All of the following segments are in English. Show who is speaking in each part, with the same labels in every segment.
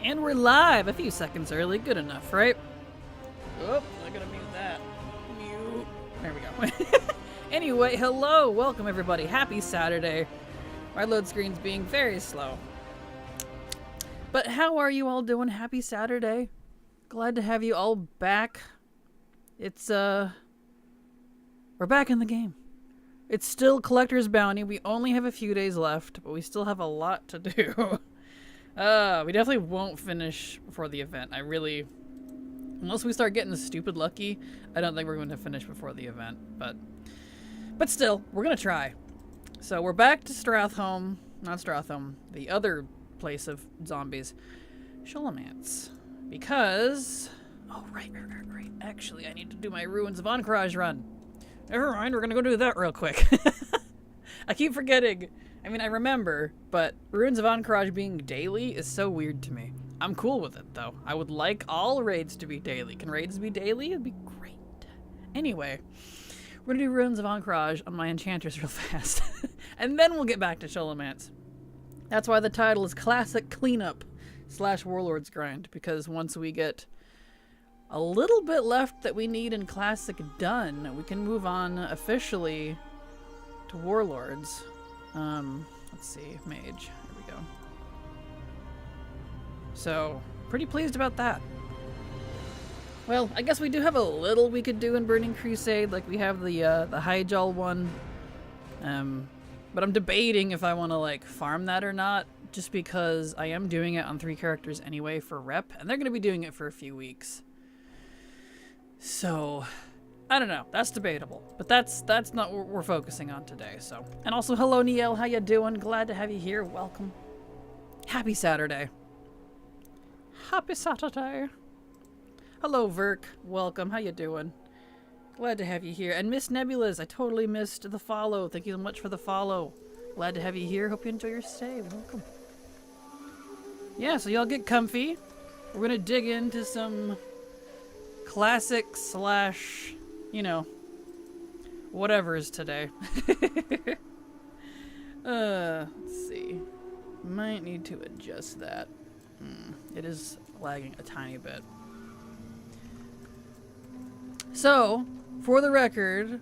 Speaker 1: And we're live a few seconds early. Good enough, right? Oh, I gotta mute that. Mute. There we go. Anyway, hello. Welcome, everybody. Happy Saturday. My load screen's being very slow. But how are you all doing? Happy Saturday. Glad to have you all back. It's, we're back in the game. It's still Collector's Bounty. We only have a few days left, but we still have a lot to do. We definitely won't finish before the event. Unless we start getting stupid lucky, I don't think we're going to finish before the event. But still, we're going to try. So we're back to Stratholme. Not Stratholme. The other place of zombies. Sholomance. Because... Oh, right. Actually, I need to do my Ruins of Ancrage run. Never mind, we're going to go do that real quick. I keep forgetting. I mean, I remember, but Ruins of Ancrage being daily is so weird to me. I'm cool with it, though. I would like all raids to be daily. Can raids be daily? It'd be great. Anyway, we're gonna do Ruins of Ancrage on my Enchantress real fast. And then we'll get back to Sholomance. That's why the title is Classic Cleanup / Warlords Grind, because once we get a little bit left that we need in Classic done, we can move on officially to Warlords. Let's see, Mage. Here we go. So, pretty pleased about that. Well, I guess we do have a little we could do in Burning Crusade, like we have the Hyjal one. But I'm debating if I want to, like, farm that or not, just because I am doing it on 3 characters anyway for rep, and they're going to be doing it for a few weeks. So... I don't know. That's debatable. But that's not what we're focusing on today, so. And also, hello, Niel. How you doing? Glad to have you here. Welcome. Happy Saturday. Happy Saturday. Hello, Verk. Welcome. How you doing? Glad to have you here. And Miss Nebulas, I totally missed the follow. Thank you so much for the follow. Glad to have you here. Hope you enjoy your stay. Welcome. Yeah, so y'all get comfy. We're going to dig into some classic / you know, whatever's today. Let's see. Might need to adjust that. It is lagging a tiny bit. So, for the record,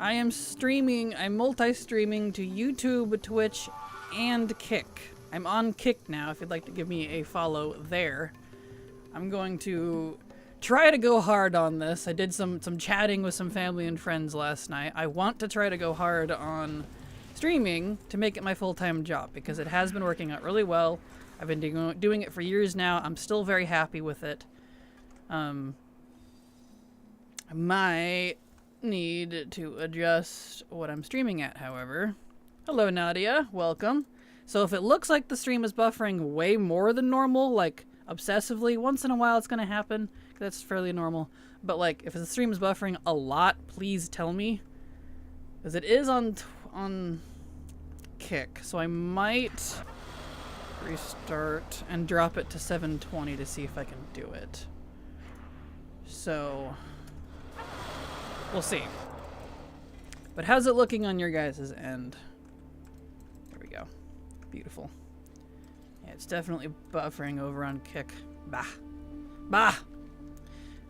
Speaker 1: I am streaming, I'm multi-streaming to YouTube, Twitch, and Kick. I'm on Kick now, if you'd like to give me a follow there. I'm going to try to go hard on this. I did some chatting with some family and friends last night. I want to try to go hard on streaming to make it my full-time job because it has been working out really well. I've been doing it for years now. I'm still very happy with it. I might need to adjust what I'm streaming at, however. Hello, Nadia. Welcome. So if it looks like the stream is buffering way more than normal, like obsessively, once in a while it's going to happen. That's fairly normal. But like, if the stream is buffering a lot, please tell me. Because it is on Kick. So I might restart and drop it to 720 to see if I can do it. So, we'll see. But how's it looking on your guys' end? There we go. Beautiful. Yeah, it's definitely buffering over on Kick. Bah. Bah!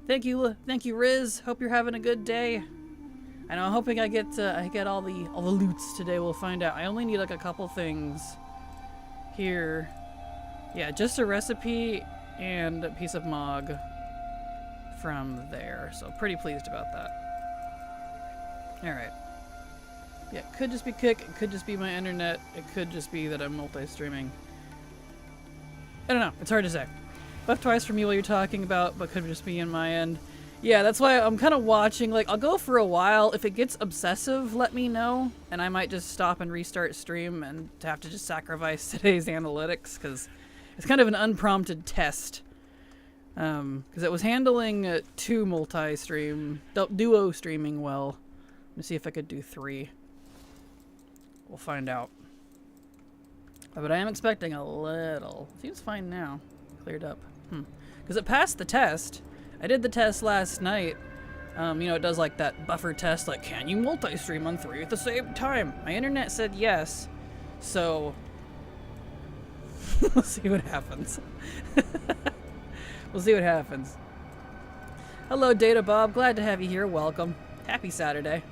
Speaker 1: Thank you, Riz. Hope you're having a good day. I know. I'm hoping I get all the loots today. We'll find out. I only need like a couple things here. Yeah, just a recipe and a piece of Mog from there. So pretty pleased about that. All right. Yeah, it could just be Kick. It could just be my internet. It could just be that I'm multi-streaming. I don't know. It's hard to say. Buff twice from you while you're talking about, but could just be in my end. Yeah, that's why I'm kind of watching. Like, I'll go for a while. If it gets obsessive, let me know, and I might just stop and restart stream and have to just sacrifice today's analytics, because it's kind of an unprompted test. Because it was handling 2 multi-stream, duo streaming well. Let me see if I could do 3. We'll find out. But I am expecting a little. Seems fine now. Cleared up. Because it passed the test. I did the test last night. You know, it does like that buffer test, like, can you multi-stream on 3 at the same time? My internet said yes. So, We'll see what happens. We'll see what happens. Hello, Data Bob. Glad to have you here. Welcome. Happy Saturday.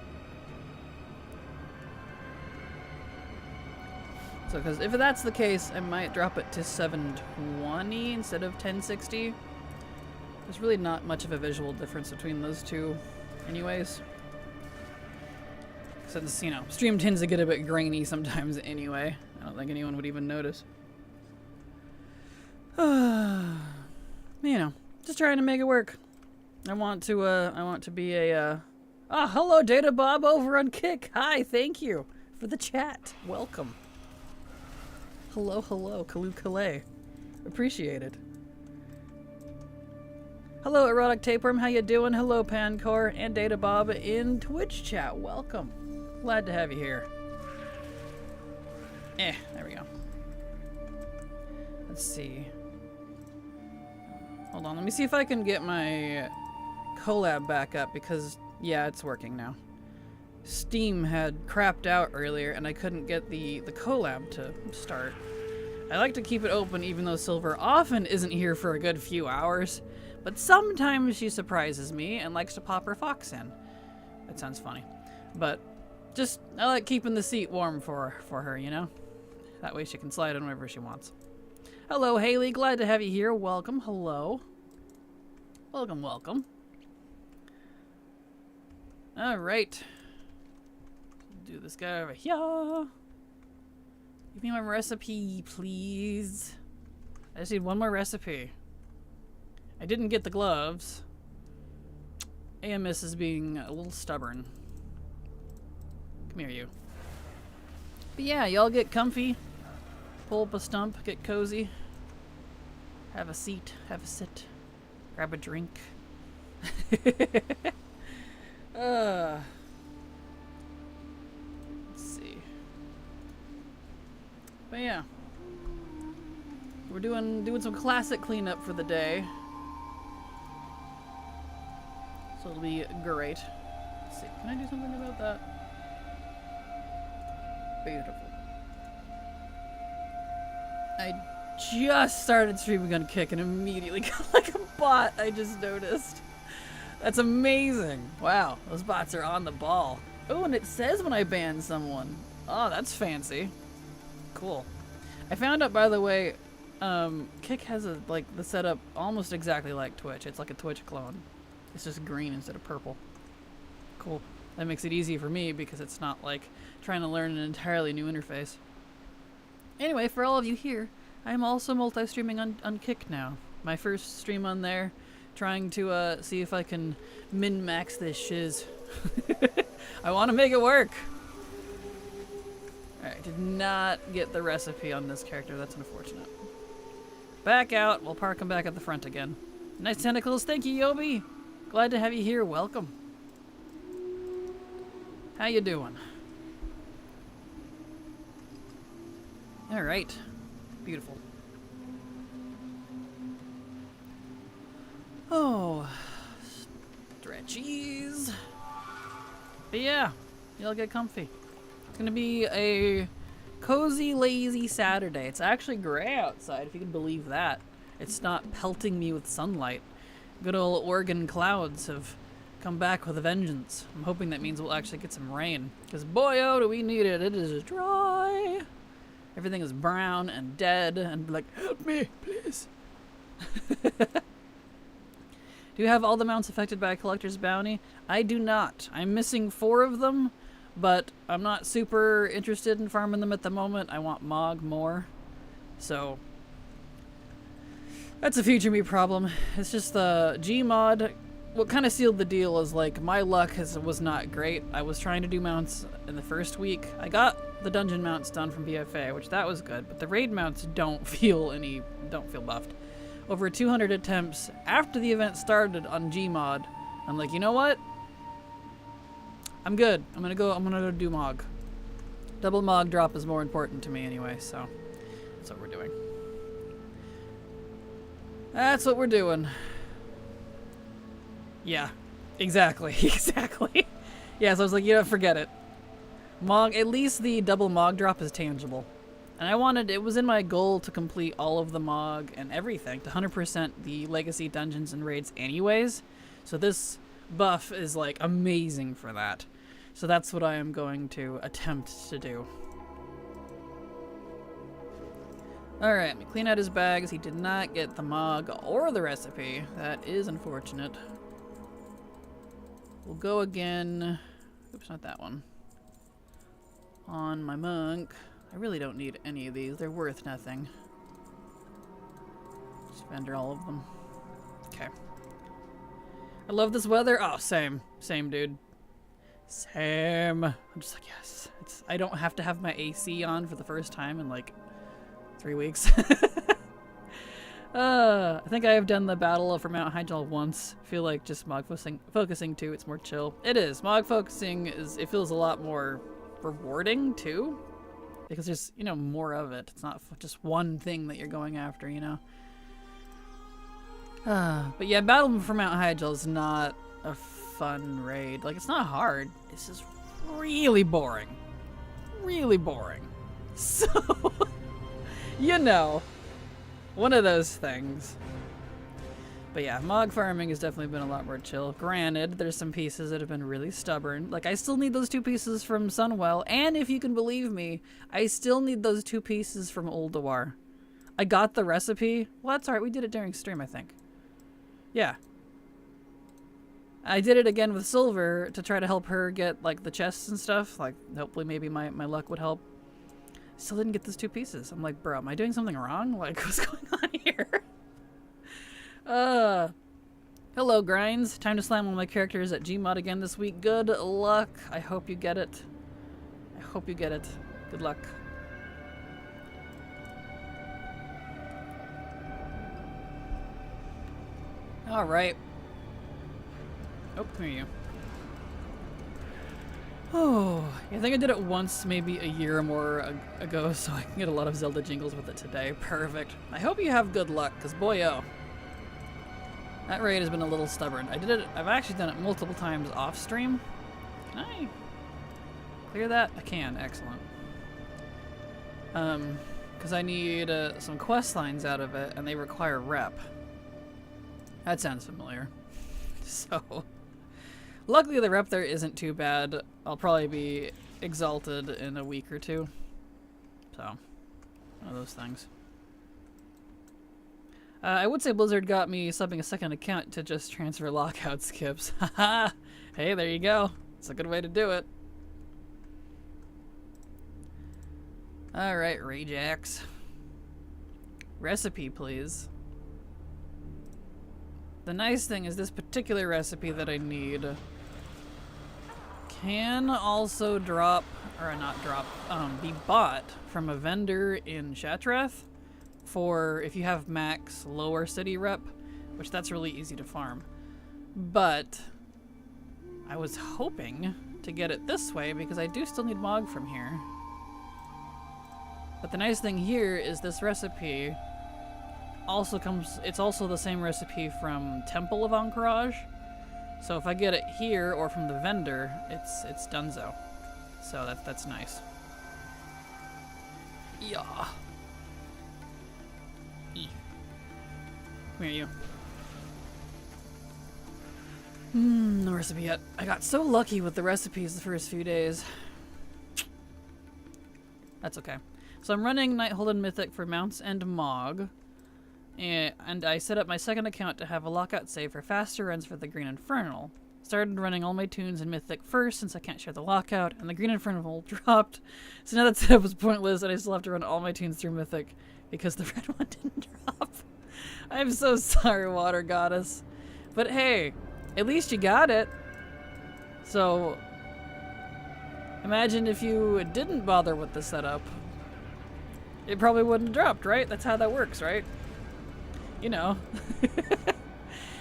Speaker 1: So, because if that's the case, I might drop it to 720 instead of 1060. There's really not much of a visual difference between those two anyways. Since, you know, stream tends to get a bit grainy sometimes anyway. I don't think anyone would even notice. You know, just trying to make it work. I want to be a, hello, Data Bob over on Kick. Hi, thank you for the chat. Welcome. Hello, hello, Kalu Kalay. Appreciate it. Hello, Erotic Tapeworm. How you doing? Hello, Pancor and Data Bob in Twitch chat. Welcome. Glad to have you here. There we go. Let's see. Hold on, let me see if I can get my collab back up because, yeah, it's working now. Steam had crapped out earlier and I couldn't get the collab to start. I like to keep it open even though Silver often isn't here for a good few hours, but sometimes she surprises me and likes to pop her fox in. That sounds funny. But just, I like keeping the seat warm for her, you know? That way she can slide in whenever she wants. Hello, Haley. Glad to have you here. Welcome. Hello. Welcome, welcome. Alright. Do this guy over here. Give me my recipe, please. I just need one more recipe. I didn't get the gloves. AMS is being a little stubborn. Come here, you. But yeah, y'all get comfy. Pull up a stump, get cozy. Have a seat, have a sit. Grab a drink. Let's see. But yeah. We're doing some classic cleanup for the day. So it'll be great. Let's see. Can I do something about that? Beautiful. I just started streaming on Kick and immediately got like a bot, I just noticed. That's amazing. Wow, those bots are on the ball. Oh, and it says when I ban someone. Oh, that's fancy. Cool. I found out, by the way, Kick has the setup almost exactly like Twitch. It's like a Twitch clone. It's just green instead of purple. Cool. That makes it easy for me because it's not like trying to learn an entirely new interface. Anyway, for all of you here, I'm also multi-streaming on Kick now. My first stream on there, trying to see if I can min-max this shiz. I want to make it work. Alright, did not get the recipe on this character. That's unfortunate. Back out. We'll park him back at the front again. Nice tentacles. Thank you, Yobi. Glad to have you here. Welcome. How you doing? Alright. Beautiful. Oh. Stretchies. But yeah, y'all get comfy. It's gonna be a cozy, lazy Saturday. It's actually gray outside, if you can believe that. It's not pelting me with sunlight. Good old Oregon clouds have come back with a vengeance. I'm hoping that means we'll actually get some rain. Because boy, oh, do we need it. It is dry. Everything is brown and dead and like, help me, please. Do you have all the mounts affected by a collector's bounty? I do not. I'm missing 4 of them, but I'm not super interested in farming them at the moment. I want Mog more. So that's a future me problem. It's just the Gmod. What kind of sealed the deal is like my luck was not great. I was trying to do mounts in the first week. I got the dungeon mounts done from BFA, which that was good, but the raid mounts don't feel buffed. Over 200 attempts after the event started on Gmod. I'm like, you know what? I'm good. I'm gonna go do Mog. Double Mog drop is more important to me anyway, so that's what we're doing. That's what we're doing. Yeah, exactly, exactly. Yeah, so I was like, you know, forget it. Mog, at least the double Mog drop is tangible. And it was in my goal to complete all of the MOG and everything, to 100% the legacy dungeons and raids anyways. So this buff is like amazing for that. So that's what I am going to attempt to do. Alright, let me clean out his bags. He did not get the MOG or the recipe. That is unfortunate. We'll go again. Oops, not that one. On my monk. I really don't need any of these. They're worth nothing. Just vendor all of them. Okay. I love this weather. Oh, same. Same, dude. Same. I'm just like, yes. I don't have to have my AC on for the first time in like 3 weeks. I think I have done the battle for Mount Hyjal once. I feel like just MOG focusing too, it's more chill. It is. MOG focusing it feels a lot more rewarding too. Because there's, you know, more of it. It's not just one thing that you're going after, you know? But yeah, Battle for Mount Hyjal is not a fun raid. Like, it's not hard. It's just really boring. Really boring. So, you know, one of those things. But yeah, MOG farming has definitely been a lot more chill. Granted, there's some pieces that have been really stubborn. Like, I still need those 2 pieces from Sunwell, and if you can believe me, I still need those 2 pieces from Ulduar. I got the recipe. Well, that's alright, we did it during stream, I think. Yeah. I did it again with Silver to try to help her get, like, the chests and stuff. Like, hopefully maybe my luck would help. Still didn't get those 2 pieces. I'm like, bro, am I doing something wrong? Like, what's going on here? Hello, Grinds. Time to slam one of my characters at Gmod again this week. Good luck. I hope you get it. I hope you get it. Good luck. Alright. Oh, come here, you. Oh, I think I did it once, maybe a year or more ago, so I can get a lot of Zelda jingles with it today. Perfect. I hope you have good luck, because boy-oh. That raid has been a little stubborn. I've actually done it multiple times off stream. Can I clear that? I can, excellent. Because I need some quest lines out of it, and they require rep. That sounds familiar. So, luckily the rep there isn't too bad. I'll probably be exalted in a week or 2. So, one of those things. I would say Blizzard got me subbing a second account to just transfer lockout skips. Haha! Hey, there you go. It's a good way to do it. Alright, Rajax. Recipe, please. The nice thing is this particular recipe that I need can also drop, or not drop, be bought from a vendor in Shatrath for if you have max lower city rep, which that's really easy to farm. But I was hoping to get it this way because I do still need MOG from here. But the nice thing here is this recipe also comes, it's also the same recipe from Temple of Anchorage. So if I get it here or from the vendor, it's donezo. So that's nice. Yeah. Come here, you. No recipe yet. I got so lucky with the recipes the first few days. That's okay. So I'm running Nighthold and Mythic for mounts and MOG. And I set up my second account to have a lockout save for faster runs for the Green Infernal. Started running all my tunes in Mythic first since I can't share the lockout, and the Green Infernal dropped. So now that setup was pointless and I still have to run all my tunes through Mythic because the red one didn't drop. I'm so sorry, Water Goddess. But hey, at least you got it. So, imagine if you didn't bother with the setup. It probably wouldn't have dropped, right? That's how that works, right? You know.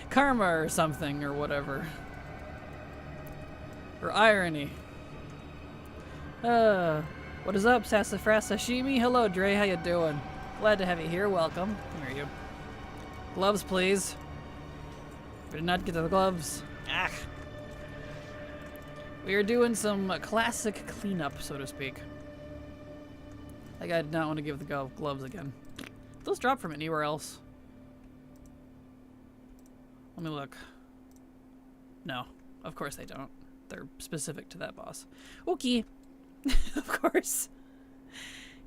Speaker 1: Karma or something, or whatever. Or irony. What is up, Sassafras Sashimi? Hello, Dre, how you doing? Glad to have you here, welcome. Come here, you. Gloves, please. We did not get the gloves. Ah. We are doing some classic cleanup, so to speak. That guy did not want to give the gloves again. Those drop from anywhere else. Let me look. No, of course they don't. They're specific to that boss. Okay. Of course.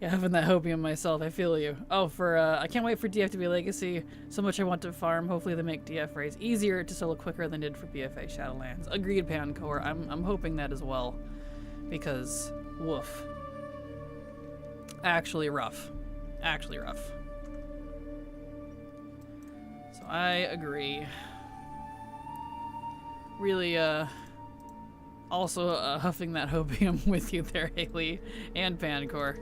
Speaker 1: Yeah, having that hopium myself, I feel you. Oh, I can't wait for DF to be Legacy. So much I want to farm. Hopefully they make DF raids easier to solo quicker than did for BFA Shadowlands. Agreed, Pancore. I'm hoping that as well. Because, woof. Actually rough. Actually rough. So I agree. Really, also huffing that hopium with you there, Haley, and Pancore.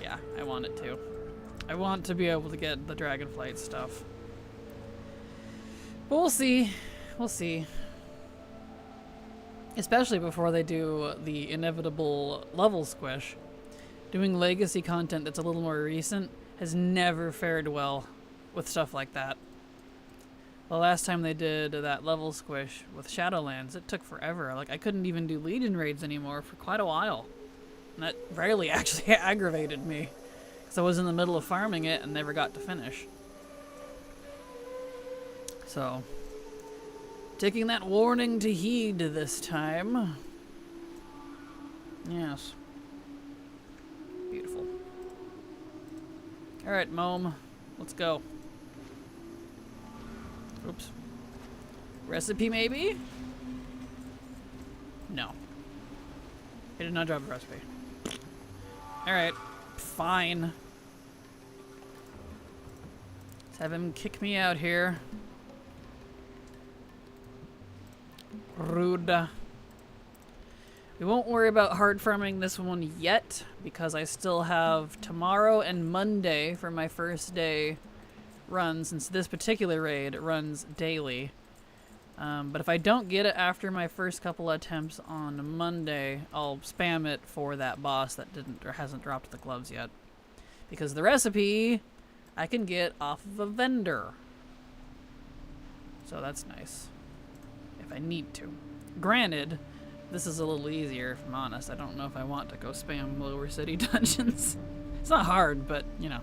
Speaker 1: Yeah, I want it to. I want to be able to get the Dragonflight stuff. But we'll see. We'll see. Especially before they do the inevitable level squish. Doing legacy content that's a little more recent has never fared well with stuff like that. The last time they did that level squish with Shadowlands, it took forever. Like, I couldn't even do Legion raids anymore for quite a while. And that rarely actually aggravated me. Because I was in the middle of farming it and never got to finish. So, taking that warning to heed this time. Yes. Beautiful. Alright, Mome. Let's go. Oops. Recipe, maybe? No. He did not drop a recipe. Alright. Fine. Let's have him kick me out here. Rude. We won't worry about hard farming this one yet, because I still have tomorrow and Monday for my first day run, since this particular raid runs daily. But if I don't get it after my first couple attempts on Monday, I'll spam it for that boss that didn't or hasn't dropped the gloves yet. Because the recipe I can get off of a vendor. So that's nice. If I need to. Granted, this is a little easier, if I'm honest. I don't know if I want to go spam lower city dungeons. It's not hard, but, you know.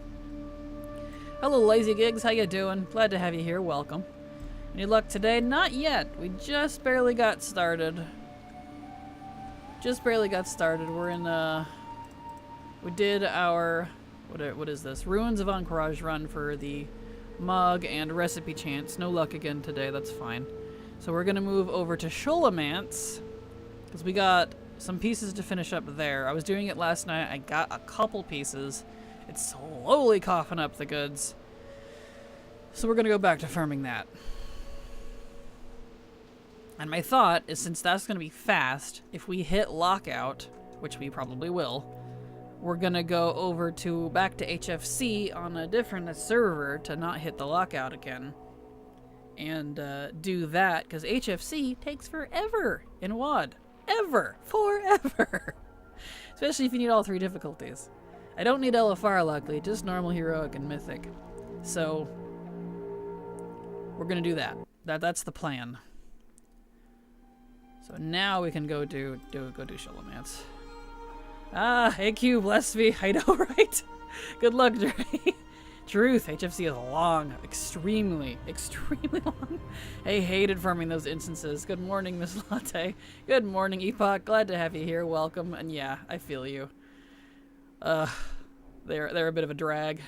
Speaker 1: Hello, Lazy Gigs. How you doing? Glad to have you here. Welcome. Any luck today? Not yet. We just barely got started. Just barely got started. We're in, we did our, what is this? Ruins of Encourage run for the mug and recipe chance. No luck again today. That's fine. So we're going to move over to Sholomance, because we got some pieces to finish up there. I was doing it last night. I got a couple pieces. It's slowly coughing up the goods. So we're going to go back to farming that. And my thought is, since that's going to be fast, if we hit lockout, which we probably will, we're going to go over to back to HFC on a different server to not hit the lockout again. And do that, because HFC takes forever in WoD. Ever. Forever. Especially if you need all three difficulties. I don't need LFR, luckily, just normal, heroic, and mythic. So, we're going to do that. That's the plan. So now we can go do Sholomance. Ah, hey Q, bless me. I know, right? Good luck, Dre. Truth, HFC is long. Extremely long. I hated farming those instances. Good morning, Miss Latte. Good morning, Epoch. Glad to have you here. Welcome. And yeah, I feel you. They're a bit of a drag.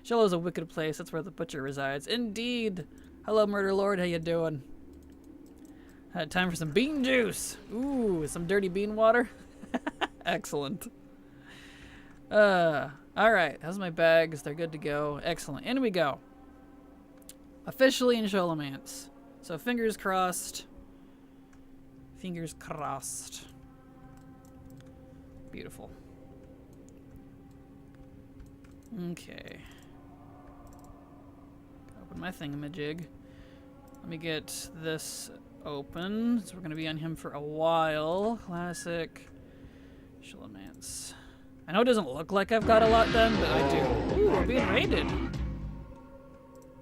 Speaker 1: Shello's a wicked place. That's where the butcher resides. Indeed. Hello, Murder Lord. How you doing? Time for some bean juice. Ooh, some dirty bean water. Excellent. Alright, how's my bags? They're good to go. Excellent. In we go. Officially in Sholomance. So fingers crossed. Fingers crossed. Beautiful. Okay. Open my thingamajig. Let me get this open. So we're going to be on him for a while. Classic. Sholomance. I know it doesn't look like I've got a lot done, but I do. Ooh, we're being raided.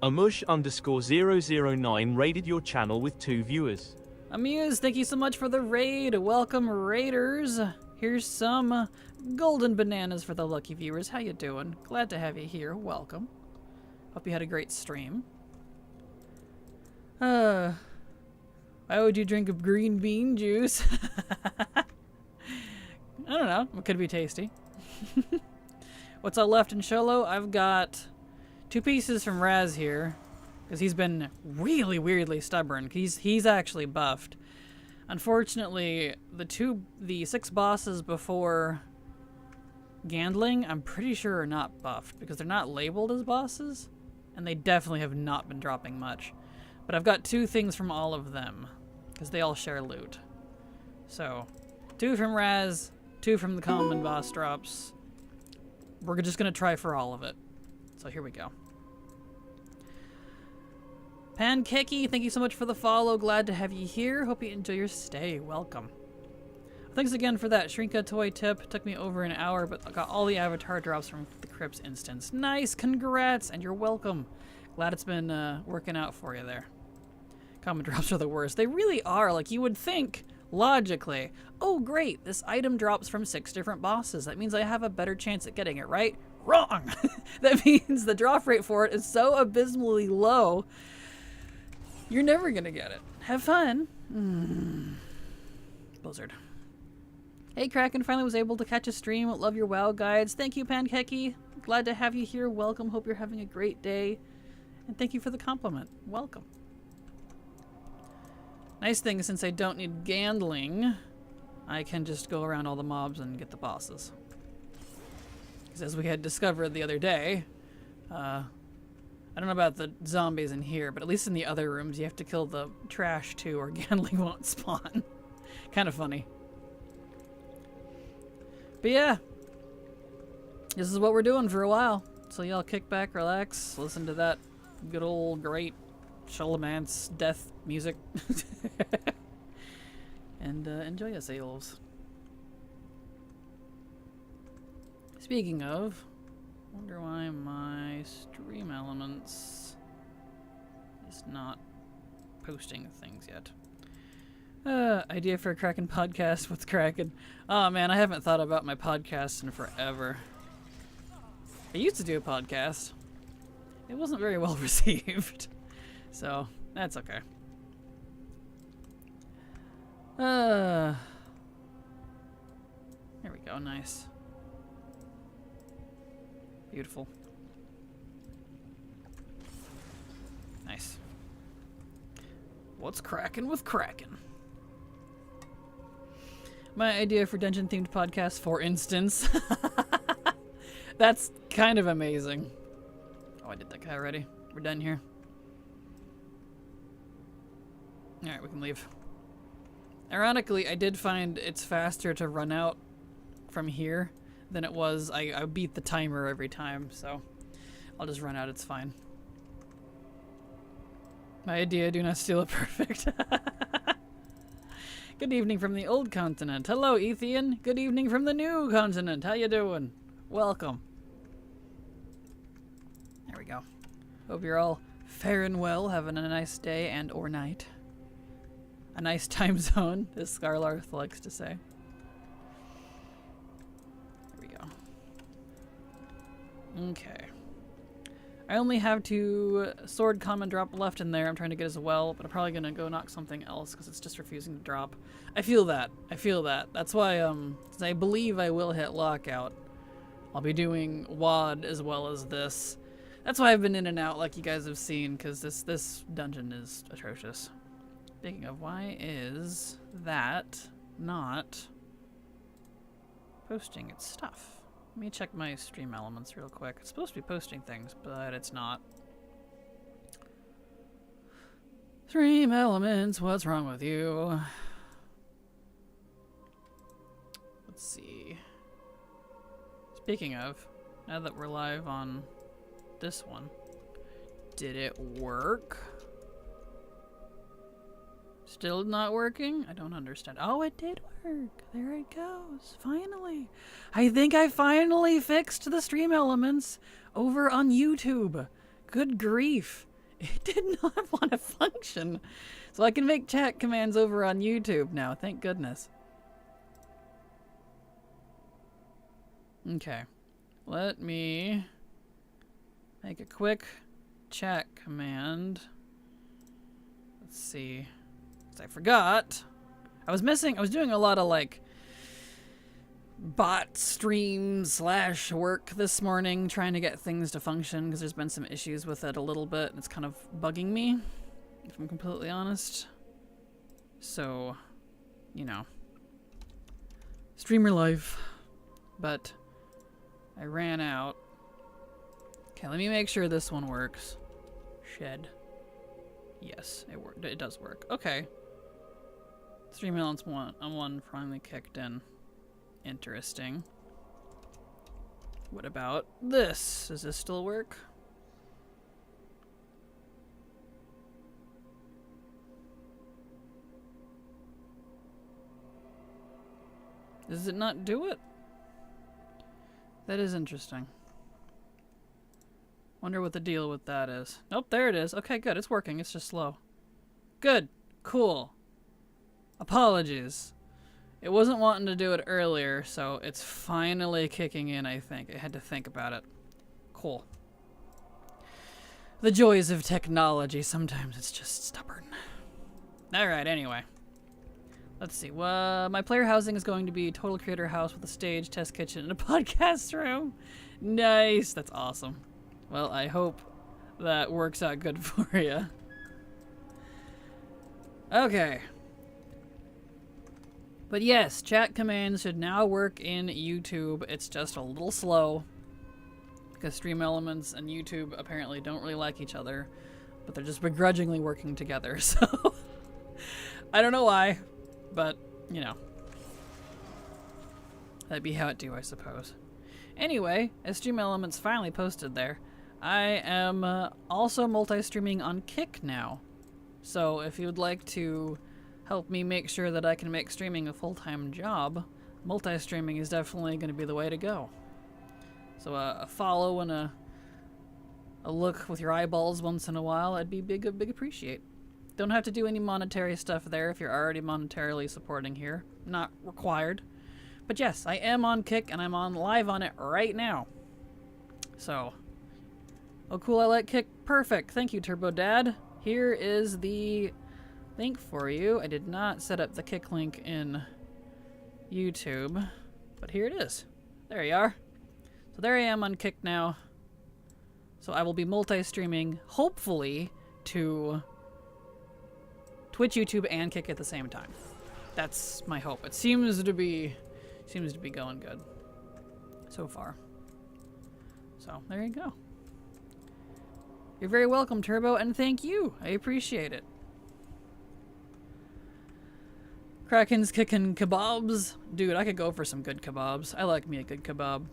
Speaker 2: Amush_009 raided your channel with 2 viewers.
Speaker 1: Amuse, thank you so much for the raid. Welcome, raiders. Here's some golden bananas for the lucky viewers. How you doing? Glad to have you here. Welcome. Hope you had a great stream. Why would you drink a green bean juice? I don't know. It could be tasty. What's all left in Sholo? I've got 2 pieces from Raz here, because he's been really weirdly stubborn. He's actually buffed. Unfortunately, the 6 bosses before Gandling, I'm pretty sure are not buffed, because they're not labeled as bosses, and they definitely have not been dropping much. But I've got 2 things from all of them, because they all share loot. So, 2 from Raz, 2 from the common boss drops. We're just gonna try for all of it. So here we go. Pankeki, thank you so much for the follow. Glad to have you here. Hope you enjoy your stay. Welcome. Thanks again for that Shrinka toy tip. Took me over an hour, but I got all the avatar drops from the Crypts instance. Nice, congrats, and you're welcome. Glad it's been working out for you there. Common drops are the worst. They really are. Like, you would think, logically, oh great, this item drops from 6 different bosses. That means I have a better chance at getting it, right? Wrong! That means the drop rate for it is so abysmally low, you're never gonna get it. Have fun. Blizzard. Hey Kraken, finally was able to catch a stream. Love your WoW guides. Thank you, Pankeki. Glad to have you here. Welcome. Hope you're having a great day. And thank you for the compliment. Welcome. Nice thing, since I don't need Gandling, I can just go around all the mobs and get the bosses. Because as we had discovered the other day, I don't know about the zombies in here, but at least in the other rooms you have to kill the trash too, or Gandling won't spawn. Kind of funny. But yeah, this is what we're doing for a while. So y'all kick back, relax, listen to that good old great Sholomance death music. And enjoy us, elves. Speaking of, wonder why my stream elements is not posting things yet. Idea for a Kraken podcast. What's Kraken? Oh man, I haven't thought about my podcast in forever. I used to do a podcast. It wasn't very well received. So, that's okay. There we go, nice. Beautiful. Nice. What's cracking with Kraken? My idea for dungeon-themed podcast, for instance. That's kind of amazing. Oh, I did that guy already. We're done here. Alright, we can leave. Ironically, I did find it's faster to run out from here than it was. I beat the timer every time, so I'll just run out, it's fine. My idea, do not steal it, perfect. Good evening from the old continent. Hello, Ethian. Good evening from the new continent. How you doing? Welcome. There we go. Hope you're all faring well, having a nice day and or night. A nice time zone, as Scarlarth likes to say. There we go. Okay. I only have 2 sword common drop left in there I'm trying to get as well, but I'm probably gonna go knock something else because it's just refusing to drop. I feel that. I feel that. That's why, since I believe I will hit lockout, I'll be doing WAD as well as this. That's why I've been in and out like you guys have seen, because this dungeon is atrocious. Speaking of, why is that not posting its stuff? Let me check my stream elements real quick. It's supposed to be posting things, but it's not. Stream elements, what's wrong with you? Let's see. Speaking of, now that we're live on this one, did it work? Still not working? I don't understand. Oh, it did work. There it goes. Finally. I think I finally fixed the stream elements over on YouTube. Good grief. It did not want to function. So I can make chat commands over on YouTube now. Thank goodness. Okay. Let me make a quick chat command. Let's see. 'Cause I forgot. I was doing a lot of like bot stream / work this morning trying to get things to function because there's been some issues with it a little bit and it's kind of bugging me, if I'm completely honest. So, you know, streamer life. But I ran out. Okay, let me make sure this one works. Shed. Yes, it worked. It does work. Okay. Stream elements one finally kicked in. Interesting. What about this? Does this still work? Does it not do it? That is interesting. Wonder what the deal with that is. Nope, there it is. Okay, good. It's working. It's just slow. Good. Cool. Apologies. It wasn't wanting to do it earlier, so it's finally kicking in, I think. I had to think about it. Cool. The joys of technology. Sometimes it's just stubborn. Alright, anyway. Let's see. My player housing is going to be a total creator house with a stage, test kitchen, and a podcast room. Nice. That's awesome. Well, I hope that works out good for you. Okay. But yes, chat commands should now work in YouTube. It's just a little slow because Stream Elements and YouTube apparently don't really like each other, but they're just begrudgingly working together. So I don't know why, but you know, that'd be how it do, I suppose. Anyway, as Stream Elements finally posted there, I am also multi-streaming on Kick now. So if you'd like to help me make sure that I can make streaming a full-time job, multi-streaming is definitely going to be the way to go. So a follow and a look with your eyeballs once in a while, I'd be big appreciate. Don't have to do any monetary stuff there if you're already monetarily supporting here. Not required. But yes, I am on Kick and I'm on live on it right now. So, oh cool, I like Kick. Perfect. Thank you, Turbo Dad. Here is the link for you. I did not set up the Kick link in YouTube, but here it is. There you are. So there I am on Kick now. So I will be multi-streaming, hopefully, to Twitch, YouTube, and Kick at the same time. That's my hope. It seems to be going good so far. So there you go. You're very welcome, Turbo, and thank you. I appreciate it. Kraken's kicking kebabs. Dude, I could go for some good kebabs. I like me a good kebab.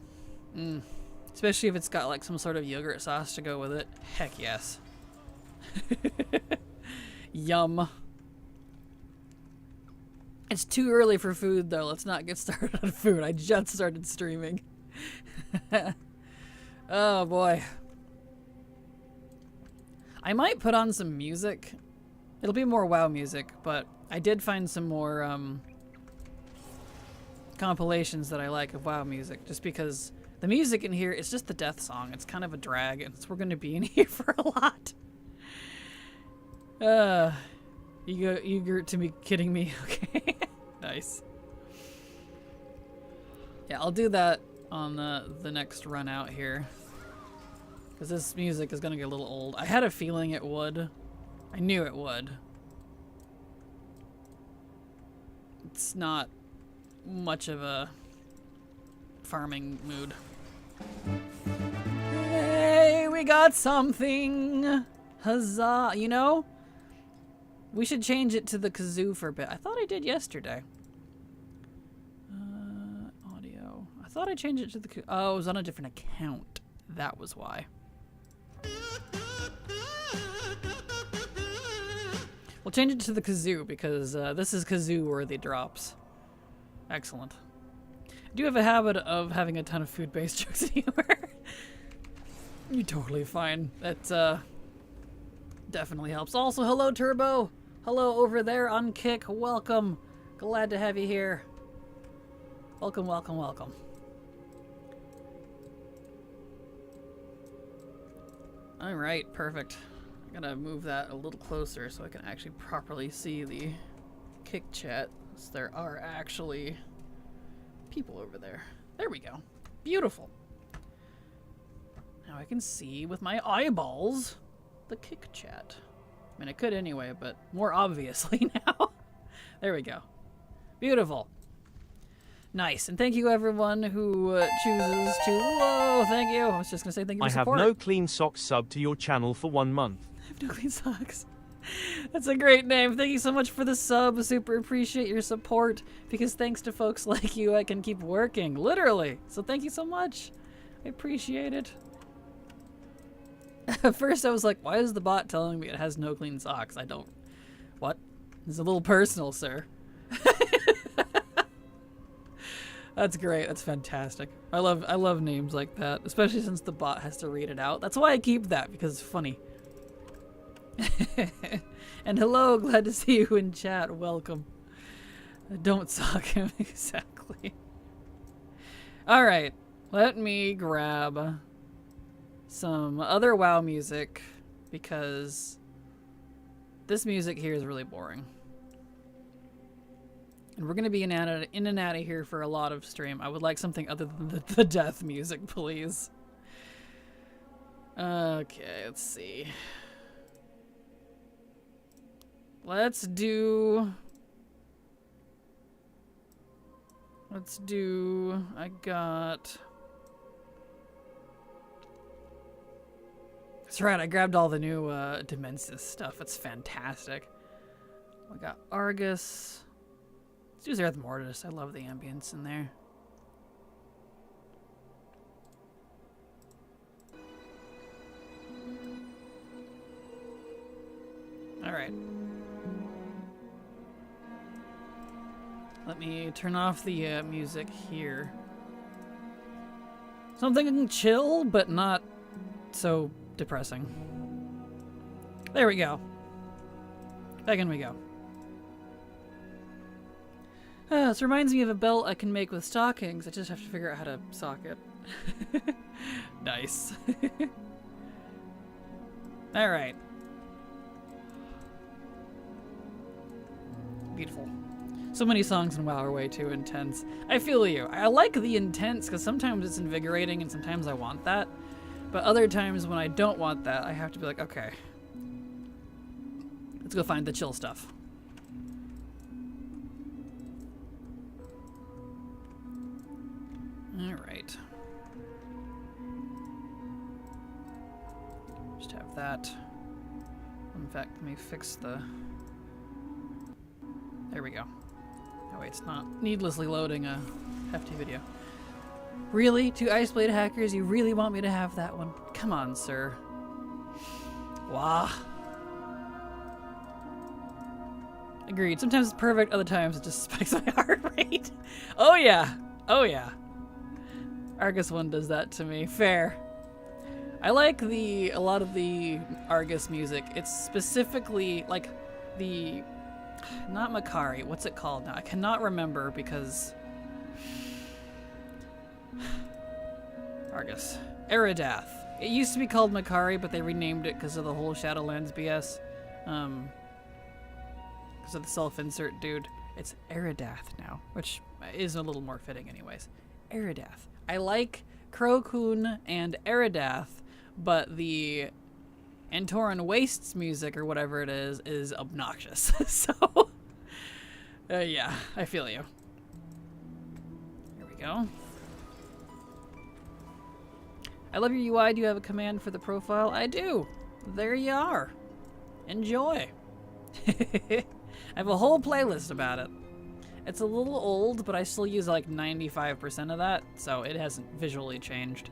Speaker 1: Especially if it's got like some sort of yogurt sauce to go with it. Heck yes. Yum. It's too early for food though. Let's not get started on food. I just started streaming. Oh boy. I might put on some music. It'll be more WoW music, but I did find some more compilations that I like of WoW music, just because the music in here is just the death song. It's kind of a drag, and we're going to be in here for a lot. Eager to be kidding me. Okay. Nice. Yeah, I'll do that on the next run out here, because this music is going to get a little old. I had a feeling it would. I knew it would. It's not much of a farming mood. Hey, we got something! Huzzah! You know, we should change it to the kazoo for a bit. I thought I did yesterday. Audio. I thought I changed it to the kazoo. Oh, it was on a different account. That was why. We'll change it to the kazoo because this is kazoo-worthy drops. Excellent. I do have a habit of having a ton of food-based jokes anywhere. You're totally fine. That definitely helps. Also, hello, Turbo. Hello over there on Kick. Welcome. Glad to have you here. Welcome, welcome, welcome. Alright, perfect. I gotta move that a little closer so I can actually properly see the kick chat. So there are actually people over there. There we go. Beautiful. Now I can see with my eyeballs the kick chat. I mean, I could anyway, but more obviously now. There we go. Beautiful. Nice. And thank you everyone who chooses to... Whoa, thank you. I was just going to say thank you for support.
Speaker 2: I have no clean socks sub to your channel for 1 month.
Speaker 1: I have no clean socks. That's a great name. Thank you so much for the sub. Super appreciate your support, because thanks to folks like you, I can keep working. Literally. So thank you so much. I appreciate it. At first I was like, why is the bot telling me it has no clean socks? I don't... What? It's a little personal, sir. That's great. That's fantastic. I love names like that, especially since the bot has to read it out. That's why I keep that, because it's funny. And hello, glad to see you in chat. Welcome. Don't sock him. Exactly. All right, let me grab some other WoW music, because this music here is really boring. And we're going to be in and out of here for a lot of stream. I would like something other than the death music, please. Okay, let's see. Let's do... I got... That's right, I grabbed all the new Demensis stuff. It's fantastic. We got Argus. Let's do Zereth Mortis. I love the ambience in there. Alright. Let me turn off the music here. Something chill, but not so depressing. There we go. Back in we go. This reminds me of a belt I can make with stockings. I just have to figure out how to sock it. Nice. Alright. Beautiful. So many songs in WoW are way too intense. I feel you. I like the intense because sometimes it's invigorating and sometimes I want that. But other times when I don't want that, I have to be like, okay, let's go find the chill stuff. Alright. Just have that. In fact, let me fix the... There we go. Oh wait, it's not needlessly loading a hefty video. Really? 2 Iceblade hackers? You really want me to have that one? Come on, sir. Wow. Agreed. Sometimes it's perfect, other times it just spikes my heart rate. Oh yeah. Oh yeah. Argus one does that to me. Fair. I like a lot of the Argus music. It's specifically like the... Not Makari. What's it called now? I cannot remember because... Argus. Eridath. It used to be called Makari, but they renamed it because of the whole Shadowlands BS. Because of the self-insert dude. It's Eridath now, which is a little more fitting anyways. Eridath. I like Krokun and Eridath, but the Antoran Wastes music, or whatever it is obnoxious. So, yeah, I feel you. Here we go. I love your UI. Do you have a command for the profile? I do. There you are. Enjoy. I have a whole playlist about it. It's a little old, but I still use like 95% of that, so it hasn't visually changed.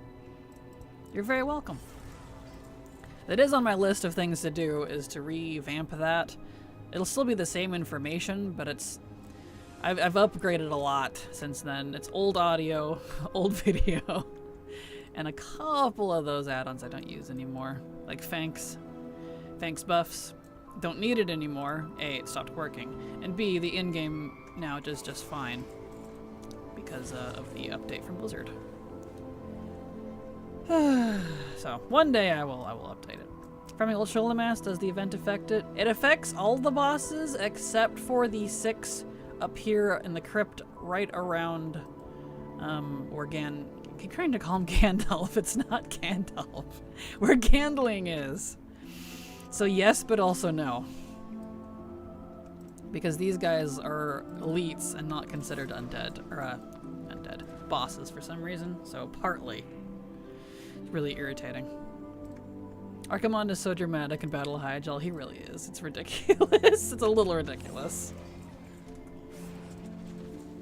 Speaker 1: You're very welcome. It is on my list of things to do, is to revamp that. It'll still be the same information, but it's... I've upgraded a lot since then. It's old audio, old video, and a couple of those add-ons I don't use anymore. Like Fanks buffs. Don't need it anymore. A, it stopped working. And B, the in-game now does just fine because of the update from Blizzard. So one day I will update it. From the Ultra Mass, does the event affect it? It affects all the bosses except for the 6 up here in the crypt right around I keep trying to call him Gandalf. It's not Gandalf. Where Gandling is. So yes, but also no. Because these guys are elites and not considered undead, or undead bosses for some reason. So partly. It's really irritating. Archimonde is so dramatic in Battle of Hyjal. He really is. It's ridiculous. It's a little ridiculous.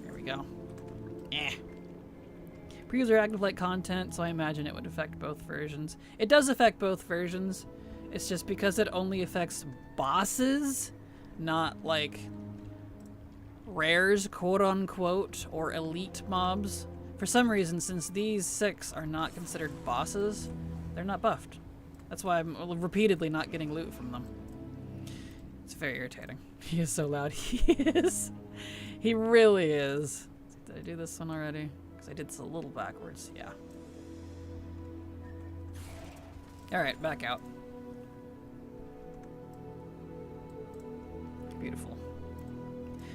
Speaker 1: There we go. Eh. Pre-user active like content, so I imagine it would affect both versions. It does affect both versions. It's just because it only affects bosses, not like rares, quote unquote, or elite mobs. For some reason, since these 6 are not considered bosses, they're not buffed. That's why I'm repeatedly not getting loot from them. It's very irritating. He is so loud. He is. He really is. Did I do this one already? Because I did this a little backwards. Yeah. Alright, back out. Beautiful.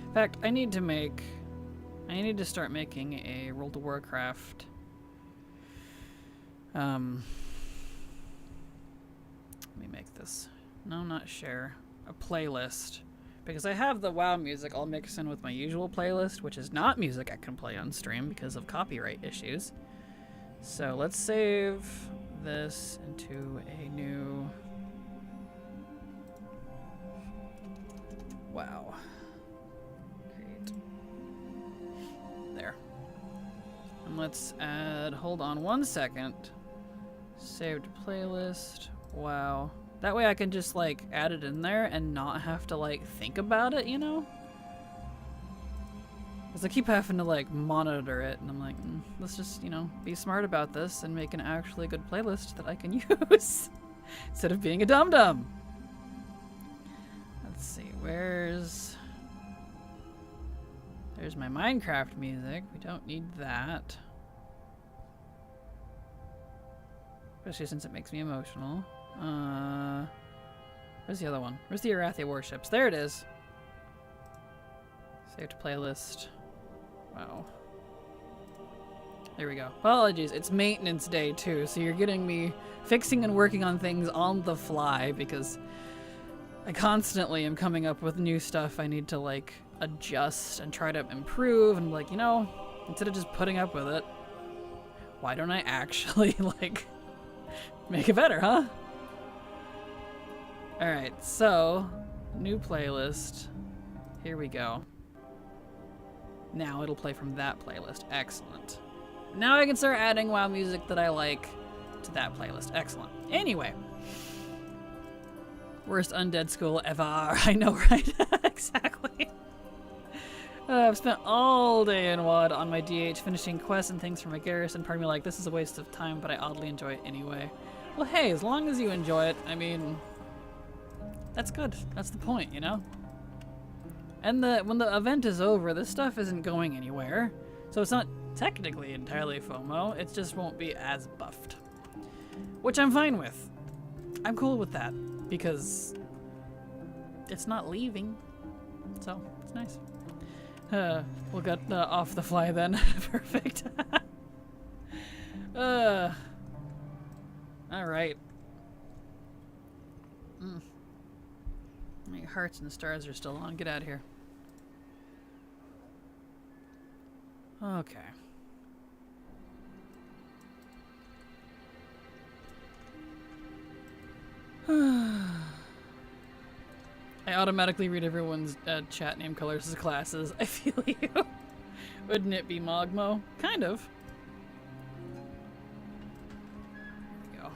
Speaker 1: In fact, I need to start making a World of Warcraft let me make this. No, not share. A playlist. Because I have the WoW music all mixed in with my usual playlist, which is not music I can play on stream because of copyright issues. So let's save this into a new WoW. Create. There. And let's add, hold on one second. Saved playlist. Wow. That way I can just like add it in there and not have to like think about it, you know? Because I keep having to like monitor it and I'm like, let's just, you know, be smart about this and make an actually good playlist that I can use instead of being a dum-dum. Let's see, there's my Minecraft music. We don't need that. Especially since it makes me emotional. Where's the other one? Where's the Arathia Warships? There it is. Saved playlist. Wow. There we go. Apologies, it's maintenance day too, so you're getting me fixing and working on things on the fly because I constantly am coming up with new stuff I need to like adjust and try to improve, and I'm like, you know, instead of just putting up with it, why don't I actually like make it better, huh? Alright, so new playlist. Here we go. Now it'll play from that playlist. Excellent. Now I can start adding WoW music that I like to that playlist. Excellent. Anyway. Worst undead school ever. I know, right? Exactly. I've spent all day in WoD on my DH finishing quests and things for my garrison. Part of me like, this is a waste of time, but I oddly enjoy it anyway. Well, hey, as long as you enjoy it, I mean, that's good. That's the point, you know? And when the event is over, this stuff isn't going anywhere. So it's not technically entirely FOMO, it just won't be as buffed. Which I'm fine with. I'm cool with that, because it's not leaving. So, it's nice. We'll get off the fly then. Perfect. Alright. My hearts and stars are still on. Get out of here. Okay. I automatically read everyone's chat name colors as classes. I feel you. Wouldn't it be Mogmo? Kind of. There we go.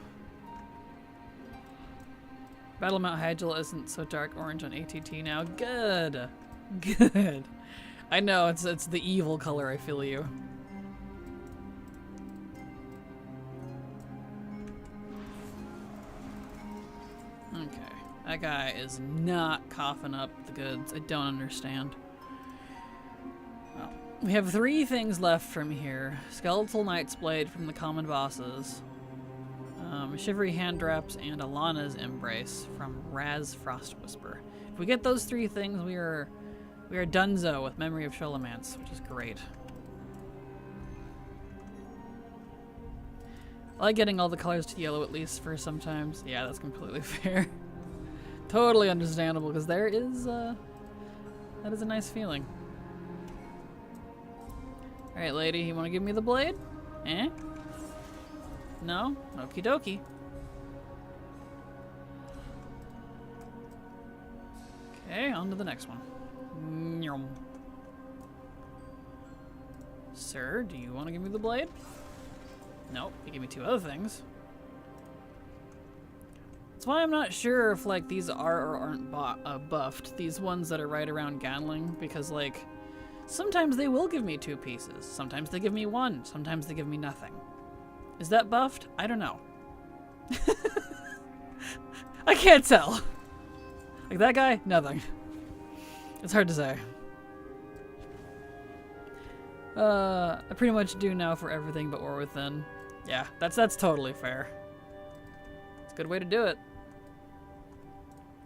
Speaker 1: Battlemount Hyjal isn't so dark orange on ATT now. Good. Good. I know, it's the evil color, I feel you. Okay. That guy is not coughing up the goods. I don't understand. Well, we have 3 things left from here. Skeletal Knight's Blade from the common bosses. Shivery Hand Drops, and Alana's Embrace from Raz Frost Whisper. If we get those 3 things, we are donezo with Memory of Sholomance, which is great. I like getting all the colors to yellow at least for sometimes. Yeah, that's completely fair. Totally understandable, because that is a nice feeling. Alright, lady, you want to give me the blade? Eh? No? Okie dokie. Okay, on to the next one. Nyum. Sir, do you want to give me the blade? Nope, you give me 2 other things. That's why I'm not sure if, like, these are or aren't buffed. These ones that are right around Ganling, because, like, sometimes they will give me 2 pieces. Sometimes they give me 1. Sometimes they give me nothing. Is that buffed? I don't know. I can't tell. Like that guy? Nothing. It's hard to say. I pretty much do now for everything but War Within. Yeah, that's totally fair. It's a good way to do it.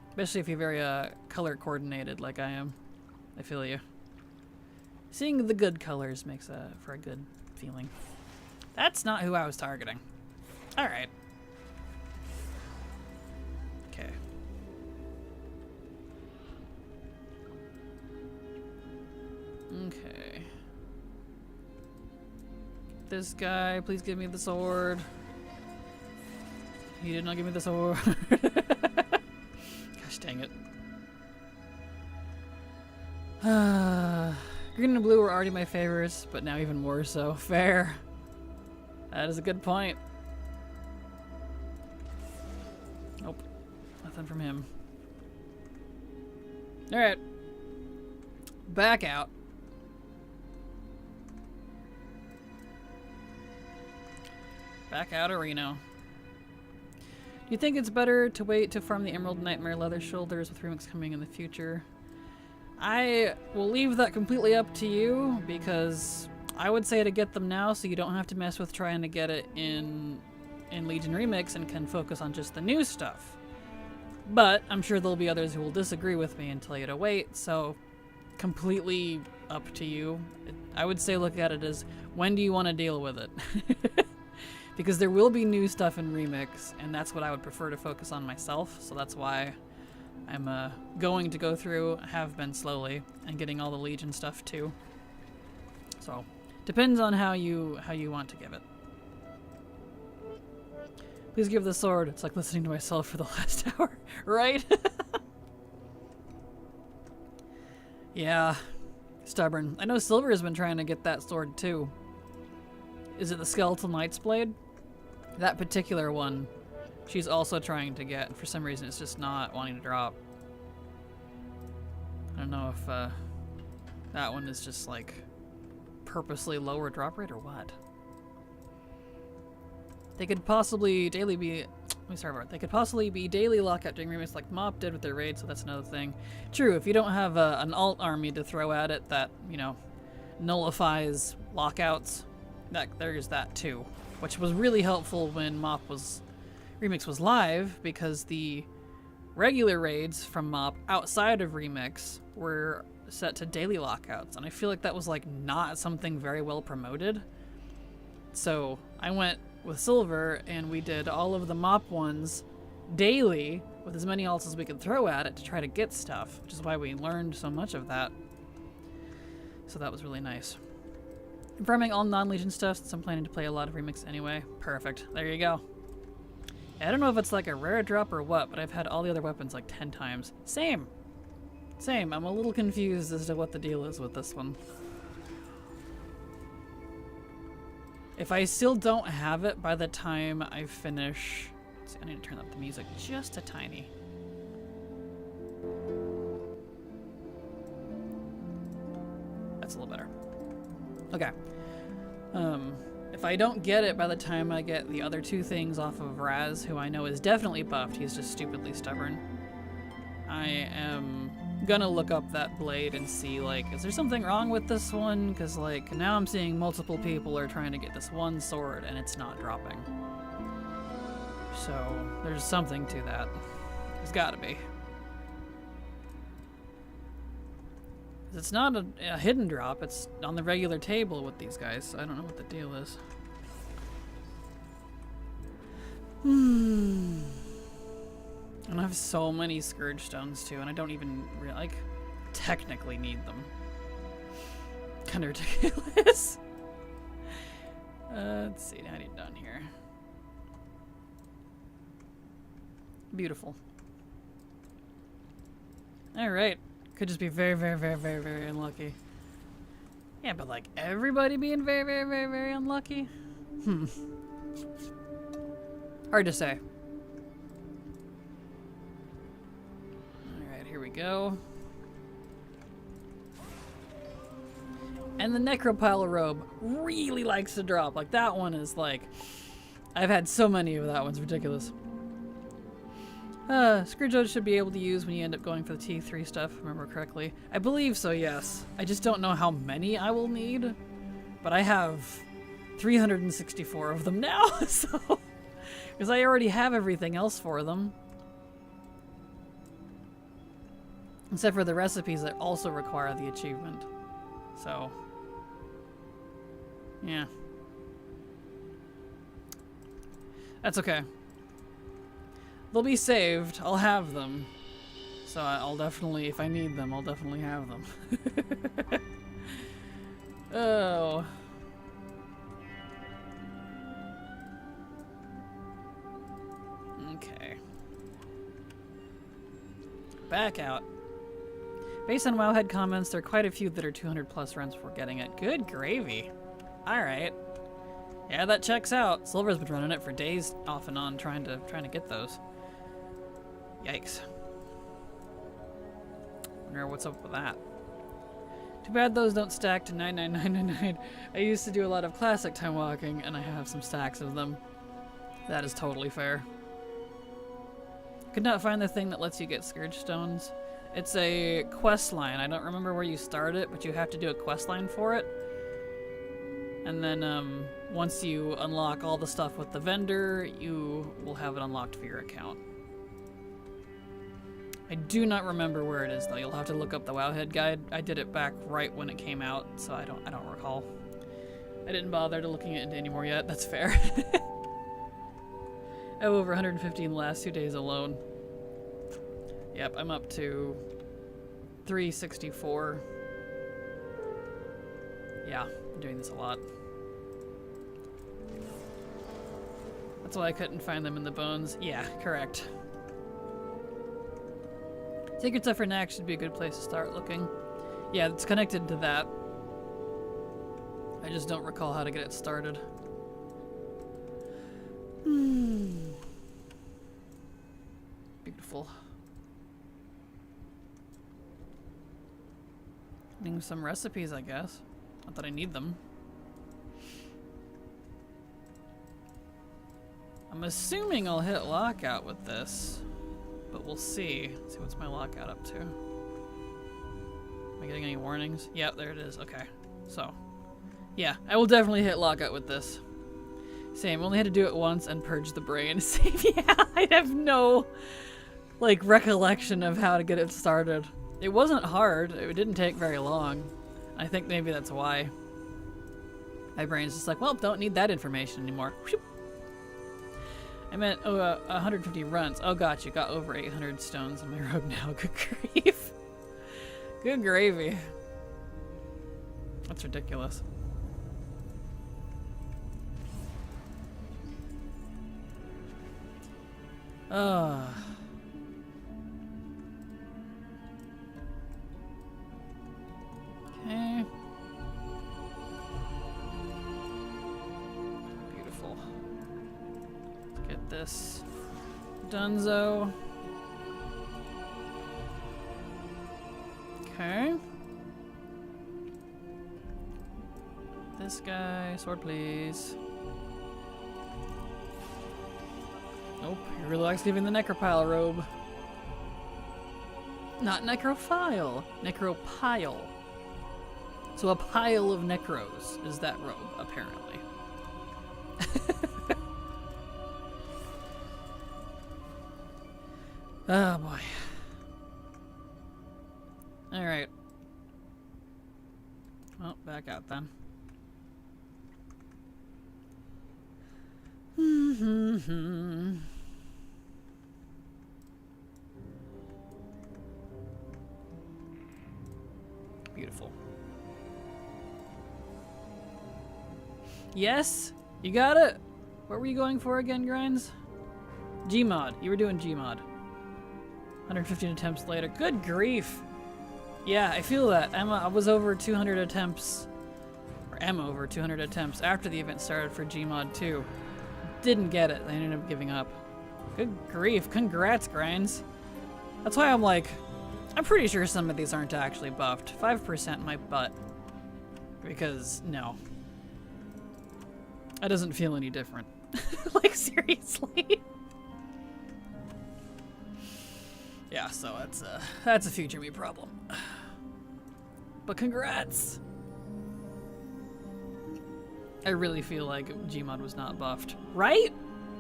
Speaker 1: Especially if you're very color coordinated like I am. I feel you. Seeing the good colors makes for a good feeling. That's not who I was targeting. Alright. Okay. Okay. This guy, please give me the sword. He did not give me the sword. Gosh dang it. Green and blue were already my favorites, but now even more so. Fair. That is a good point. Nope. Nothing from him. Alright. Back out. Back out, Reno. Do you think it's better to wait to farm the Emerald Nightmare Leather Shoulders with remix coming in the future? I will leave that completely up to you, because I would say to get them now so you don't have to mess with trying to get it in Legion Remix and can focus on just the new stuff. But I'm sure there'll be others who will disagree with me and tell you to wait, so completely up to you. I would say look at it as, when do you want to deal with it? Because there will be new stuff in Remix, and that's what I would prefer to focus on myself, so that's why I'm going to go through, have been slowly, and getting all the Legion stuff too. So, depends on how you want to give it. Please give the sword. It's like listening to myself for the last hour, right? Yeah, stubborn. I know Silver has been trying to get that sword too. Is it the Skeletal Knight's Blade? That particular one, she's also trying to get. For some reason, it's just not wanting to drop. I don't know if that one is just like purposely lower drop rate or what. They could possibly daily be. They could possibly be daily lockout during remix like Mop did with their raid, so that's another thing. True, if you don't have an alt army to throw at it that, you know, nullifies lockouts, there's that too. Which was really helpful when Remix was live, because the regular raids from Mop outside of Remix were set to daily lockouts, and I feel like that was like not something very well promoted. So I went with Silver and we did all of the Mop ones daily with as many alts as we could throw at it to try to get stuff, which is why we learned so much of that. So that was really nice. Farming all non-Legion stuff since I'm planning to play a lot of Remix anyway. Perfect. There you go. I don't know if it's like a rare drop or what, but I've had all the other weapons like 10 times. Same. I'm a little confused as to what the deal is with this one. If I still don't have it by the time I finish... Let's see, I need to turn up the music just a tiny. That's a little better. Okay. If I don't get it by the time I get the other 2 things off of Raz, who I know is definitely buffed, he's just stupidly stubborn, I am gonna look up that blade and see, like, is there something wrong with this one? Because, like, now I'm seeing multiple people are trying to get this one sword and it's not dropping. So there's something to that. There's gotta be. It's not a hidden drop, it's on the regular table with these guys. I don't know what the deal is. And I have so many Scourge Stones too, and I don't even like technically need them. Kinda ridiculous. Let's see, how do you done here? Beautiful. Alright. Could just be very, very, very, very, very unlucky. Yeah, but like everybody being very, very, very, very unlucky? Hard to say. Alright, here we go. And the Necropile Robe really likes to drop. Like that one is like... I've had so many of that one's ridiculous. Screwdriver should be able to use when you end up going for the T3 stuff, if I remember correctly. I believe so, yes. I just don't know how many I will need. But I have 364 of them now, so... Because I already have everything else for them. Except for the recipes that also require the achievement. So... yeah. That's okay. They'll be saved. I'll have them. So I'll definitely, if I need them, I'll definitely have them. Oh. Okay. Back out. Based on Wowhead comments, there are quite a few that are 200 plus runs before getting it. Good gravy. Alright. Yeah, that checks out. Silver's been running it for days off and on trying to get those. Yikes. Wonder what's up with that. Too bad those don't stack to 99999. I used to do a lot of classic time walking and I have some stacks of them. That is totally fair. Could not find the thing that lets you get Scourge Stones. It's a quest line. I don't remember where you start it, but you have to do a quest line for it. And then once you unlock all the stuff with the vendor, you will have it unlocked for your account. I do not remember where it is though. You'll have to look up the Wowhead guide. I did it back right when it came out, so I don't recall. I didn't bother to looking into it anymore yet. That's fair. I have over 115 the last 2 days alone. Yep, I'm up to 364. Yeah, I'm doing this a lot. That's why I couldn't find them in the bones. Yeah, correct. Sacred Stuff for Knack should be a good place to start looking. Yeah, it's connected to that. I just don't recall how to get it started. Beautiful. Needing some recipes, I guess. Not that I need them. I'm assuming I'll hit lockout with this. But we'll see. Let's see what's my lockout up to. Am I getting any warnings? Yep, there it is. Okay. So, yeah, I will definitely hit lockout with this. Same, only had to do it once and purge the brain. Same, yeah, I have no, like, recollection of how to get it started. It wasn't hard. It didn't take very long. I think maybe that's why. My brain's just like, well, don't need that information anymore. I meant 150 runs. Oh, gotcha. Got over 800 stones on my road now. Good grief. Good gravy. That's ridiculous. Okay. Beautiful. Let's get this donezo. Okay. This guy, sword please. Nope, he really likes leaving the necropile robe. Not necrophile, necropile. So a pile of necros is that robe, apparently. Oh boy. Alright. Well, back out then. Beautiful. Yes, you got it. What were you going for again, Grinds? Gmod. You were doing Gmod. 115 attempts later. Good grief. Yeah, I feel that. I was over 200 attempts, or am over 200 attempts after the event started for Gmod 2. Didn't get it. I ended up giving up. Good grief. Congrats, Grinds. That's why I'm like, I'm pretty sure some of these aren't actually buffed. 5% my butt. Because, no. That doesn't feel any different. Like, seriously. Yeah, so that's a future me problem. But congrats! I really feel like Gmod was not buffed. Right?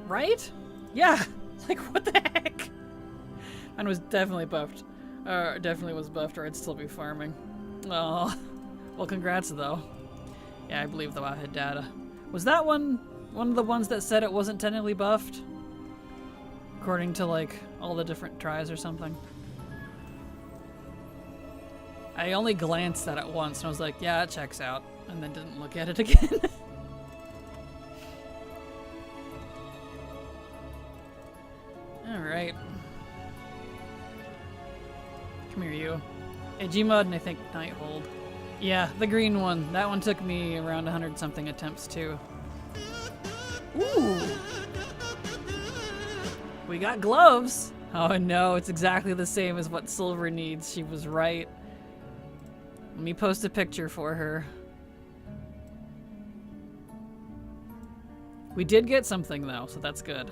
Speaker 1: Right? Yeah! Like, what the heck? Mine was definitely buffed. Definitely was buffed, or I'd still be farming. Oh. Well, congrats, though. Yeah, I believe the Wowhead data. Was that one of the ones that said it wasn't technically buffed? According to, like, all the different tries or something. I only glanced at it once and I was like, yeah, it checks out. And then didn't look at it again. Alright. Come here, you. Hey, Gmod and I think Nighthold. Yeah, the green one. That one took me around 100-something attempts, too. Ooh! We got gloves! Oh no, it's exactly the same as what Silver needs. She was right. Let me post a picture for her. We did get something, though, so that's good.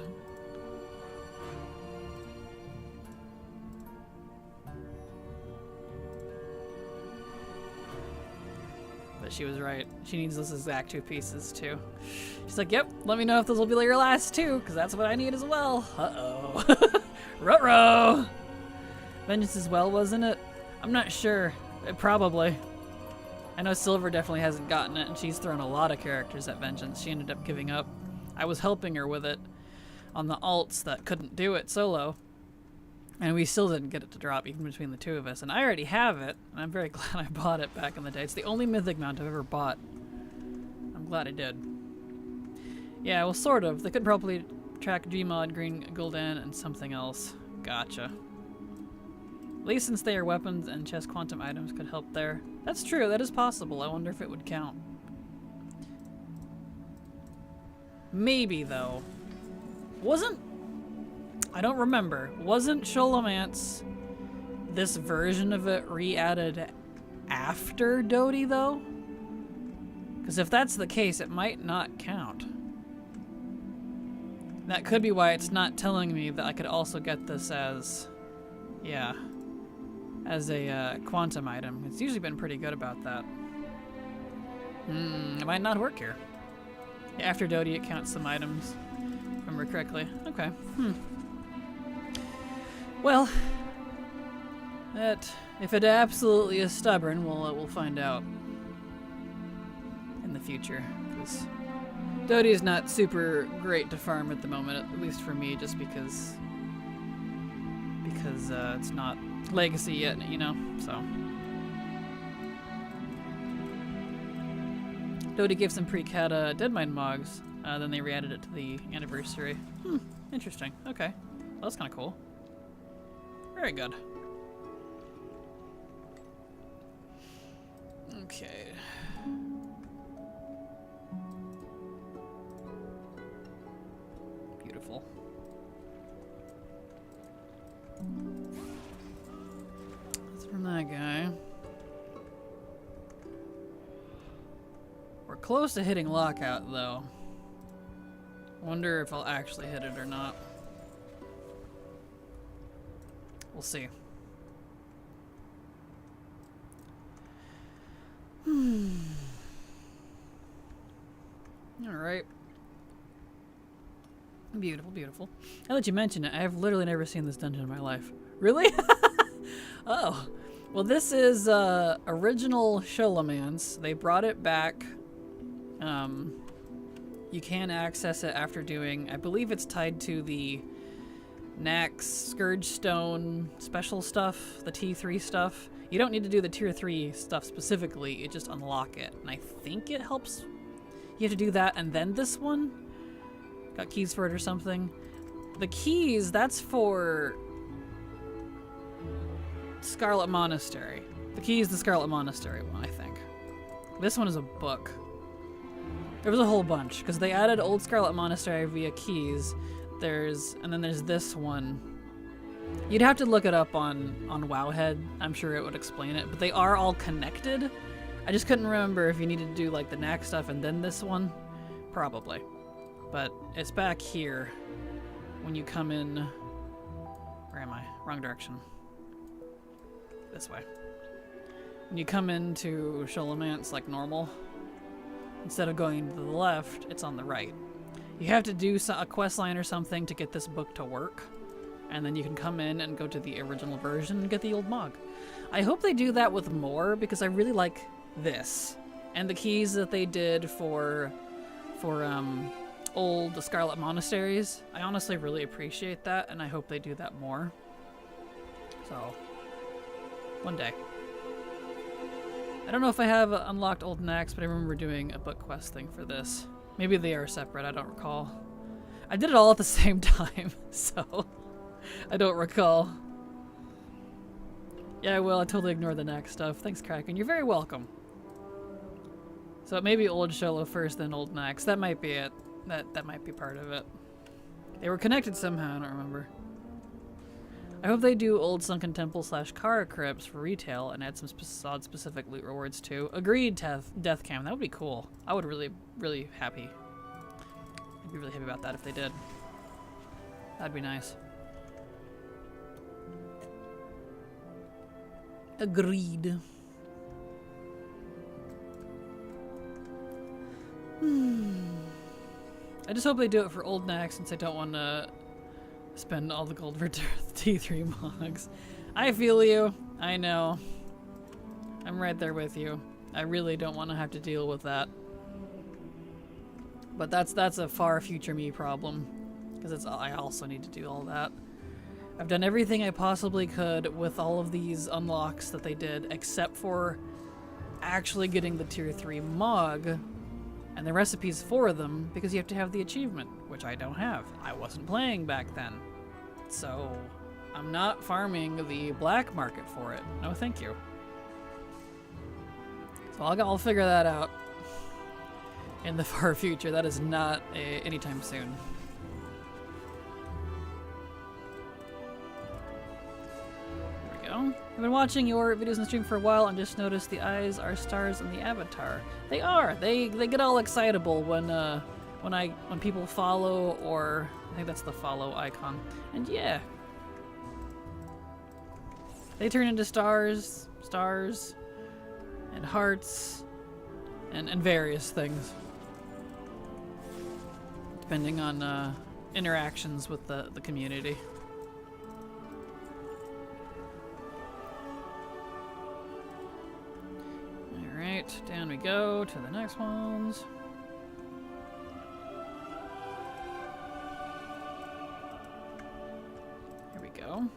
Speaker 1: But she was right. She needs those exact 2 pieces, too. She's like, yep, let me know if those will be your last 2, because that's what I need as well. Uh-oh. Ruh-roh! Vengeance as well, wasn't it? I'm not sure. Probably. I know Silver definitely hasn't gotten it, and she's thrown a lot of characters at Vengeance. She ended up giving up. I was helping her with it on the alts that couldn't do it solo. And we still didn't get it to drop, even between the 2 of us. And I already have it, and I'm very glad I bought it back in the day. It's the only mythic mount I've ever bought. I'm glad I did. Yeah, well, sort of. They could probably track Gmod, Green Gul'dan, and something else. Gotcha. At least since they are weapons and chest quantum items could help there. That's true, that is possible. I wonder if it would count. Maybe, though. I don't remember. Wasn't Sholomance this version of it re-added after Dodie, though? Because if that's the case, it might not count. That could be why it's not telling me that I could also get this as... yeah. As a quantum item. It's usually been pretty good about that. It might not work here. Yeah, after Dodie, it counts some items, if I remember correctly. Okay. Well, if it absolutely is stubborn, we'll find out in the future. Because Dodie is not super great to farm at the moment, at least for me, just because it's not legacy yet, you know, so. Dodie gave some pre-cat Deadmine Mogs, then they re-added it to the anniversary. Interesting. Okay. Well, that's kind of cool. Very good. Okay. Beautiful. That's from that guy. We're close to hitting lockout, though. Wonder if I'll actually hit it or not. We'll see. Alright. Beautiful, beautiful. Now that you mention it, I have literally never seen this dungeon in my life. Really? Oh. Well, this is original Sholomance. They brought it back. You can access it after doing, I believe it's tied to the Nax Scourge Stone special stuff, the T3 stuff. You don't need to do the tier 3 stuff specifically, you just unlock it. And I think it helps. You have to do that and then this one. Got keys for it or something. The keys, that's for Scarlet Monastery. The key is the Scarlet Monastery one, I think. This one is a book. There was a whole bunch, because they added Old Scarlet Monastery via keys. And then there's this one. You'd have to look it up on Wowhead. I'm sure it would explain it, but they are all connected. I just couldn't remember if you needed to do like the Knack stuff and then this one. Probably. But it's back here when you come in. Where am I? Wrong direction. This way. When you come into Sholomance like normal, instead of going to the left, it's on the right. You have to do a quest line or something to get this book to work, and then you can come in and go to the original version and get the old Mog. I hope they do that with more, because I really like this. And the keys that they did for old Scarlet Monasteries. I honestly really appreciate that, and I hope they do that more. So, one day. I don't know if I have unlocked Old Nax, but I remember doing a book quest thing for this. Maybe they are separate, I don't recall. I did it all at the same time, so I don't recall. Yeah, well, I totally ignored the Nax stuff. Thanks, Kraken. You're very welcome. So it may be Old Sholo first, then Old Nax. That might be it. That might be part of it. They were connected somehow, I don't remember. I hope they do Old Sunken Temple / Kara Crypts for retail and add some odd specific loot rewards too. Agreed, Death Cam. That would be cool. I would really be really happy about that if they did. That'd be nice. Agreed. I just hope they do it for Old Nax, since I don't want to spend all the gold for T3 Mogs. I feel you. I know. I'm right there with you. I really don't want to have to deal with that. But that's a far future me problem, because I also need to do all that. I've done everything I possibly could with all of these unlocks that they did, except for actually getting the tier 3 Mog and the recipes for them, because you have to have the achievement, which I don't have. I wasn't playing back then. So I'm not farming the black market for it. No thank you. So I'll figure that out in the far future. That is not anytime soon. There we go. I've been watching your videos on stream for a while and just noticed the eyes are stars in the avatar. They are. They get all excitable when people follow, or I think that's the follow icon. And yeah. They turn into stars and hearts and various things. Depending on interactions with the community. Alright, down we go to the next ones. Here we go.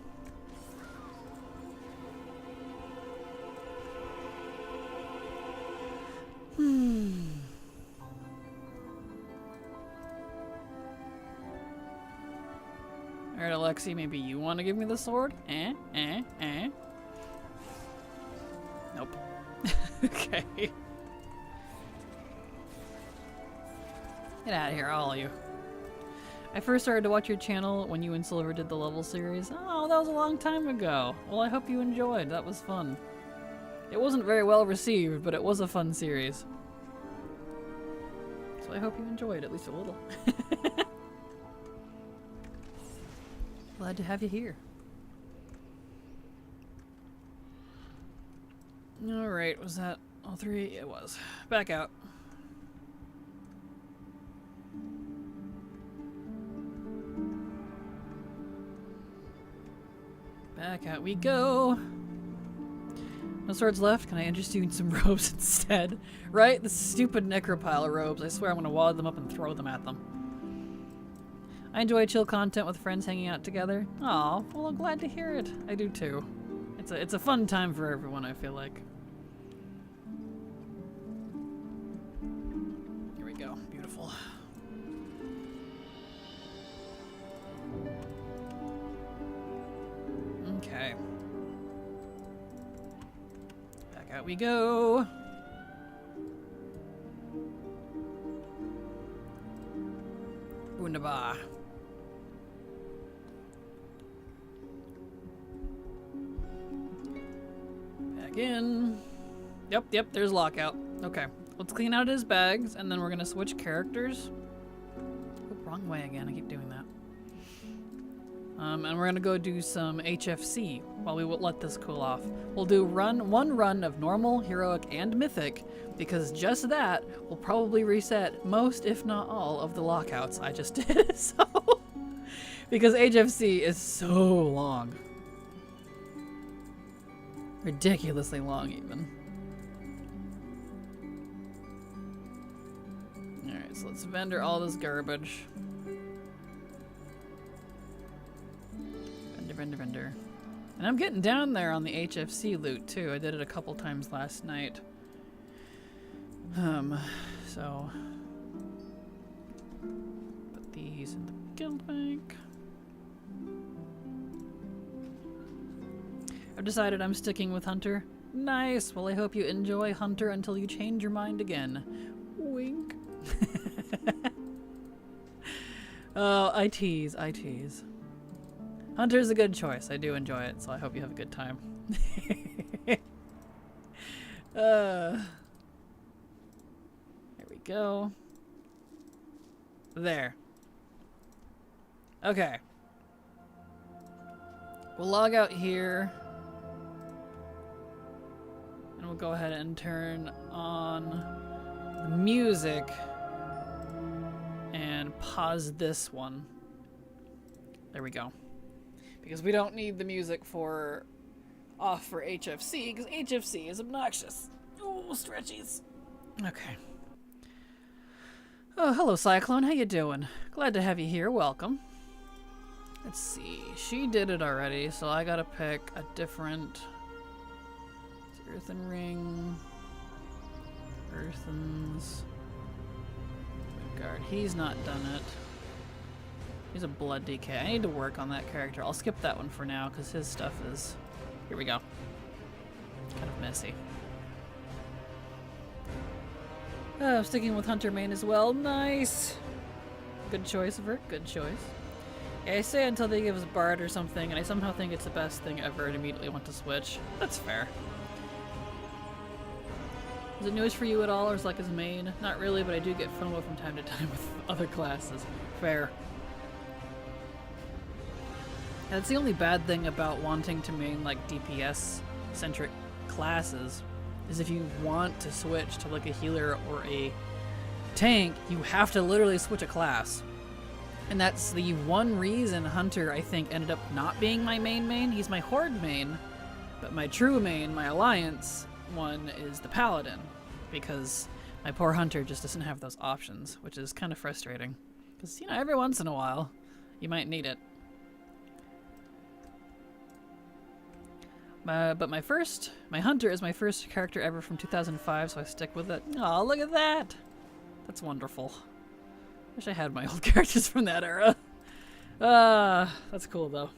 Speaker 1: Alright, Alexi, maybe you want to give me the sword? Nope. Okay. Get out of here, all of you. I first started to watch your channel when you and Silver did the level series. Oh, that was a long time ago. Well, I hope you enjoyed. That was fun. It wasn't very well received, but it was a fun series. So I hope you enjoyed at least a little. Glad to have you here. Alright, was that all three? It was. Back out. Back out we go. No swords left. Can I interest you in some robes instead? Right? The stupid necropile robes. I swear I'm gonna wad them up and throw them at them. I enjoy chill content with friends hanging out together. Aw, well, I'm glad to hear it. I do too. It's a fun time for everyone, I feel like. Here we go. Beautiful. Okay. Back out we go. Wunderbar. Back in. Yep, there's Lockout. Okay, let's clean out his bags, and then we're gonna switch characters. Oh, wrong way again, I keep doing that. And we're gonna go do some HFC while we will let this cool off. We'll do one run of normal, heroic, and mythic, because just that will probably reset most, if not all, of the lockouts I just did. So, because HFC is so long. Ridiculously long, even. Alright, so let's vendor all this garbage. Vendor. And I'm getting down there on the HFC loot too. I did it a couple times last night. So put these in the guild bank. I've decided I'm sticking with Hunter. Nice. Well, I hope you enjoy Hunter until you change your mind again. Wink. Oh, I tease. Hunter's a good choice. I do enjoy it, so I hope you have a good time. There we go. There. Okay. We'll log out here. And we'll go ahead and turn on the music. And pause this one. There we go. Because we don't need the music off for HFC, because HFC is obnoxious. Oh, stretchies. Okay. Oh, hello, Cyclone. How you doing? Glad to have you here. Welcome. Let's see. She did it already, so I gotta pick a different... Earthen Ring. Earthens. Midgard. He's not done it. He's a blood DK. I need to work on that character. I'll skip that one for now because his stuff is... Here we go. Kind of messy. Oh, sticking with Hunter main as well. Nice! Good choice of her. Good choice. Yeah, I say until they give us Bard or something, and I somehow think it's the best thing ever and immediately want to switch. That's fair. Is it newish for you at all, or is it like his main? Not really, but I do get FOMO from time to time with other classes. Fair. That's the only bad thing about wanting to main like DPS-centric classes, is if you want to switch to like a healer or a tank, you have to literally switch a class. And that's the one reason Hunter, I think, ended up not being my main. He's my Horde main, but my true main, my Alliance one, is the Paladin, because my poor Hunter just doesn't have those options, which is kind of frustrating. Because, you know, every once in a while, you might need it. But my Hunter is my first character ever from 2005, so I stick with it. Oh, look at that! That's wonderful. Wish I had my old characters from that era. That's cool though.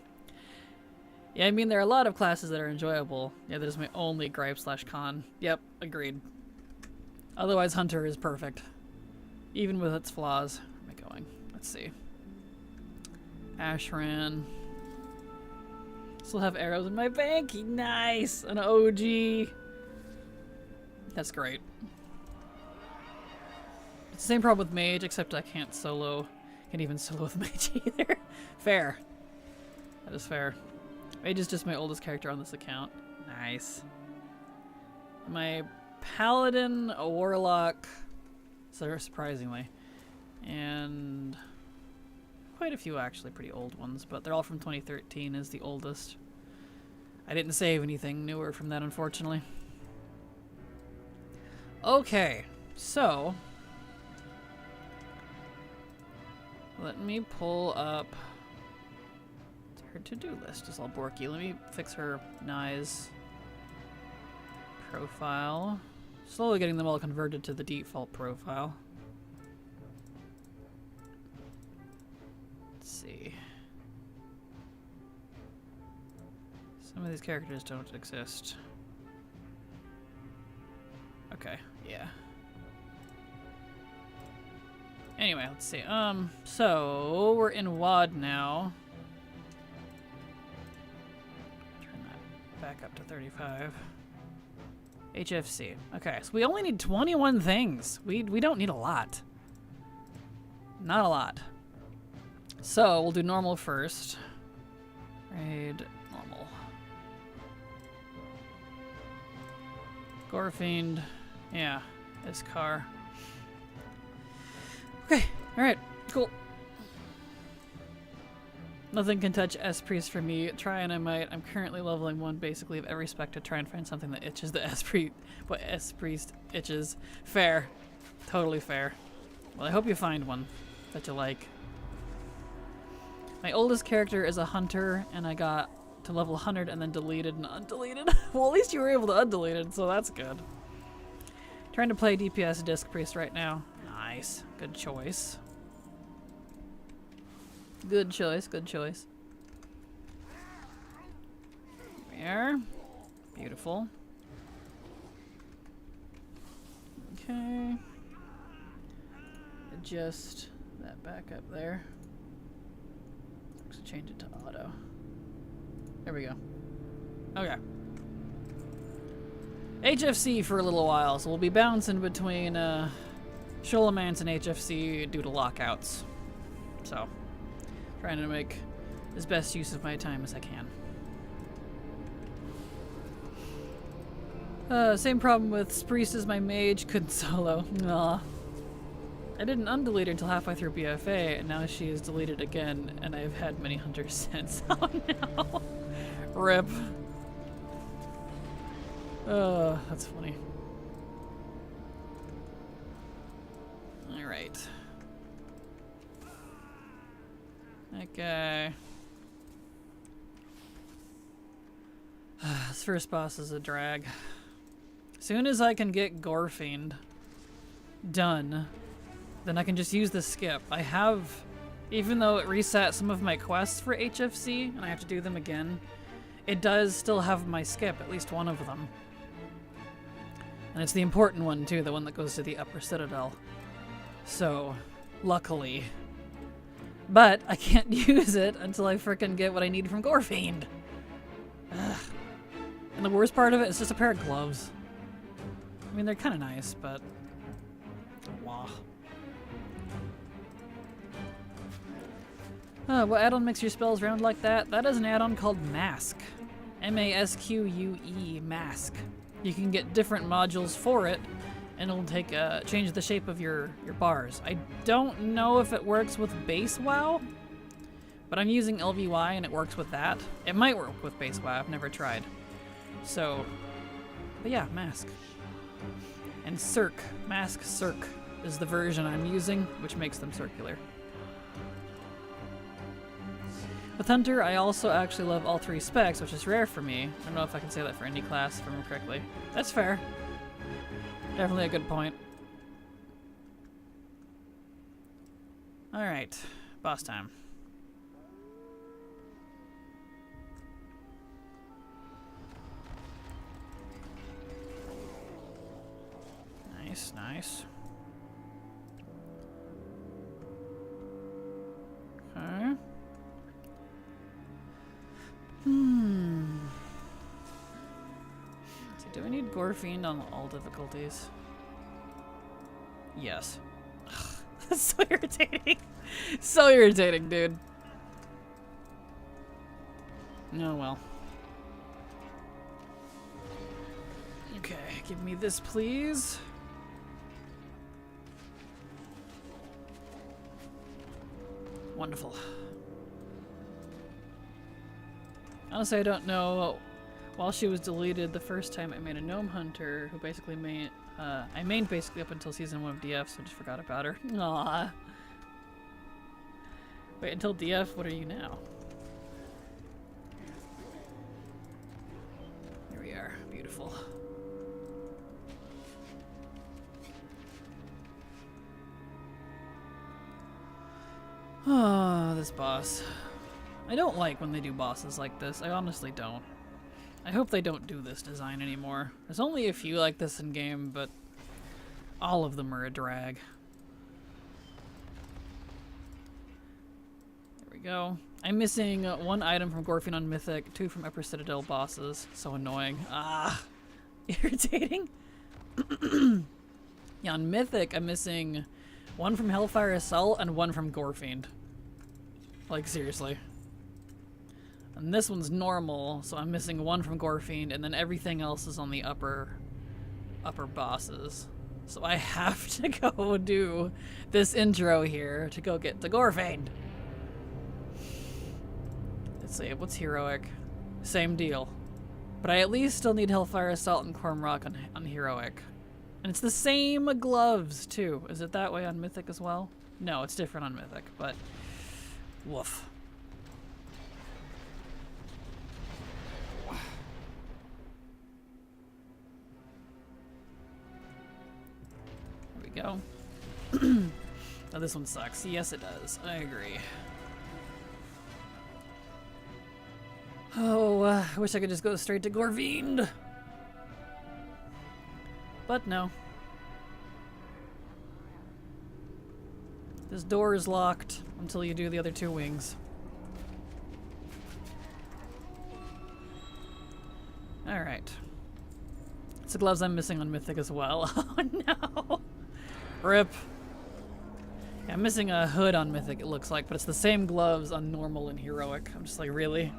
Speaker 1: Yeah, I mean, there are a lot of classes that are enjoyable. Yeah, that is my only gripe/con. Yep, agreed. Otherwise, Hunter is perfect. Even with its flaws. Where am I going? Let's see. Ashran. Still have arrows in my bank. Nice! An OG. That's great. It's the same problem with Mage, except I can't even solo with Mage either. Fair. That is fair. Mage is just my oldest character on this account. Nice. My Paladin, a Warlock, surprisingly. And quite a few actually pretty old ones, but they're all from 2013 is the oldest. I didn't save anything newer from that, unfortunately. Okay, so let me pull up her to-do list. Is all borky. Let me fix her Nye's profile. Slowly getting them all converted to the default profile. Let's see. Some of these characters don't exist. Okay, yeah. Anyway, let's see. So we're in WAD now. Turn that back up to 35. HFC. Okay, so we only need 21 things. We don't need a lot. Not a lot. So we'll do normal first. Raid normal. Gorefiend. Yeah, his car. Okay, alright, cool. Nothing can touch S-Priest for me. Try and I might. I'm currently leveling 1 basically of every spec to try and find something that itches the S-Priest itches. Fair. Totally fair. Well, I hope you find one that you like. My oldest character is a hunter, and I got to level 100 and then deleted and undeleted. Well, at least you were able to undelete it, so that's good. Trying to play DPS Disc Priest right now. Nice. Good choice. Good choice, good choice. There. Beautiful. Okay. Adjust that back up there. Let's change it to auto. There we go. Okay. HFC for a little while, so we'll be bouncing between Sholamance and HFC due to lockouts. So, trying to make as best use of my time as I can. Same problem with Priest as my mage, couldn't solo. Aw. I didn't undelete her until halfway through BFA, and now she is deleted again, and I've had many hunters since. Oh no! RIP. Oh, that's funny. Alright. Okay. This first boss is a drag. As soon as I can get Gorefiend done, then I can just use the skip. I have, even though it reset some of my quests for HFC, and I have to do them again, it does still have my skip, at least one of them. And it's the important one too, the one that goes to the Upper Citadel. So, luckily. But I can't use it until I frickin' get what I need from Gorefiend. Ugh. And the worst part of it is just a pair of gloves. I mean, they're kind of nice, but... Wah. What add-on makes your spells round like that? That is an add-on called Mask. M-A-S-Q-U-E, Mask. You can get different modules for it, and it'll take change the shape of your bars. I don't know if it works with base WoW, but I'm using LVY and it works with that. It might work with base WoW, I've never tried. So, but yeah, Mask. And Circ, Mask Circ is the version I'm using, which makes them circular. With Hunter, I also actually love all 3 specs, which is rare for me. I don't know if I can say that for any class, if I remember correctly. That's fair. Definitely a good point. Alright, boss time. Nice, nice. Okay. So do I need Gorefiend on all difficulties? Yes. That's so irritating. So irritating, dude. Oh well. Okay, give me this, please. Wonderful. Honestly, I don't know While she was deleted the first time, I made a gnome hunter who basically made. I mained basically up until season 1 of DF, so I just forgot about her. Aww. Wait, until DF? What are you now? Here we are. Beautiful. Oh, this boss. I don't like when they do bosses like this. I honestly don't. I hope they don't do this design anymore. There's only a few like this in game, but all of them are a drag. There we go. I'm missing 1 item from Gorfin on Mythic, 2 from Upper Citadel bosses. So annoying. Ah, irritating. Yeah, on Mythic, I'm missing 1 from Hellfire Assault and 1 from Gorefiend. Like, seriously. And this one's normal, so I'm missing 1 from Gorefiend, and then everything else is on the upper bosses. So I have to go do this intro here to go get to Gorefiend. Let's see, what's heroic? Same deal. But I at least still need Hellfire Assault and Cormrock on heroic. And it's the same gloves, too. Is it that way on Mythic as well? No, it's different on Mythic, but woof. Go. Oh, this one sucks. Yes, it does. I agree. Oh, I wish I could just go straight to Gorefiend. But no. This door is locked until you do the other 2 wings. Alright. It's the gloves I'm missing on Mythic as well. Oh no! Rip. Yeah, I'm missing a hood on Mythic, it looks like, but it's the same gloves on normal and heroic. I'm just like, really?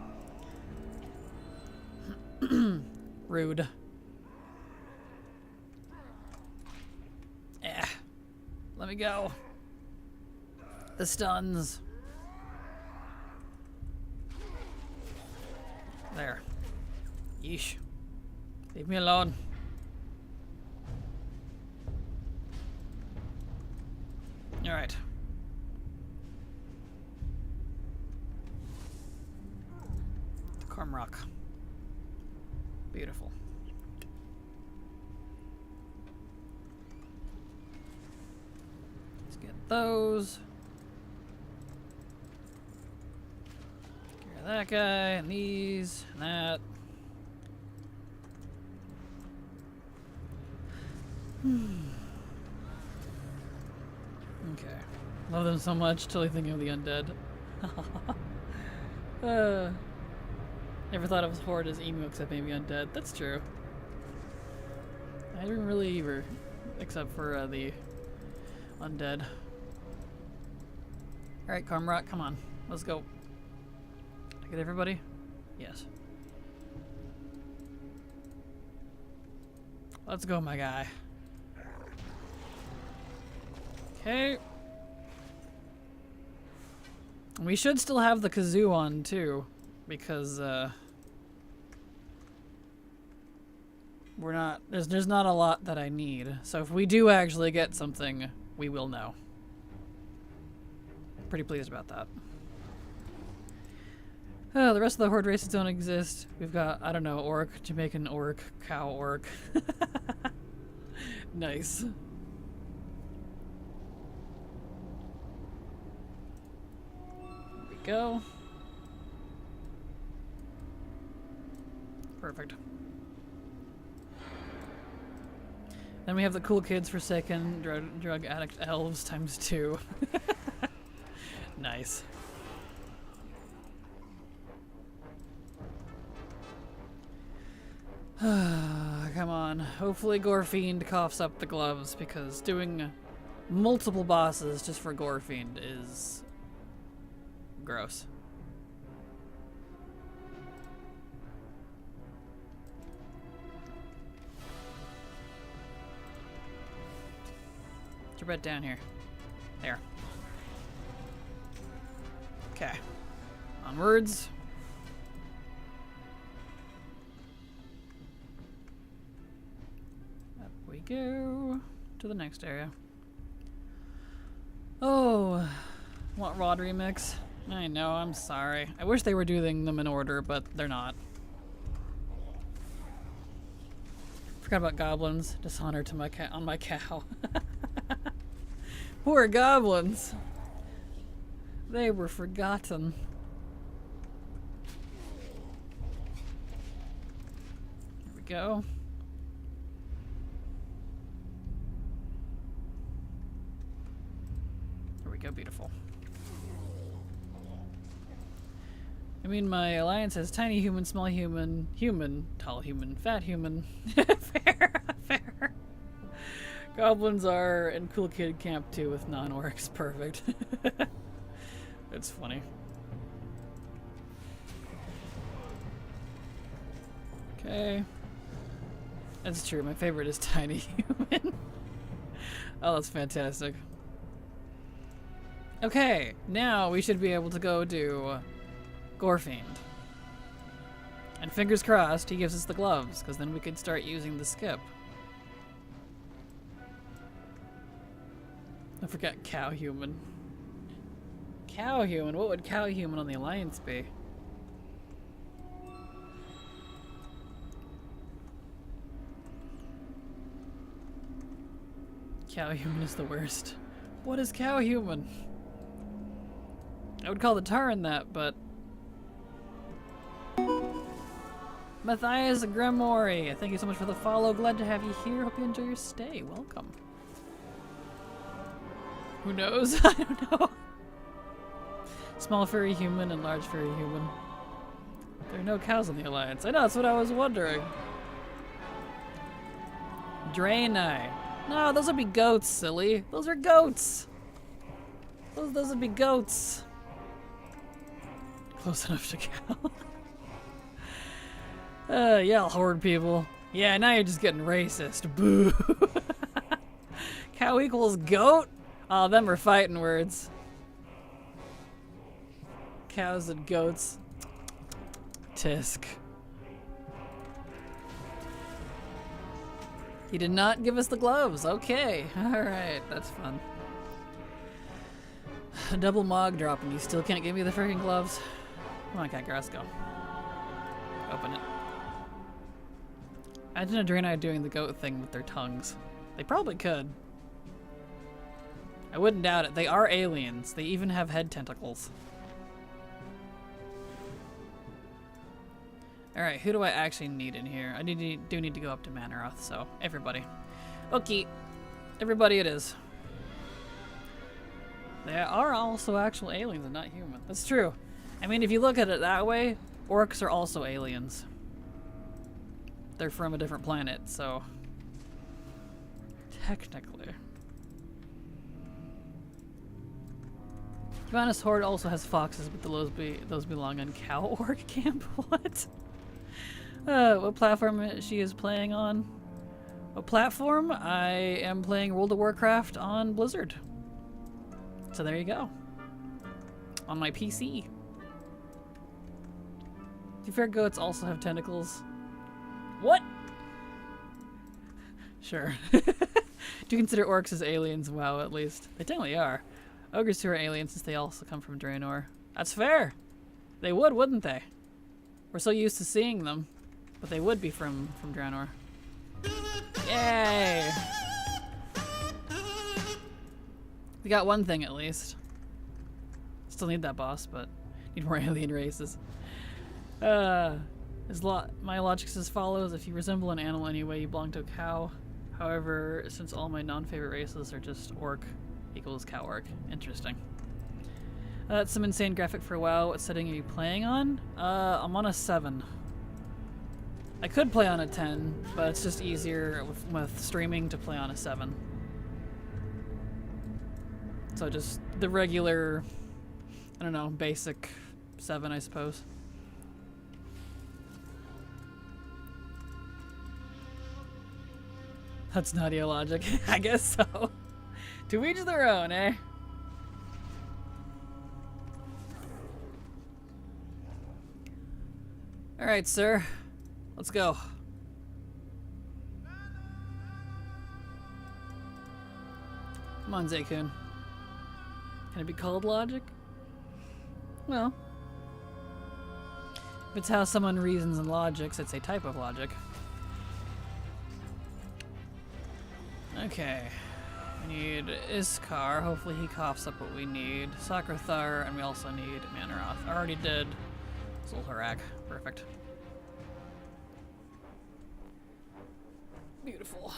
Speaker 1: Rude. Eh. Let me go. The stuns. There. Yeesh. Leave me alone. Alright. Cormrock. Beautiful. Let's get those. Get that guy, and these, and that. Okay. Love them so much, totally thinking of the undead. Never thought of Horde as emo except maybe undead. That's true. I didn't really either, except for the undead. Alright, Cormrock, come on. Let's go. Did I get everybody? Yes. Let's go, my guy. Okay. We should still have the kazoo on too, because we're not. There's not a lot that I need. So if we do actually get something, we will know. Pretty pleased about that. Oh, the rest of the horde races don't exist. We've got, I don't know, orc, Jamaican orc, cow orc. Nice. Go. Perfect. Then we have the cool kids Forsaken, drug addict elves times 2. Nice. Come on. Hopefully Gorefiend coughs up the gloves, because doing multiple bosses just for Gorefiend is gross. Get your butt down here. There. Okay. Onwards. go to the next area. Oh, want Rod remix? I know, I'm sorry. I wish they were doing them in order, but they're not. Forgot about goblins. Dishonor to my on my cow. Poor goblins. They were forgotten. Here we go. Here we go, beautiful. I mean, my alliance has tiny human, small human, human, tall human, fat human. Fair, fair. Goblins are in Cool Kid Camp 2 with non-orcs. Perfect. It's funny. Okay. That's true. My favorite is tiny human. Oh, that's fantastic. Okay, now we should be able to go do Gorefiend. And fingers crossed he gives us the gloves, because then we could start using the skip. I forgot cow human. Cow human? What would cow human on the Alliance be? Cow human is the worst. What is cow human? I would call the Taran that, but Matthias Gremori, thank you so much for the follow. Glad to have you here. Hope you enjoy your stay. Welcome. Who knows? I don't know. Small furry human and large furry human. There are no cows in the Alliance. I know, that's what I was wondering. Draenei. No, those would be goats, silly. Those are goats. Those would be goats. Close enough to cow. Yeah, horde people. Yeah, now you're just getting racist. Boo. Cow equals goat? Oh, them are fighting words. Cows and goats. Tisk. He did not give us the gloves. Okay. Alright, that's fun. A double mog drop and you still can't give me the freaking gloves. Come on, Catgrass, go. Open it. Imagine a Draenei doing the goat thing with their tongues. They probably could. I wouldn't doubt it. They are aliens. They even have head tentacles. Alright, who do I actually need in here? I do need to go up to Manaroth, so everybody. Okay. Everybody it is. They are also actual aliens and not human. That's true. I mean, if you look at it that way, orcs are also aliens. They're from a different planet, so technically. Johannes Horde also has foxes, but those belong on cow orc camp. What? What platform she is playing on? What platform? I am playing World of Warcraft on Blizzard. So there you go. On my PC. Do fair goats also have tentacles? What? Sure. Do you consider orcs as aliens? Wow, at least. They technically are. Ogres too are aliens since they also come from Draenor. That's fair. They would, wouldn't they? We're so used to seeing them. But they would be from Draenor. Yay! We got one thing at least. Still need that boss, but need more alien races. My logic is as follows. If you resemble an animal anyway, you belong to a cow. However, since all my non-favorite races are just orc equals cow orc. Interesting. That's some insane graphic for a while. What setting are you playing on? I'm on a 7. I could play on a 10, but it's just easier with streaming to play on a 7. So just the regular, I don't know, basic 7, I suppose. That's not your logic. I guess so. To each their own, eh? Alright, sir. Let's go. Come on, Zekun. Can it be called logic? Well, if it's how someone reasons and logics, it's a type of logic. Okay. We need Iskar. Hopefully he coughs up what we need. Sakrathar, and we also need Manaroth. I already did Zul'Harak. Perfect. Beautiful.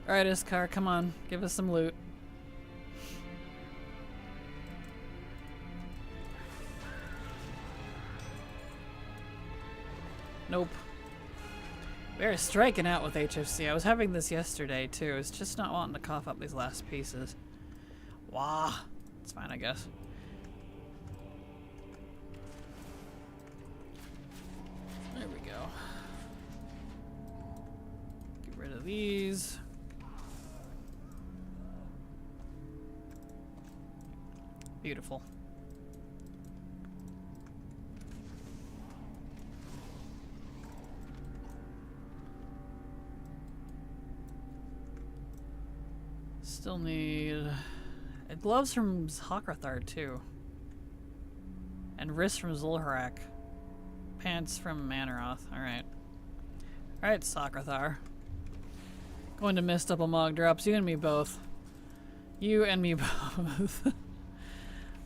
Speaker 1: Alright, Iskar, come on. Give us some loot. Nope. We're striking out with HFC. I was having this yesterday, too. It's just not wanting to cough up these last pieces. Wah. It's fine, I guess. There we go. Get rid of these. Beautiful. Still need gloves from Sakrathar too, and wrists from Zul'Harak, pants from Manaroth. All right, Sakrathar. Going to miss double mog drops. You and me both. You and me both.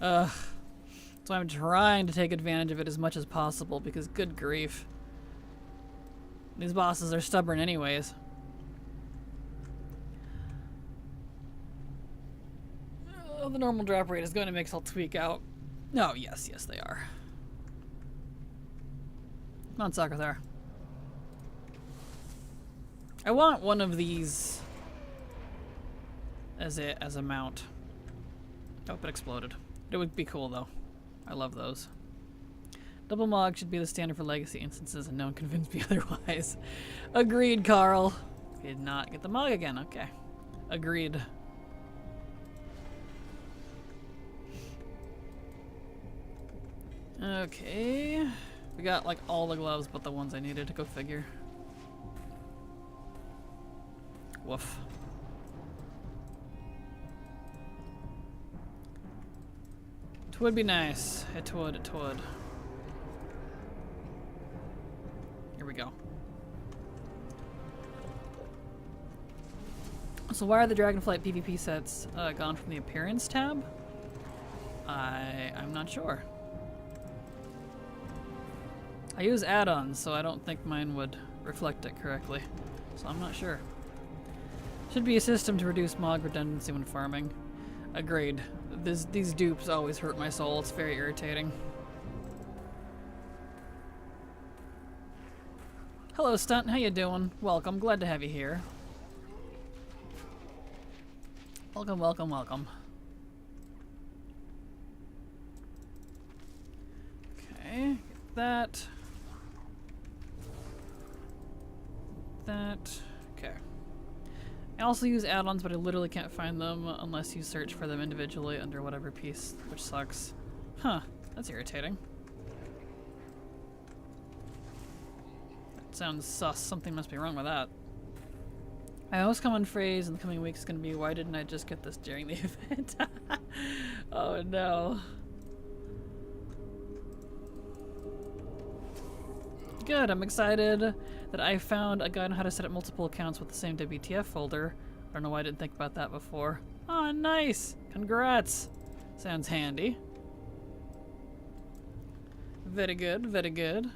Speaker 1: So I'm trying to take advantage of it as much as possible because good grief, these bosses are stubborn anyways. The normal drop rate is going to make us tweak out. No, yes, they are. Come on, Sakrathar. I want one of these as a mount. Oh, it exploded. It would be cool though. I love those. Double Mog should be the standard for legacy instances, and no one convinced me otherwise. Agreed, Carl. Did not get the Mog again. Okay. Agreed. Okay. We got like all the gloves but the ones I needed to go figure. Woof. It would be nice. It would. Here we go. So why are the Dragonflight PvP sets gone from the appearance tab? I'm not sure. I use add-ons, so I don't think mine would reflect it correctly. So I'm not sure. Should be a system to reduce Mog redundancy when farming. Agreed. These dupes always hurt my soul. It's very irritating. Hello, Stunt. How you doing? Welcome. Glad to have you here. Welcome. Okay, get that. Okay. I also use add-ons, but I literally can't find them unless you search for them individually under whatever piece, which sucks. Huh, that's irritating. That sounds sus. Something must be wrong with that. My most common phrase in the coming weeks is going to be, why didn't I just get this during the event? Oh no. Good, I'm excited that I found a guide on how to set up multiple accounts with the same WTF folder. I don't know why I didn't think about that before. Oh, nice! Congrats! Sounds handy. Very good, very good.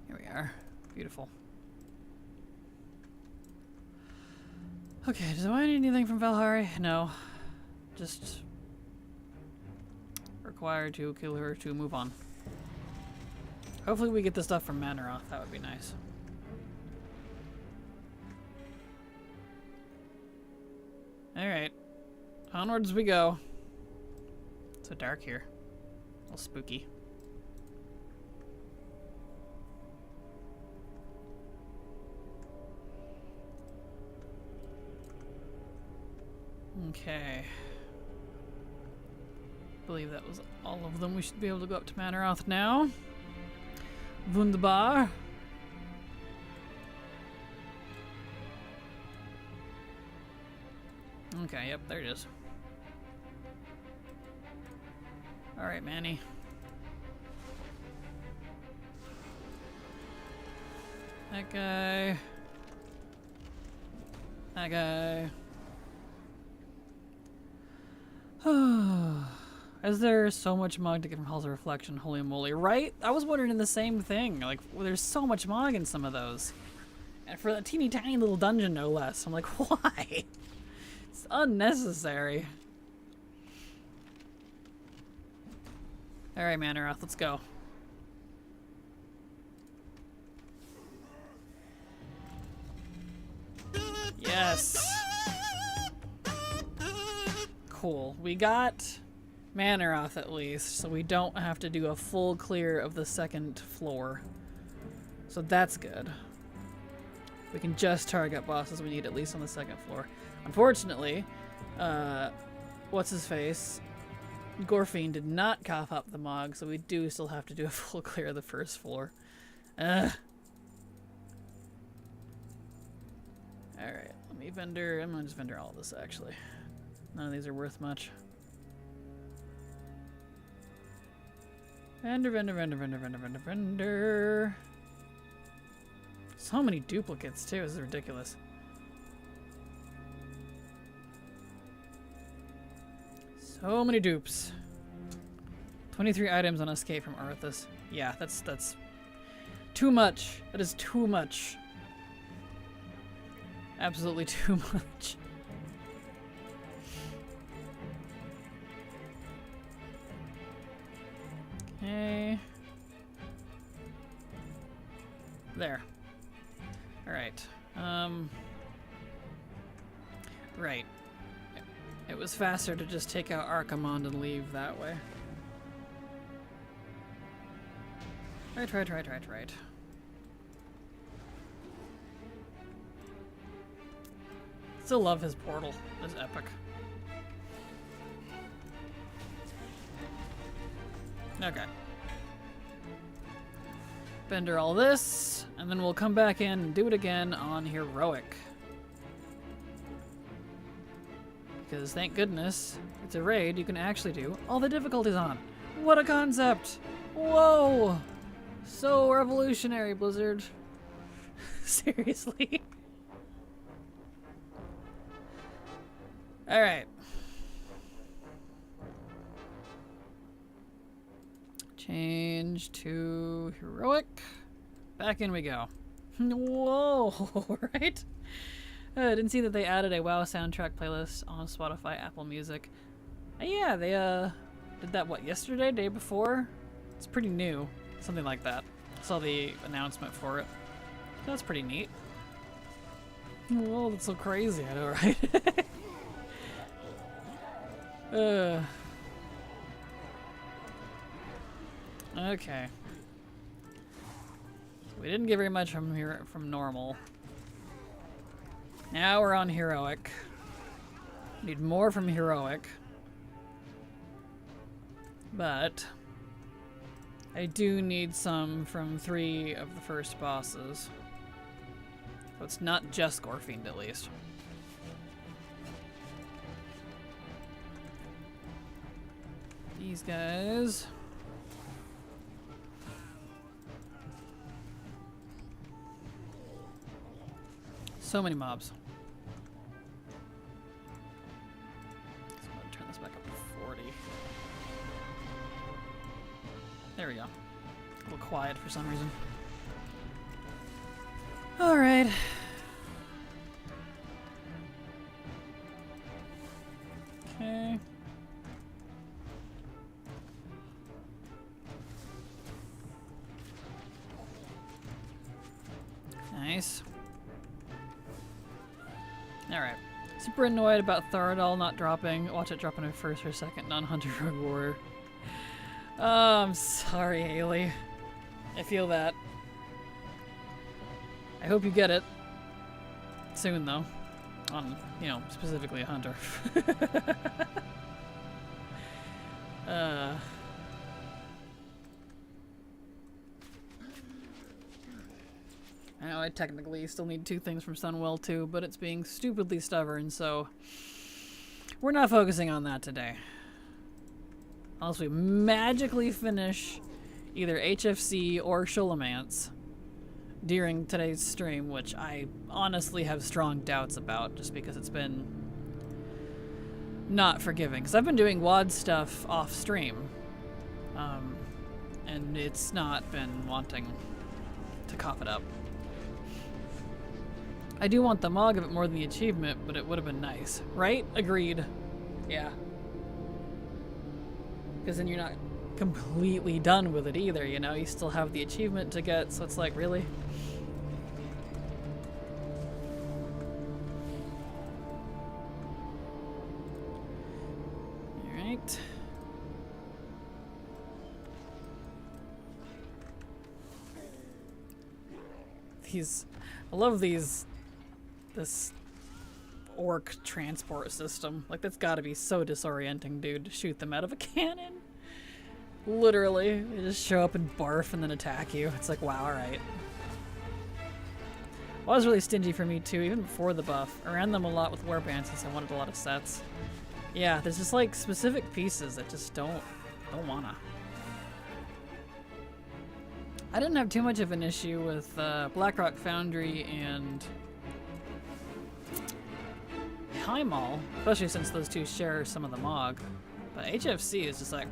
Speaker 1: Here we are. Beautiful. Okay, do I need anything from Valhari? No. Just required to kill her to move on. Hopefully we get the stuff from Manaroth. That would be nice. Alright. Onwards we go. It's so dark here. A little spooky. Okay. believe that was all of them. We should be able to go up to Manoroth now. Wunderbar. Okay, yep, there it is. Alright, Manny. That guy. That guy. Is there so much mog to get from Halls of Reflection? Holy moly, right? I was wondering the same thing. Like, well, there's so much mog in some of those. And for a teeny tiny little dungeon, no less. I'm like, why? It's unnecessary. Alright, Manoroth, let's go. Yes! Cool. We got Manoroth at least, so we don't have to do a full clear of the second floor. So that's good. We can just target bosses we need at least on the second floor. Unfortunately, what's-his-face? Gorfiend did not cough up the mog, so we do still have to do a full clear of the first floor. Alright, let me vendor. I'm gonna just vendor all of this actually. None of these are worth much. Vendor. So many duplicates too, this is ridiculous. So many dupes. 23 items on escape from Arthas. Yeah, that's too much. That is too much. Absolutely too much. Okay. There. Alright. Right. It was faster to just take out Archimond and leave that way. Right. Still love his portal. It's epic. Okay. Bender all this, and then we'll come back in and do it again on Heroic. Because thank goodness, it's a raid you can actually do all the difficulties on. What a concept! Whoa! So revolutionary, Blizzard. Seriously. Alright. Change to Heroic. Back in we go. Whoa, right? I didn't see that they added a WoW soundtrack playlist on Spotify, Apple Music. Yeah, they did that, what, yesterday, day before? It's pretty new. Something like that. Saw the announcement for it. That's pretty neat. Whoa, that's so crazy, I know, right? Okay. So we didn't get very much from here from normal. Now we're on Heroic. Need more from Heroic. But I do need some from 3 of the first bosses. So it's not just Gorfiend, at least. These guys. So many mobs. So I'm gonna turn this back up to 40. There we go. A little quiet for some reason. Alright. Okay. Nice. Alright. Super annoyed about Thoradol not dropping. Watch it drop in a first or second non-hunter rogue warrior. Oh, I'm sorry, Haley. I feel that. I hope you get it. Soon, though. On, you know, specifically a hunter. I know I technically still need 2 things from Sunwell too, but it's being stupidly stubborn, so we're not focusing on that today. Unless we magically finish either HFC or Sholomance during today's stream, which I honestly have strong doubts about, just because it's been not forgiving. Because I've been doing WOD stuff off stream, and it's not been wanting to cough it up. I do want the mog of it more than the achievement, but it would have been nice. Right? Agreed. Yeah. Because then you're not completely done with it either, you know? You still have the achievement to get, so it's like, really? Alright. I love this orc transport system. Like, that's gotta be so disorienting, dude, to shoot them out of a cannon. Literally. They just show up and barf and then attack you. It's like, wow, alright. Well, it was really stingy for me too, even before the buff. I ran them a lot with warbands since I wanted a lot of sets. Yeah, there's just like specific pieces that just don't wanna. I didn't have too much of an issue with Blackrock Foundry and Highmall, especially since those two share some of the mog. But HFC is just like,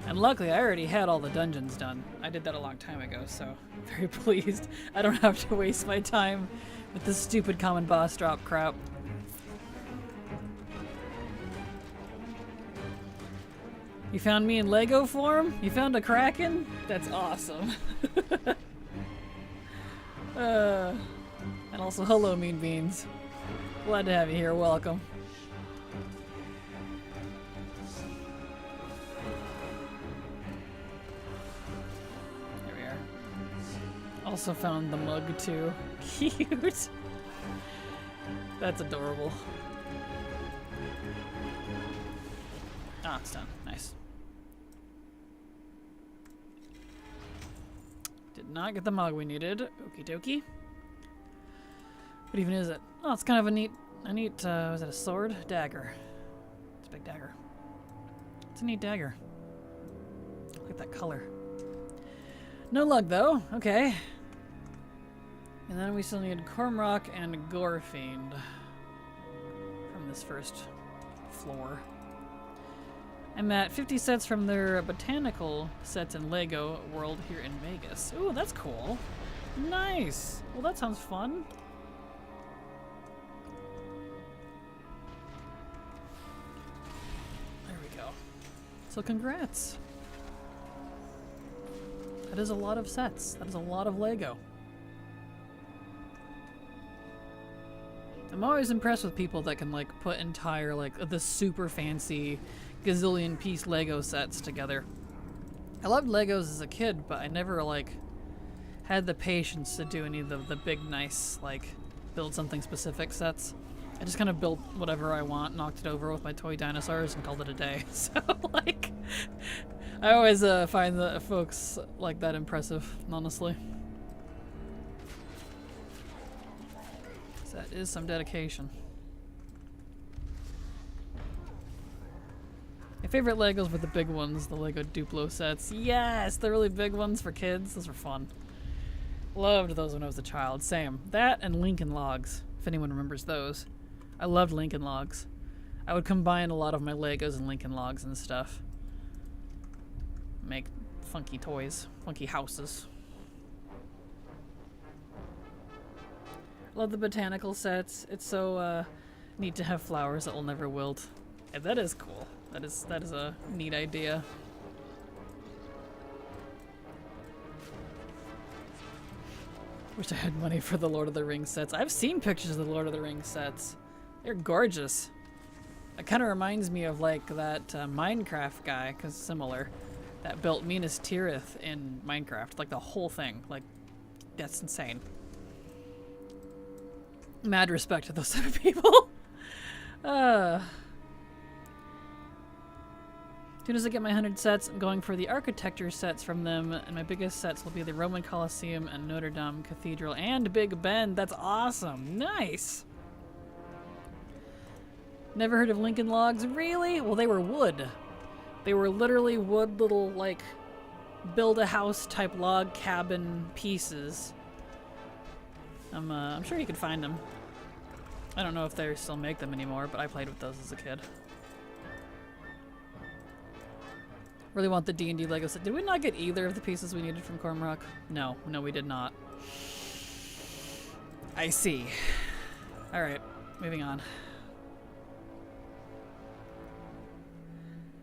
Speaker 1: And luckily, I already had all the dungeons done. I did that a long time ago, so I'm very pleased. I don't have to waste my time with this stupid common boss drop crap. You found me in Lego form? You found a Kraken? That's awesome. And also, hello, Mean Beans. Glad to have you here. Welcome. There we are. Also found the mug, too. Cute. That's adorable. Ah, it's done. Nice. Did not get the mug we needed. Okie dokie. What even is it? Oh, it's kind of a neat, was it a sword? Dagger. It's a big dagger. It's a neat dagger. Look at that color. No luck though. Okay. And then we still need Cormrock and Gorefiend from this first floor. I'm at 50 sets from their botanical sets in Lego World here in Vegas. Ooh, that's cool. Nice. Well, that sounds fun. There we go. So congrats. That is a lot of sets. That is a lot of Lego. I'm always impressed with people that can like put entire like the super fancy gazillion piece Lego sets together. I loved Legos as a kid, but I never like had the patience to do any of the big nice like build something specific sets. I just kind of built whatever I want, knocked it over with my toy dinosaurs and called it a day. So like I always find the folks like that impressive, honestly. So that is some dedication. My favorite Legos were the big ones, the Lego Duplo sets. Yes, the really big ones for kids. Those were fun. Loved those when I was a child. Same. That and Lincoln Logs, if anyone remembers those. I loved Lincoln Logs. I would combine a lot of my Legos and Lincoln Logs and stuff. Make funky toys, funky houses. Love the botanical sets. It's so neat to have flowers that will never wilt. Yeah, that is cool. That is a neat idea. Wish I had money for the Lord of the Rings sets. I've seen pictures of the Lord of the Rings sets. They're gorgeous. It kind of reminds me of like that Minecraft guy, because similar, that built Minas Tirith in Minecraft. Like the whole thing. Like, that's insane. Mad respect to those type of people. soon as I get my 100 sets, I'm going for the architecture sets from them, and my biggest sets will be the Roman Colosseum and Notre Dame Cathedral and Big Ben. That's awesome. Nice. Never heard of Lincoln Logs? Really? Well, they were wood. They were literally wood little, like, build-a-house type log cabin pieces. I'm sure you could find them. I don't know if they still make them anymore, but I played with those as a kid. Really want the D&D Lego set. Did we not get either of the pieces we needed from Cormrock? No, we did not. I see. Alright, moving on.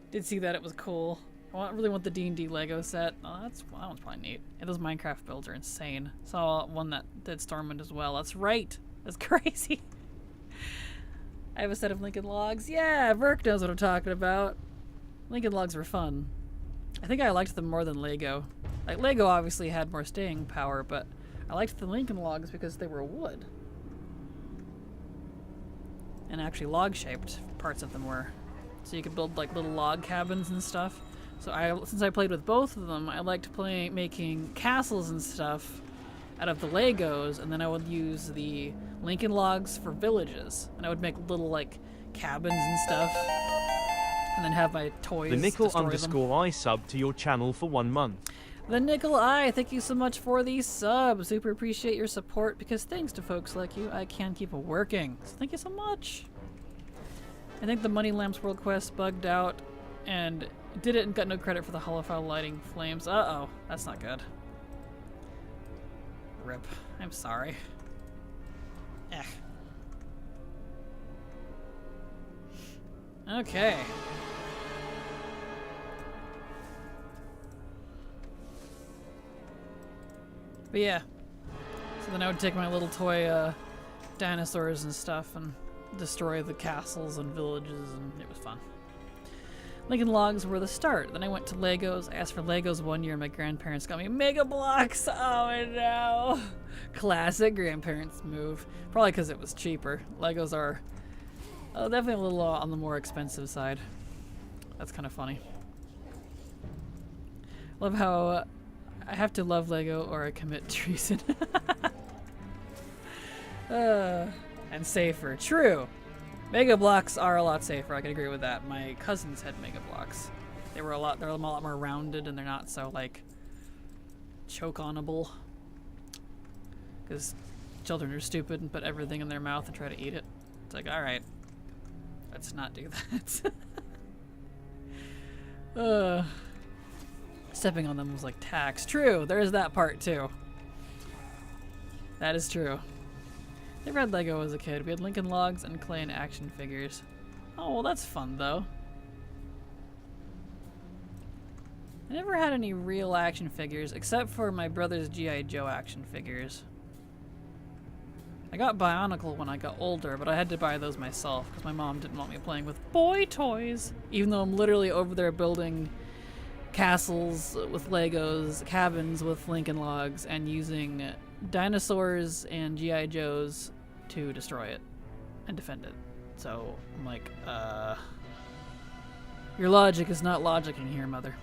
Speaker 1: Did see that, it was cool. I really want the D&D Lego set. Oh, that one's probably neat. And those Minecraft builds are insane. Saw one that did Stormwind as well. That's right. That's crazy. I have a set of Lincoln Logs. Yeah, Verk knows what I'm talking about. Lincoln Logs were fun. I think I liked them more than Lego. Like, Lego obviously had more staying power, but I liked the Lincoln Logs because they were wood. And actually log-shaped parts of them were. So you could build, like, little log cabins and stuff. So since I played with both of them, I liked making castles and stuff out of the Legos, and then I would use the Lincoln Logs for villages. And I would make little, like, cabins and stuff. And then have my toys
Speaker 2: The Nickel
Speaker 1: destroy them.
Speaker 2: _ I sub to your channel for 1 month.
Speaker 1: The Nickel Eye, thank you so much for the sub. Super appreciate your support, because thanks to folks like you, I can keep working. So thank you so much. I think the Money Lamps World Quest bugged out and did it and got no credit for the holophile lighting flames. Uh-oh, that's not good. Rip. I'm sorry. Eh. Okay. But yeah. So then I would take my little toy dinosaurs and stuff and destroy the castles and villages, and it was fun. Lincoln Logs were the start. Then I went to Legos. I asked for Legos one year, and my grandparents got me Mega Blocks. Oh no. Classic grandparents move. Probably because it was cheaper. Legos are definitely a little on the more expensive side. That's kind of funny. Love how I have to love Lego or I commit treason. And safer. True. Mega Blocks are a lot safer. I can agree with that. My cousins had Mega Blocks. They're a lot more rounded, and they're not so like choke-onable. Because children are stupid and put everything in their mouth and try to eat it. It's like, all right, let's not do that. Stepping on them was like tax. True. There is that part too. That is true. Never had Lego as a kid. We had Lincoln Logs and clay and action figures. Oh, well, that's fun, though. I never had any real action figures, except for my brother's G.I. Joe action figures. I got Bionicle when I got older, but I had to buy those myself, because my mom didn't want me playing with boy toys, even though I'm literally over there building castles with Legos, cabins with Lincoln Logs, and using dinosaurs and G.I. Joes to destroy it and defend it. So I'm like, your logic is not logicking here, mother.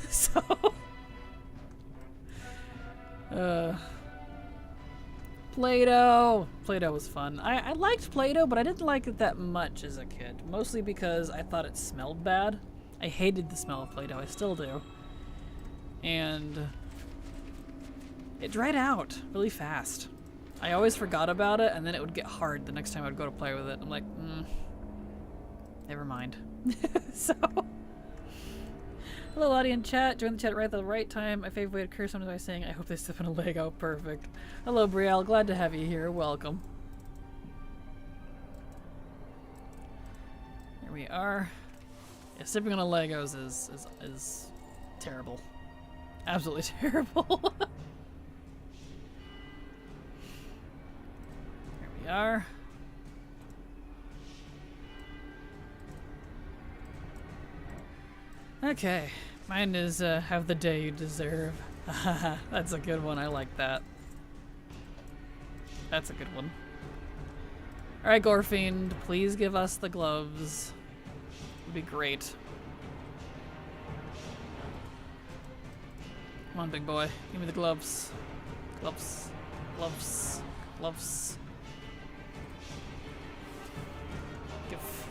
Speaker 1: So Play-Doh! Play-Doh was fun. I liked Play-Doh, but I didn't like it that much as a kid. Mostly because I thought it smelled bad. I hated the smell of Play-Doh. I still do. And it dried out really fast. I always forgot about it, and then it would get hard the next time I would go to play with it. I'm like, never mind. So, hello, Latte in chat. Join the chat right at the right time. My favorite way to curse someone is by saying, I hope they step in a Lego. Perfect. Hello, Brielle. Glad to have you here. Welcome. Here we are. Yeah, stepping on a Legos is terrible. Absolutely terrible. Here we are. Okay. Mine is have the day you deserve. That's a good one. I like that. That's a good one. Alright, Gorfiend, please give us the gloves. would be great. Come on, big boy. Give me the gloves. Gloves. Gloves. Gloves. Give.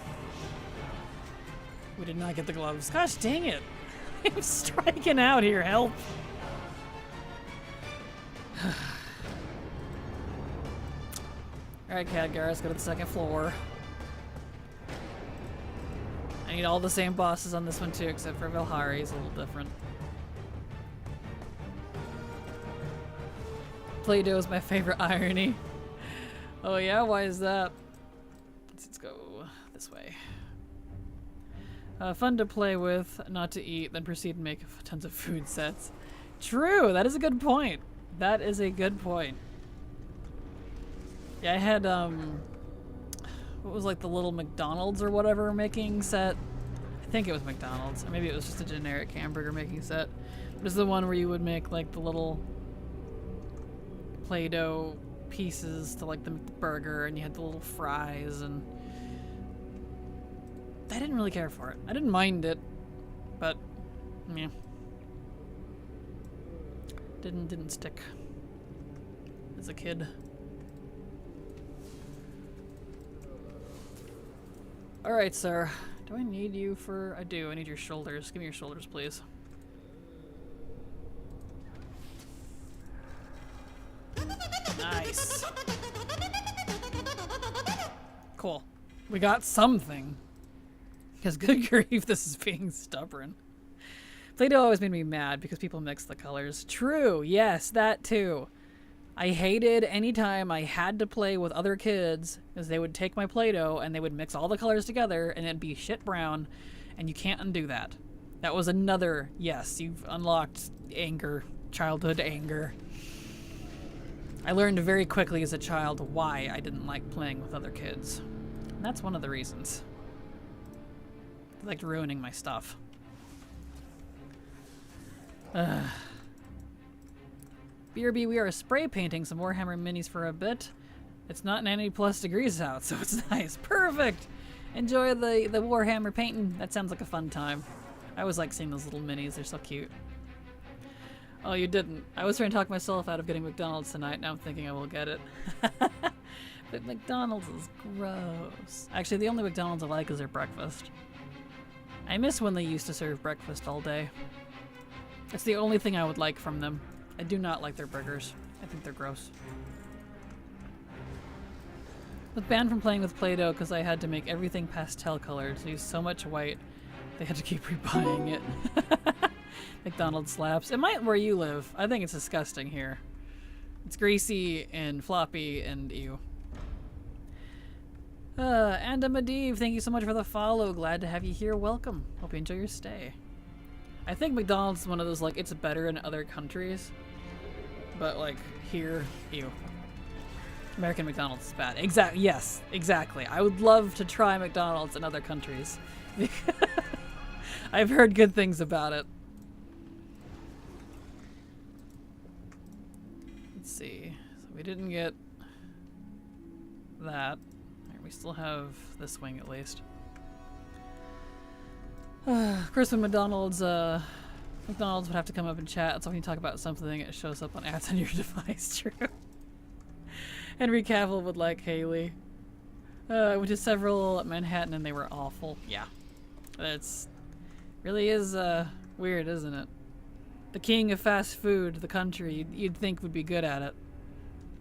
Speaker 1: We did not get the gloves. Gosh dang it. I'm striking out here. Help. Alright, Khadgar, let's go to the second floor. I need all the same bosses on this one too, except for Valhari. He's a little different. Play-Doh is my favorite irony. Oh yeah? Why is that? Let's go this way. Fun to play with, not to eat, then proceed and make tons of food sets. True! That is a good point. That is a good point. Yeah, I had, what was like the little McDonald's or whatever making set? I think it was McDonald's. Or maybe it was just a generic hamburger making set. It was the one where you would make like the little Play-Doh pieces to like the burger, and you had the little fries, and I didn't really care for it. I didn't mind it, but yeah, didn't stick as a kid. All right, sir. Do I need you for? I do. I need your shoulders. Give me your shoulders, please. Nice. Cool. We got something. Because good grief, this is being stubborn. Play-Doh always made me mad because people mix the colors. True, yes, that too. I hated any time I had to play with other kids because they would take my Play-Doh and they would mix all the colors together and it'd be shit brown, and you can't undo that. That was another, yes, you've unlocked anger, childhood anger. I learned very quickly as a child why I didn't like playing with other kids. And that's one of the reasons. They liked ruining my stuff. BRB, we are spray painting some Warhammer minis for a bit. It's not 90+ degrees out, so it's nice. Perfect! Enjoy the Warhammer painting. That sounds like a fun time. I always like seeing those little minis. They're so cute. Oh, you didn't. I was trying to talk myself out of getting McDonald's tonight. Now I'm thinking I will get it. But McDonald's is gross. Actually, the only McDonald's I like is their breakfast. I miss when they used to serve breakfast all day. It's the only thing I would like from them. I do not like their burgers. I think they're gross. I was banned from playing with Play-Doh because I had to make everything pastel colored. So use so much white, they had to keep rebuying it. McDonald's slaps. It might where you live. I think it's disgusting here. It's greasy and floppy and ew. And Madiv, thank you so much for the follow. Glad to have you here. Welcome. Hope you enjoy your stay. I think McDonald's is one of those, like, it's better in other countries. But, like, here, ew. American McDonald's is bad. Yes, exactly. I would love to try McDonald's in other countries. I've heard good things about it. Let's see. So we didn't get that. We still have this wing at least. Of course, when McDonald's would have to come up and chat. So when you talk about something, it shows up on ads on your device. True. Henry Cavill would like Haley. I went to several at Manhattan and they were awful. Yeah, it's really is weird, isn't it? The king of fast food, the country you'd think would be good at it.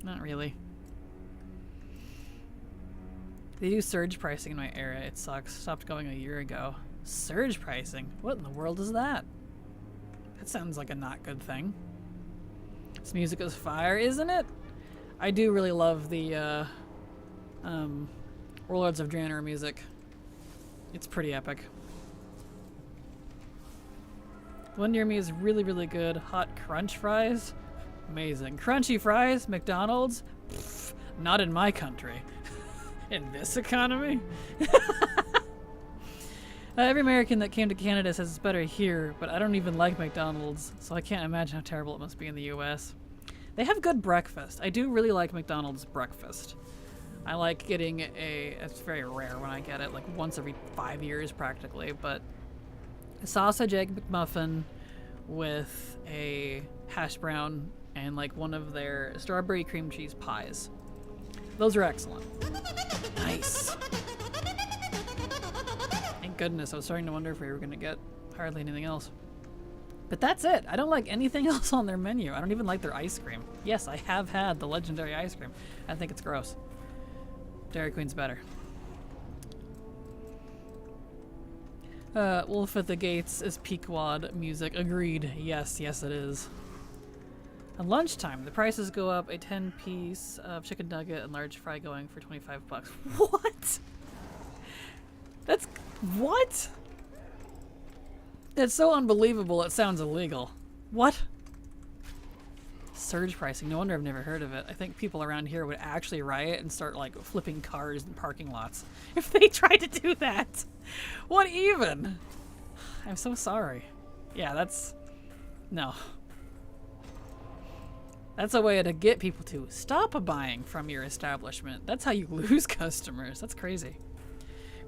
Speaker 1: Not really. They do surge pricing in my area. It sucks. Stopped going a year ago. Surge pricing? What in the world is that? That sounds like a not good thing. This music is fire, isn't it? I do really love the Warlords of Draenor music. It's pretty epic. The one near me is really, really good. Hot crunch fries? Amazing. Crunchy fries? McDonald's? Pfft, not in my country. In this economy? Every American that came to Canada says it's better here, but I don't even like McDonald's, so I can't imagine how terrible it must be in the US. They have good breakfast. I do really like McDonald's breakfast. I like getting it's very rare when I get it, like once every 5 years practically, but a sausage egg McMuffin with a hash brown and like one of their strawberry cream cheese pies. Those are excellent. Nice. Thank goodness. I was starting to wonder if we were going to get hardly anything else. But that's it. I don't like anything else on their menu. I don't even like their ice cream. Yes, I have had the legendary ice cream. I think it's gross. Dairy Queen's better. Wolf at the Gates is Pequod music. Agreed. Yes, yes it is. At lunchtime, the prices go up. A 10-piece of chicken nugget and large fry going for $25. What? That's... What? It's so unbelievable it sounds illegal. What? Surge pricing. No wonder I've never heard of it. I think people around here would actually riot and start like flipping cars in parking lots if they tried to do that. What even? I'm so sorry. Yeah, that's... No. That's a way to get people to stop buying from your establishment. That's how you lose customers. That's crazy.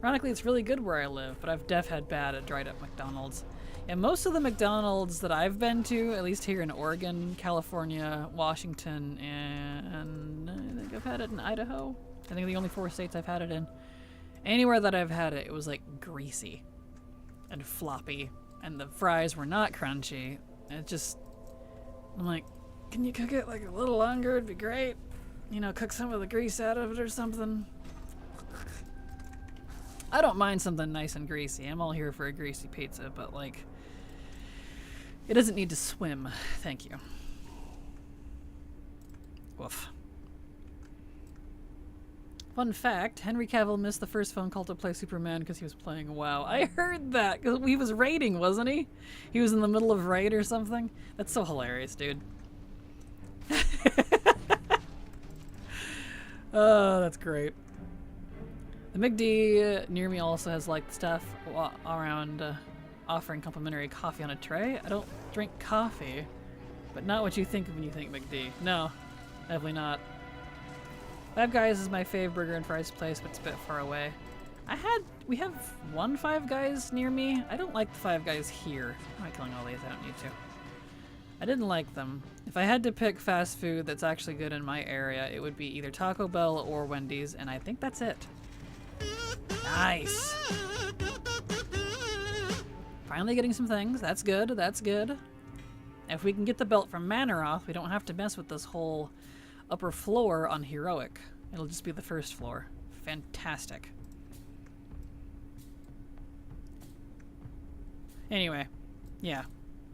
Speaker 1: Ironically, it's really good where I live, but I've had bad at dried up McDonald's. And most of the McDonald's that I've been to, at least here in Oregon, California, Washington, and I think I've had it in Idaho. I think the only 4 states I've had it in. Anywhere that I've had it, it was like greasy and floppy, and the fries were not crunchy. And it just, I'm like, can you cook it like a little longer? It'd be great. You know, cook some of the grease out of it or something. I don't mind something nice and greasy. I'm all here for a greasy pizza, but like, it doesn't need to swim. Thank you. Woof. Fun fact, Henry Cavill missed the first phone call to play Superman because he was playing WoW. I heard that, because he was raiding, wasn't he? He was in the middle of raid or something? That's so hilarious, dude. Oh, that's great. The McD near me also has like stuff around offering complimentary coffee on a tray. I don't drink coffee, but not what you think of when you think McD. No, definitely not. Five Guys is my fave burger and fries place, but it's a bit far away. We have one Five Guys near me. I don't like the Five Guys here. Am I killing all these? I don't need to. I didn't like them. If I had to pick fast food that's actually good in my area, it would be either Taco Bell or Wendy's, and I think that's it. Nice. Finally getting some things. That's good. That's good. If we can get the belt from Manaroth, we don't have to mess with this whole upper floor on Heroic. It'll just be the first floor. Fantastic. Anyway, yeah.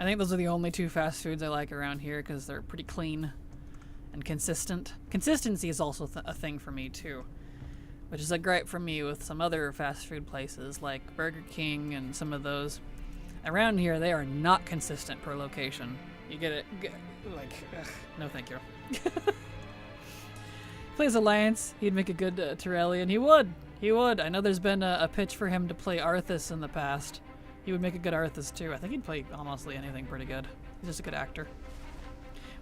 Speaker 1: I think those are the only 2 fast foods I like around here because they're pretty clean and consistent. Consistency is also a thing for me too, which is a gripe for me with some other fast food places like Burger King and some of those. Around here, they are not consistent per location. You get it, like, ugh, no thank you. Plays Alliance, he'd make a good Terrellian. He would. He would. I know there's been a pitch for him to play Arthas in the past. He would make a good Arthas too. I think he'd play honestly anything pretty good. He's just a good actor.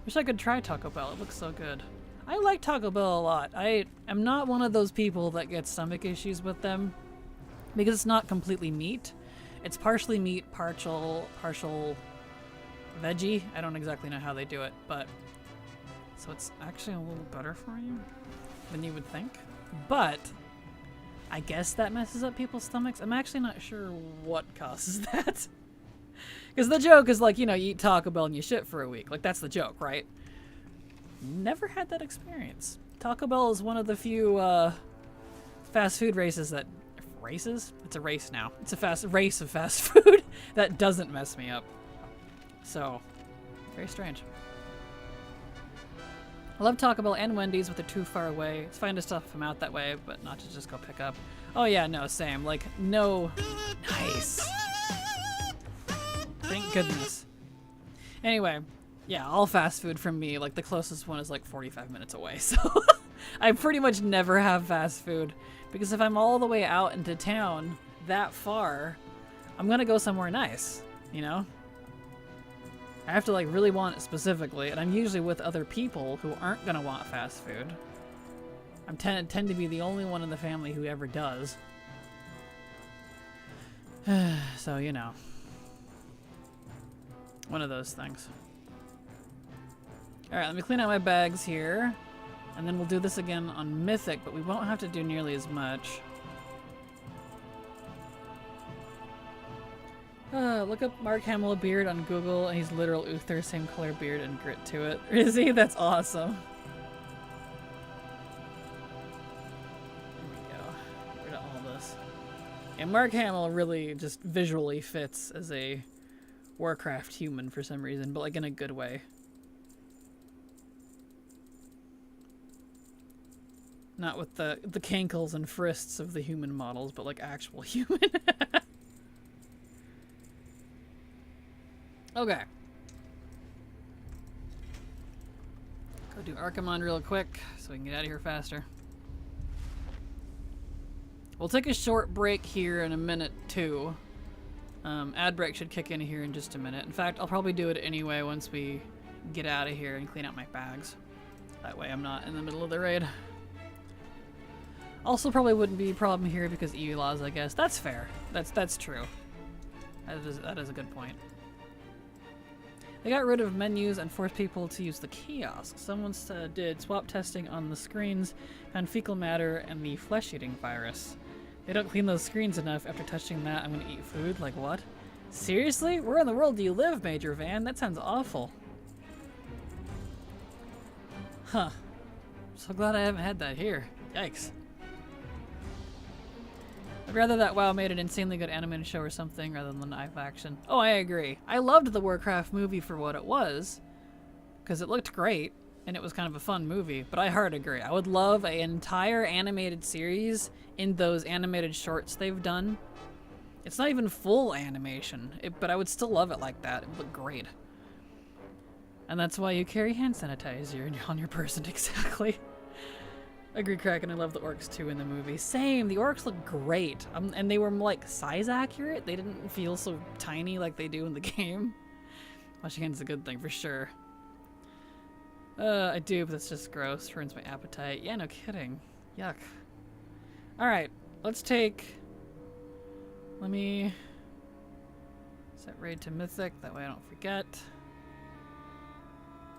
Speaker 1: Wish I could try Taco Bell. It looks so good. I like Taco Bell a lot. I am not one of those people that gets stomach issues with them because it's not completely meat. It's partially meat, partial veggie. I don't exactly know how they do it, but so it's actually a little better for you than you would think. But I guess that messes up people's stomachs. I'm actually not sure what causes that. Because the joke is like, you know, you eat Taco Bell and you shit for a week. Like, that's the joke, right? Never had that experience. Taco Bell is one of the few fast food races that... Races? It's a race now. It's a race of fast food that doesn't mess me up. So, very strange. I love Taco Bell and Wendy's, but they're too far away. It's fine to stuff them out that way, but not to just go pick up. Oh yeah, no, same. Like, no... Nice. Thank goodness. Anyway, yeah, all fast food from me. Like, the closest one is like 45 minutes away, so... I pretty much never have fast food, because if I'm all the way out into town that far, I'm gonna go somewhere nice, you know? I have to like really want it specifically, and I'm usually with other people who aren't gonna want fast food. tend to be the only one in the family who ever does. So, you know. One of those things. Alright, let me clean out my bags here. And then we'll do this again on Mythic, but we won't have to do nearly as much. Look up Mark Hamill beard on Google, and he's literal Uther, same color beard and grit to it. Is he? That's awesome. There we go. Get rid of all this. And Mark Hamill really just visually fits as a Warcraft human for some reason, but like in a good way. Not with the cankles and frists of the human models, but like actual human. Okay. Go do Archimon real quick so we can get out of here faster. We'll take a short break here in a minute too. Ad break should kick in here in just a minute. In fact, I'll probably do it anyway once we get out of here and clean out my bags. That way I'm not in the middle of the raid. Also probably wouldn't be a problem here because EU laws, I guess. That's fair. That's true. That is a good point. They got rid of menus and forced people to use the kiosk. Someone did swap testing on the screens, found fecal matter and the flesh-eating virus. They don't clean those screens enough. After touching that, I'm gonna eat food? Like what? Seriously? Where in the world do you live, Major Van? That sounds awful. Huh. So glad I haven't had that here. Yikes. I'd rather that WoW made an insanely good animated show or something rather than live action. Oh, I agree. I loved the Warcraft movie for what it was, because it looked great, and it was kind of a fun movie, but I hard agree. I would love an entire animated series in those animated shorts they've done. It's not even full animation, but I would still love it like that. It would look great. And that's why you carry hand sanitizer on your person, exactly. Agree, Kraken. I love the orcs too in the movie. Same. The orcs look great. And they were like size accurate. They didn't feel so tiny like they do in the game. Washing hands is a good thing for sure. I do, but that's just gross. Ruins my appetite. Yeah, no kidding. Yuck. Alright. Let's take... Let me... set raid to Mythic. That way I don't forget.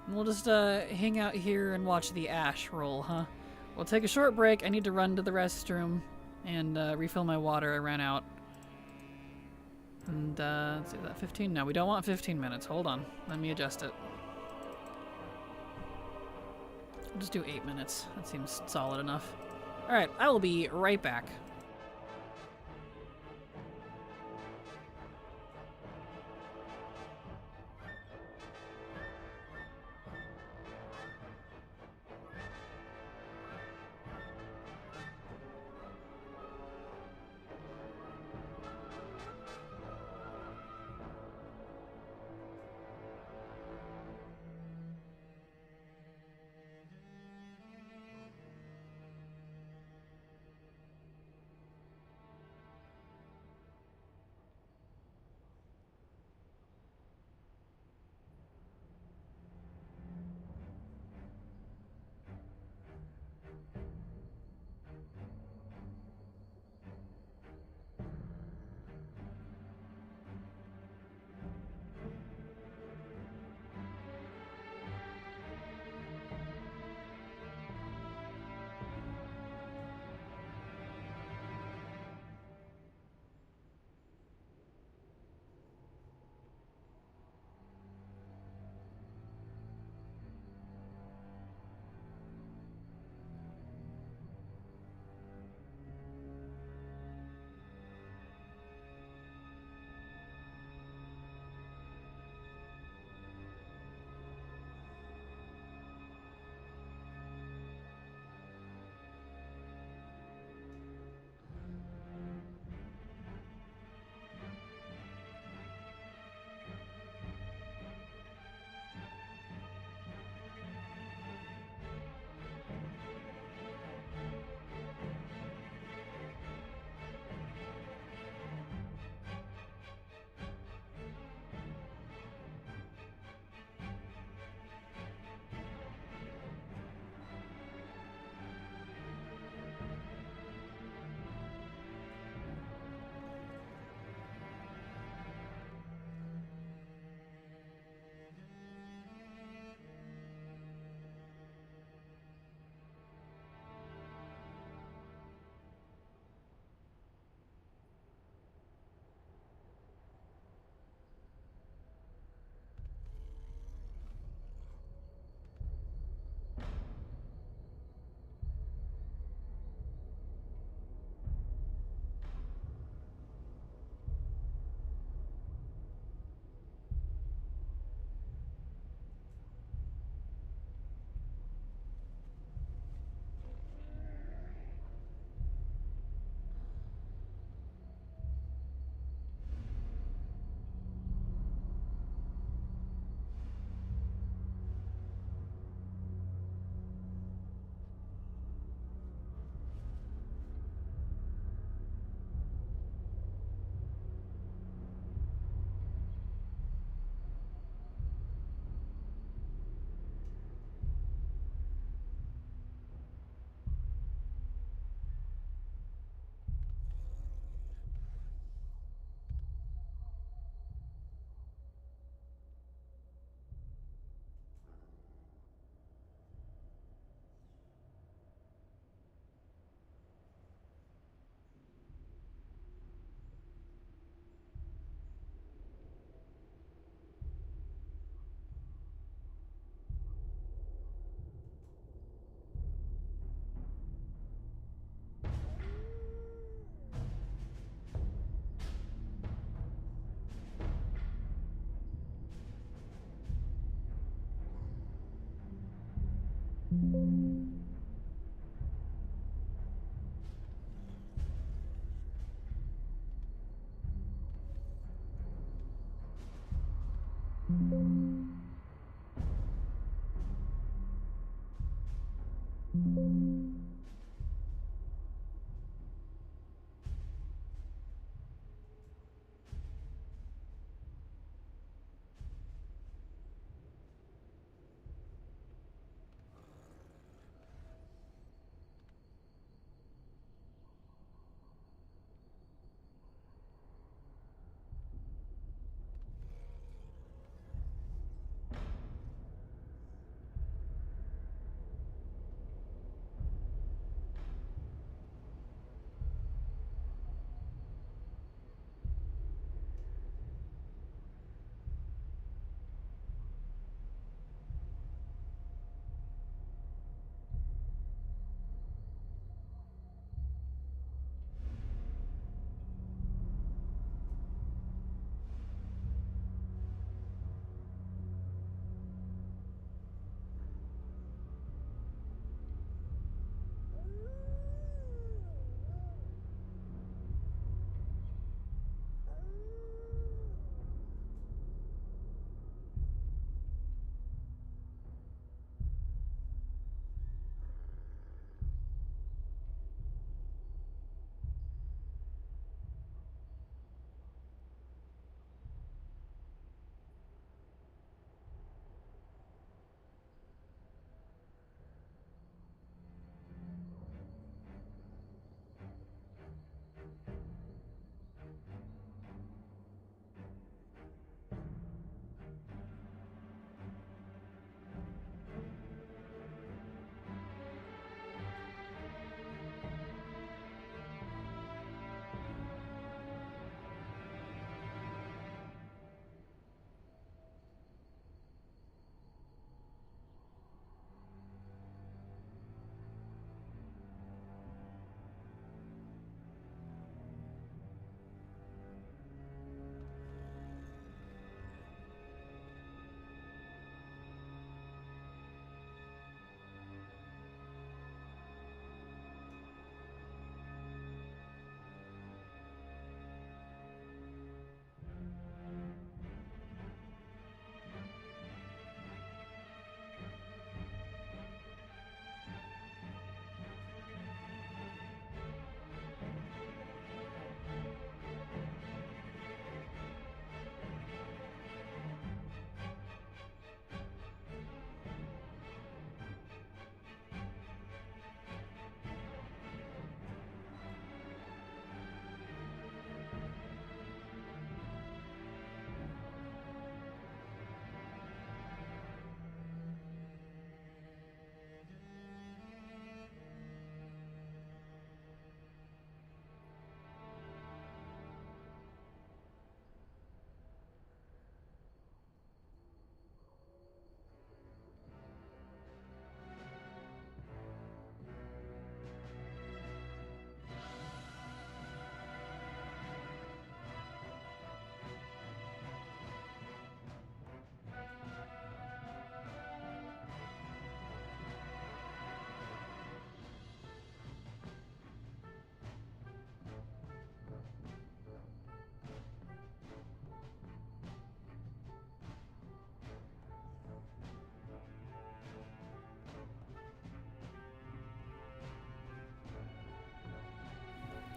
Speaker 1: And we'll just hang out here and watch the Ash roll, huh? We'll take a short break. I need to run to the restroom and refill my water. I ran out. And let's see, is that 15? No, we don't want 15 minutes. Hold on. Let me adjust it. We'll just do 8 minutes. That seems solid enough. Alright, I will be right back.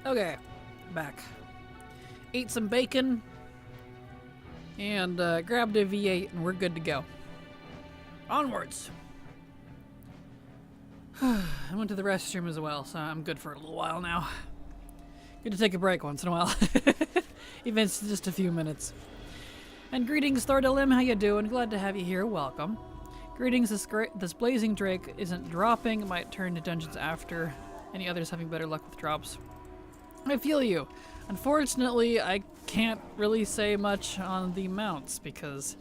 Speaker 1: Okay, back. Ate some bacon and grabbed a V8 and we're good to go. Onwards. I went to the restroom as well, so I'm good for a little while now. Good to take a break once in a while. Even if it's just a few minutes. And greetings, Thordalim, how you doing? Glad to have you here, welcome. Greetings, this Blazing Drake isn't dropping, it might turn to dungeons after. Any others having better luck with drops? I feel you. Unfortunately, I can't really say much on the mounts because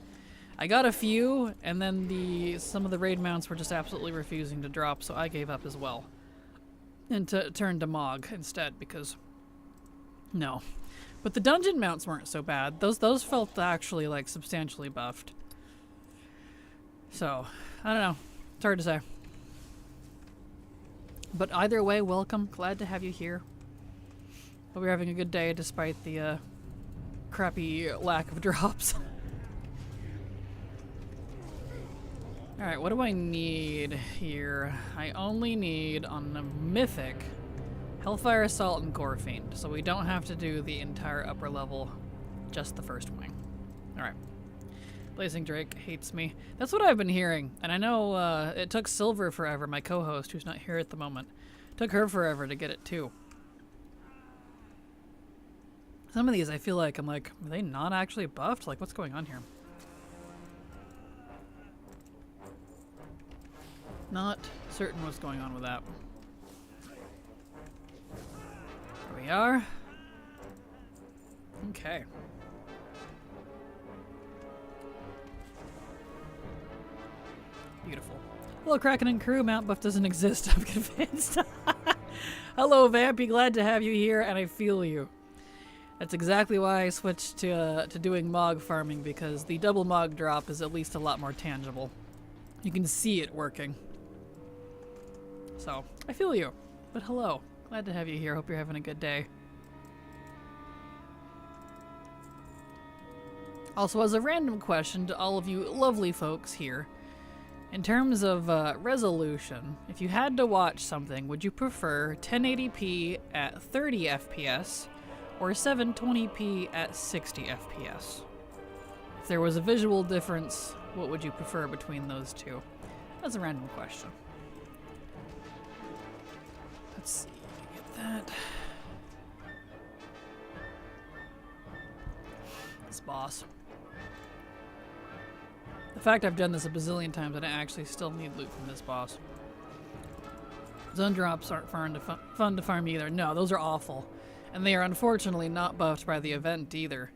Speaker 1: I got a few, and then some of the raid mounts were just absolutely refusing to drop, so I gave up as well. And turned to Mog instead because no. But the dungeon mounts weren't so bad. Those felt actually like substantially buffed. So, I don't know. It's hard to say. But either way, welcome. Glad to have you here. Hope you're having a good day despite the crappy lack of drops. Alright, what do I need here? I only need on the Mythic Hellfire Assault and Gore Fiend, so we don't have to do the entire upper level, just the first wing. Alright. Blazing Drake hates me. That's what I've been hearing, and I know it took Silver forever, my co-host, who's not here at the moment. Took her forever to get it too. Some of these I feel like, I'm like, are they not actually buffed? Like, what's going on here? Not certain what's going on with that. There we are. Okay. Beautiful. Hello, Kraken and crew. Mount buff doesn't exist, I'm convinced. Hello, Vampy. Glad to have you here, and I feel you. That's exactly why I switched to doing Mog farming, because the double Mog drop is at least a lot more tangible. You can see it working. So, I feel you. But hello. Glad to have you here. Hope you're having a good day. Also, as a random question to all of you lovely folks here, in terms of resolution, if you had to watch something, would you prefer 1080p at 30 FPS or 720p at 60 FPS? If there was a visual difference, what would you prefer between those two? That's a random question. Let's see, get that. This boss. The fact I've done this a bazillion times and I actually still need loot from this boss. Zone drops aren't fun to farm either. No, those are awful. And they are unfortunately not buffed by the event either.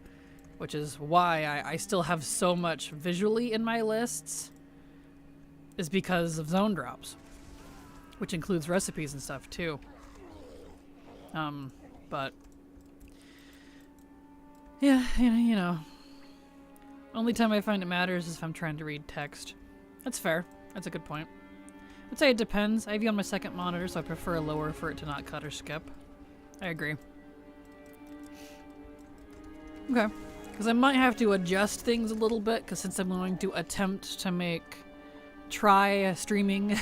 Speaker 1: Which is why I still have so much visually in my lists. Is because of zone drops. Which includes recipes and stuff too. But yeah, you know. Only time I find it matters is if I'm trying to read text. That's fair. That's a good point. I'd say it depends. I have you on my second monitor, so I prefer a lower for it to not cut or skip. I agree. Okay. Because I might have to adjust things a little bit, because since I'm going to attempt to try streaming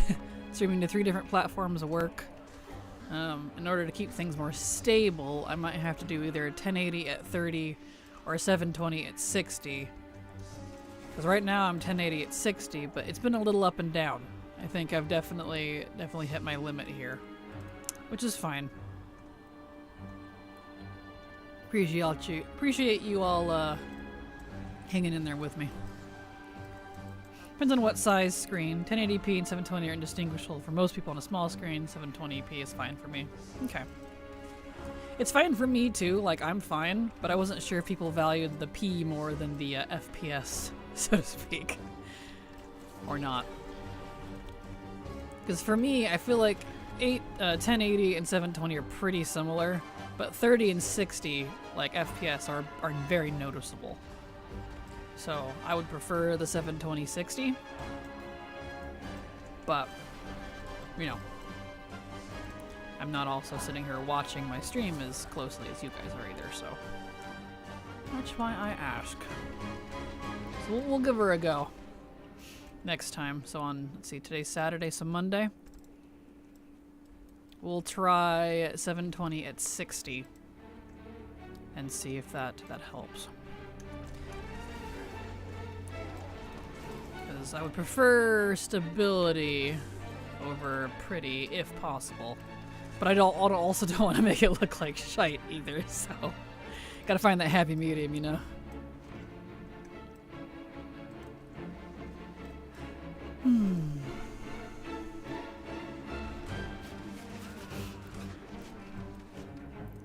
Speaker 1: to 3 different platforms work, in order to keep things more stable, I might have to do either 1080 at 30 or 720 at 60. Because right now I'm 1080 at 60, but it's been a little up and down. I think I've definitely hit my limit here, which is fine. Appreciate you all hanging in there with me. Depends on what size screen. 1080p and 720 are indistinguishable for most people on a small screen. 720p is fine for me. Okay. It's fine for me too, like I'm fine, but I wasn't sure if people valued the P more than the FPS, so to speak. Or not. Because for me, I feel like 1080 and 720 are pretty similar, but 30 and 60, like FPS, are very noticeable. So I would prefer the 720-60, but, you know, I'm not also sitting here watching my stream as closely as you guys are either, so that's why I ask. So we'll give her a go next time. So on, let's see, today's Saturday, so Monday. We'll try 720 at 60 and see if that helps. Because I would prefer stability over pretty if possible. But I also don't want to make it look like shite either, so gotta find that happy medium, you know? Here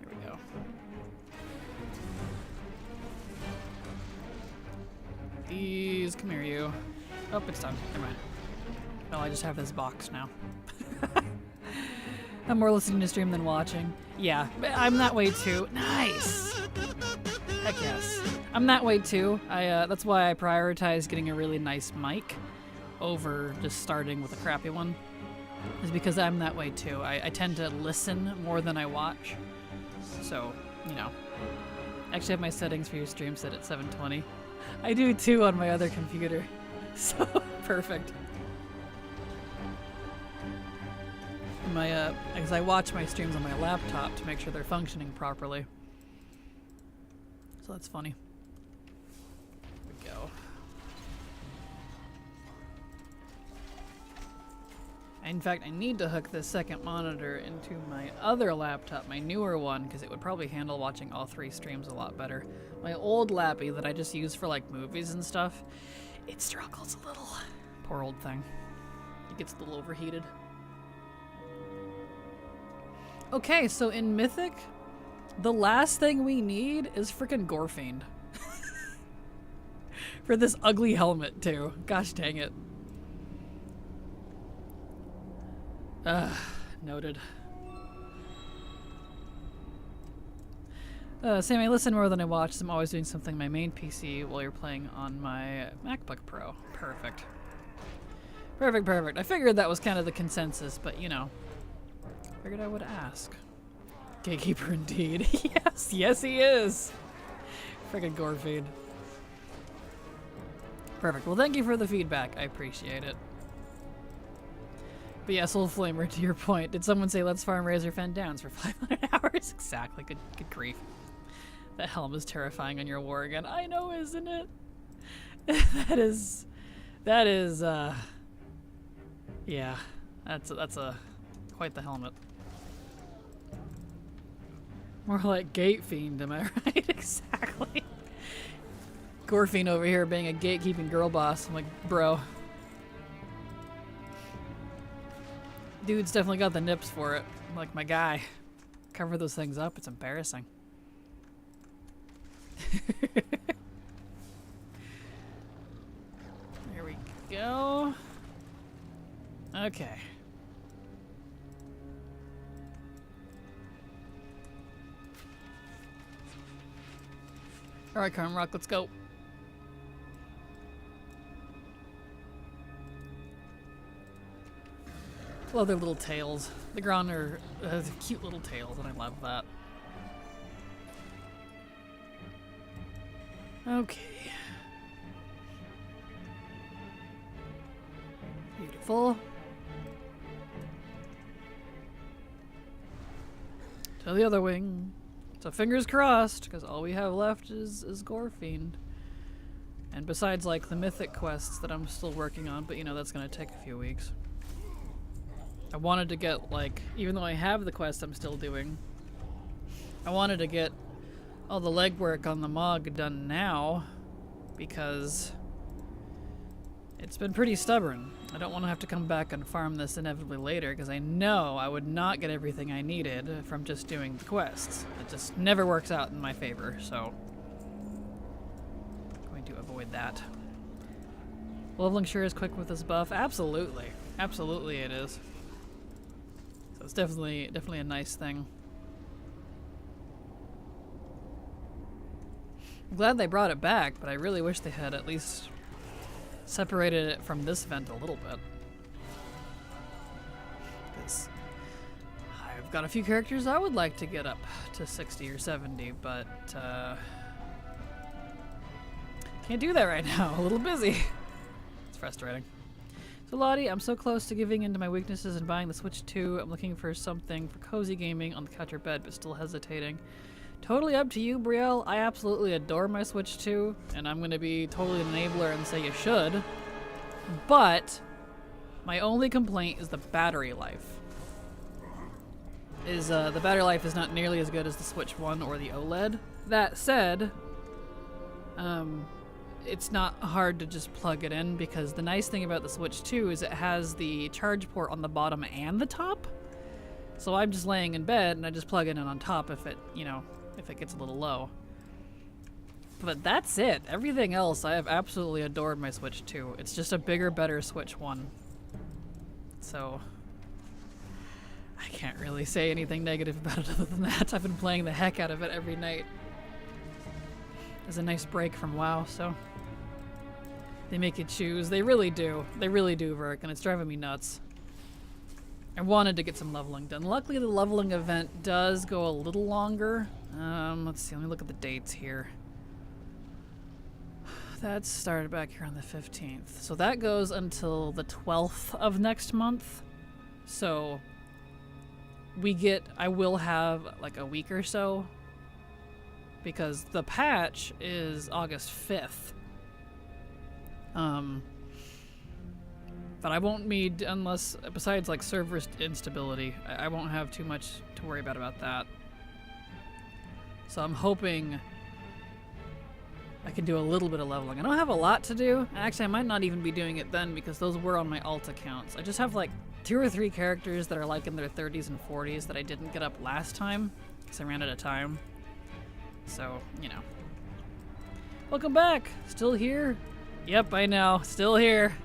Speaker 1: we go. These, come here, you. Oh, it's done. Never mind. Oh, I just have this box now. I'm more listening to stream than watching. Yeah, I'm that way too. Nice! Heck yes. I'm that way too. That's why I prioritize getting a really nice mic over just starting with a crappy one. Is because I'm that way too. I tend to listen more than I watch. So, you know. I actually have my settings for your stream set at 720. I do too on my other computer. So, perfect. Because I watch my streams on my laptop to make sure they're functioning properly. So that's funny. Here we go. In fact, I need to hook this second monitor into my other laptop, my newer one, because it would probably handle watching all 3 streams a lot better. My old lappy that I just use for like movies and stuff, it struggles a little. Poor old thing. It gets a little overheated. Okay, so in Mythic, the last thing we need is frickin' Gorefiend. For this ugly helmet, too. Gosh dang it. Noted. Sam, I listen more than I watch. I'm always doing something on my main PC while you're playing on my MacBook Pro. Perfect. Perfect, perfect. I figured that was kind of the consensus, but you know. Figured I would ask. Gatekeeper indeed. Yes, yes he is. Friggin' Gorefiend. Perfect. Well, thank you for the feedback. I appreciate it. But yeah, Soul Flamer, to your point, did someone say let's farm Razor Fen Downs for 500 hours? Exactly. Good grief. That helm is terrifying on your war again. I know, isn't it? that is, yeah, that's quite the helmet. More like Gate Fiend, am I right? Exactly. Gorefiend over here being a gatekeeping girl boss. I'm like, bro. Dude's definitely got the nips for it. I'm like, my guy. Cover those things up, it's embarrassing. There we go. Okay. Alright, Rock, let's go. Love their little tails. The Gronder has cute little tails, and I love that. Okay. Beautiful. To the other wing. So fingers crossed, because all we have left is Gorefiend. And besides, like, the mythic quests that I'm still working on, but you know, that's gonna take a few weeks. I wanted to get, like, even though I have the quest I'm still doing, I wanted to get all the legwork on the Mog done now, because it's been pretty stubborn. I don't want to have to come back and farm this inevitably later, because I know I would not get everything I needed from just doing the quests. It just never works out in my favor, so I'm going to avoid that. Leveling sure is quick with this buff. Absolutely. Absolutely it is. So it's definitely a nice thing. I'm glad they brought it back, but I really wish they had at least separated it from this event a little bit. Because I've got a few characters I would like to get up to 60 or 70, but can't do that right now. A little busy. It's frustrating. So Latte, I'm so close to giving into my weaknesses and buying the Switch 2. I'm looking for something for cozy gaming on the couch or bed, but still hesitating. Totally up to you, Brielle. I absolutely adore my Switch 2, and I'm going to be totally an enabler and say you should. But my only complaint is the battery life. The battery life is not nearly as good as the Switch 1 or the OLED. That said, it's not hard to just plug it in, because the nice thing about the Switch 2 is it has the charge port on the bottom and the top. So I'm just laying in bed and I just plug it in on top if it, if it gets a little low. But that's it. Everything else, I have absolutely adored my Switch 2. It's just a bigger, better Switch 1. So I can't really say anything negative about it other than that. I've been playing the heck out of it every night. It's a nice break from WoW, so they make you choose. They really do. They really do, Verk, and it's driving me nuts. I wanted to get some leveling done. Luckily, the leveling event does go a little longer. Let's see. Let me look at the dates here. That started back here on the 15th. So that goes until the 12th of next month. So I will have like a week or so, because the patch is August 5th. But I won't need, unless, besides like server instability, I won't have too much to worry about that. So I'm hoping I can do a little bit of leveling. I don't have a lot to do. Actually, I might not even be doing it then, because those were on my alt accounts. I just have like 2 or 3 characters that are like in their 30s and 40s that I didn't get up last time, because I ran out of time. So, Welcome back! Still here? Yep, I know. Still here.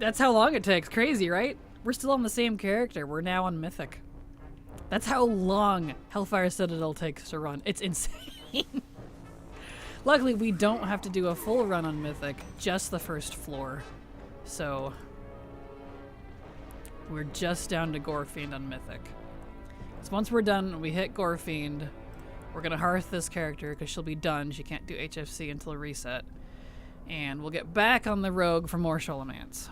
Speaker 1: That's how long it takes. Crazy, right? We're still on the same character. We're now on Mythic. That's how long Hellfire Citadel takes to run. It's insane. Luckily, we don't have to do a full run on Mythic, just the first floor. So we're just down to Gorefiend on Mythic. So once we're done, we hit Gorefiend, we're gonna hearth this character because she'll be done. She can't do HFC until reset. And we'll get back on the rogue for more Sholomance.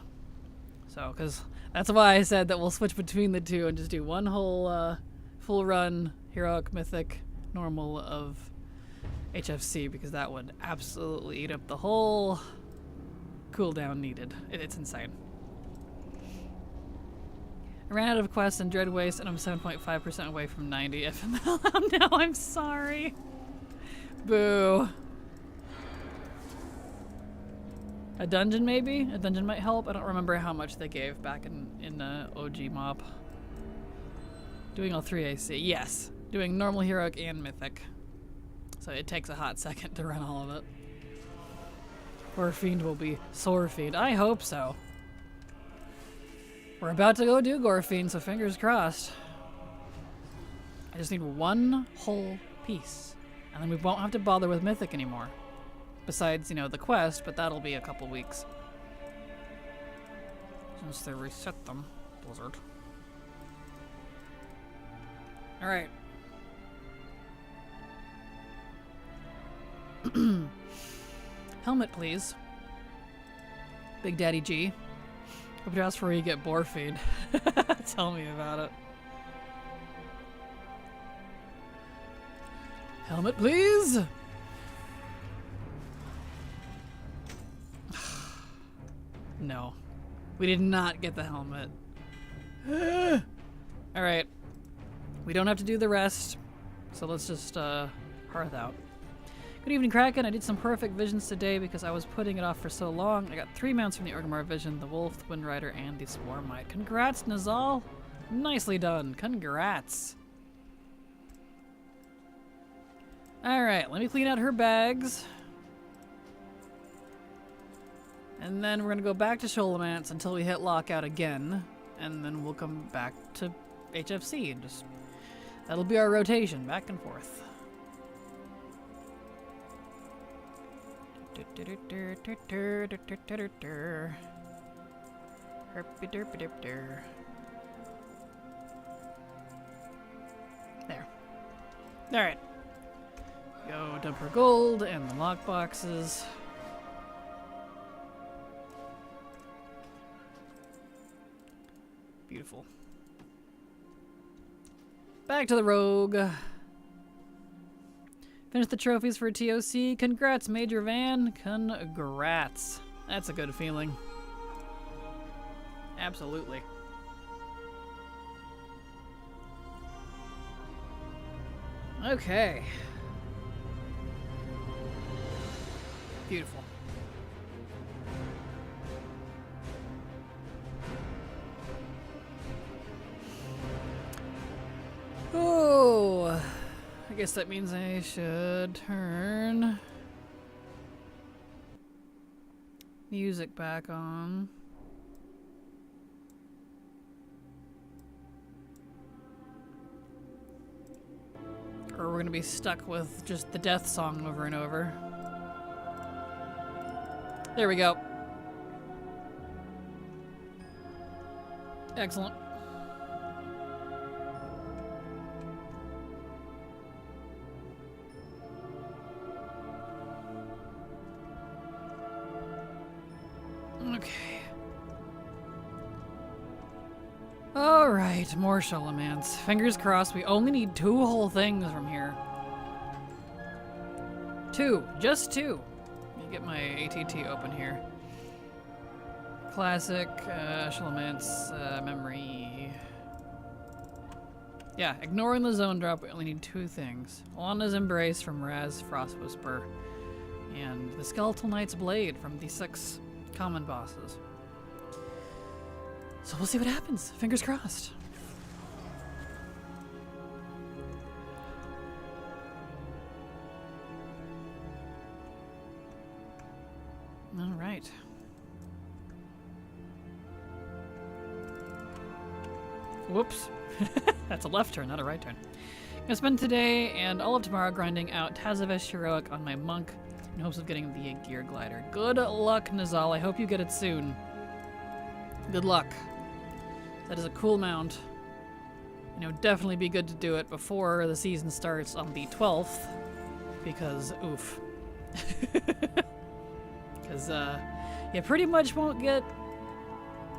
Speaker 1: So, because that's why I said that we'll switch between the two and just do one whole full run, heroic, mythic, normal of HFC, because that would absolutely eat up the whole cooldown needed. It's insane. I ran out of quests in Dread Waste and I'm 7.5% away from 90 FML. Oh no, I'm sorry. Boo. A dungeon maybe? A dungeon might help. I don't remember how much they gave back in OG mob. Doing all 3 AC. Yes. Doing normal, heroic, and mythic. So it takes a hot second to run all of it. Gorefiend will be Sorefiend. I hope so. We're about to go do Gorefiend, so fingers crossed. I just need one whole piece. And then we won't have to bother with mythic anymore. Besides, the quest, but that'll be a couple weeks. Since they reset them, Blizzard. Alright. Helmet, please. Big Daddy G. Hope that's where you get boar feed. Tell me about it. Helmet, please! No. We did not get the helmet. Alright. We don't have to do the rest, so let's just hearth out. Good evening, Kraken. I did some perfect visions today because I was putting it off for so long. I got 3 mounts from the Orgrimmar vision, the Wolf, the Wind Rider, and the Swarmite. Congrats, Nazal. Nicely done. Congrats. Alright, let me clean out her bags. And then we're going to go back to Sholomance until we hit lockout again. And then we'll come back to HFC and just... That'll be our rotation, back and forth. There. Alright. Go dump her gold and the lock boxes. Beautiful. Back to the rogue. Finish the trophies for TOC. Congrats, Major Van. Congrats. That's a good feeling. Absolutely. Okay. Beautiful. Oh, I guess that means I should turn music back on. Or we're gonna be stuck with just the death song over and over. There we go. Excellent. Okay. Alright, more Sholomans. Fingers crossed, we only need 2 whole things from here. 2. Just 2. Let me get my ATT open here. Classic, Sholomans, memory. Yeah, ignoring the zone drop, we only need 2 things. Alana's Embrace from Raz Frost Whisper, and the Skeletal Knight's Blade from the 6 common bosses. So we'll see what happens. Fingers crossed. All right. Whoops. That's a left turn, not a right turn. I'm gonna spend today and all of tomorrow grinding out Tazavesh Heroic on my monk in hopes of getting the gear glider. Good luck, Nazal. I hope you get it soon. Good luck. That is a cool mount. And it would definitely be good to do it before the season starts on the 12th. Because, oof. Because, you pretty much won't get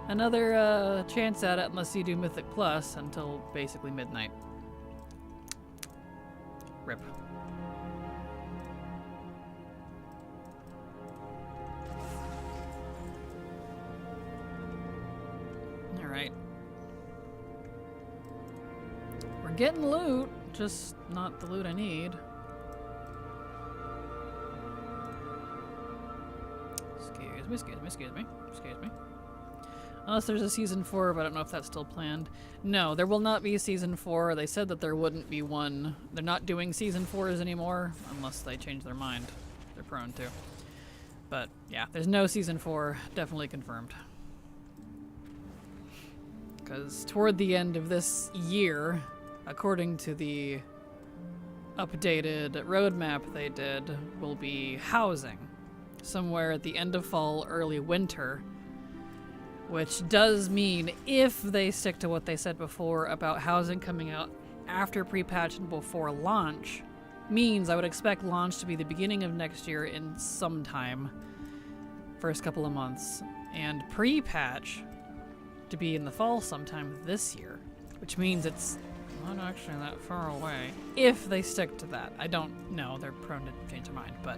Speaker 1: another chance at it unless you do Mythic Plus until basically midnight. Rip. Alright. We're getting loot, just not the loot I need. Excuse me. Unless there's a season 4, but I don't know if that's still planned. No, there will not be a season 4. They said that there wouldn't be one. They're not doing season 4s anymore, unless they change their mind. They're prone to. But yeah, there's no season 4, definitely confirmed. Because toward the end of this year, according to the updated roadmap they did, will be housing. Somewhere at the end of fall, early winter. Which does mean, if they stick to what they said before about housing coming out after pre-patch and before launch, means I would expect launch to be the beginning of next year in some time. First couple of months. And pre-patch to be in the fall sometime this year. Which means it's not actually that far away. If they stick to that. I don't know. They're prone to change their mind, but...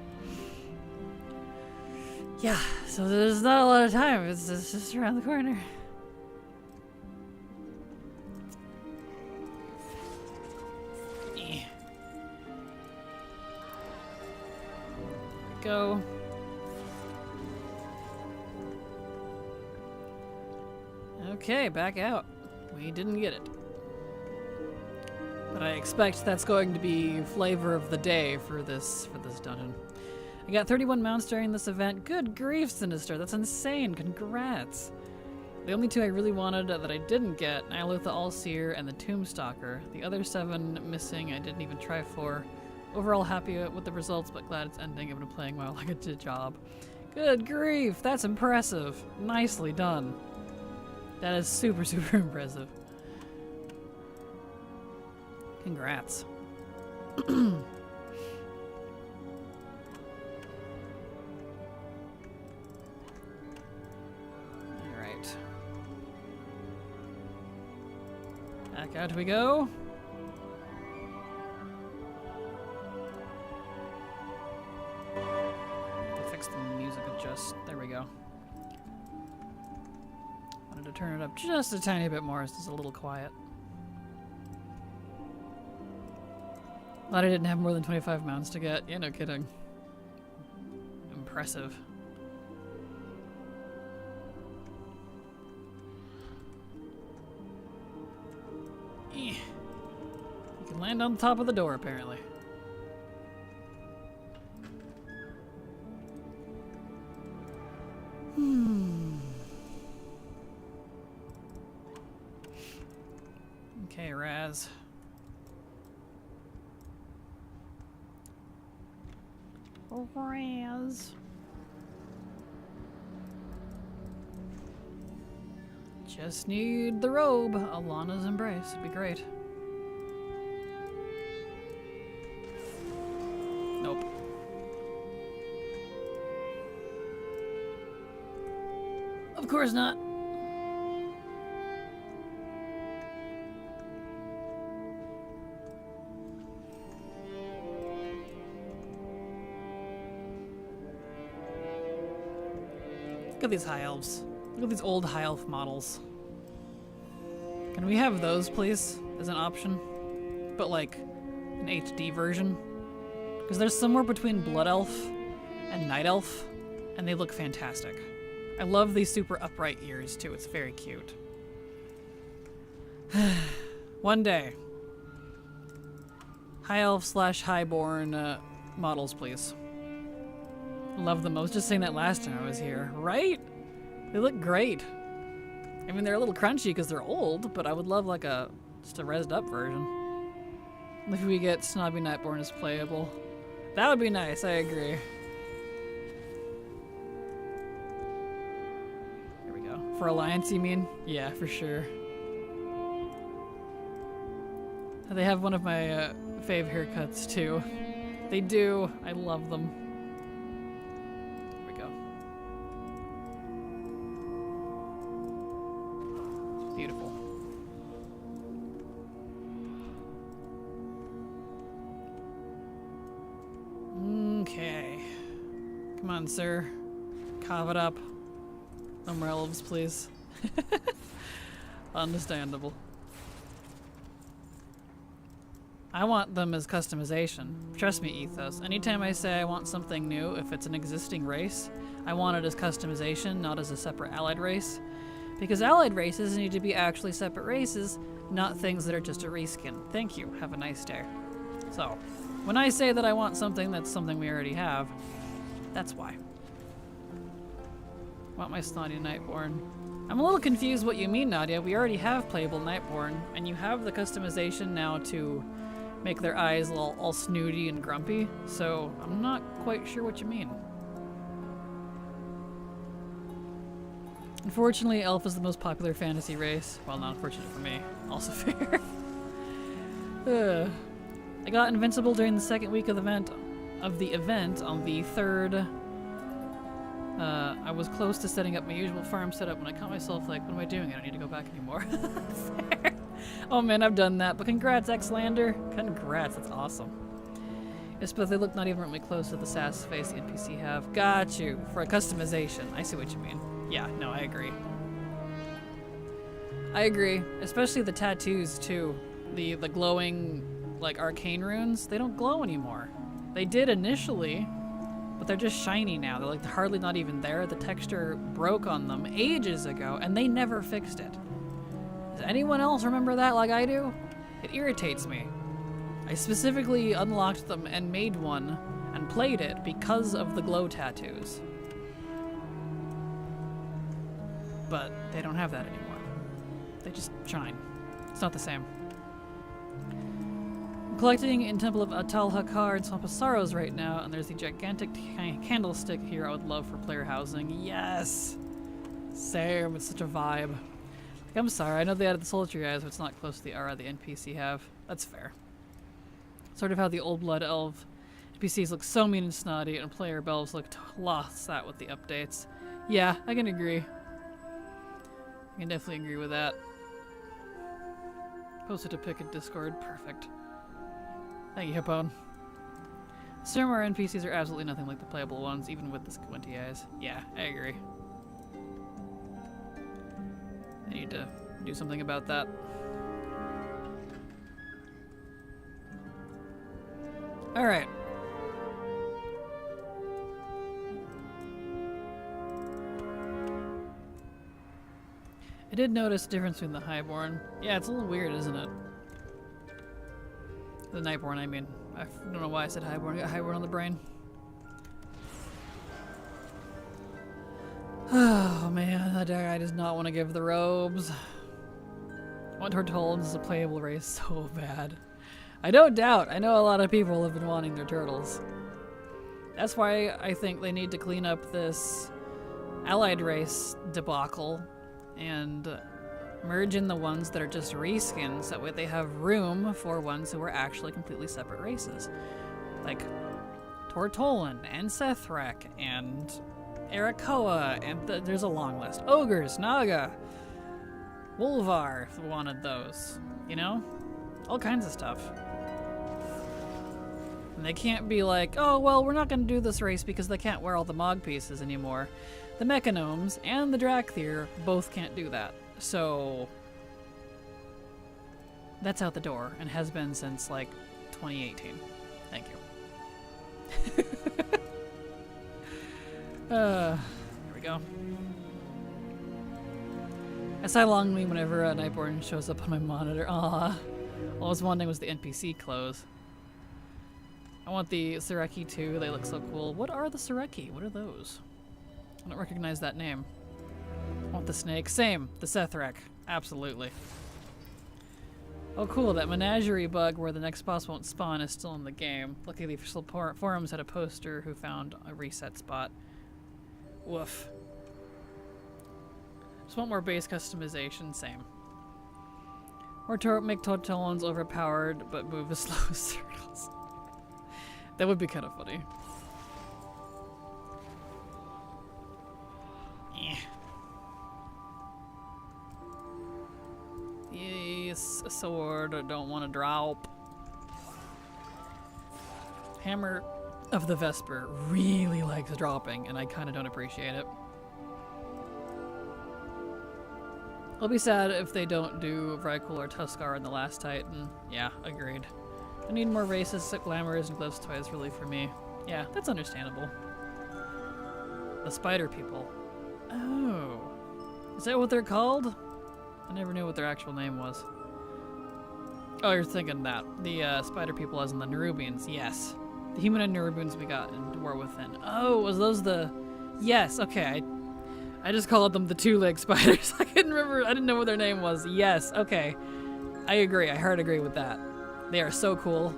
Speaker 1: yeah, so there's not a lot of time. It's just around the corner. There we go. Okay, back out. We didn't get it. But I expect that's going to be flavor of the day for this dungeon. I got 31 mounts during this event. Good grief, Sinister. That's insane. Congrats. The only 2 I really wanted that I didn't get, Nyalutha Allseer and the Tombstalker. The other 7 missing I didn't even try for. Overall happy with the results, but glad it's ending. I've been playing well like a job. Good grief. That's impressive. Nicely done. That is super, super impressive. Congrats. Back out we go. Fix the music adjust. There we go. Wanted to turn it up just a tiny bit more. It's just a little quiet. Latte didn't have more than 25 mounts to get. Yeah, no kidding. Impressive. You can land on the top of the door, apparently. Okay, Raz. Raz. Just need the robe. Alana's embrace. It'd be great. Nope. Of course not. Look at these high elves. Look at these old high elf models. Can we have those, please, as an option? But like an HD version? Because there's somewhere between Blood Elf and Night Elf, and they look fantastic. I love these super upright ears, too. It's very cute. One day. High Elf / Highborn models, please. Love them. I was just saying that last time I was here. Right? They look great. I mean, they're a little crunchy because they're old, but I would love like just a rezzed up version. If we get Snobby Nightborn as playable. That would be nice, I agree. Here we go. For Alliance, you mean? Yeah, for sure. They have one of my fave haircuts, too. They do. I love them. Here we go. Beautiful. Okay. Come on, sir. Carve it up. No more elves, please. Understandable. I want them as customization. Trust me, Ethos. Anytime I say I want something new, if it's an existing race, I want it as customization, not as a separate allied race. Because allied races need to be actually separate races, not things that are just a reskin. Thank you. Have a nice day. So, when I say that I want something that's something we already have, that's why. Want my Snotty Nightborn. I'm a little confused what you mean, Nadia. We already have playable Nightborn, and you have the customization now to make their eyes all snooty and grumpy, so I'm not quite sure what you mean. Unfortunately, Elf is the most popular fantasy race. Well, not unfortunate for me. Also fair. I got Invincible during the second week of the event on the 3rd. I was close to setting up my usual farm setup when I caught myself like, what am I doing? I don't need to go back anymore. Fair. Oh man, I've done that, but congrats, Xlander. Congrats, that's awesome. Yes, but they look not even remotely close to the sass face the NPC have. Got you. For a customization. I see what you mean. Yeah, no, I agree. I agree. Especially the tattoos, too. The glowing, like, arcane runes, they don't glow anymore. They did initially, but they're just shiny now. They're, like, hardly not even there. The texture broke on them ages ago, and they never fixed it. Does anyone else remember that like I do? It irritates me. I specifically unlocked them and made one and played it because of the glow tattoos. But they don't have that anymore. They just shine. It's not the same. I'm collecting in Temple of Atal Hakar and Swamp of Sorrows right now, and there's the gigantic candlestick here I would love for player housing. Yes! Same, it's such a vibe. I'm sorry, I know they added the sultry eyes, but it's not close to the aura the NPC have. That's fair. Sort of how the old blood elf NPCs look so mean and snotty, and player bells look lost that with the updates. Yeah, I can agree. I can definitely agree with that. Posted a pic in Discord. Perfect. Thank you, Hippone. Some of our NPCs are absolutely nothing like the playable ones, even with the squinty eyes. Yeah, I agree. I need to do something about that. Alright. I did notice a difference between the Highborn. Yeah, it's a little weird, isn't it? The Nightborn, I mean. I don't know why I said Highborn. I got Highborn on the brain. Oh man, that guy does not want to give the robes. I want Tortolans as a playable race so bad. I don't doubt. I know a lot of people have been wanting their turtles. That's why I think they need to clean up this allied race debacle and merge in the ones that are just reskins. That way they have room for ones who are actually completely separate races. Like Tortolan and Sethrek and Arakoa, and there's a long list. Ogres, Naga, Wolvar, if we wanted those. You know? All kinds of stuff. And they can't be like, oh, well, we're not going to do this race because they can't wear all the Mog pieces anymore. The Mechanomes and the Drakthir both can't do that. So that's out the door and has been since like 2018. Thank you. There we go. I sigh longingly whenever a Nightborn shows up on my monitor. Aw. All I was wanting was the NPC clothes. I want the Sureki too. They look so cool. What are the Sureki? What are those? I don't recognize that name. I want the snake. Same. The Sethrek. Absolutely. Oh cool, that menagerie bug where the next boss won't spawn is still in the game. Luckily the official forums had a poster who found a reset spot. Woof. Just want more base customization. Same. Or make Tortolans overpowered but move as slow as turtles. That would be kind of funny. Yes, a sword. I don't want to drop. Hammer of the Vesper really likes dropping, and I kind of don't appreciate it. I'll be sad if they don't do Vrykul or Tuskar in the last Titan. Yeah, agreed. I need more races, glamours, and glyphs toys really for me. Yeah, that's understandable. The spider people. Oh. Is that what they're called? I never knew what their actual name was. Oh, you're thinking that. The spider people as in the Nerubians. Yes. The humanoid Nerubians we got in War Within. Oh, was those the... Yes, okay. I just called them the two-leg spiders. I couldn't remember. I didn't know what their name was. Yes, okay. I agree. I hard agree with that. They are so cool.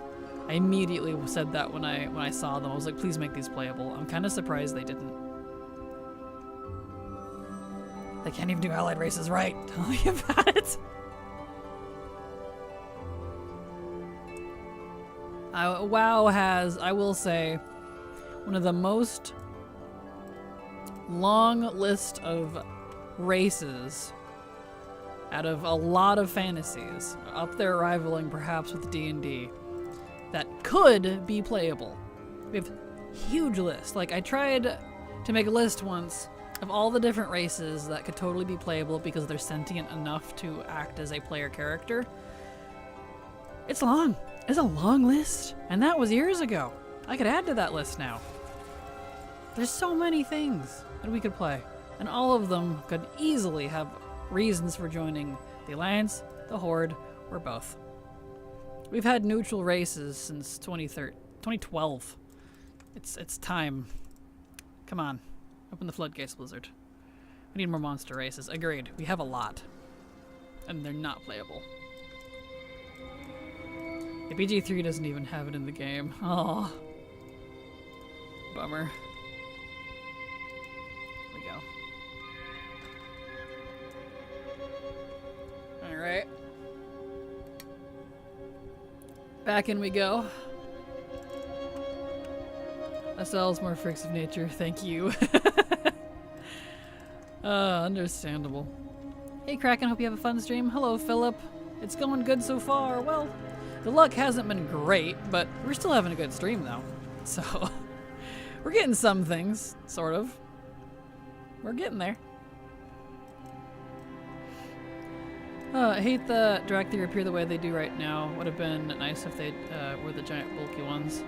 Speaker 1: I immediately said that when I saw them. I was like, please make these playable. I'm kind of surprised they didn't. They can't even do allied races right. Tell me about it. WoW has, I will say, one of the most long list of races out of a lot of fantasies, up there rivaling perhaps with D&D, that could be playable. We have a huge list. Like, I tried to make a list once of all the different races that could totally be playable because they're sentient enough to act as a player character. It's long. It's a long list. And that was years ago. I could add to that list now. There's so many things that we could play. And all of them could easily have reasons for joining the Alliance, the Horde, or both. We've had neutral races since 2012. It's time. Come on. Open the floodgates, Blizzard. We need more monster races. Agreed. We have a lot. And they're not playable. The BG3 doesn't even have it in the game. Aw. Bummer. Here we go. Alright. Back in we go. Ourselves more freaks of nature. Thank you. Understandable. Hey Kraken, hope you have a fun stream. Hello Philip. It's going good so far. Well, the luck hasn't been great, but we're still having a good stream, though. So, we're getting some things, sort of. We're getting there. I hate the drag theory appear the way they do right now. Would have been nice if they were the giant bulky ones.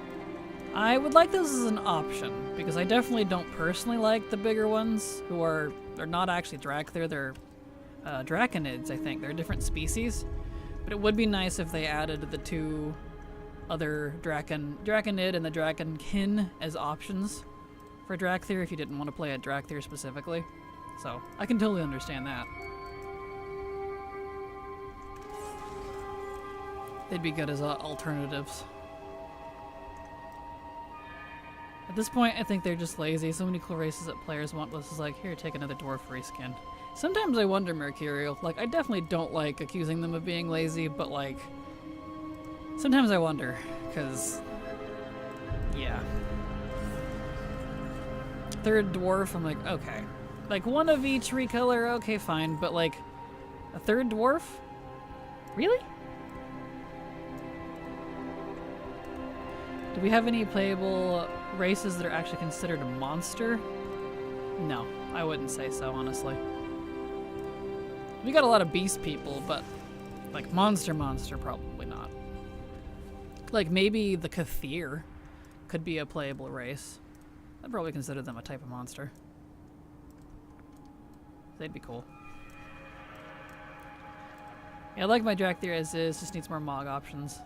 Speaker 1: I would like those as an option, because I definitely don't personally like the bigger ones, who are, they're not actually Dracthyr, they're Draconids, I think. They're a different species. But it would be nice if they added the two other Draconid and the Draconkin as options for Dracthyr if you didn't want to play a Dracthyr specifically. So, I can totally understand that. They'd be good as alternatives. At this point, I think they're just lazy. So many cool races that players want. This is like, here, take another dwarf reskin. Sometimes I wonder, Mercurial. Like, I definitely don't like accusing them of being lazy, but like, sometimes I wonder, because, yeah. Third dwarf, I'm like, okay. Like, one of each recolor, okay, fine, but like, a third dwarf? Really? Do we have any playable races that are actually considered a monster? No, I wouldn't say so, honestly. We got a lot of beast people, but like monster, probably not. Like maybe the Kathir could be a playable race. I'd probably consider them a type of monster. They'd be cool. Yeah, I like my Dracthyr as is, just needs more Mog options.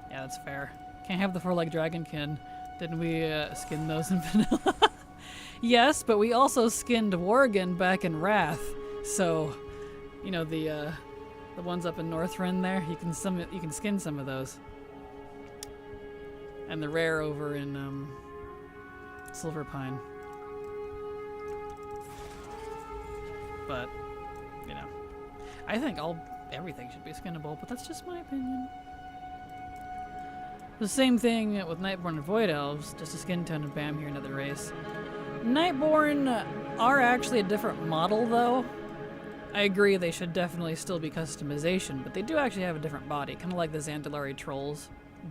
Speaker 1: Yeah, that's fair. Can't have the 4-leg Dragonkin. Didn't we skin those in vanilla? Yes, but we also skinned Worgen back in Wrath. So, you know, the ones up in Northrend there, you can skin some of those. And the rare over in Silverpine. But, you know, I think everything should be skinnable, but that's just my opinion. The same thing with Nightborn and Void Elves, just a skin tone and bam, here another race. Nightborn are actually a different model though. I agree they should definitely still be customization, but they do actually have a different body, kind of like the Zandalari trolls.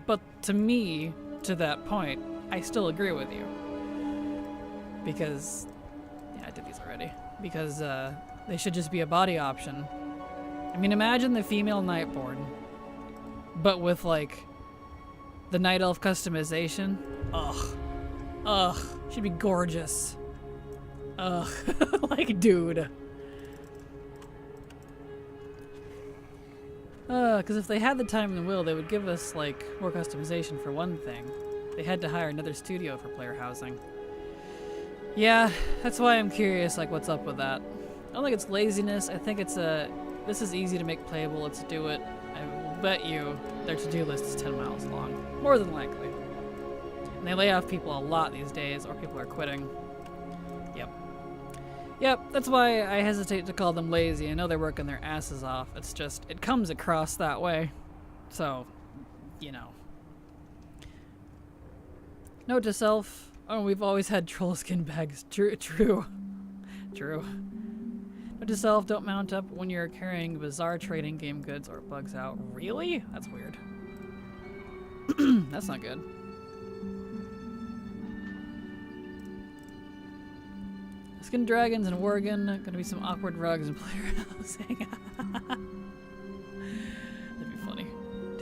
Speaker 1: But to me, to that point, I still agree with you. Because, yeah, I did these already. Because they should just be a body option. I mean, imagine the female Nightborn, but with like the Night Elf customization. Ugh, she'd be gorgeous. Ugh, like dude. Because if they had the time and the will, they would give us like more customization for one thing. They had to hire another studio for player housing. Yeah, that's why I'm curious, like, what's up with that. I don't think it's laziness. I think it's this is easy to make playable. Let's do it. I will bet you their to-do list is 10 miles long. More than likely. And they lay off people a lot these days, or people are quitting. Yep, that's why I hesitate to call them lazy. I know they're working their asses off. It's just, it comes across that way. So, you know. Note to self, oh, we've always had troll skin bags. True. Note to self, don't mount up when you're carrying bizarre trading game goods or it bugs out. Really? That's weird. That's not good. Skin dragons and Worgen. Gonna be some awkward rugs and player housing. That'd be funny.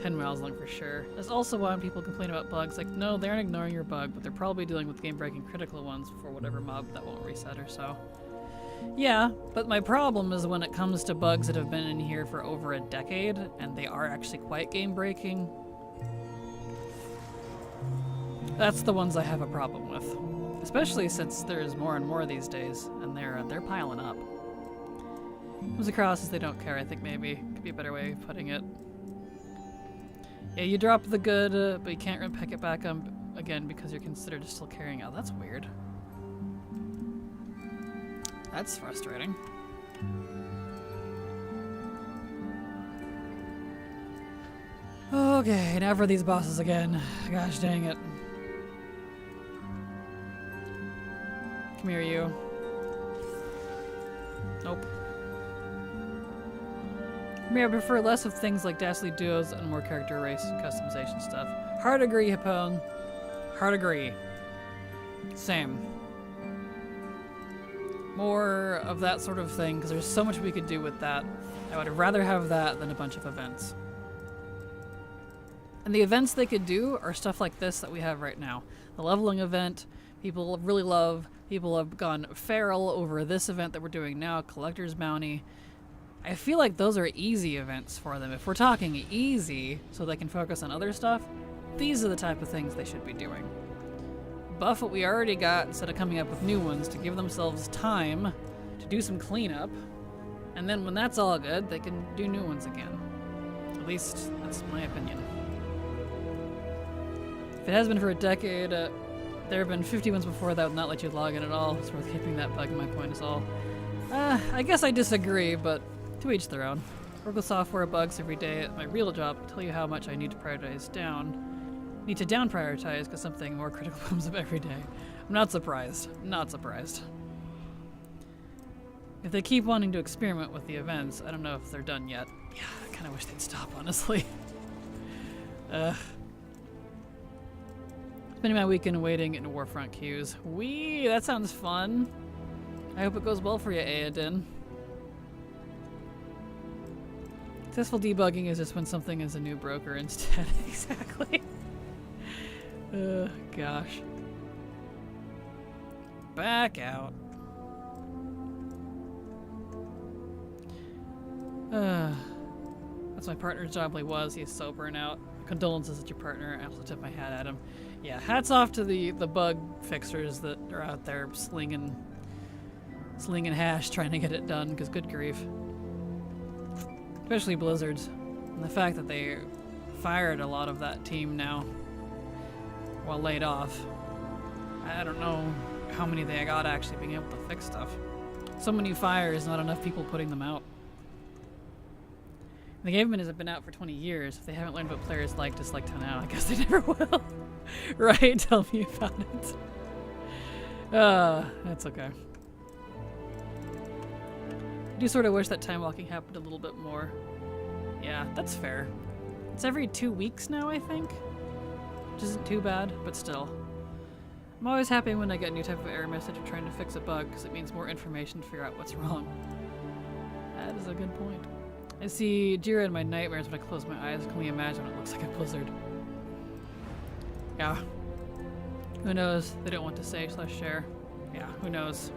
Speaker 1: 10 miles long for sure. That's also why when people complain about bugs, like, no, they aren't ignoring your bug, but they're probably dealing with game-breaking critical ones for whatever mob that won't reset or so. Yeah, but my problem is when it comes to bugs that have been in here for over a decade, and they are actually quite game-breaking. That's the ones I have a problem with. Especially since there's more and more these days, and they're piling up. Comes across as they don't care, I think maybe. Could be a better way of putting it. Yeah, you drop the good, but you can't pick it back up again because you're considered still carrying out. That's weird. That's frustrating. Okay, now for these bosses again. Gosh dang it. Come here, you. Nope. Me, I prefer less of things like dastardly duos and more character race and customization stuff. Hard agree, Hippone. Hard agree. Same. More of that sort of thing, because there's so much we could do with that. I would rather have that than a bunch of events. And the events they could do are stuff like this that we have right now. The leveling event, people really love. People have gone feral over this event that we're doing now, Collector's Bounty. I feel like those are easy events for them. If we're talking easy, so they can focus on other stuff, these are the type of things they should be doing. Buff what we already got instead of coming up with new ones to give themselves time to do some cleanup. And then when that's all good, they can do new ones again. At least, that's my opinion. If it has been for a decade, there have been 50 ones before that would not let you log in at all. It's worth keeping that bug, my point is all. I guess I disagree, but to each their own. Work with software bugs every day at my real job, tell you how much I need to prioritize down. Need to down prioritize because something more critical comes up every day. I'm not surprised. Not surprised. If they keep wanting to experiment with the events, I don't know if they're done yet. Yeah, I kind of wish they'd stop, honestly. Spending my weekend waiting in Warfront queues. Wee, that sounds fun. I hope it goes well for you, Addon. Successful debugging is just when something is a new broker instead. Exactly. Gosh. Back out. That's my partner's job. He was. He's so burnt out. Condolences at your partner. I also tip my hat at him. Yeah, hats off to the bug fixers that are out there slinging hash trying to get it done, because good grief. Especially Blizzards. And the fact that they fired a lot of that team now while laid off. I don't know how many they got actually being able to fix stuff. So many fires, not enough people putting them out. The game has been out for 20 years. If they haven't learned what players like, dislike till now, I guess they never will. Right? Tell me about it. That's okay. I do sort of wish that time walking happened a little bit more. Yeah, that's fair. It's every 2 weeks now, I think. Which isn't too bad, but still. I'm always happy when I get a new type of error message of trying to fix a bug, because it means more information to figure out what's wrong. That is a good point. I see Jira in my nightmares when I close my eyes. Can we imagine what it looks like at Blizzard? Yeah. Who knows? They don't want to say / share. Yeah, who knows?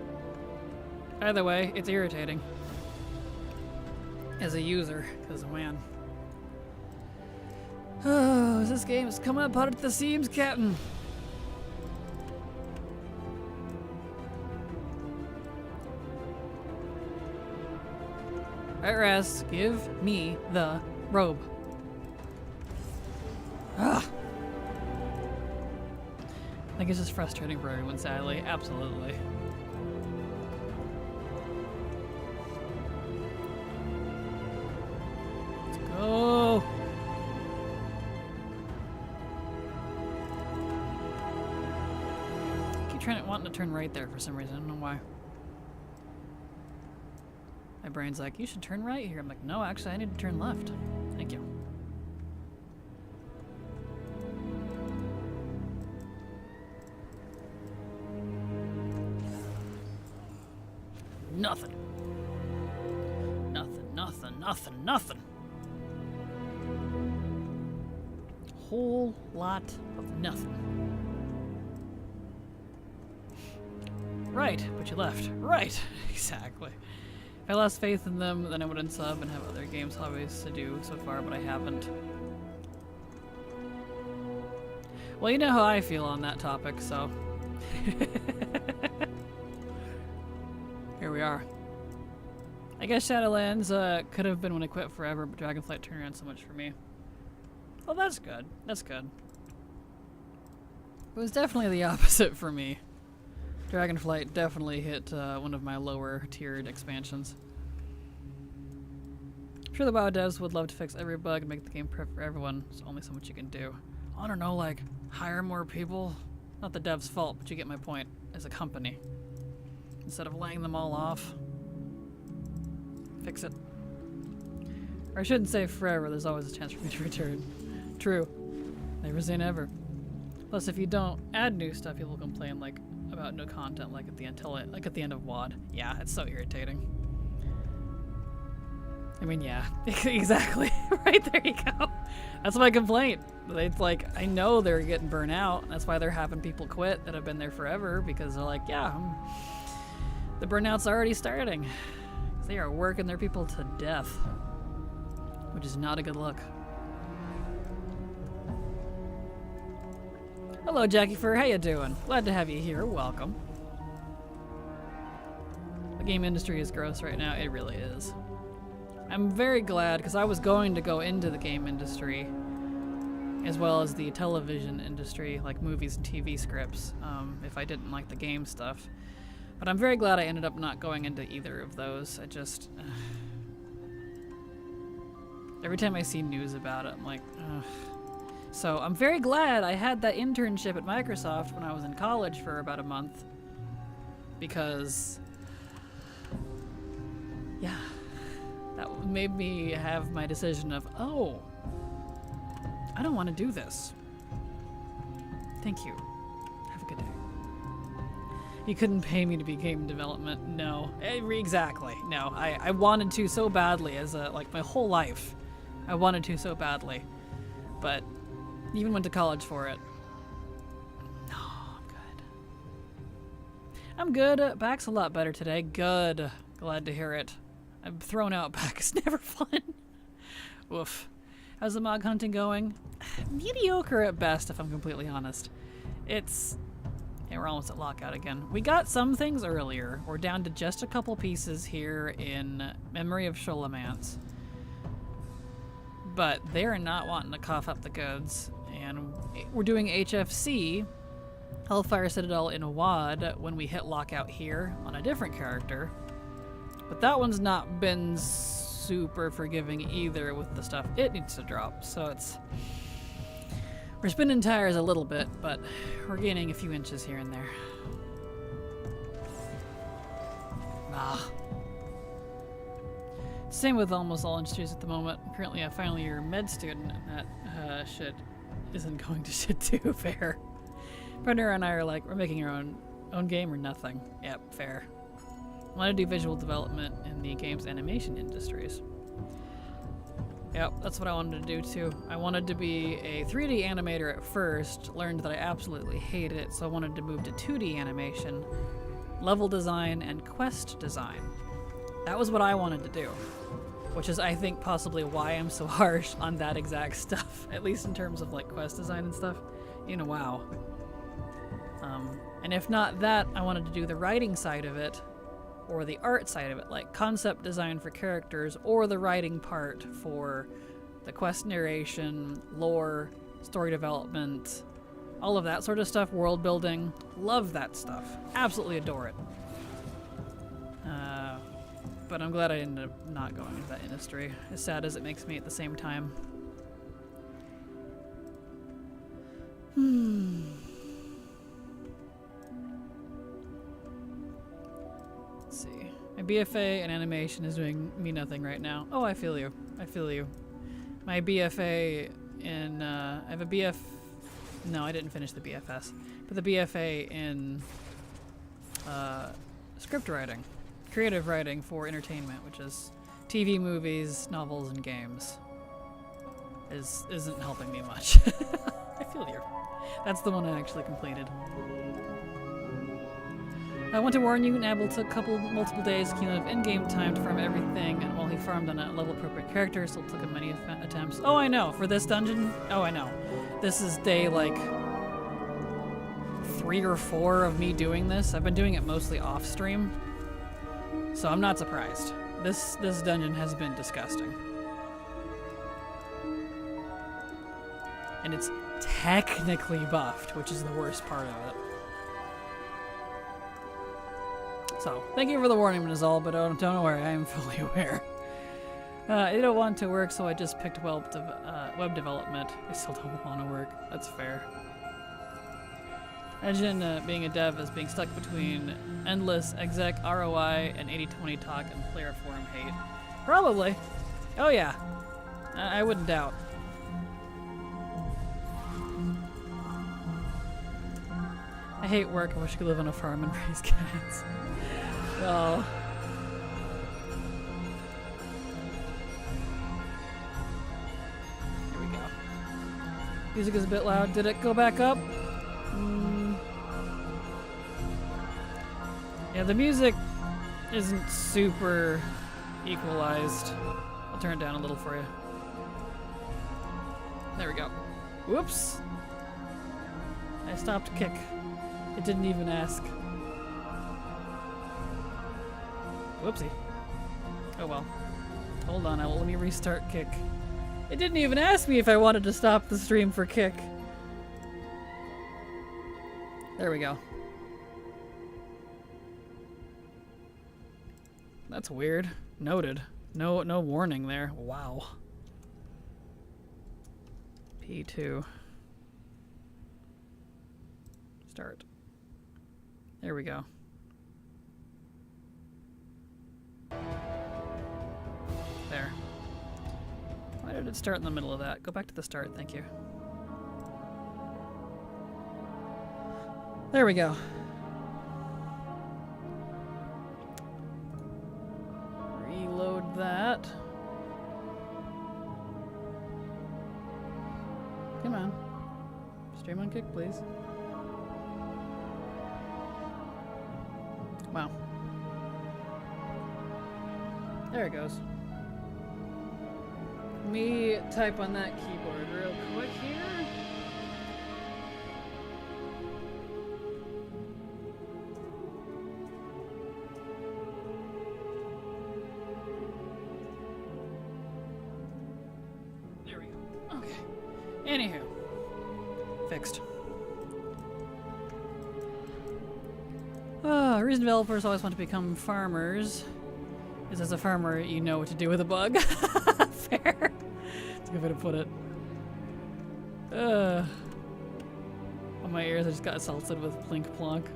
Speaker 1: Either way, it's irritating. As a user, because man. Oh, this game is coming apart at the seams, Captain. Alright, Raz, give me the robe. Ah. I think it's just frustrating for everyone, sadly. Absolutely. Let's go. I keep wanting to turn right there for some reason. I don't know why. My brain's like, you should turn right here. I'm like, no, actually, I need to turn left. Thank you. Nothing. Nothing, nothing, nothing, nothing. Whole lot of nothing. Right, but you left. Right, exactly. If I lost faith in them, then I would unsub and have other games hobbies to do so far, but I haven't. Well, you know how I feel on that topic, so. Here we are. I guess Shadowlands could have been when I quit forever, but Dragonflight turned around so much for me. Well, that's good. That's good. It was definitely the opposite for me. Dragonflight definitely hit one of my lower tiered expansions. I'm sure the WoW devs would love to fix every bug and make the game perfect for everyone. There's only so much you can do. I don't know, like, hire more people? Not the devs' fault, but you get my point. As a company. Instead of laying them all off. Fix it. Or I shouldn't say forever, there's always a chance for me to return. True. Never say never. Plus, if you don't add new stuff, people complain like about no content like at the end of WoD. Yeah, it's so irritating. I mean, yeah, exactly. Right, there you go. That's my complaint. It's like, I know they're getting burnt out. That's why they're having people quit that have been there forever, because they're like, yeah, the burnout's already starting. They are working their people to death, which is not a good look. Hello, Jackie Fur. How you doing? Glad to have you here. Welcome. The game industry is gross right now. It really is. I'm very glad, because I was going to go into the game industry as well as the television industry, like movies and TV scripts, if I didn't like the game stuff. But I'm very glad I ended up not going into either of those. I just... every time I see news about it, I'm like, ugh. So I'm very glad I had that internship at Microsoft when I was in college for about a month. Because... yeah. That made me have my decision of, oh, I don't want to do this. Thank you. Have a good day. You couldn't pay me to be game development. No. Exactly. No. I wanted to so badly as like my whole life. I wanted to so badly. But even went to college for it. No, I'm good. Back's a lot better today. Good. Glad to hear it. I'm thrown out back. It's never fun. Woof. How's the mog hunting going? Mediocre at best, if I'm completely honest. It's... yeah, we're almost at lockout again. We got some things earlier. We're down to just a couple pieces here in Memory of Sholomance. But they're not wanting to cough up the goods. And we're doing HFC, Hellfire Citadel in WoD, when we hit lockout here on a different character. But that one's not been super forgiving either with the stuff it needs to drop, so it's... we're spinning tires a little bit, but we're gaining a few inches here and there. Same with almost all industries at the moment. Currently a final year med student, and that shit isn't going to shit too fair. Partner and I are like, we're making our own game or nothing. Yep, fair. I want to do visual development in the games animation industries. Yep, that's what I wanted to do too. I wanted to be a 3D animator at first, learned that I absolutely hate it, so I wanted to move to 2D animation, level design, and quest design. That was what I wanted to do, which is, I think, possibly why I'm so harsh on that exact stuff, at least in terms of like quest design and stuff. In WoW. And if not that, I wanted to do the writing side of it, or the art side of it, like concept design for characters, or the writing part for the quest narration, lore, story development, all of that sort of stuff, world building. Love that stuff. Absolutely adore it. But I'm glad I ended up not going into that industry, as sad as it makes me at the same time. Let's see. My BFA in animation is doing me nothing right now. Oh, I feel you. I feel you. My BFA in, I have a BF... No, I didn't finish the BFS. But the BFA in script writing. Creative writing for entertainment, which is TV, movies, novels, and games. Isn't helping me much. I feel you. That's the one I actually completed. I want to warn you, Nabble took multiple days cumulative in-game time to farm everything, and while he farmed on a level-appropriate character, still took him many attempts. Oh, I know. For this dungeon? Oh, I know. This is day, like, 3 or 4 of me doing this. I've been doing it mostly off-stream, so I'm not surprised. This dungeon has been disgusting. And it's technically buffed, which is the worst part of it. So, thank you for the warning, Nazal, but don't worry, I am fully aware. I don't want to work, so I just picked web development. I still don't want to work. That's fair. Imagine being a dev as being stuck between endless exec ROI and 80-20 talk and player forum hate. Probably. Oh yeah. I wouldn't doubt. I hate work. I wish I could live on a farm and raise cats. Well... Here we go. Music is a bit loud. Did it go back up? Yeah, the music isn't super equalized. I'll turn it down a little for you. There we go. Whoops! I stopped kick. It didn't even ask. Whoopsie. Oh well. Hold on, let me restart kick. It didn't even ask me if I wanted to stop the stream for kick. There we go. That's weird. Noted. No warning there. Wow. P2. Start. There we go. There. Why did it start in the middle of that? Go back to the start, thank you. There we go. Reload that. Come on. Stream on kick, please. Wow. There it goes. Let me type on that keyboard real quick here. There we go. Okay. Anywho. Fixed. The reason developers always want to become farmers is as a farmer you know what to do with a bug. Fair. That's a good way to put it. On my ears I just got assaulted with plink plonk.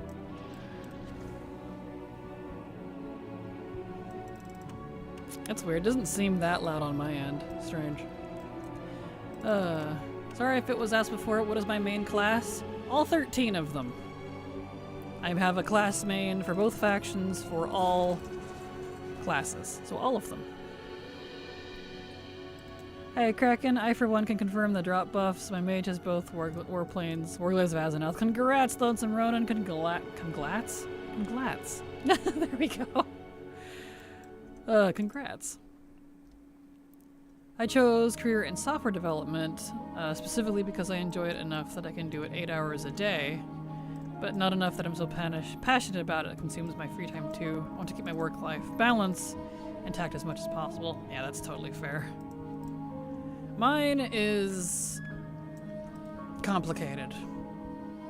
Speaker 1: That's weird. It doesn't seem that loud on my end. Strange. Sorry if it was asked before, what is my main class? All 13 of them. I have a class main for both factions for all classes, so all of them. Hey Kraken, I for one can confirm the drop buffs. My mage has both warplanes, Warlords of Azzinoth. Congrats, Lonesome Ronin. Congrats? Congrats. There we go. Congrats. I chose career in software development, specifically because I enjoy it enough that I can do it 8 hours a day. But not enough that I'm so passionate about it. It consumes my free time too. I want to keep my work-life balance intact as much as possible. Yeah, that's totally fair. Mine is complicated.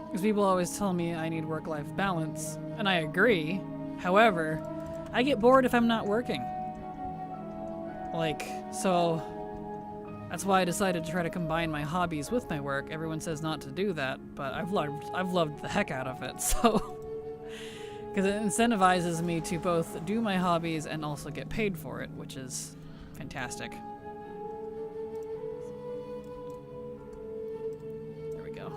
Speaker 1: Because people always tell me I need work-life balance, and I agree. However, I get bored if I'm not working. So that's why I decided to try to combine my hobbies with my work. Everyone says not to do that, but I've loved the heck out of it, so... Because it incentivizes me to both do my hobbies and also get paid for it, which is fantastic. There we go.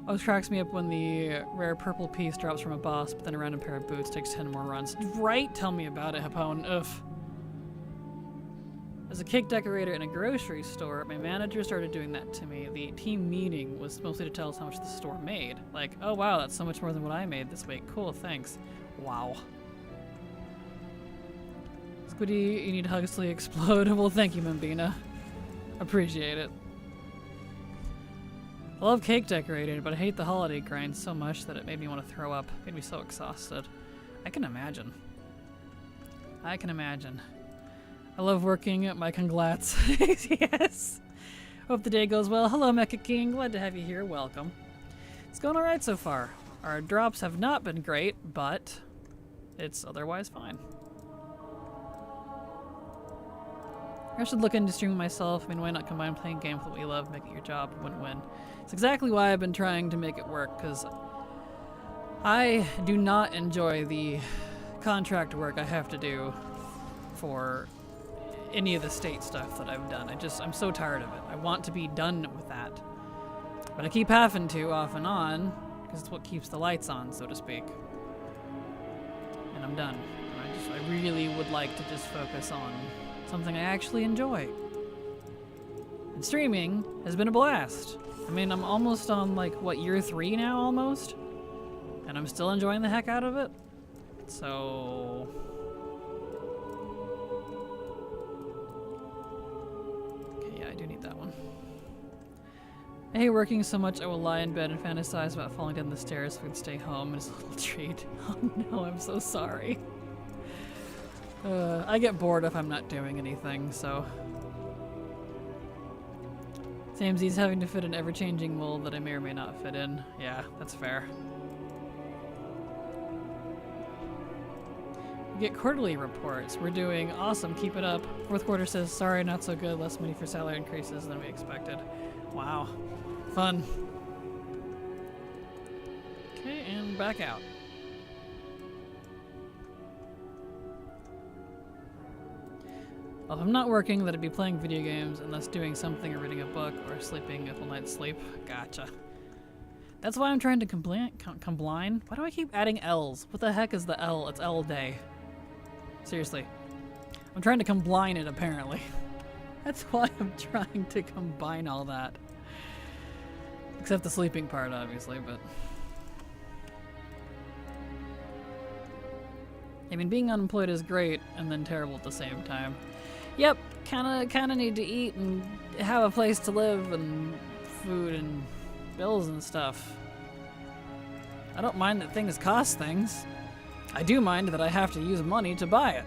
Speaker 1: Always cracks me up when the rare purple piece drops from a boss, but then a random pair of boots takes 10 more runs. Right? Tell me about it, Hapone. Ugh. As a cake decorator in a grocery store, my manager started doing that to me. The team meeting was mostly to tell us how much the store made. Like, oh wow, that's so much more than what I made this week. Cool, thanks. Wow. Squiddy, you need hugs till you explode. Well, thank you, Mambina. Appreciate it. I love cake decorating, but I hate the holiday grind so much that it made me want to throw up. It made me so exhausted. I can imagine. I can imagine. I love working. My congrats. Yes. Hope the day goes well. Hello, Mecha King. Glad to have you here. Welcome. It's going alright so far. Our drops have not been great, but it's otherwise fine. I should look into streaming myself. I mean, why not combine playing games with what you love, make it your job, win-win. It's exactly why I've been trying to make it work, because I do not enjoy the contract work I have to do for any of the state stuff that I've done. I'm so tired of it. I want to be done with that. But I keep having to off and on because it's what keeps the lights on, so to speak. And I'm done. I really would like to just focus on something I actually enjoy. And streaming has been a blast. I mean, I'm almost on like, what, year 3 now almost? And I'm still enjoying the heck out of it. So... okay, yeah, I do need that one. I hate working so much I will lie in bed and fantasize about falling down the stairs so I can stay home. It's a little treat. Oh no, I'm so sorry. I get bored if I'm not doing anything, so... Samesies having to fit an ever-changing mold that I may or may not fit in. Yeah, that's fair. We get quarterly reports. We're doing awesome, keep it up. Fourth quarter says, sorry, not so good, less money for salary increases than we expected. Wow. Fun. Okay, and back out. Well, if I'm not working, then I'd be playing video games unless doing something or reading a book or sleeping a full night's sleep. Gotcha. That's why I'm trying to combine. Why do I keep adding L's? What the heck is the L? It's L day. Seriously. I'm trying to combine it, apparently. That's why I'm trying to combine all that. Except the sleeping part, obviously, but... I mean, being unemployed is great, and then terrible at the same time. Yep, kinda need to eat and have a place to live and food and bills and stuff. I don't mind that things cost things. I do mind that I have to use money to buy it.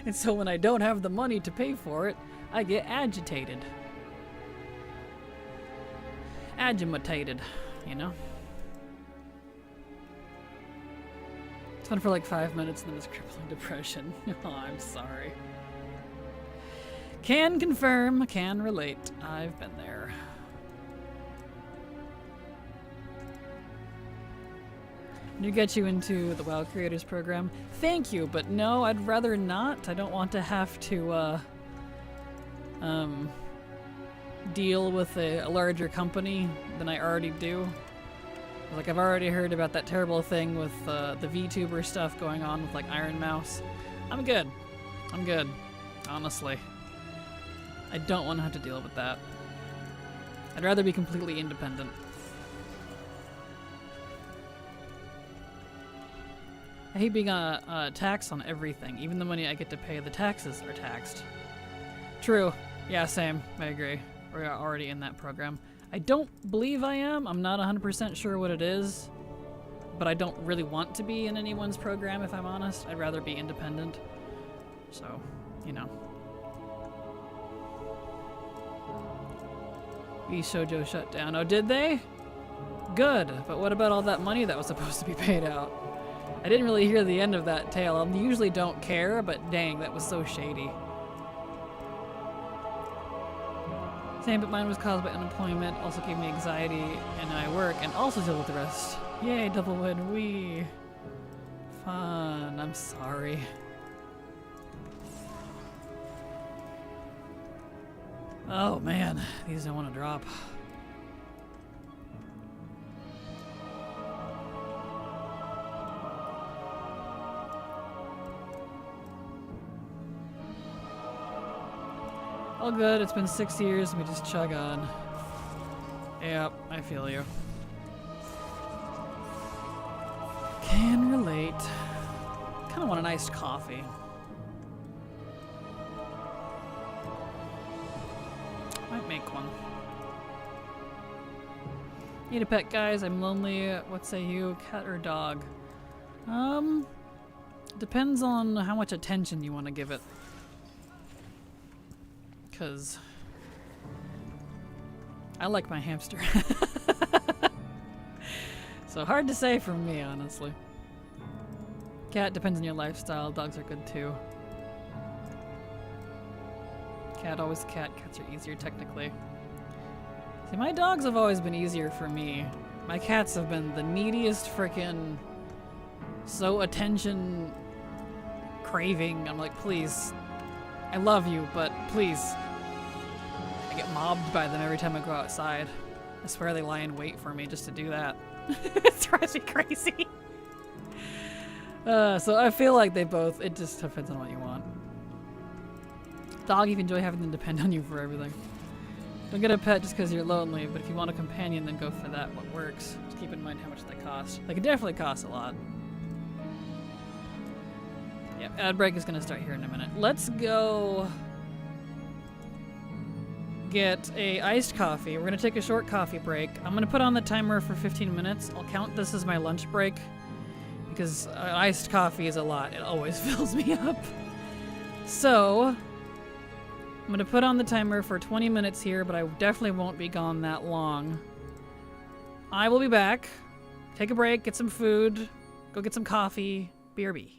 Speaker 1: And so when I don't have the money to pay for it, I get agitated. Agitated, you know? It's fun for like 5 minutes and then it's crippling depression. Oh, I'm sorry. Can confirm, can relate. I've been there. Did you get you into the WoW Creators Program? Thank you, but no, I'd rather not. I don't want to have to deal with a larger company than I already do. Like, I've already heard about that terrible thing with the VTuber stuff going on with like Iron Mouse. I'm good. I'm good, honestly. I don't want to have to deal with that. I'd rather be completely independent. I hate being taxed on everything. Even the money I get to pay, the taxes are taxed. True. Yeah, same. I agree. We're already in that program. I don't believe I am. I'm not 100% sure what it is. But I don't really want to be in anyone's program, if I'm honest. I'd rather be independent. So, you know. Shoujo shut down. Oh, did they? Good. But what about all that money that was supposed to be paid out? I didn't really hear the end of that tale. I usually don't care, but dang, that was so shady. Same, but mine was caused by unemployment, also gave me anxiety, and I work, and also deal with the rest. Yay, double win, wee. Fun, I'm sorry. Oh man, these don't want to drop. All good, it's been 6 years and we just chug on. Yep, I feel you. Can relate. Kinda want an iced coffee. Might make one. Need a pet, guys. I'm lonely. What say you? Cat or dog? Depends on how much attention you want to give it. Because I like my hamster. So hard to say for me, honestly. Cat depends on your lifestyle. Dogs are good too. Cat, always cat. Cats are easier technically. See, my dogs have always been easier for me. My cats have been the neediest frickin' so attention craving. I'm like, please, I love you, but please. I get mobbed by them every time I go outside. I swear they lie in wait for me just to do that. It drives me crazy. So I feel like they both, it just depends on what you want. Dog, you enjoy having them depend on you for everything. Don't get a pet just because you're lonely, but if you want a companion, then go for that. What works? Just keep in mind how much they cost. They can definitely cost a lot. Yep, ad break is going to start here in a minute. Let's go get a iced coffee. We're going to take a short coffee break. I'm going to put on the timer for 15 minutes. I'll count this as my lunch break because iced coffee is a lot. It always fills me up. So I'm going to put on the timer for 20 minutes here, but I definitely won't be gone that long. I will be back. Take a break, get some food, go get some coffee. BRB.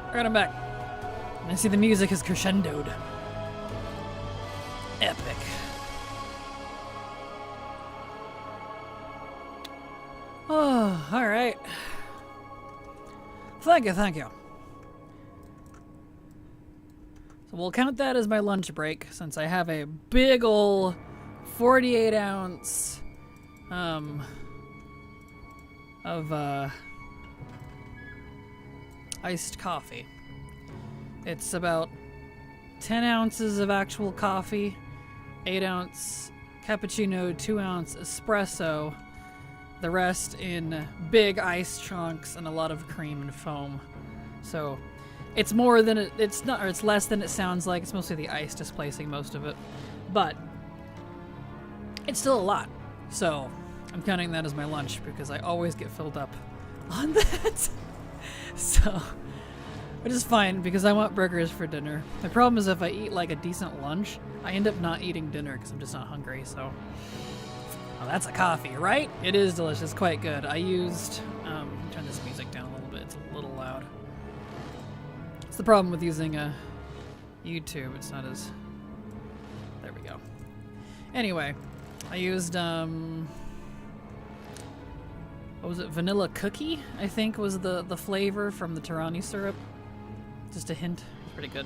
Speaker 1: Alright, I'm back. And I see the music has crescendoed. Epic. Oh, alright. Thank you, thank you. So we'll count that as my lunch break, since I have a big ol' 48 ounce of iced coffee. It's about 10 ounces of actual coffee, 8 ounce cappuccino, 2 ounce espresso, the rest in big ice chunks and a lot of cream and foam. So it's more than it's not, or it's less than it sounds like. It's mostly the ice displacing most of it, but it's still a lot. So I'm counting that as my lunch because I always get filled up on that. So, which is fine because I want burgers for dinner. The problem is if I eat like a decent lunch, I end up not eating dinner because I'm just not hungry. So, oh, that's a coffee, right? It is delicious, quite good. I used, turn this music down a little bit. It's a little loud. It's the problem with using YouTube. It's not as, there we go. Anyway, I used, what was it? Vanilla cookie, I think, was the flavor from the Tirani syrup. Just a hint. Pretty good.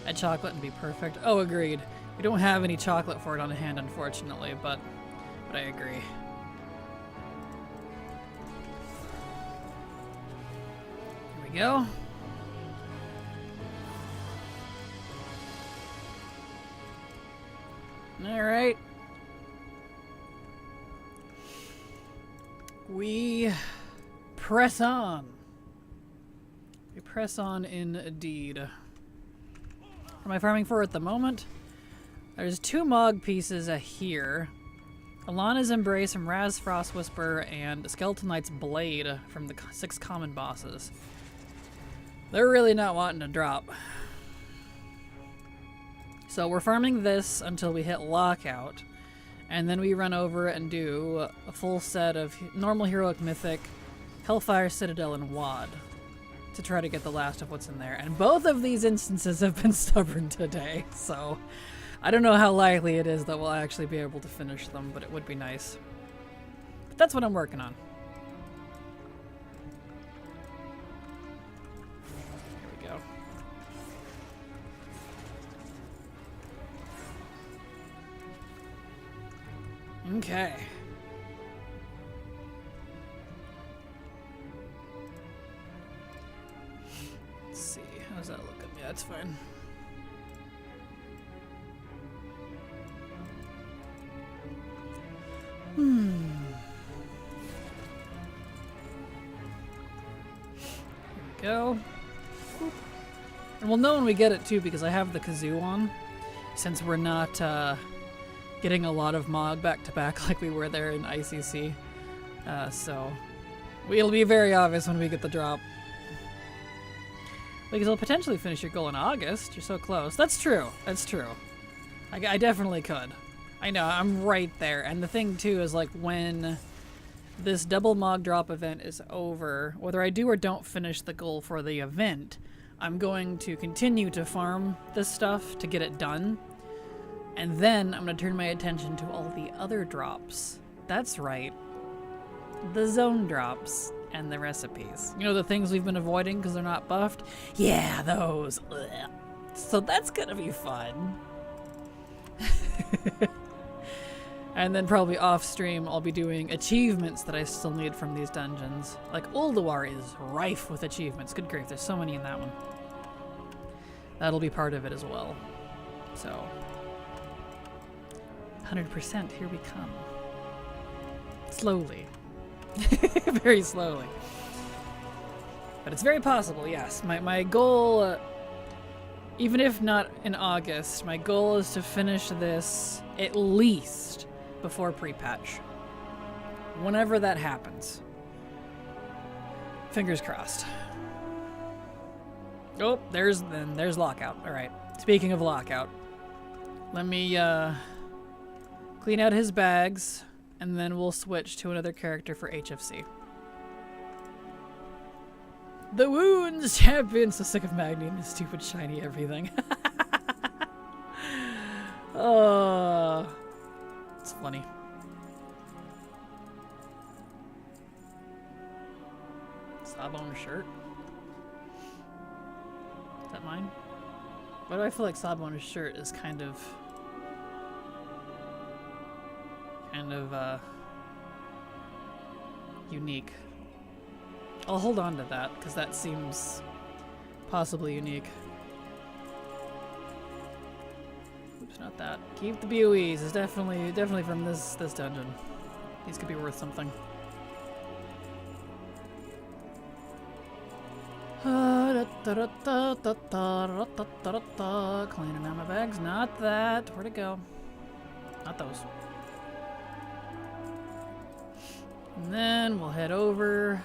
Speaker 1: Add chocolate and be perfect. Oh, agreed. We don't have any chocolate for it on hand, unfortunately, but I agree. Here we go. All right. We press on. We press on indeed. What am I farming for at the moment? There's 2 Mog pieces here. Alana's Embrace from Raz Frost Whisper and Skeleton Knight's Blade from the 6 common bosses. They're really not wanting to drop. So we're farming this until we hit Lockout. And then we run over and do a full set of normal, heroic, mythic, Hellfire, Citadel, and WoD to try to get the last of what's in there. And both of these instances have been stubborn today, so I don't know how likely it is that we'll actually be able to finish them, but it would be nice. But that's what I'm working on. Here we go. Okay. Let's see. How does that look? Yeah, that's fine. Here we go. And we'll know when we get it too because I have the kazoo on. Since we're not getting a lot of Mog back to back like we were there in ICC. So it'll be very obvious when we get the drop. Because it'll potentially finish your goal in August. You're so close. That's true. That's true. I definitely could. I know, I'm right there. And the thing too is like when this double Mog drop event is over, whether I do or don't finish the goal for the event, I'm going to continue to farm this stuff to get it done. And then I'm going to turn my attention to all the other drops. That's right. The zone drops and the recipes. You know, the things we've been avoiding because they're not buffed? Yeah, those. Ugh. So that's going to be fun. And then probably off stream I'll be doing achievements that I still need from these dungeons. Like Ulduar is rife with achievements. Good grief, there's so many in that one. That'll be part of it as well. So 100%, here we come. Slowly. Very slowly. But it's very possible, yes. My goal, even if not in August, my goal is to finish this at least before pre-patch. Whenever that happens. Fingers crossed. Oh, there's Lockout. Alright. Speaking of Lockout, let me clean out his bags, and then we'll switch to another character for HFC. The wounds champion. So sick of Magni and his stupid shiny everything. Oh, it's funny. Sawbone shirt. Is that mine? Why do I feel like Sawbone's shirt is kind of unique? I'll hold on to that because that seems possibly unique. Oops, not that. Keep the BOEs. It's definitely from this dungeon. These could be worth something. Cleaning out my bags. Not that. Where'd it go? Not those. And then we'll head over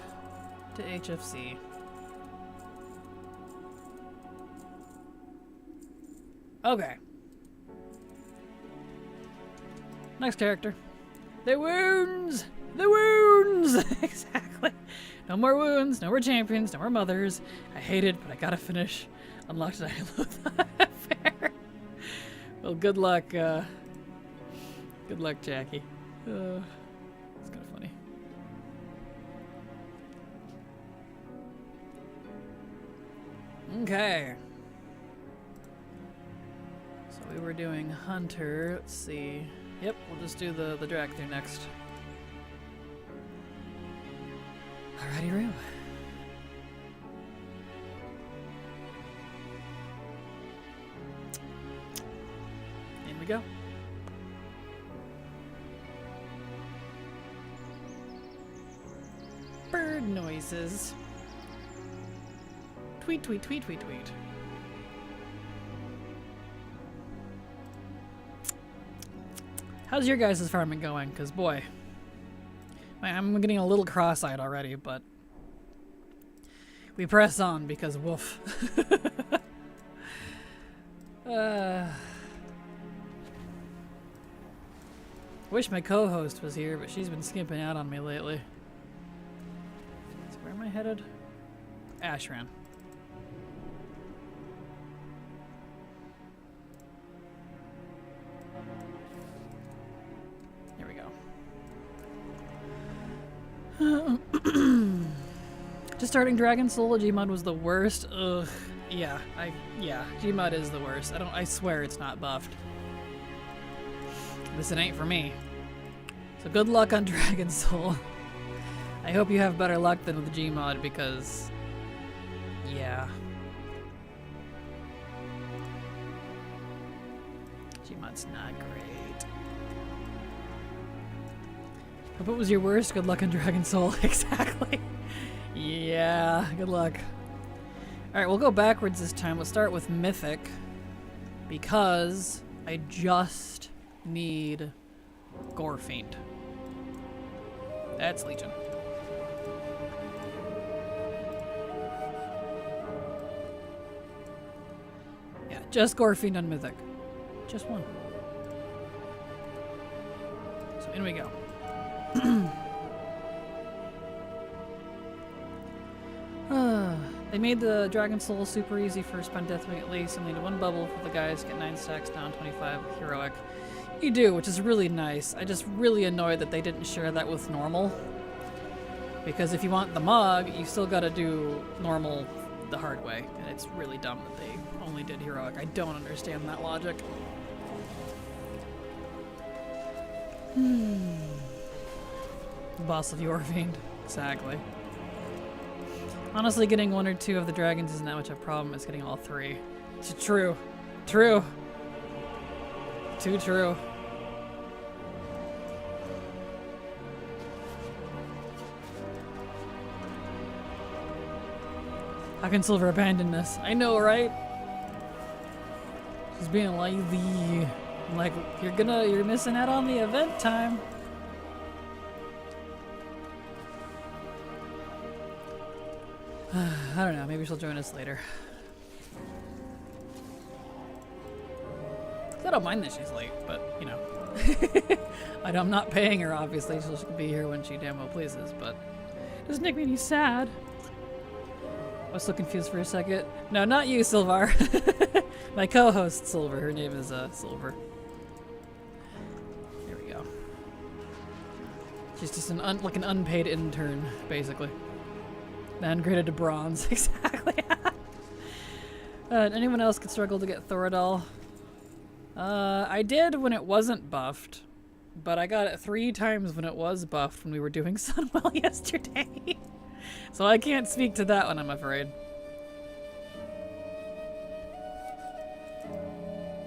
Speaker 1: to HFC. Okay. Next character. The wounds! The wounds! Exactly. No more wounds, no more champions, no more mothers. I hate it, but I gotta finish. Unlocked it. I love that affair. Well, good luck, Jackie. It's kind of funny. Okay. So we were doing Hunter. Let's see. Yep, we'll just do the drag through next. Alrighty, Roo. In we go. Bird noises. Tweet, tweet, tweet, tweet, tweet. How's your guys' farming going? Because, boy, I'm getting a little cross-eyed already, but we press on because woof. Wish my co-host was here, but she's been skimping out on me lately. So where am I headed? Ashran. Here we go. Just starting Dragon Soul, Gmod was the worst. Ugh. Yeah, Gmod is the worst. I swear it's not buffed. This it ain't for me. So good luck on Dragon Soul. I hope you have better luck than with Gmod because, yeah. Gmod's not great. Hope it was your worst. Good luck on Dragon Soul. Exactly. Yeah, good luck. Alright, we'll go backwards this time. We'll start with Mythic because I just need Gore Fiend. That's Legion. Yeah, just Gore Fiend on Mythic. Just one. So in we go. They made the Dragon Soul super easy for Spend Deathwing at least. Only need one bubble for the guys, get 9 stacks down, 25 with Heroic. You do, which is really nice. I just really annoyed that they didn't share that with normal. Because if you want the mug, you still gotta do normal the hard way. And it's really dumb that they only did Heroic. I don't understand that logic. Boss of Your Fiend. Exactly. Honestly, getting 1 or 2 of the dragons isn't that much of a problem. It's getting all 3. It's true. True. Too true. How can Silver abandon this? I know, right? She's being lazy. I'm like, you're missing out on the event time. I don't know, maybe she'll join us later. I don't mind that she's late, but, you know. I'm not paying her, obviously, so she'll be here when she damn well pleases, but it doesn't make me any sad. I was so confused for a second. No, not you, Silvar. My co-host, Silver. Her name is Silver. Here we go. She's just an unpaid intern, basically. Downgraded to bronze, exactly. Anyone else could struggle to get Thoradol? I did when it wasn't buffed, but I got it 3 times when it was buffed when we were doing Sunwell yesterday. So I can't speak to that one, I'm afraid.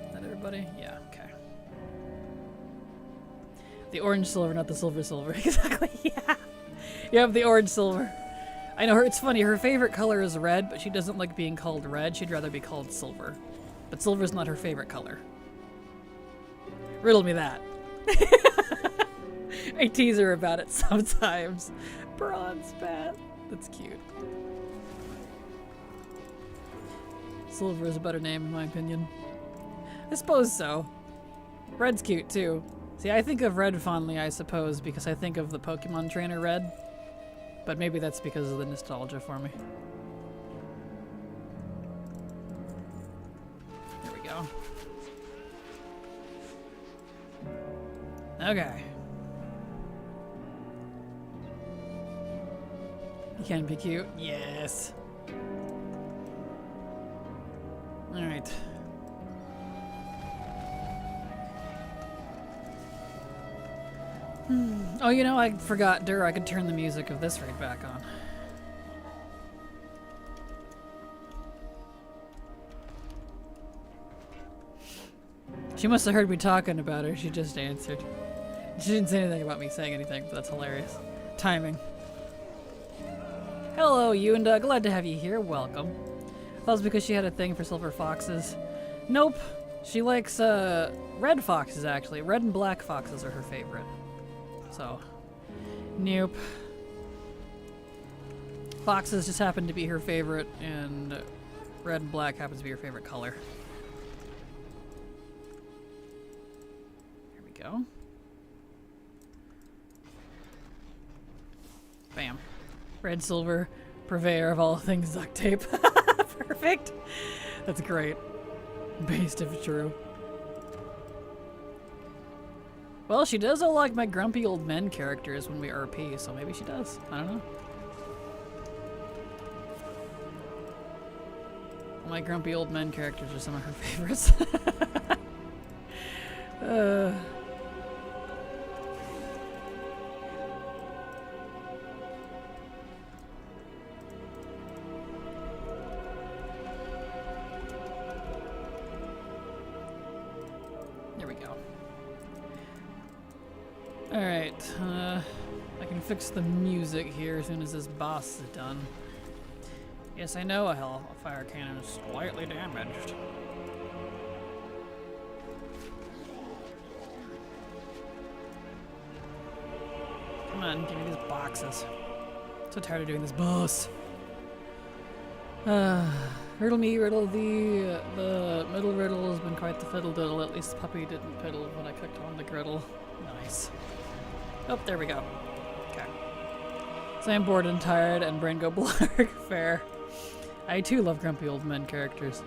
Speaker 1: Is that everybody? Yeah, okay. The orange silver, not the silver. Exactly, yeah. You have the orange silver. I know her, it's funny, her favorite color is red, but she doesn't like being called red. She'd rather be called silver. But silver's not her favorite color. Riddle me that. I tease her about it sometimes. Bronze bat. That's cute. Silver is a better name in my opinion. I suppose so. Red's cute too. See, I think of Red fondly, I suppose, because I think of the Pokemon trainer Red. But maybe that's because of the nostalgia for me. There we go. Okay. You can be cute. Yes. Alright. Oh, you know, I forgot, I could turn the music of this raid back on. She must have heard me talking about her. She just answered. She didn't say anything about me saying anything, but that's hilarious. Timing. Hello, you, and glad to have you here. Welcome. I thought it was because she had a thing for silver foxes. Nope. She likes red foxes, actually. Red and black foxes are her favorite. So, nope. Foxes just happen to be her favorite, and red and black happens to be her favorite color. Here we go. Bam. Red, silver, purveyor of all things duct tape. Perfect. That's great. Based if true. Well, she does all like my grumpy old men characters when we RP, so maybe she does. I don't know. My grumpy old men characters are some of her favorites. There we go. Alright, I can fix the music here as soon as this boss is done. Yes, I know a hellfire cannon is slightly damaged. Come on, give me these boxes. So tired of doing this boss. Riddle me, riddle thee. The middle riddle has been quite the fiddle-diddle. At least the puppy didn't piddle when I cooked on the griddle. Nice. Oh, there we go. Okay. So I'm bored and tired and brain go blarg. Fair. I too love grumpy old men characters.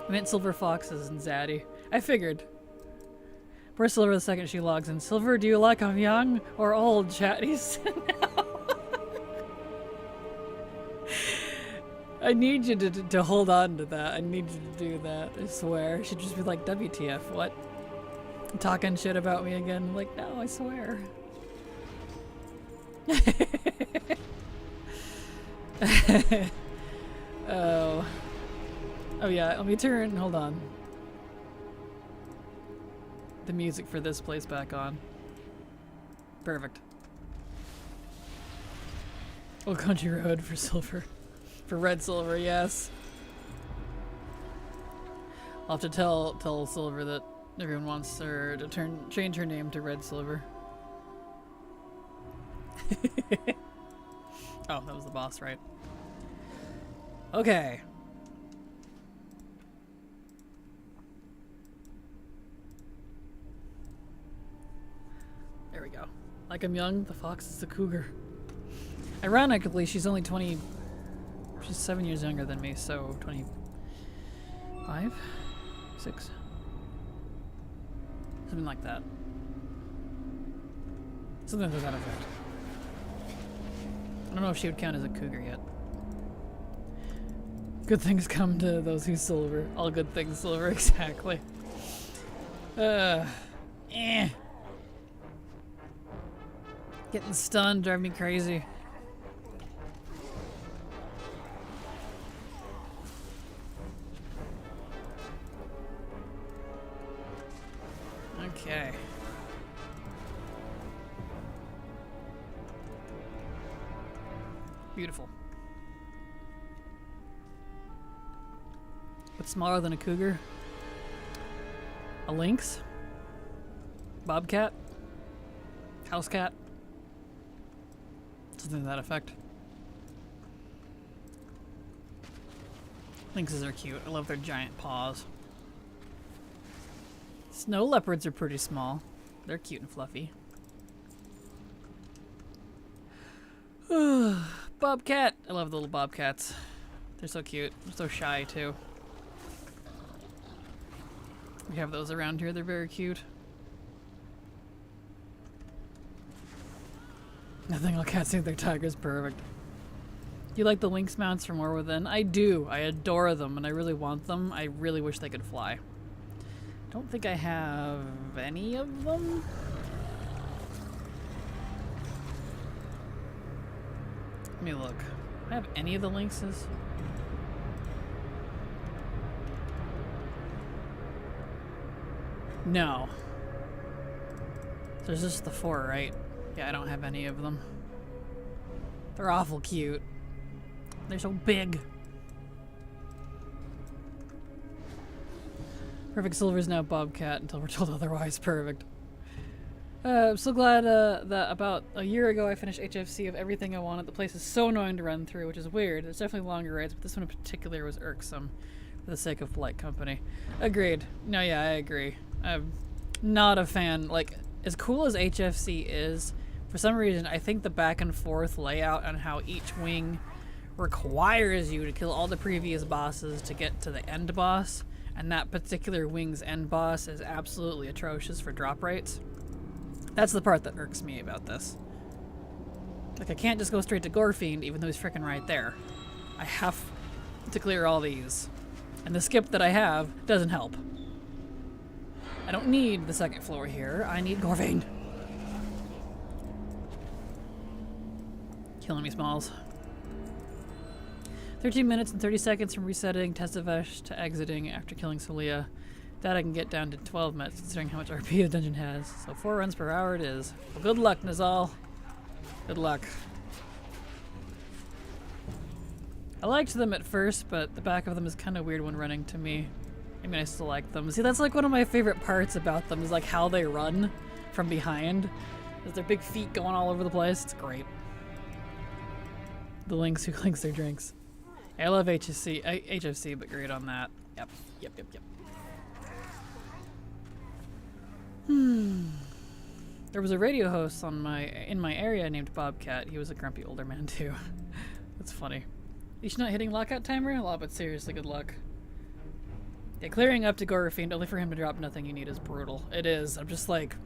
Speaker 1: I meant Silver Foxes and Zaddy. I figured. Poor Silver the second she logs in. Silver, do you like I'm young or old, chatties? I need you to hold on to that. I need you to do that. I swear. She'd just be like, WTF, what? Talking shit about me again. I'm like, no, I swear. Oh. Oh yeah, let me turn, hold on. The music for this place back on. Perfect. Old Country Road for silver. For red silver, yes. I'll have to tell Silver that everyone wants her to change her name to Red Silver. Oh, that was the boss, right? Okay. There we go. Like I'm young, the fox is a cougar. Ironically, she's only 24 She's 7 years younger than me, so 25? 6? Something like that. Something to that effect. I don't know if she would count as a cougar yet. Good things come to those who silver. All good things silver, exactly. Eh. Getting stunned drive me crazy. Okay. Beautiful. What's smaller than a cougar? A lynx? Bobcat? House cat? Something to that effect. Lynxes are cute. I love their giant paws. Snow leopards are pretty small. They're cute and fluffy. Bobcat! I love the little bobcats. They're so cute. They're so shy too. We have those around here. They're very cute. Nothing all cats think their tiger's perfect. Do you like the lynx mounts from War Within? I do. I adore them and I really want them. I really wish they could fly. Don't think I have any of them. Let me look. Do I have any of the lynxes? No. There's just the 4, right? Yeah, I don't have any of them. They're awful cute. They're so big. Perfect Silver is now Bobcat until we're told otherwise. Perfect. I'm so glad that about a year ago I finished HFC of everything I wanted. The place is so annoying to run through, which is weird. There's definitely longer rides, but this one in particular was irksome for the sake of polite company. Agreed. No, yeah, I agree. I'm not a fan. Like, as cool as HFC is, for some reason, I think the back and forth layout on how each wing requires you to kill all the previous bosses to get to the end boss, and that particular wing's end boss is absolutely atrocious for drop rates. That's the part that irks me about this. Like, I can't just go straight to Gorefiend even though he's freaking right there. I have to clear all these. And the skip that I have doesn't help. I don't need the second floor here. I need Gorefiend. Killing me, Smalls. 13 minutes and 30 seconds from resetting Testavesh to exiting after killing Solia. That I can get down to 12 minutes considering how much RP the dungeon has. So 4 runs per hour it is. Well, good luck, Nazal. Good luck. I liked them at first, but the back of them is kind of weird when running to me. I mean, I still like them. See, that's like one of my favorite parts about them is like how they run from behind. Is their big feet going all over the place. It's great. The lynx who clinks their drinks. I love HFC, but great on that. Yep. There was a radio host in my area named Bobcat. He was a grumpy older man too. That's funny. You should not hitting lockout timer? Oh, but seriously, good luck. Yeah, clearing up to Gorefiend only for him to drop nothing you need is brutal. It is. I'm just like...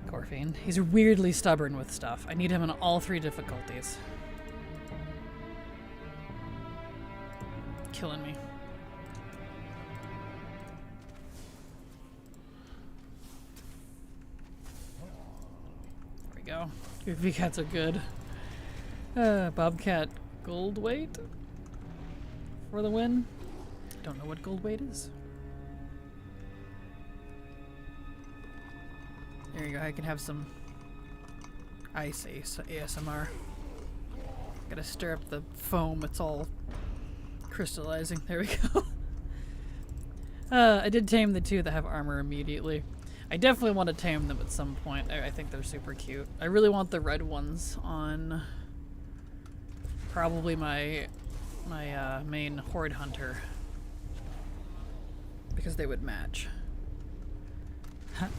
Speaker 1: Gorefiend. He's weirdly stubborn with stuff. I need him on all 3 difficulties. Killing me. There we go. Goofy cats are good. Bobcat gold weight for the win. Don't know what gold weight is. There you go. I can have some ice ASMR. Gotta stir up the foam. It's all crystallizing. There we go. I did tame the 2 that have armor immediately. I definitely want to tame them at some point. I think they're super cute. I really want the red ones on probably my main horde hunter because they would match.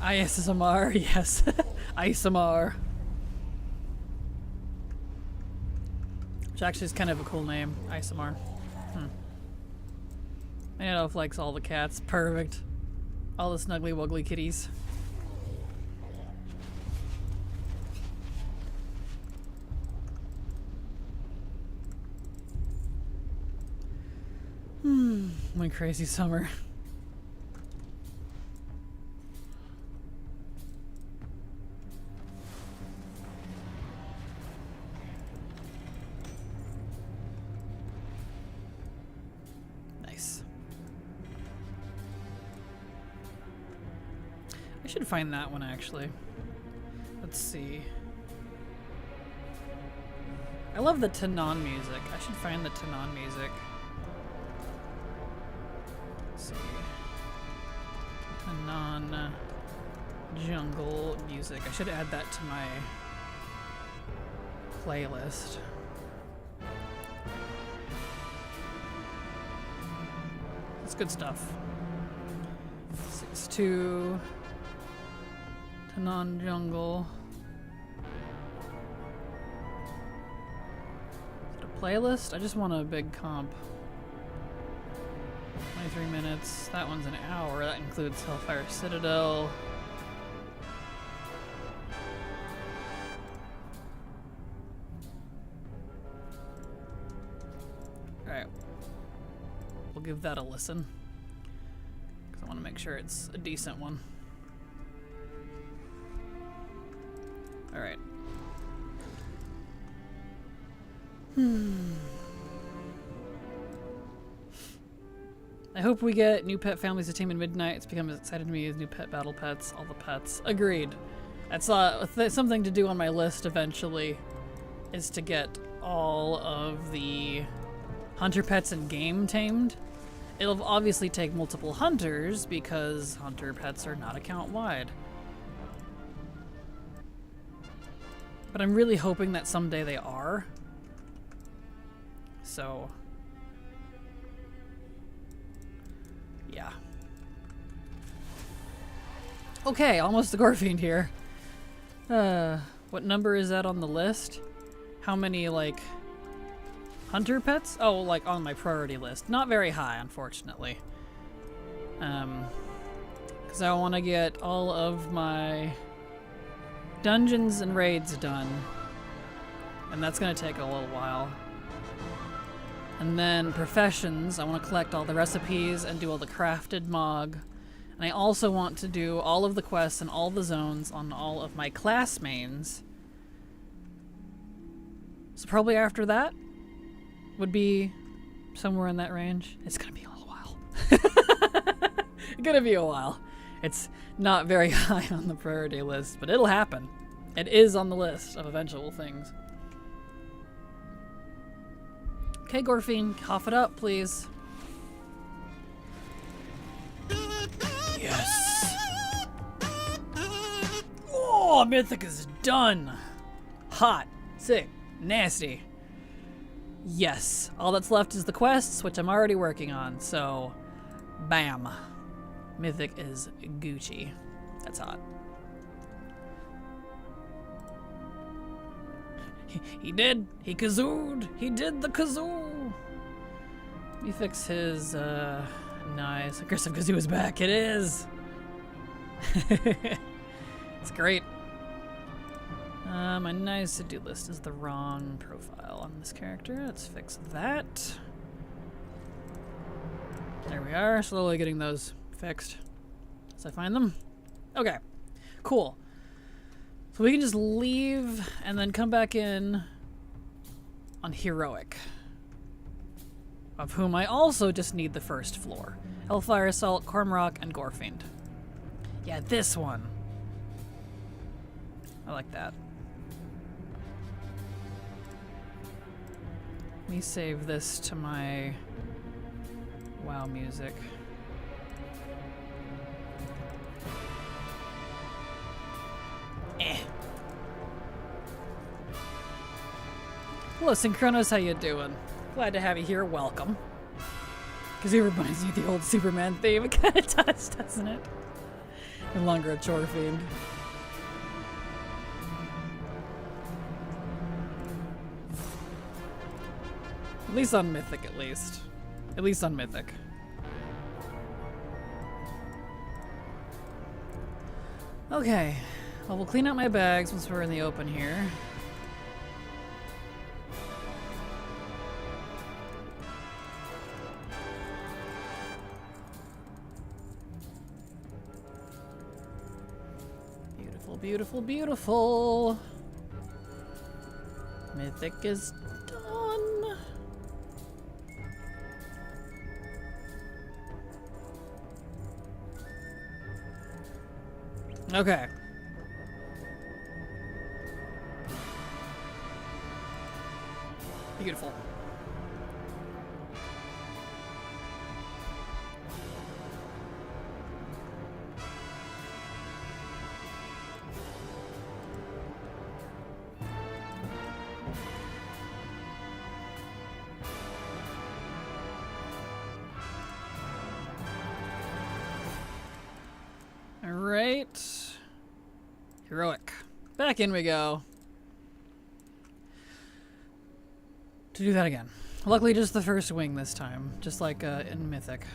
Speaker 1: ISMR, yes. ISMR. Which actually is kind of a cool name, Isomar. And Elf likes all the cats. Perfect. All the snuggly wuggly kitties. One crazy summer. Nice. I should find that one actually. Let's see. I love the Tanan music. I should find the Tanan music. Let's see. Tanan jungle music. I should add that to my playlist. That's good stuff. 6-2 Tanan jungle. Playlist? I just want a big comp. 23 minutes. That one's an hour. That includes Hellfire Citadel. Alright. We'll give that a listen. Because I want to make sure it's a decent one. Alright. I hope we get new pet families to Tame in Midnight. It's become as exciting to me as new pet battle pets. All the pets. Agreed. That's something to do on my list eventually, is to get all of the hunter pets in game tamed. It'll obviously take multiple hunters because hunter pets are not account wide. But I'm really hoping that someday they are. So, yeah. Okay, almost a Gorfiend here. What number is that on the list? How many, like, hunter pets? Oh, like, on my priority list. Not very high, unfortunately. Because I want to get all of my dungeons and raids done. And that's going to take a little while. And then professions, I want to collect all the recipes and do all the crafted mog. And I also want to do all of the quests and all the zones on all of my class mains. So probably after that would be somewhere in that range. It's gonna be a little while. It's gonna be a while. It's not very high on the priority list, but it'll happen. It is on the list of eventual things. Okay, Gorfiend, cough it up, please. Yes. Oh, Mythic is done. Hot, sick, nasty. Yes. All that's left is the quests, which I'm already working on. So, bam. Mythic is Gucci. That's hot. He did. He kazooed. He did the kazoo. Let me fix his, nice. Aggressive kazoo is back. It is. It's great. My nice to-do list is the wrong profile on this character. Let's fix that. There we are. Slowly getting those fixed as I find them. Okay. Cool. So we can just leave and then come back in on Heroic, of whom I also just need the first floor. Hellfire Assault, Cormorant, and Gorfiend. Yeah, this one. I like that. Let me save this to my WoW music. Hello, Synchronos, how you doing? Glad to have you here. Welcome. Because he reminds me of the old Superman theme. It kind of does, doesn't it? No longer a chore fiend. At least on Mythic, at least. At least on Mythic. Okay. Well, we'll clean out my bags once we're in the open here. Beautiful, beautiful, beautiful. Mythic is done. Okay. Beautiful. All right. Heroic. Back in we go. To do that again. Luckily just the first wing this time, just like in Mythic.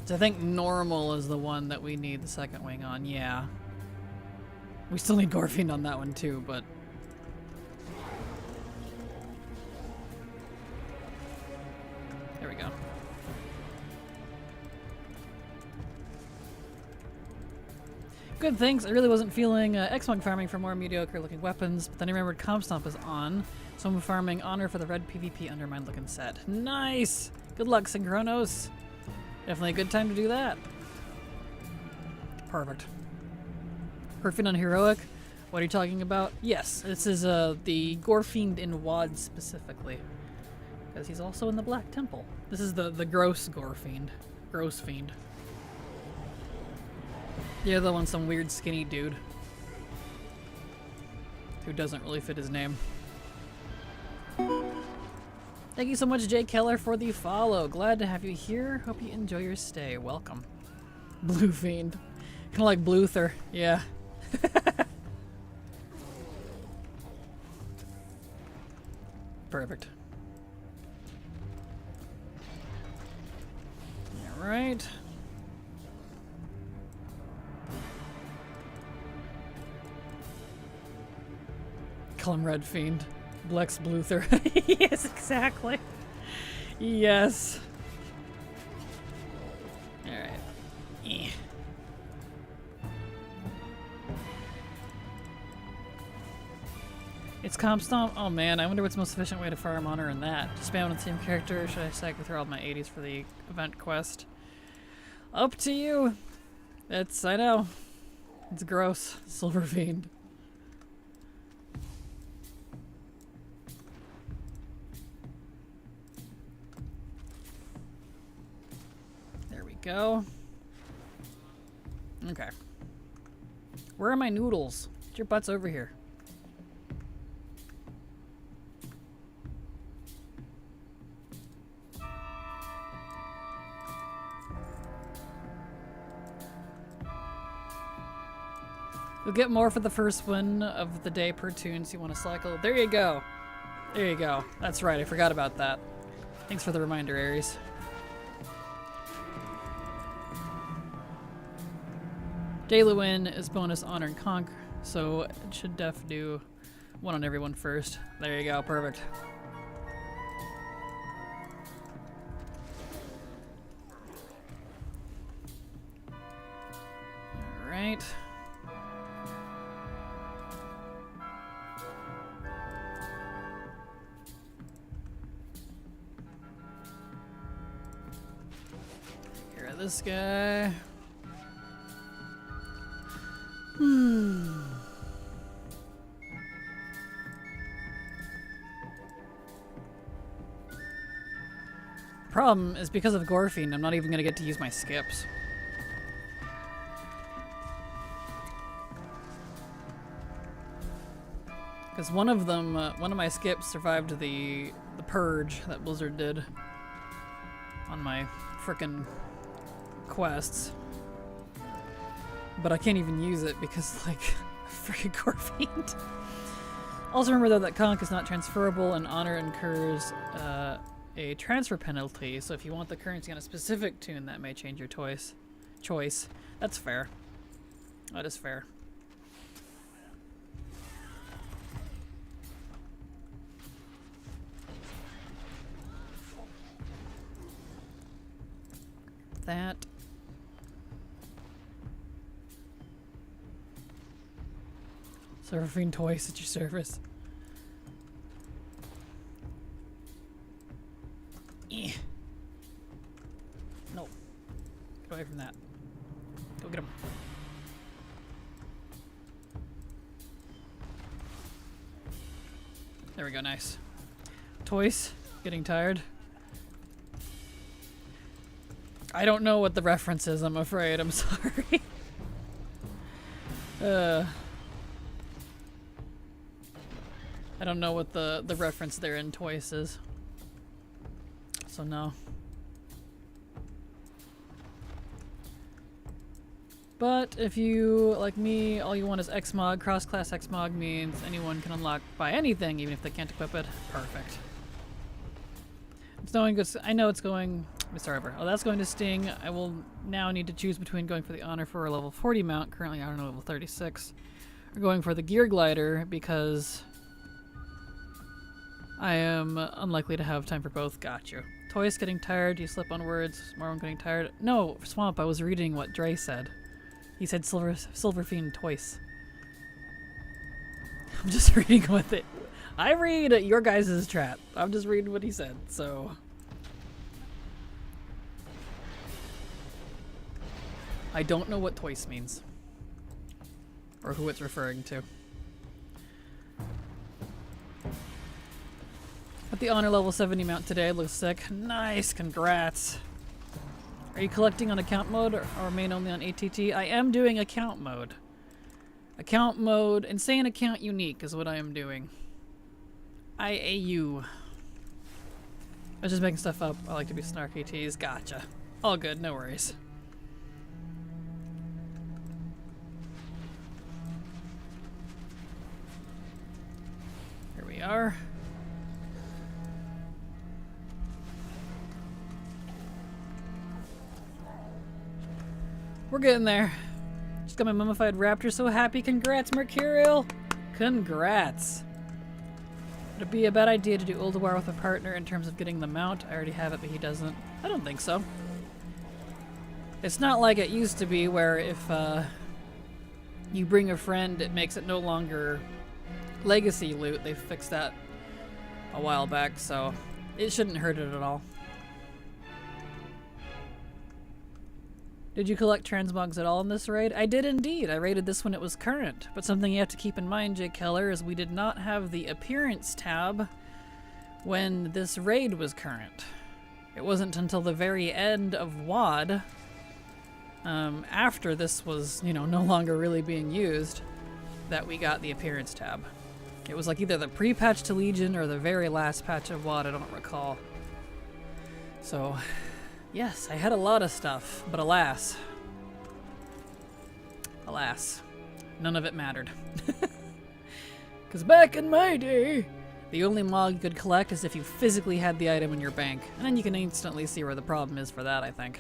Speaker 1: So I think normal is the one that we need the second wing on, yeah. We still need Gorfiend on that one too, but... There we go. Good, thanks. I really wasn't feeling X-Monk farming for more mediocre looking weapons, but then I remembered Comp Stomp is on, so I'm farming Honor for the red PvP Undermine looking set. Nice! Good luck, Synchronos! Definitely a good time to do that. Perfect. Perfect on Heroic? What are you talking about? Yes, this is the Gorfiend in WoD specifically, because he's also in the Black Temple. This is the gross Gorfiend. Gross Fiend. The other one's some weird skinny dude who doesn't really fit his name. Thank you so much, Jay Keller, for the follow. Glad to have you here. Hope you enjoy your stay. Welcome. Blue Fiend. Kind of like Bluther. Yeah. Perfect. All right. Call him Red Fiend. Blex Bluther. Yes, exactly. Yes. Alright. Eh. It's Comp Stomp? Oh man, I wonder what's the most efficient way to farm Honor in that. Just spam on the same character, or should I cycle through all my 80s for the event quest? Up to you! It's, I know. It's gross. Silver Fiend. Go. Okay. Where are my noodles? Get your butts over here. You'll get more for the first win of the day per tune, so you want to cycle. There you go. There you go. That's right, I forgot about that. Thanks for the reminder, Aries. Daily win is bonus honor and conk, so it should def do one on everyone first. There you go, perfect. Alright. Take care of this guy. Problem is because of Gorfiend, I'm not even gonna get to use my skips. Because one of them, one of my skips survived the purge that Blizzard did on my frickin' quests. But I can't even use it because, like, frickin' Gorfiend. Also remember though that conch is not transferable and honor incurs a transfer penalty, so if you want the currency on a specific tune, that may change your choice. That's fair. That is fair. That. Surfing toys at your service. Eh. No. Get away from that. Go get him. There we go, nice. Toys, getting tired. I don't know what the reference is, I'm afraid. I'm sorry. I don't know what the reference there in Toys is. So no. But if you, like me, all you want is Xmog, cross-class Xmog means anyone can unlock buy anything, even if they can't equip it. Perfect. It's going good. I know it's going... Sorry, oh, that's going to Sting. I will now need to choose between going for the Honor for a level 40 mount, currently I don't know, level 36, or going for the Gear Glider because I am unlikely to have time for both. Got you. Toys getting tired. You slip on words. Marwan getting tired. No, Swamp, I was reading what Dre said. He said Silver Fiend Toys. I'm just reading what they... I read your guys' chat. I'm just reading what he said, so... I don't know what Toys means. Or who it's referring to. At the Honor level 70 mount today, looks sick. Nice, congrats. Are you collecting on account mode or remain only on ATT? I am doing account mode. Account mode, insane account unique is what I am doing. IAU. I was just making stuff up. I like to be snarky teased. Gotcha. All good, no worries. Here we are. We're getting there. Just got my mummified raptor, so happy. Congrats, Mercurial! Congrats! Would it be a bad idea to do Ulduar with a partner in terms of getting the mount? I already have it, but he doesn't. I don't think so. It's not like it used to be where if you bring a friend, it makes it no longer legacy loot. They fixed that a while back, so it shouldn't hurt it at all. Did you collect transmogs at all in this raid? I did indeed. I raided this when it was current. But something you have to keep in mind, Jake Keller, is we did not have the appearance tab when this raid was current. It wasn't until the very end of WoD, after this was, you know, no longer really being used, that we got the appearance tab. It was like either the pre-patch to Legion or the very last patch of WoD, I don't recall. So... yes, I had a lot of stuff, but alas, none of it mattered. Because back in my day, the only mog you could collect is if you physically had the item in your bank, and then you can instantly see where the problem is for that, I think.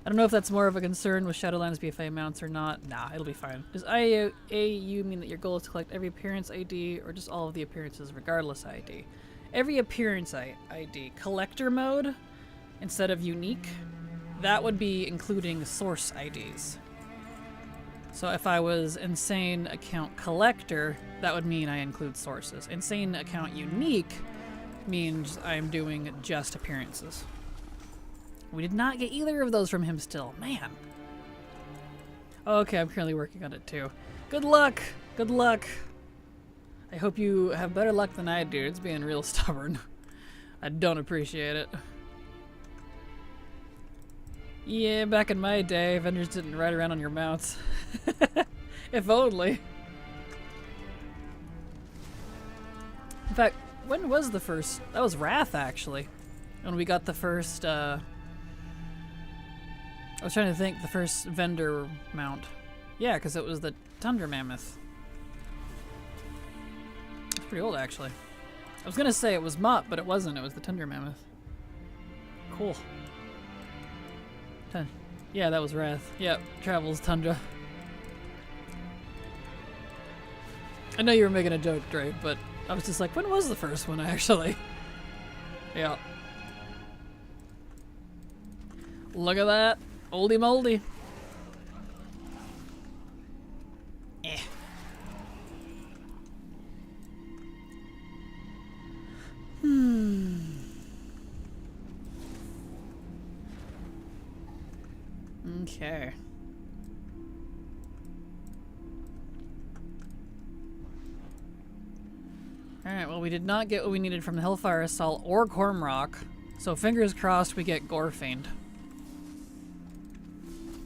Speaker 1: I don't know if that's more of a concern with Shadowlands BFA mounts or not. Nah, it'll be fine. Does IAU mean that your goal is to collect every appearance ID, or just all of the appearances regardless ID? Every appearance ID. Collector mode, instead of unique, that would be including source IDs. So if I was insane account collector, that would mean I include sources. Insane account unique means I'm doing just appearances. We did not get either of those from him still. Man. Okay, I'm currently working on it too. Good luck! Good luck! I hope you have better luck than I do. It's being real stubborn. I don't appreciate it. Yeah, back in my day, vendors didn't ride around on your mounts. If only. In fact, when was the first? That was Wrath, actually. When we got the first, I was trying to think, the first vendor mount. Yeah, because it was the Tundra Mammoth. It's pretty old, actually. I was gonna say it was Mop, but it wasn't. It was the Tundra Mammoth. Cool. Yeah, that was Wrath. Yep, Travels Tundra. I know you were making a joke, Dre, but I was just like, when was the first one, actually? Yeah. Look at that. Oldie moldy. Eh. Okay. Alright, well, we did not get what we needed from the Hellfire Assault or Cormrock, so fingers crossed we get Gorefiend.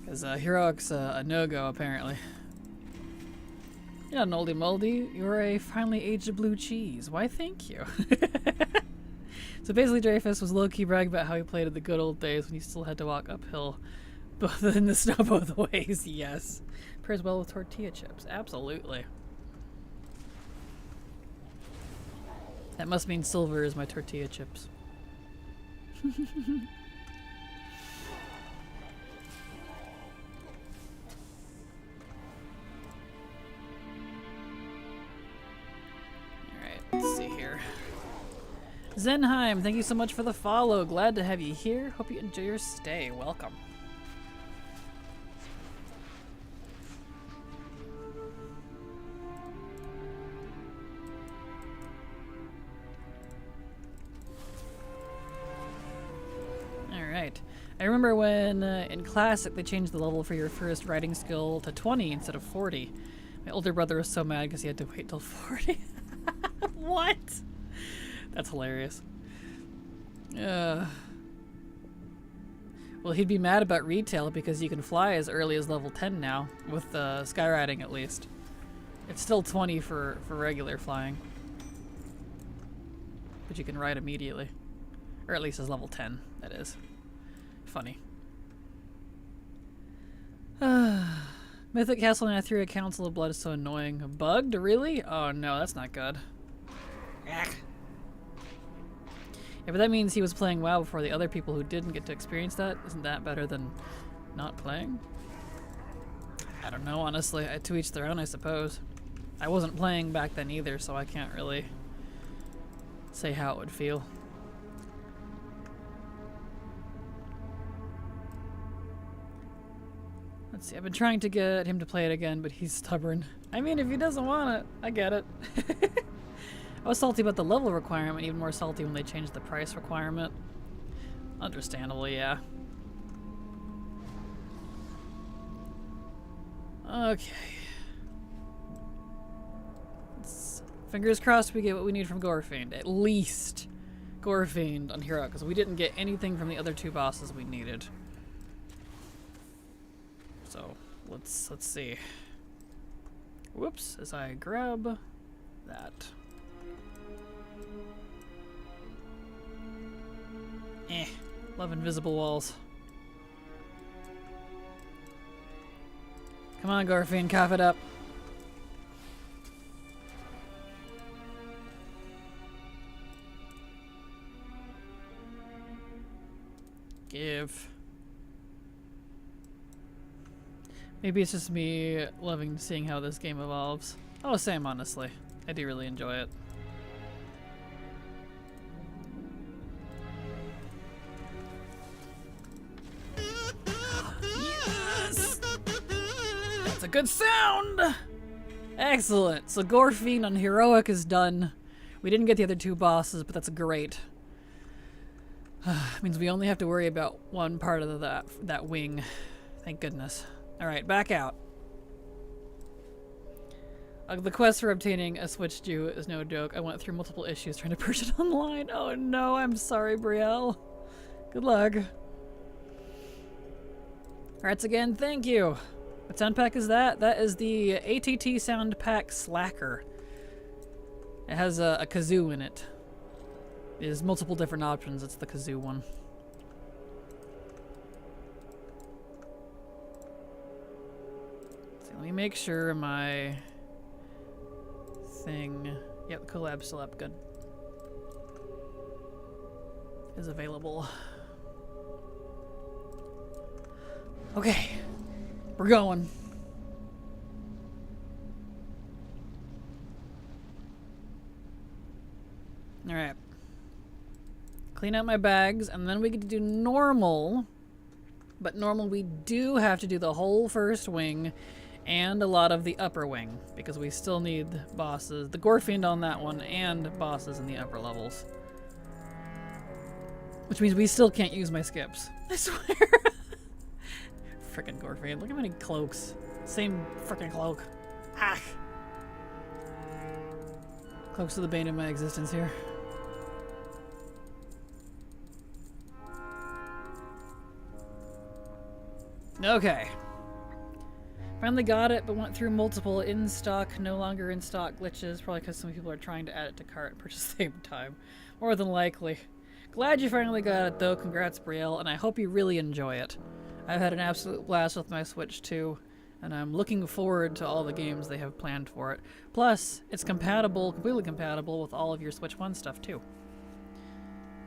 Speaker 1: Because Heroic's a no-go, apparently. You're not an oldie moldy, you're a finely aged blue cheese. Why, thank you. So basically, Dreyfus was low-key bragging about how he played in the good old days when he still had to walk uphill, both in the snow both ways. Yes. Pairs well with tortilla chips. Absolutely. That must mean silver is my tortilla chips. Alright, let's see here. Zenheim, thank you so much for the follow. Glad to have you here. Hope you enjoy your stay. Welcome. Alright. I remember when in Classic they changed the level for your first riding skill to 20 instead of 40. My older brother was so mad because he had to wait till 40. What? That's hilarious. Well, he'd be mad about retail because you can fly as early as level 10 now, with skywriting at least. It's still 20 for regular flying. But you can ride immediately. Or at least as level 10, that is. Funny. Mythic Castle Nathria Council of Blood is so annoying. Bugged? Really? Oh no, that's not good. Yeah, but that means he was playing WoW before the other people who didn't get to experience that. Isn't that better than not playing? I don't know, honestly. To each their own, I suppose. I wasn't playing back then either, so I can't really say how it would feel. Let's see, I've been trying to get him to play it again, but he's stubborn. I mean, if he doesn't want it, I get it. I was salty about the level requirement, even more salty when they changed the price requirement. Understandably, yeah. Okay. Fingers crossed we get what we need from Gorefiend. At least Gorefiend on Hero, because we didn't get anything from the other two bosses we needed. So, let's see. Whoops, as I grab that. Love invisible walls. Come on, Gorefiend, cough it up. Give. Maybe it's just me loving seeing how this game evolves. Oh, same, honestly. I do really enjoy it. Yes! That's a good sound! Excellent. So Gorefiend on Heroic is done. We didn't get the other two bosses, but that's great. Means we only have to worry about one part of that wing. Thank goodness. Alright, back out. The quest for obtaining a Switch Jew is no joke. I went through multiple issues trying to purchase it online. Oh no, I'm sorry, Brielle. Good luck. Alright, again, thank you. What sound pack is that? That is the ATT Sound Pack Slacker. It has a kazoo in it. There's multiple different options. It's the kazoo one. So let me make sure my thing... Yep, collab still up. Good. Is available. Okay. We're going. Alright. Clean out my bags, and then we get to do normal. But normal, we do have to do the whole first wing and a lot of the upper wing, because we still need bosses. The Gore Fiend on that one, and bosses in the upper levels. Which means we still can't use my skips. I swear. Frickin' Gore Fiend. Look how many cloaks. Same frickin' cloak. Ah! Cloaks to the bane of my existence here. Okay. Finally got it, but went through multiple in-stock, no longer in-stock glitches, probably because some people are trying to add it to cart and purchase at the same time. More than likely. Glad you finally got it, though. Congrats, Brielle, and I hope you really enjoy it. I've had an absolute blast with my Switch, too, and I'm looking forward to all the games they have planned for it. Plus, it's compatible, completely compatible with all of your Switch 1 stuff, too.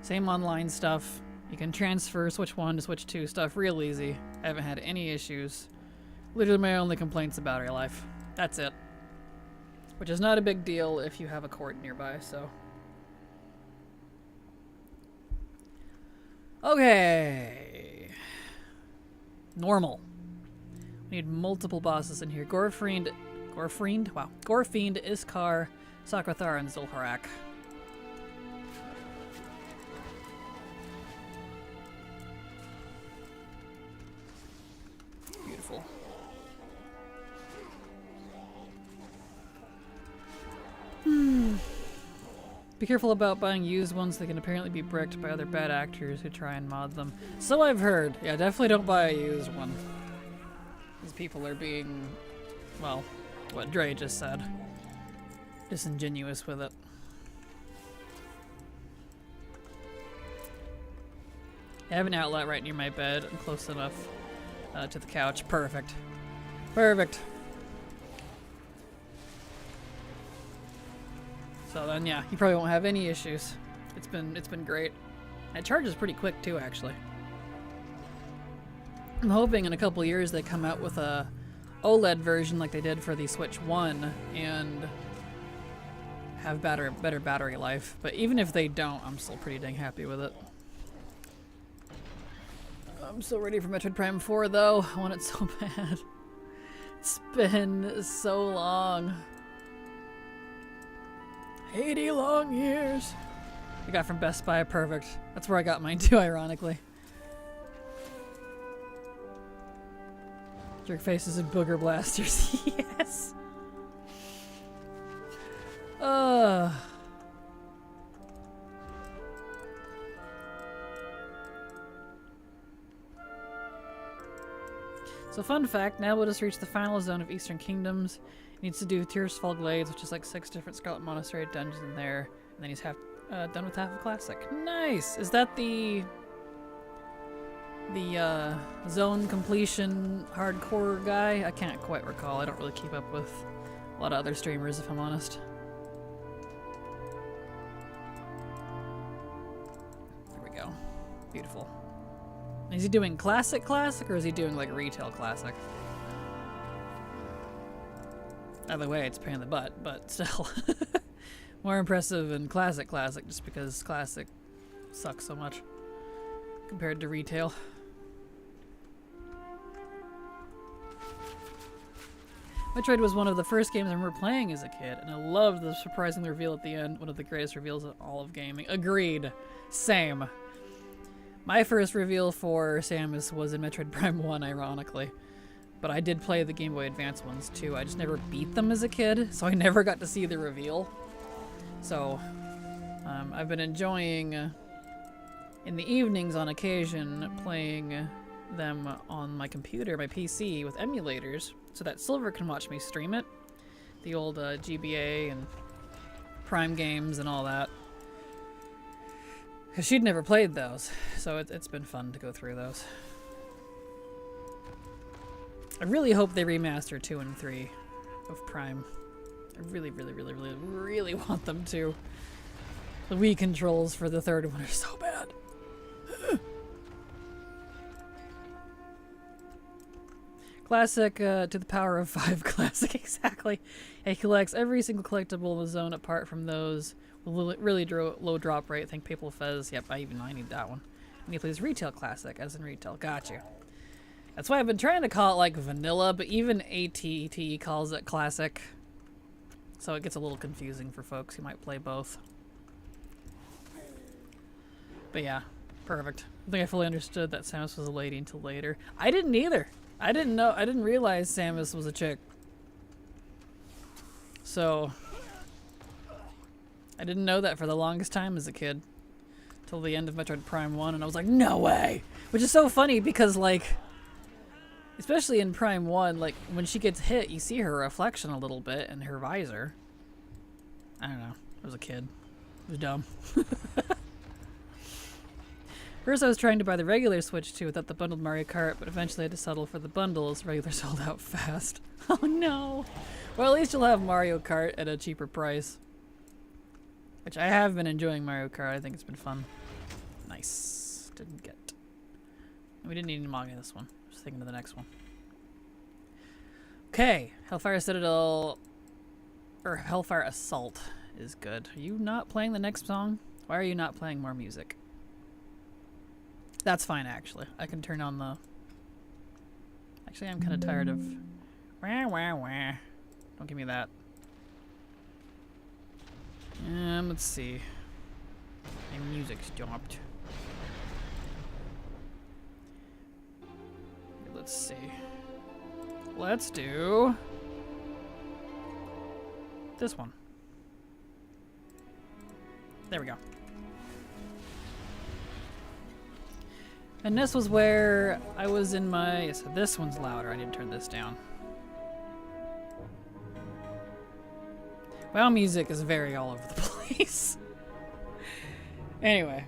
Speaker 1: Same online stuff. You can transfer Switch 1 to Switch 2 stuff real easy. I haven't had any issues. Literally my only complaint's the battery life. That's it. Which is not a big deal if you have a cord nearby, so. Okay. Normal. We need multiple bosses in here. Gore Fiend, wow. Gore Fiend, Iskar, Sakrathar, and Zulharak. Beautiful. Be careful about buying used ones that can apparently be bricked by other bad actors who try and mod them. So I've heard. Yeah, definitely don't buy a used one. These people are being, well, what Dre just said. Disingenuous with it. I have an outlet right near my bed and close enough to the couch. Perfect. Perfect. So then, yeah, you probably won't have any issues. It's been great. It charges pretty quick too, actually. I'm hoping in a couple years they come out with a OLED version like they did for the Switch 1 and have better battery life. But even if they don't, I'm still pretty dang happy with it. I'm still ready for Metroid Prime 4 though. I want it so bad. It's been so long. 80 long years. I got from Best Buy. Perfect. That's where I got mine too, ironically. Jerk faces and booger blasters. Yes. So fun fact, now we'll just reach the final zone of Eastern Kingdoms. He needs to do Tearsfall Glades, which is like 6 different Scarlet Monastery dungeons in there. And then he's done with half of Classic. Nice! Is that the zone completion hardcore guy? I can't quite recall. I don't really keep up with a lot of other streamers, if I'm honest. There we go. Beautiful. Is he doing classic or is he doing like retail classic? Either way, it's a pain in the butt, but still. More impressive in classic just because classic sucks so much compared to retail. Metroid was one of the first games I remember playing as a kid, and I loved the surprising reveal at the end, one of the greatest reveals in all of gaming. Agreed. Same. My first reveal for Samus was in Metroid Prime 1, ironically. But I did play the Game Boy Advance ones too. I just never beat them as a kid, so I never got to see the reveal. So, I've been enjoying, in the evenings on occasion, playing them on my computer, my PC, with emulators, so that Silver can watch me stream it. The old GBA and Prime games and all that. Because she'd never played those, so it's been fun to go through those. I really hope they remaster 2 and 3 of Prime. I really, really, really, really, really want them to. The Wii controls for the third one are so bad. Classic, to the power of 5 classic, exactly. He collects every single collectible in the zone apart from those with really low drop rate. Think Papal Fez. Yep, I need that one. And he plays retail classic, as in retail. Gotcha. That's why I've been trying to call it like vanilla, but even ATT calls it classic. So it gets a little confusing for folks who might play both. But yeah, perfect. I think I fully understood that Samus was a lady until later. I didn't either. I didn't realize Samus was a chick. So I didn't know that for the longest time as a kid. Till the end of Metroid Prime 1, and I was like, no way! Which is so funny because, like, especially in Prime 1, like, when she gets hit, you see her reflection a little bit in her visor. I don't know. I was a kid. It was dumb. First I was trying to buy the regular Switch 2 without the bundled Mario Kart, but eventually I had to settle for the bundles. Regular sold out fast. Oh no! Well, at least you'll have Mario Kart at a cheaper price. Which I have been enjoying Mario Kart. I think it's been fun. Nice. Didn't get. And we didn't need any manga in this one. Just thinking of the next one. Okay. Hellfire Citadel. Or Hellfire Assault is good. Are you not playing the next song? Why are you not playing more music? That's fine, actually. I can turn on the... Actually, I'm kind of tired of... Wah, wah, wah. Don't give me that. Let's see. My music stopped. Let's see. Let's do... this one. There we go. And this was where I was in my... So this one's louder. I need to turn this down. WoW music is very all over the place. Anyway,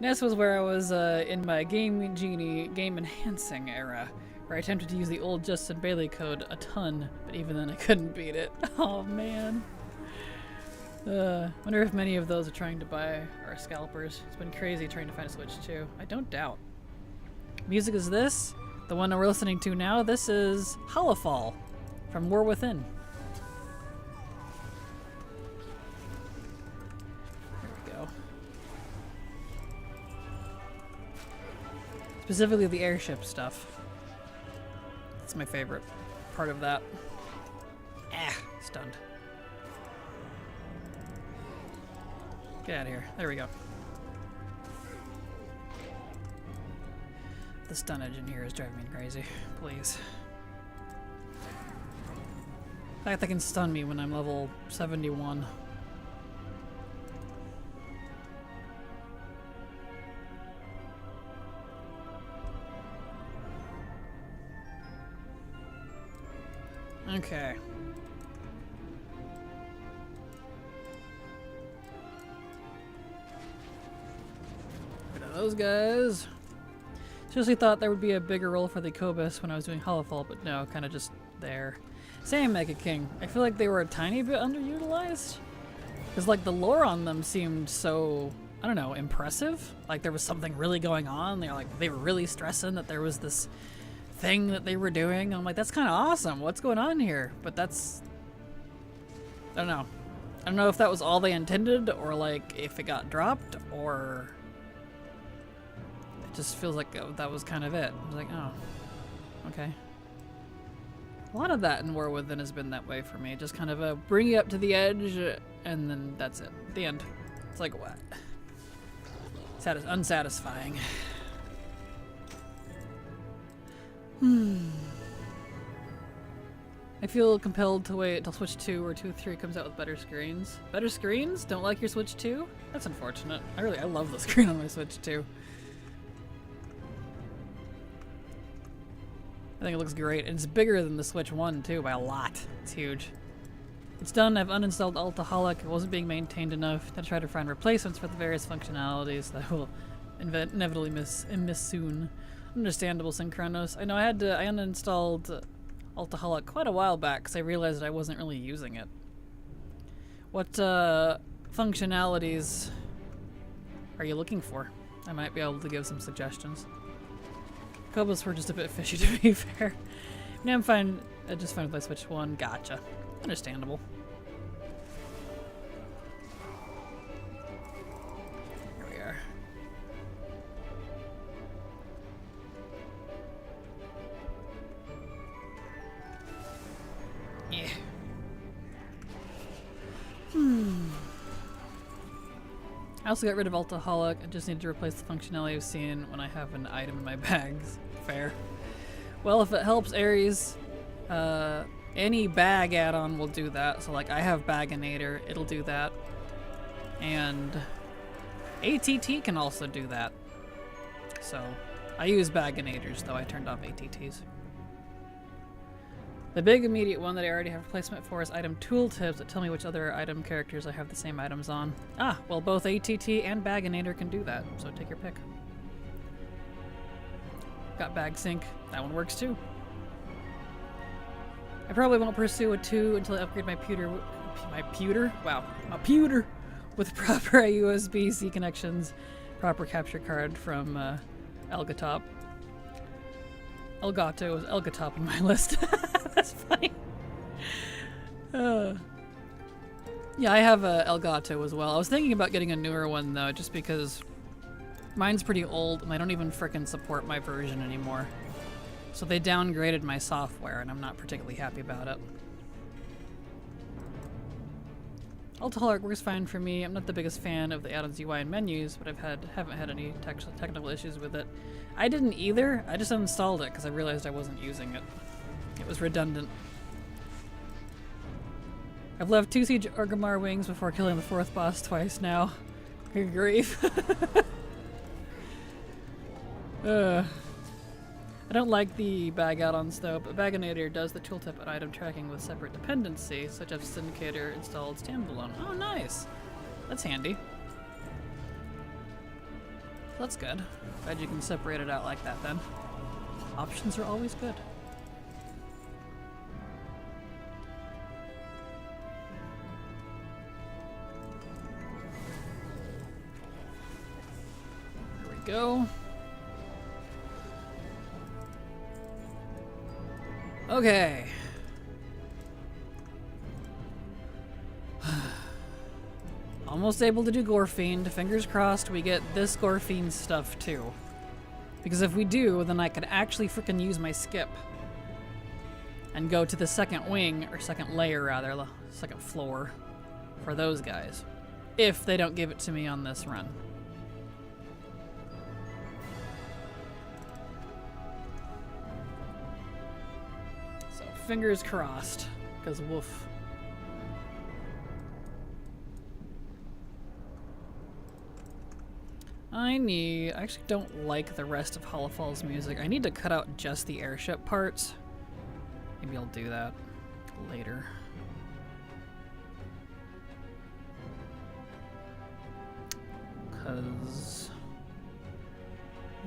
Speaker 1: this was where I was in my Game Genie game enhancing era, where I attempted to use the old Justin Bailey code a ton, but even then I couldn't beat it. Oh man. Wonder if many of those are trying to buy our scalpers. It's been crazy trying to find a Switch 2. I don't doubt. Music is this. The one we're listening to now, this is Hollowfall from War Within. There we go. Specifically the airship stuff. That's my favorite part of that. Ah, stunned. Get out of here. There we go. The stun engine here is driving me crazy. Please. The fact they can stun me when I'm level 71. Okay. Rid of those guys. Seriously thought there would be a bigger role for the Kobus when I was doing Hollowfall, but no, kind of just there. Same Mega King. I feel like they were a tiny bit underutilized. Because like the lore on them seemed so, I don't know, impressive. Like there was something really going on. They were really stressing that there was this thing that they were doing. I'm like, that's kind of awesome. What's going on here? But that's, I don't know. I don't know if that was all they intended or like if it got dropped or... Just feels like that was kind of it. I was like, oh, okay. A lot of that in War Within has been that way for me. Just kind of bring you up to the edge, and then that's it. The end. It's like, what? Unsatisfying. I feel compelled to wait until Switch 2 or 2.3 comes out with better screens. Better screens? Don't like your Switch 2? That's unfortunate. I love the screen on my Switch 2. I think it looks great. And it's bigger than the Switch 1 too by a lot. It's huge. It's done. I've uninstalled Altaholic. It wasn't being maintained enough. I try to find replacements for the various functionalities that I will inevitably miss soon. Understandable, Synchronos. I know I uninstalled Alcoholic quite a while back because I realized I wasn't really using it. What functionalities are you looking for? I might be able to give some suggestions. Cobos were just a bit fishy to be fair. Now I'm fine. I just fine if I switch one. Gotcha. Understandable. Here we are. Yeah. I also got rid of Alcoholic. I just need to replace the functionality I've seen when I have an item in my bags. Fair. Well, if it helps Ares, any bag add-on will do that. So like I have Baginator, it'll do that. And ATT can also do that. So I use Baginators, though I turned off ATTs. The big immediate one that I already have replacement for is item tooltips that tell me which other item characters I have the same items on. Ah, well both ATT and Baginator can do that, so take your pick. Got Bag Sync, that one works too. I probably won't pursue a 2 until I upgrade my pewter with proper USB-C connections, proper capture card from Elgatop. Elgato was Elgatop in my list. That's funny. Yeah, I have a Elgato as well. I was thinking about getting a newer one though, just because mine's pretty old and I don't even frickin' support my version anymore. So they downgraded my software and I'm not particularly happy about it. Alcoholic works fine for me. I'm not the biggest fan of the add-ons UI and menus, but haven't had any technical issues with it. I didn't either. I just uninstalled it because I realized I wasn't using it. It was redundant. I've left 2 Siege Orgrimmar wings before killing the 4th boss twice now. Good grief. I don't like the bag add-ons though, but Baginator does the tooltip and item tracking with separate dependencies, such as Syndicator installed standalone. Oh, nice. That's handy. That's good. Glad you can separate it out like that then. Options are always good. There we go. Okay. Almost able to do Gorefiend. Fingers crossed we get this Gorefiend stuff too. Because if we do, then I could actually frickin' use my skip. And go to the second wing, or second layer rather, the second floor, for those guys. If they don't give it to me on this run. Fingers crossed, because woof. I actually don't like the rest of Hollowfall's music. I need to cut out just the airship parts. Maybe I'll do that later. Because,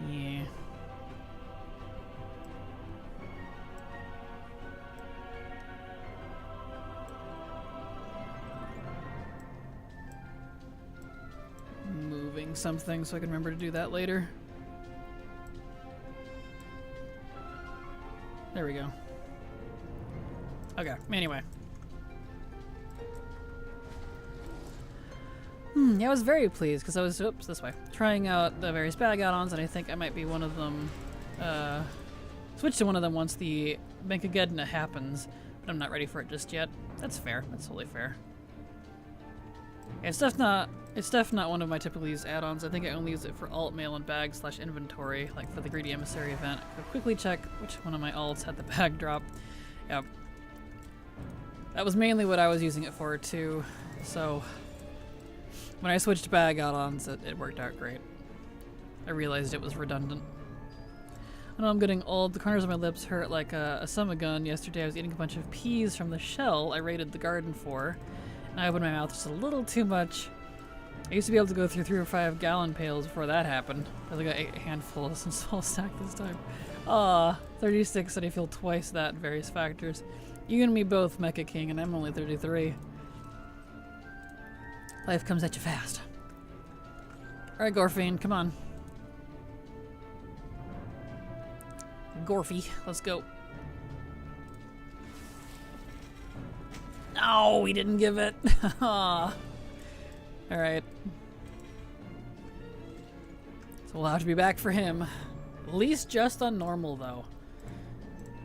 Speaker 1: yeah. Moving something so I can remember to do that later. There we go. Okay, anyway. Yeah, I was very pleased because I was, this way, trying out the various bag add-ons, and I think I might be one of them, switch to one of them once the Bankageddon happens, but I'm not ready for it just yet. That's fair. That's totally fair. Yeah, it's definitely not one of my typically used add-ons. I think I only use it for alt mail and bag / inventory, like for the Greedy Emissary event. I'll quickly check which one of my alts had the bag drop. Yep. That was mainly what I was using it for too, so when I switched to bag add-ons, it worked out great. I realized it was redundant. I know I'm getting old. The corners of my lips hurt like a sumagun. Yesterday I was eating a bunch of peas from the shell I raided the garden for. I opened my mouth just a little too much, I used to be able to go through 3 or 5 gallon pails before that happened. I only got a handful since full stack this time. 36 and I feel twice that in various factors. You and me both, Mecha King, and I'm only 33. Life comes at you fast. Alright, Gorfiend, come on. Gorfy, let's go. No, we didn't give it. Alright. So we'll have to be back for him. At least just on normal, though.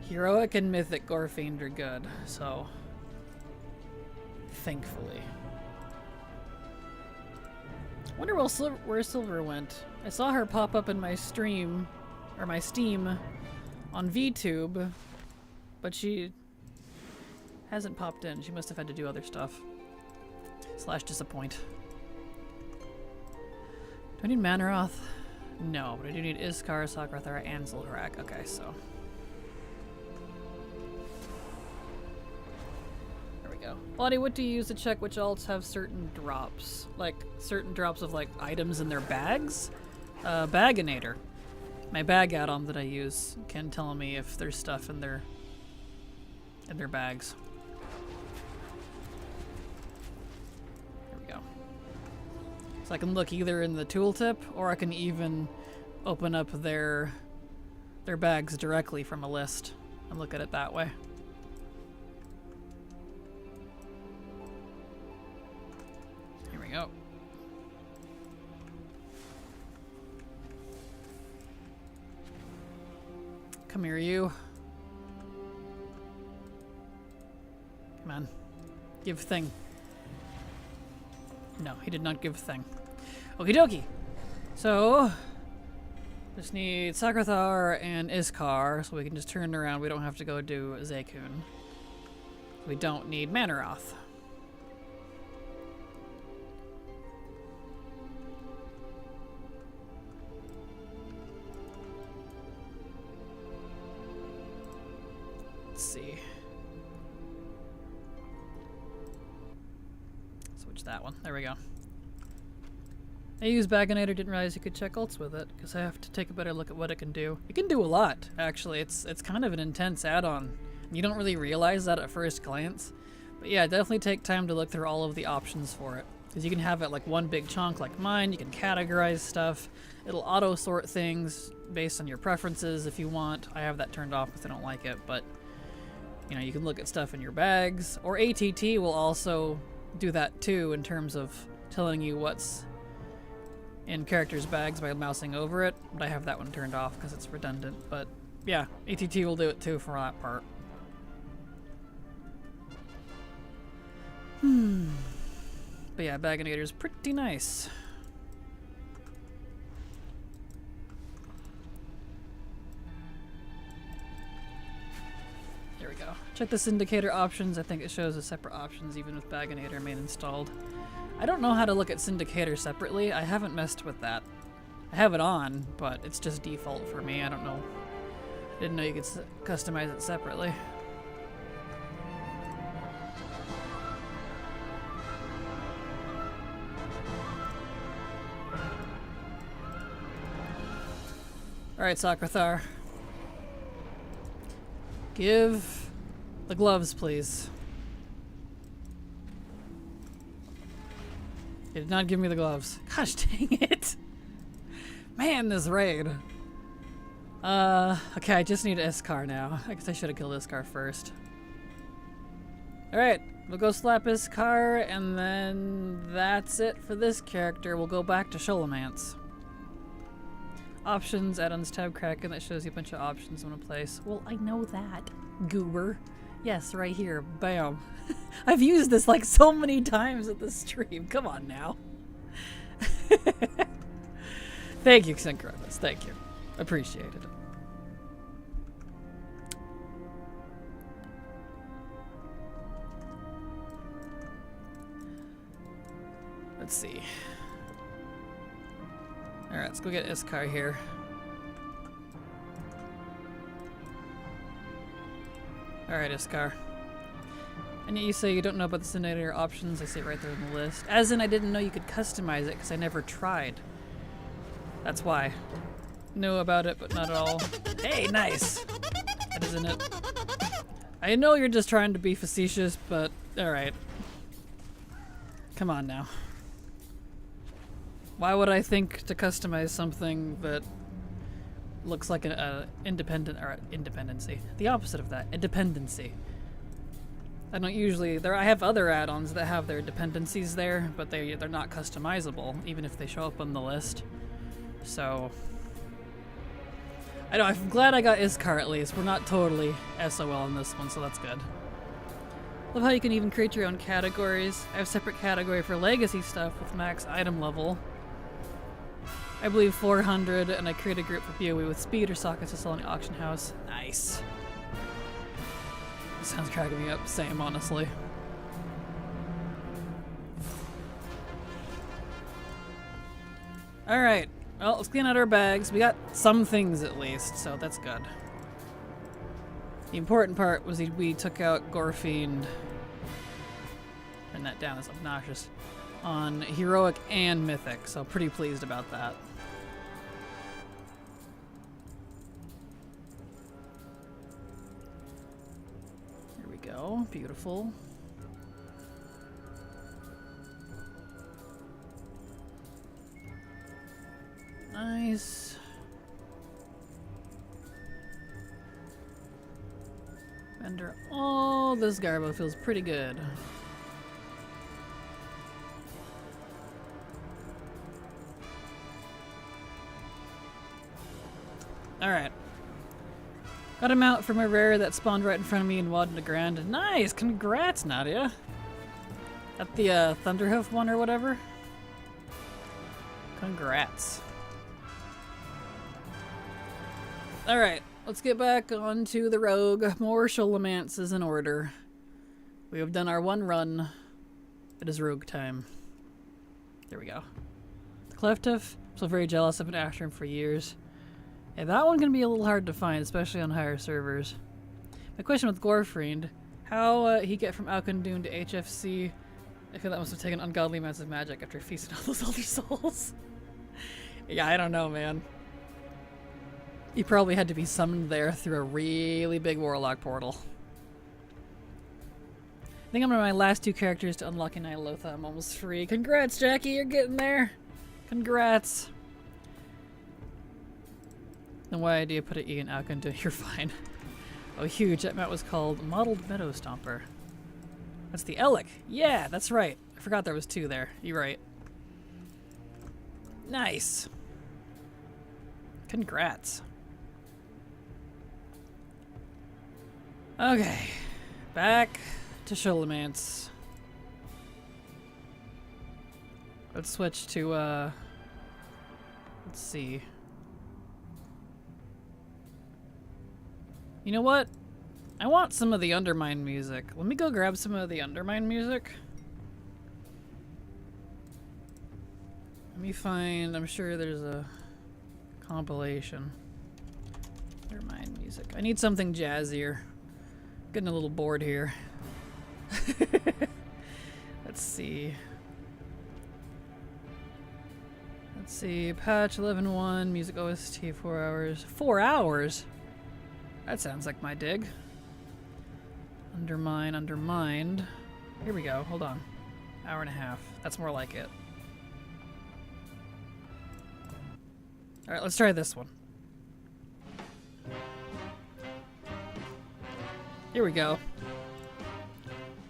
Speaker 1: Heroic and Mythic Gorfiend are good, so... Thankfully. Wonder where Silver went. I saw her pop up in my stream, or my Steam, on VTube, but she hasn't popped in. She must have had to do other stuff. / disappoint. Do I need Manaroth? No, but I do need Iskar, Sakrathar, and Zul'Harak. Okay, so. There we go. Latte, what do you use to check which alts have certain drops? Like, certain drops of, like, items in their bags? Baginator. My bag add-on that I use can tell me if there's stuff in their bags. There we go. So I can look either in the tooltip, or I can even open up their bags directly from a list and look at it that way. Here we go. Come here, you. Come on. Give thing. No, he did not give thing. Okie dokie. So, just need Sakrathar and Iskar, so we can just turn around. We don't have to go do Zekun. We don't need Manaroth. Let's see. Switch that one. There we go. I used Baginator, didn't realize you could check ults with it, because I have to take a better look at what it can do. It can do a lot, actually. It's kind of an intense add-on. You don't really realize that at first glance. But yeah, definitely take time to look through all of the options for it. Because you can have it like one big chunk like mine, you can categorize stuff. It'll auto-sort things based on your preferences if you want. I have that turned off because I don't like it, but you know, you can look at stuff in your bags. Or ATT will also do that too in terms of telling you what's in characters' bags by mousing over it. But I have that one turned off because it's redundant. But yeah, ATT will do it too for that part. But yeah, Baginator's pretty nice. There we go. Check the syndicator options. I think it shows the separate options even with Baginator main installed. I don't know how to look at syndicator separately. I haven't messed with that. I have it on, but it's just default for me. I don't know. Didn't know you could customize it separately. Alright, Sakrathar. Give the gloves, please. He did not give me the gloves. Gosh dang it! Man, this raid. Okay, I just need Iskar now. I guess I should have killed Iskar first. Alright, we'll go slap Iskar, and then that's it for this character. We'll go back to Sholomance. Options, add-ons tab, Kraken, that shows you a bunch of options in one place. Well, I know that, goober. Yes, right here. Bam. I've used this like so many times at this stream. Come on now. Thank you, Synchronous. Thank you. Appreciate it. Let's see. Alright, let's go get Iskar here. Alright, Iskar. And yet you say you don't know about the simulator options. I see it right there in the list. As in, I didn't know you could customize it because I never tried. That's why. Know about it, but not at all. Hey, nice! That isn't it. I know you're just trying to be facetious, but alright. Come on now. Why would I think to customize something that looks like an independent or independency? The opposite of that, a dependency. I don't usually I have other add-ons that have their dependencies there, but they're not customizable, even if they show up on the list. So I know I'm glad I got Iskar at least. We're not totally SOL in this one, so that's good. Love how you can even create your own categories. I have a separate category for legacy stuff with max item level. I believe 400, and I create a group for PoE with speed or sockets to sell in the auction house. Nice. Sounds cracking me up. Same, honestly. Alright. Well, let's clean out our bags. We got some things at least, so that's good. The important part was we took out Gorefiend. Turn that down, it's obnoxious. On Heroic and Mythic, so pretty pleased about that. Here we go. Beautiful. Nice. Render all this garbo feels pretty good. Alright. Got him out from a rare that spawned right in front of me in Wad de Grand. Nice! Congrats, Nadia! At the Thunderhoof one or whatever? Congrats. Alright, let's get back onto the rogue. More Sholomances in order. We have done our one run. It is rogue time. There we go. The Cleftiff. I'm so very jealous. I've been after him for years. Yeah, that one can be a little hard to find, especially on higher servers. My question with Gorefiend, how he get from Alkandun to HFC? I feel that must have taken ungodly amounts of magic after feasting all those Elder Souls. Yeah, I don't know, man. He probably had to be summoned there through a really big Warlock portal. I think I'm on my last 2 characters to unlocking Ny'alotha. I'm almost free. Congrats, Jackie, you're getting there. Congrats. Then why do you put an E in Alkandun? You're fine. Oh, huge. That map was called Mottled Meadow Stomper. That's the Elec. Yeah, that's right. I forgot there was 2 there. You're right. Nice. Congrats. Okay. Back to Sholomance. Let's switch to, let's see. You know what? I want some of the Undermine music. Let me go grab some of the Undermine music. Let me find, I'm sure there's a compilation. Undermine music. I need something jazzier. Getting a little bored here. Let's see. Let's see. Patch 11.1, music OST 4 hours. 4 hours? That sounds like my dig. Undermine, undermined. Here we go. Hold on. Hour and a half. That's more like it. Alright, let's try this one. Here we go.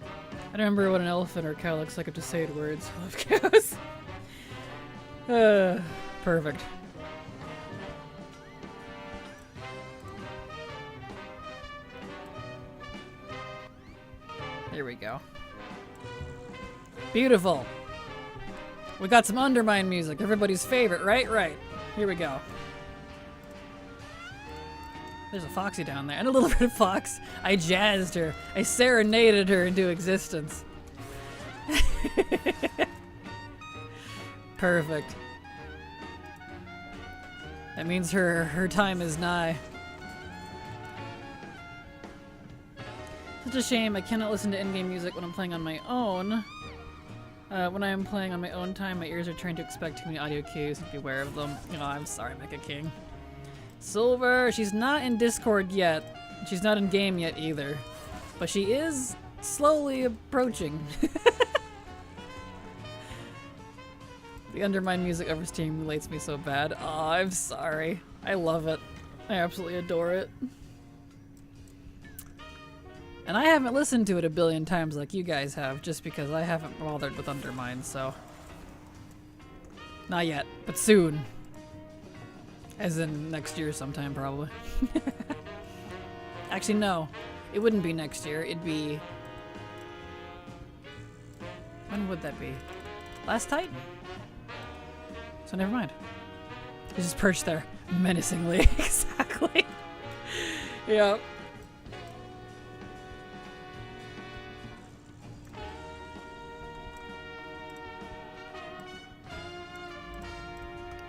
Speaker 1: I don't remember what an elephant or cow looks like if to say it words. I love cows. Perfect. There we go. Beautiful. We got some Undermine music. Everybody's favorite, right? Right. Here we go. There's a Foxy down there. And a little red fox. I jazzed her. I serenaded her into existence. Perfect. That means her time is nigh. Such a shame I cannot listen to in-game music when I'm playing on my own. When I am playing on my own time, my ears are trained to expect too many audio cues and be aware of them. Oh, I'm sorry, Mecha King. Silver, she's not in Discord yet. She's not in game yet either. But she is slowly approaching. The Undermine music over Steam relates me so bad. Oh, I'm sorry. I love it. I absolutely adore it. And I haven't listened to it a billion times like you guys have, just because I haven't bothered with Undermine, so... Not yet, but soon. As in next year sometime, probably. Actually, no. It wouldn't be next year. It'd be... When would that be? Last Titan? So never mind. He's just perched there, menacingly. Exactly. Yep.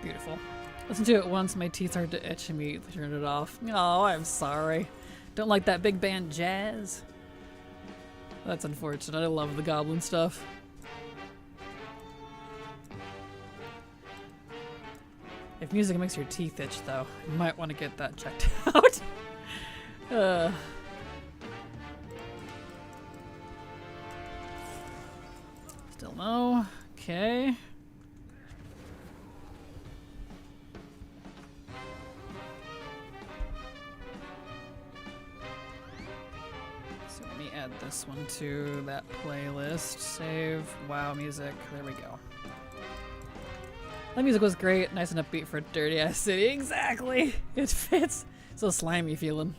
Speaker 1: Beautiful. Listen to it once, my teeth started to itch, immediately turned it off. Oh, I'm sorry. Don't like that big band jazz? That's unfortunate. I love the goblin stuff. If music makes your teeth itch, though, you might want to get that checked out. Still no. Okay. So let me add this one to that playlist. Save. Wow, music. There we go. That music was great, nice and upbeat for a dirty ass city. Exactly! It fits. So slimy feeling.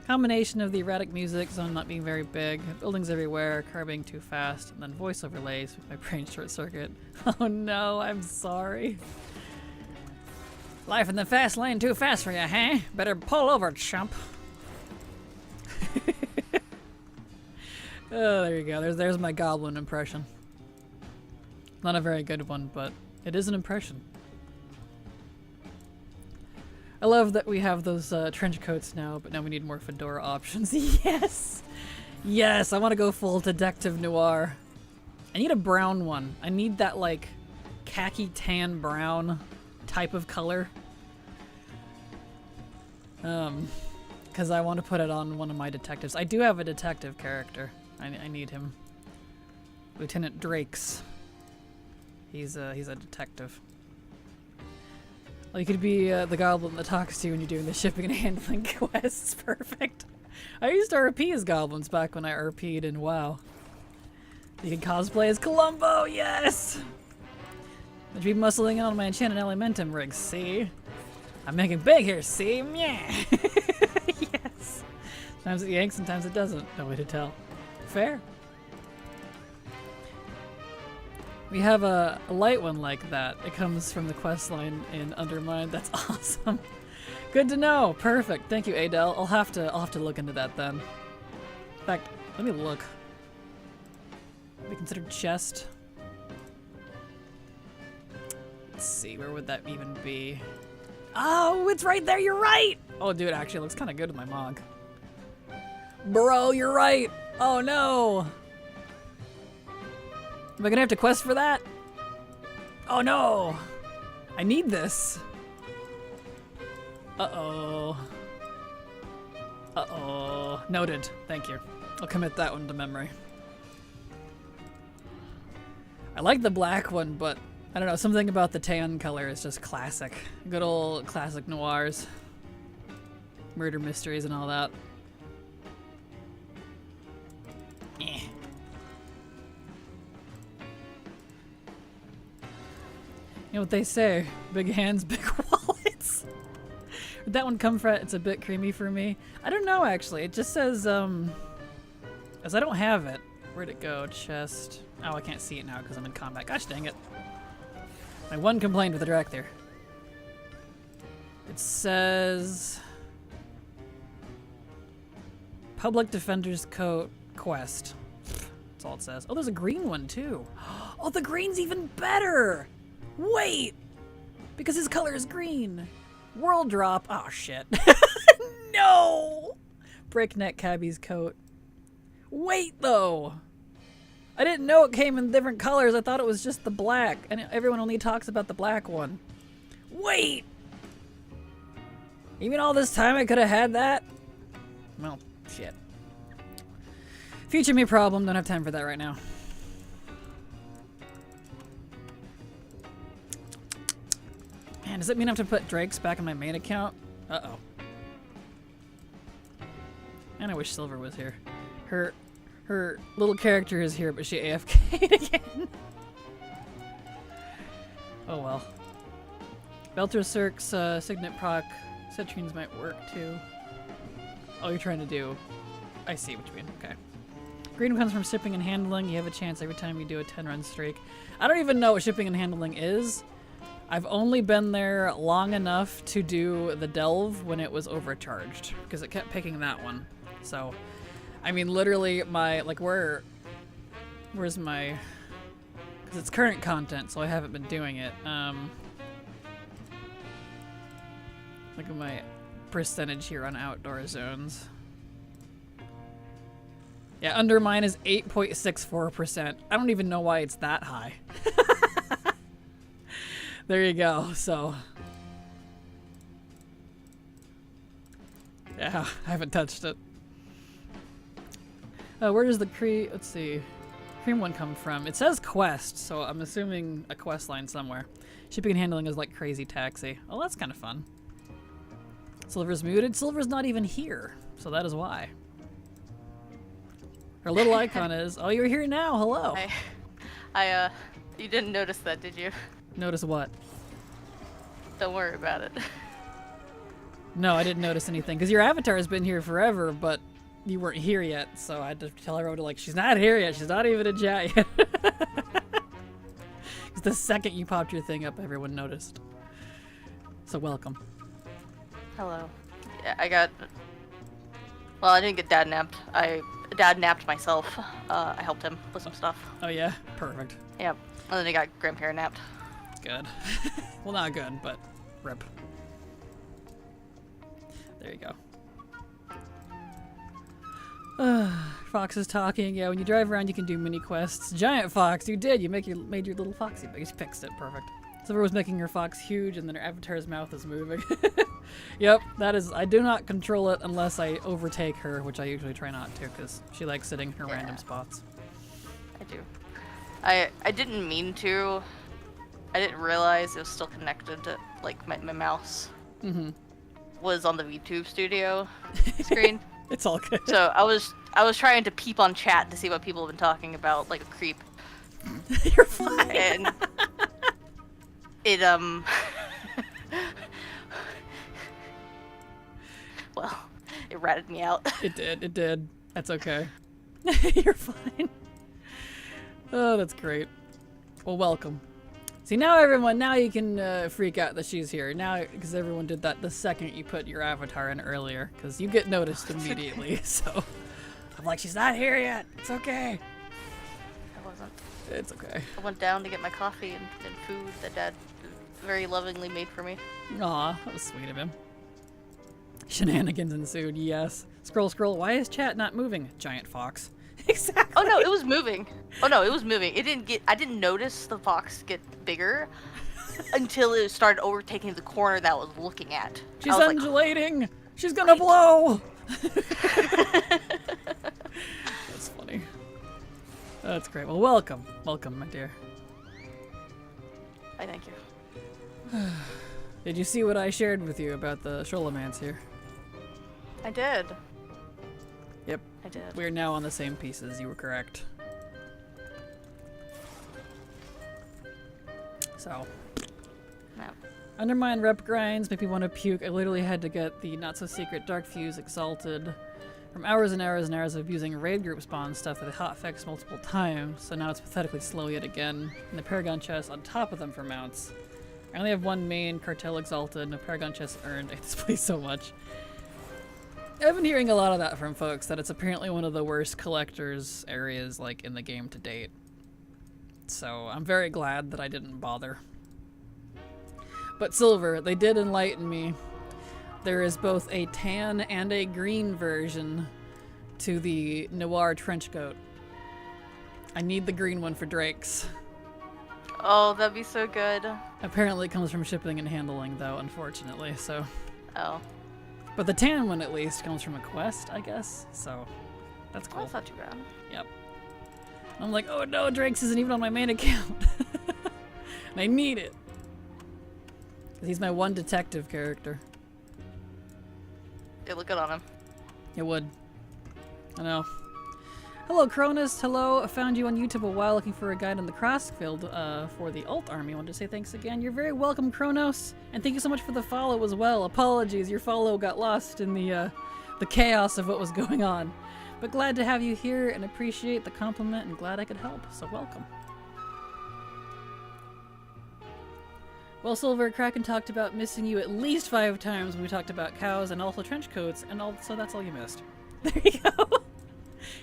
Speaker 1: Combination of the erratic music, zone not being very big, buildings everywhere, car being too fast, and then voice overlays with my brain short circuit. Oh no, I'm sorry. Life in the fast lane too fast for you, huh? Better pull over, chump. Oh, there you go. There's my goblin impression. Not a very good one, but it is an impression. I love that we have those trench coats now, but now we need more fedora options. Yes! Yes, I want to go full detective noir. I need a brown one. I need that, like, khaki tan brown type of color. Because I want to put it on one of my detectives. I do have a detective character. I need him. Lieutenant Drakes. He's a detective. Well, you could be the goblin that talks to you when you're doing the shipping and handling quests. Perfect. I used to RP as goblins back when I RP'd in WoW. You can cosplay as Columbo, yes! I'd be muscling in on my enchanted elementum rig, see? I'm making big here, see? Yeah! Yes! Sometimes it yanks, sometimes it doesn't. No way to tell. Fair. We have a light one like that. It comes from the quest line in Undermine. That's awesome. Good to know. Perfect. Thank you, Adele. I'll have to look into that then. In fact, let me look. Be considered chest. Let's see, where would that even be? Oh, it's right there. You're right. Oh, dude, actually, it looks kind of good in my mog. Bro, you're right. Oh no. Am I gonna have to quest for that? Oh no! I need this. Uh-oh. Uh-oh. Noted. Thank you. I'll commit that one to memory. I like the black one, but I don't know, something about the tan color is just classic. Good old classic noirs. Murder mysteries and all that. Eh. You know what they say, big hands, big wallets. Where'd that one come from? It's a bit creamy for me. I don't know, actually. It just says, as I don't have it. Where'd it go? Chest. Oh, I can't see it now because I'm in combat. Gosh dang it. My one complaint with the director. It says... Public Defender's Coat Quest. That's all it says. Oh, there's a green one, too. Oh, the green's even better! Wait! Because his color is green. World drop. Oh, shit. No! Breakneck Cabbie's coat. Wait, though! I didn't know it came in different colors. I thought it was just the black, and everyone only talks about the black one. Wait! You mean all this time I could have had that? Well, shit. Future me problem. Don't have time for that right now. Man, does it mean I have to put Drake's back in my main account? Uh-oh. And I wish Silver was here. Her little character is here, but she AFK'd again. Oh well. Belter Cirque's Signet proc citrines might work too. Oh, you're trying to do... I see what you mean. Okay. Green comes from shipping and handling. You have a chance every time you do a 10-run streak. I don't even know what shipping and handling is. I've only been there long enough to do the delve when it was overcharged, because it kept picking that one. So, I mean, literally my, like, where's my, because it's current content, so I haven't been doing it. Look at my percentage here on outdoor zones. Yeah, under mine is 8.64%. I don't even know why it's that high. There you go, so. Yeah, I haven't touched it. Where does the let's see, cream one come from? It says quest, so I'm assuming a quest line somewhere. Shipping and handling is like crazy taxi. Oh, that's kind of fun. Silver's muted. Silver's not even here, so that is why. Her little icon is, oh, you're here now, hello.
Speaker 3: You didn't notice that, did you?
Speaker 1: Notice what?
Speaker 3: Don't worry about it.
Speaker 1: No, I didn't notice anything, because your avatar has been here forever, but you weren't here yet, so I had to tell everyone to, like, she's not here yet, she's not even in chat yet. Because the second you popped your thing up, everyone noticed. So welcome.
Speaker 3: Hello. Yeah, well, I didn't get dad napped. Dad napped myself. I helped him with some stuff.
Speaker 1: Oh yeah? Perfect.
Speaker 3: Yep. And then I got grandparent napped.
Speaker 1: Good. Well, not good, but rip. There you go. Fox is talking. Yeah, when you drive around, you can do mini quests. Giant Fox, you did. You made your little foxy big. You fixed it. Perfect. Silver was making her fox huge, and then her avatar's mouth is moving. Yep, that is. I do not control it unless I overtake her, which I usually try not to, because she likes sitting in her random spots.
Speaker 3: I do. I didn't mean to. I didn't realize it was still connected to, like, my mouse was on the VTube studio screen.
Speaker 1: It's all good.
Speaker 3: So I was trying to peep on chat to see what people have been talking about, like a creep.
Speaker 1: You're fine.
Speaker 3: And it well, it ratted me out.
Speaker 1: It did. That's okay. You're fine. Oh, that's great. Well, welcome. See, now you can freak out that she's here. Now, because everyone did that the second you put your avatar in earlier, because you get noticed immediately, so. I'm like, she's not here yet. It's okay.
Speaker 3: I wasn't.
Speaker 1: It's okay.
Speaker 3: I went down to get my coffee and food that Dad very lovingly made for me.
Speaker 1: Aw, that was sweet of him. Shenanigans ensued, yes. Scroll, why is chat not moving? Giant Fox. Exactly.
Speaker 3: Oh no, it was moving. Oh no, it was moving. I didn't notice the fox get bigger until it started overtaking the corner that I was looking at.
Speaker 1: She's undulating! Like, she's gonna blow! That's funny. That's great. Well, welcome. Welcome, my dear.
Speaker 3: I thank you.
Speaker 1: Did you see what I shared with you about the Sholomance here?
Speaker 3: I did.
Speaker 1: Yep.
Speaker 3: I did.
Speaker 1: We're now on the same pieces. You were correct. So.
Speaker 3: No.
Speaker 1: Undermine rep grinds make me want to puke. I literally had to get the not-so-secret Dark Fuse exalted from hours and hours and hours of using raid group spawn stuff with a hot fix multiple times, so now it's pathetically slow yet again. And the Paragon chest on top of them for mounts. I only have one main Cartel exalted, no Paragon chest earned. I hate this place so much. I've been hearing a lot of that from folks, that it's apparently one of the worst collectors areas like in the game to date. So I'm very glad that I didn't bother. But Silver, they did enlighten me there is both a tan and a green version to the noir trench coat. I need the green one for Drake's.
Speaker 3: Oh, that'd be so good.
Speaker 1: Apparently it comes from shipping and handling, though, unfortunately, so...
Speaker 3: Oh.
Speaker 1: But the tan one, at least, comes from a quest, I guess, so that's cool.
Speaker 3: Well, that's not too bad.
Speaker 1: Yep. I'm like, oh no, Drake's isn't even on my main account. And I need it. 'Cause he's my one detective character.
Speaker 3: It look good on him.
Speaker 1: It would. I know. Hello, Cronus. Hello. I found you on YouTube a while looking for a guide on the Crossfield for the Alt Army. I wanted to say thanks again. You're very welcome, Kronos. And thank you so much for the follow as well. Apologies, your follow got lost in the chaos of what was going on. But glad to have you here and appreciate the compliment and glad I could help. So welcome. Well, Silver, Kraken talked about missing you at least 5 times when we talked about cows and also trench coats, and so that's all you missed. There you go.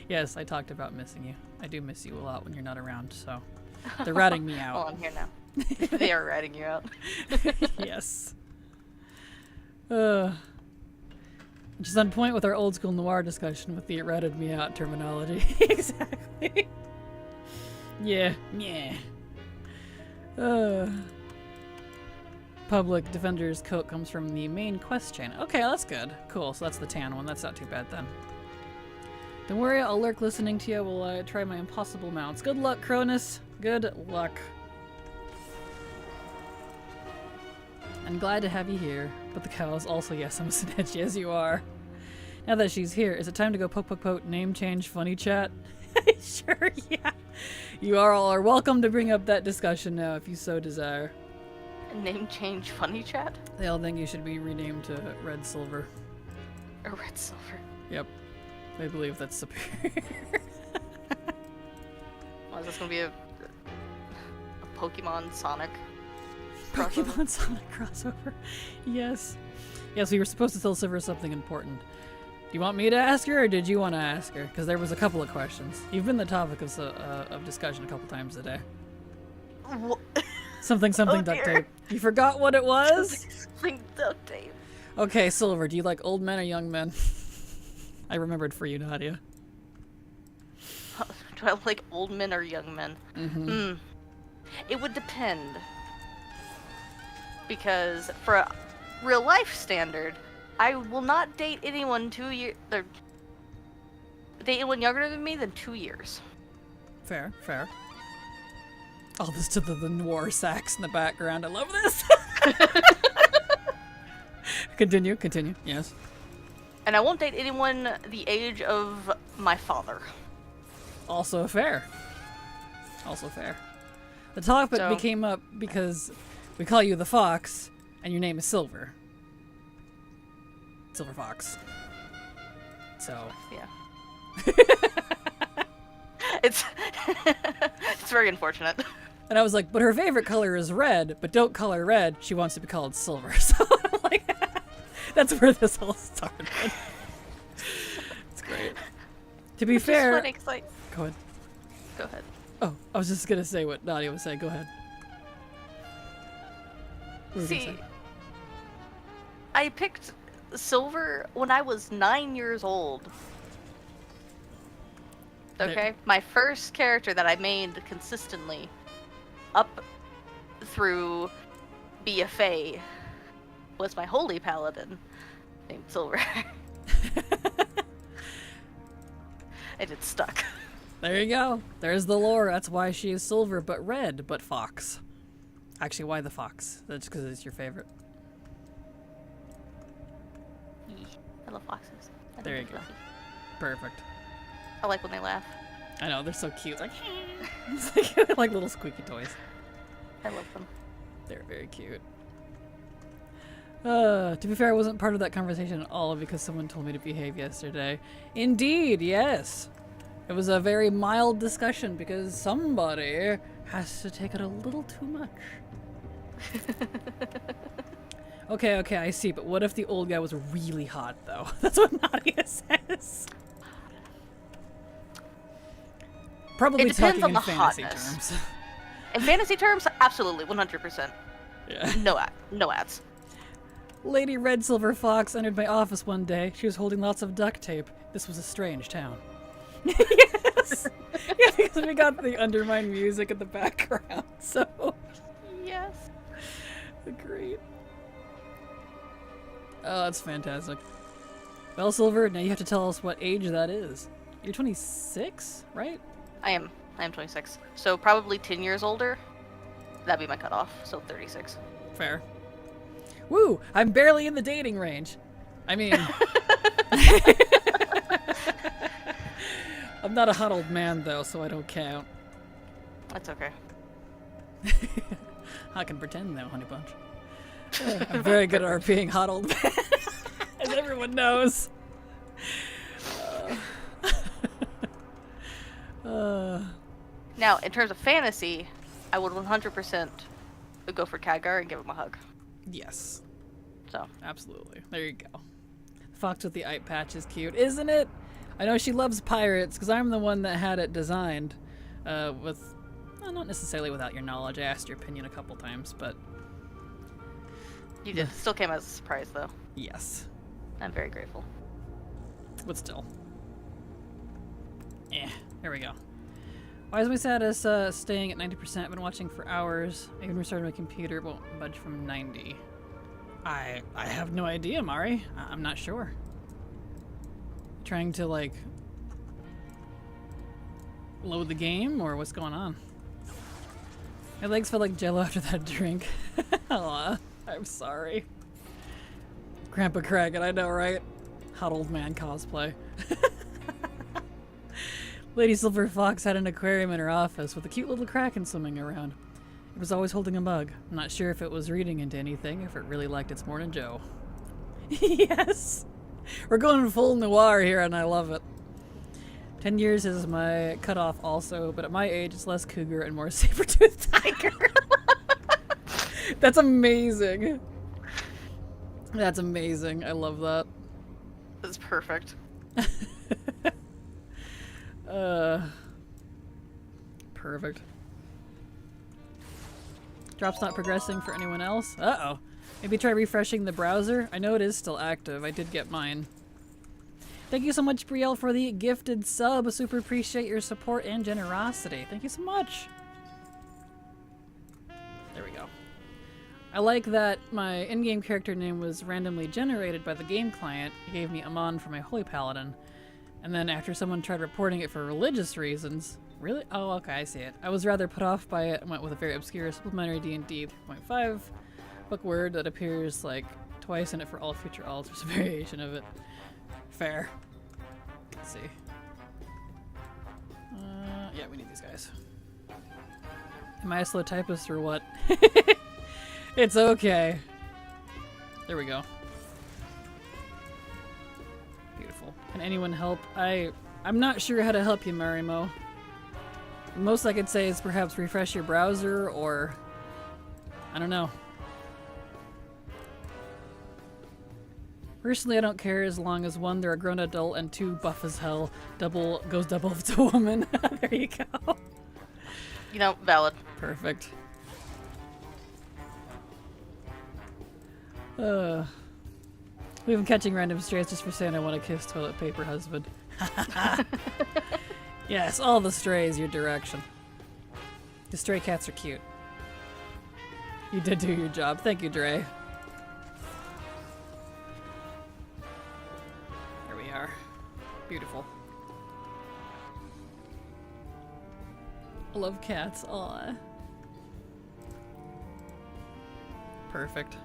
Speaker 1: Yes, I talked about missing you. I do miss you a lot when you're not around, so they're ratting me out.
Speaker 3: Well, I'm here now. They are ratting you out.
Speaker 1: Yes. Which is on point with our old school noir discussion with the it ratted me out terminology. Exactly. Yeah. Yeah. Public Defender's coat comes from the main quest chain. Okay, that's good. Cool, so that's the tan one. That's not too bad then. Don't worry, I'll lurk listening to you while I try my impossible mounts. Good luck, Cronus. Good luck. I'm glad to have you here, but the cows also, yes, I'm a snitch, yes you are. Now that she's here, is it time to go poke, name change, funny chat? Sure, yeah. You are all are welcome to bring up that discussion now if you so desire.
Speaker 3: Name change funny chat?
Speaker 1: They all think you should be renamed to Red Silver.
Speaker 3: Or Red Silver.
Speaker 1: Yep. They believe that's superior.
Speaker 3: Well, is this gonna be a Pokemon Sonic crossover?
Speaker 1: Pokemon Sonic crossover. Yes. Yes, we were supposed to tell Silver something important. Do you want me to ask her, or did you want to ask her? Because there was a couple of questions. You've been the topic of discussion a couple times today.
Speaker 3: What?
Speaker 1: Something
Speaker 3: Oh,
Speaker 1: duct
Speaker 3: dear.
Speaker 1: tape. You forgot what it was?
Speaker 3: Something duct tape.
Speaker 1: Okay, Silver, do you like old men or young men? I remembered for you, Nadia.
Speaker 3: Do I like old men or young men?
Speaker 1: Mm-hmm.
Speaker 3: It would depend. Because for a real life standard, I will not date anyone 2 years. Date anyone younger than me than 2 years.
Speaker 1: Fair, fair. All this to the noir sax in the background. I love this. Continue, yes.
Speaker 3: And I won't date anyone the age of my father.
Speaker 1: Also fair. Also fair. The topic
Speaker 3: So-
Speaker 1: came up because we call you the Fox, and your name is Silver. Silver Fox. So.
Speaker 3: Yeah. It's it's very unfortunate.
Speaker 1: And I was like, but her favorite color is red, but don't call her red. She wants to be called Silver. So I'm like, that's where this all started. It's great. To be fair.
Speaker 3: Funny 'cause I...
Speaker 1: Go ahead.
Speaker 3: Go ahead.
Speaker 1: Oh, I was just going to say what Nadia was saying. Go ahead. What were you gonna
Speaker 3: See,
Speaker 1: say?
Speaker 3: I picked Silver when I was 9 years old.
Speaker 1: There-
Speaker 3: Okay? My first character that I made consistently up through BFA was my holy paladin named Silver. And it stuck.
Speaker 1: There you go. There's the lore. That's why she is Silver, but red, but Fox. Actually, why the Fox? That's because it's your favorite.
Speaker 3: I love foxes. I
Speaker 1: There
Speaker 3: think
Speaker 1: you
Speaker 3: they're
Speaker 1: go.
Speaker 3: fluffy.
Speaker 1: Perfect.
Speaker 3: I like when they laugh.
Speaker 1: I know, they're so cute. Like, it's like little squeaky toys.
Speaker 3: I love them.
Speaker 1: They're very cute. To be fair, I wasn't part of that conversation at all because someone told me to behave yesterday. Indeed, yes. It was a very mild discussion because somebody has to take it a little too much. Okay, I see, but what if the old guy was really hot, though? That's what Nadia says. Probably
Speaker 3: It depends
Speaker 1: talking
Speaker 3: on
Speaker 1: in
Speaker 3: the
Speaker 1: fantasy
Speaker 3: hotness.
Speaker 1: terms.
Speaker 3: In fantasy terms, absolutely, 100%.
Speaker 1: Yeah.
Speaker 3: No ads.
Speaker 1: Lady Red Silver Fox entered my office one day. She was holding lots of duct tape. This was a strange town. Yes! Yeah, because we got the undermined music in the background, so...
Speaker 3: Yes.
Speaker 1: Great. Oh, that's fantastic. Well, Silver, now you have to tell us what age that is. You're 26, right?
Speaker 3: I am 26. So probably 10 years older. That'd be my cutoff, so 36.
Speaker 1: Fair. Woo! I'm barely in the dating range. I mean... I'm not a huddled man, though, so I don't count.
Speaker 3: That's okay.
Speaker 1: I can pretend, though, Honey Bunch. I'm very good at being huddled, as everyone knows.
Speaker 3: Now, in terms of fantasy, I would 100% go for Khadgar and give him a hug.
Speaker 1: Yes.
Speaker 3: So.
Speaker 1: Absolutely. There you go. Fox with the eye patch is cute, isn't it? I know she loves pirates, because I'm the one that had it designed. Well, not necessarily without your knowledge. I asked your opinion a couple times, but...
Speaker 3: You did. Still came as a surprise, though.
Speaker 1: Yes.
Speaker 3: I'm very grateful.
Speaker 1: But still. There we go. Why is my status staying at 90%? I've been watching for hours. I even restarted my computer, won't budge from 90. I have no idea, Mari. I'm not sure. Trying to, like, load the game, or what's going on? My legs felt like jello after that drink. Aw, I'm sorry. Grandpa Kraken, I know, right? Hot old man cosplay. Lady Silver Fox had an aquarium in her office with a cute little kraken swimming around. It was always holding a mug. I'm not sure if it was reading into anything, if it really liked its Morning Joe. Yes! We're going full noir here, and I love it. 10 years is my cutoff also, but at my age, it's less cougar and more saber-toothed tiger. That's amazing. That's amazing. I love that.
Speaker 3: That's perfect.
Speaker 1: Perfect. Drop's not progressing for anyone else? Uh-oh. Maybe try refreshing the browser? I know it is still active. I did get mine. Thank you so much, Brielle, for the gifted sub. Super appreciate your support and generosity. Thank you so much. There we go. I like that my in-game character name was randomly generated by the game client. It gave me Amon for my Holy Paladin. And then after someone tried reporting it for religious reasons... Really? Oh, okay, I see it. I was rather put off by it and went with a very obscure supplementary D&D 3.5 book word that appears like twice in it for all future alts. There's a variation of it. Fair. Let's see. Yeah, we need these guys. Am I a slow typist or what? It's okay. There we go. Beautiful. Can anyone help? I'm not sure how to help you, Marimo. The most I could say is perhaps refresh your browser, or... I don't know. Personally, I don't care as long as one, they're a grown adult, and two, buff as hell. Goes double if it's a woman. There you go.
Speaker 3: You know, valid.
Speaker 1: Perfect. We've been catching random strays just for saying I want to kiss toilet paper husband. Yes, all the strays your direction. The stray cats are cute. You did do your job. Thank you, Dre. There we are. Beautiful. I love cats. Aw. Perfect.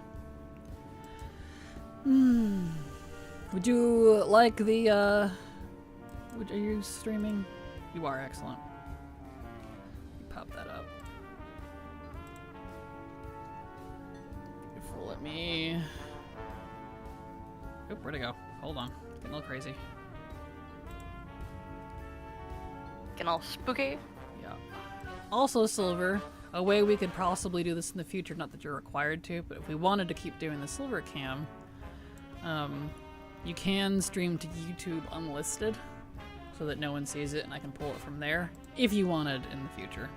Speaker 1: Would you like the, are you streaming? You are, excellent. Pop that up. Beautiful, let me... Oop, where'd it go? Hold on, getting a little crazy.
Speaker 3: Getting all spooky.
Speaker 1: Yeah. Also, Silver, a way we could possibly do this in the future, not that you're required to, but if we wanted to keep doing the Silver Cam, you can stream to YouTube unlisted so that no one sees it and I can pull it from there if you wanted in the future.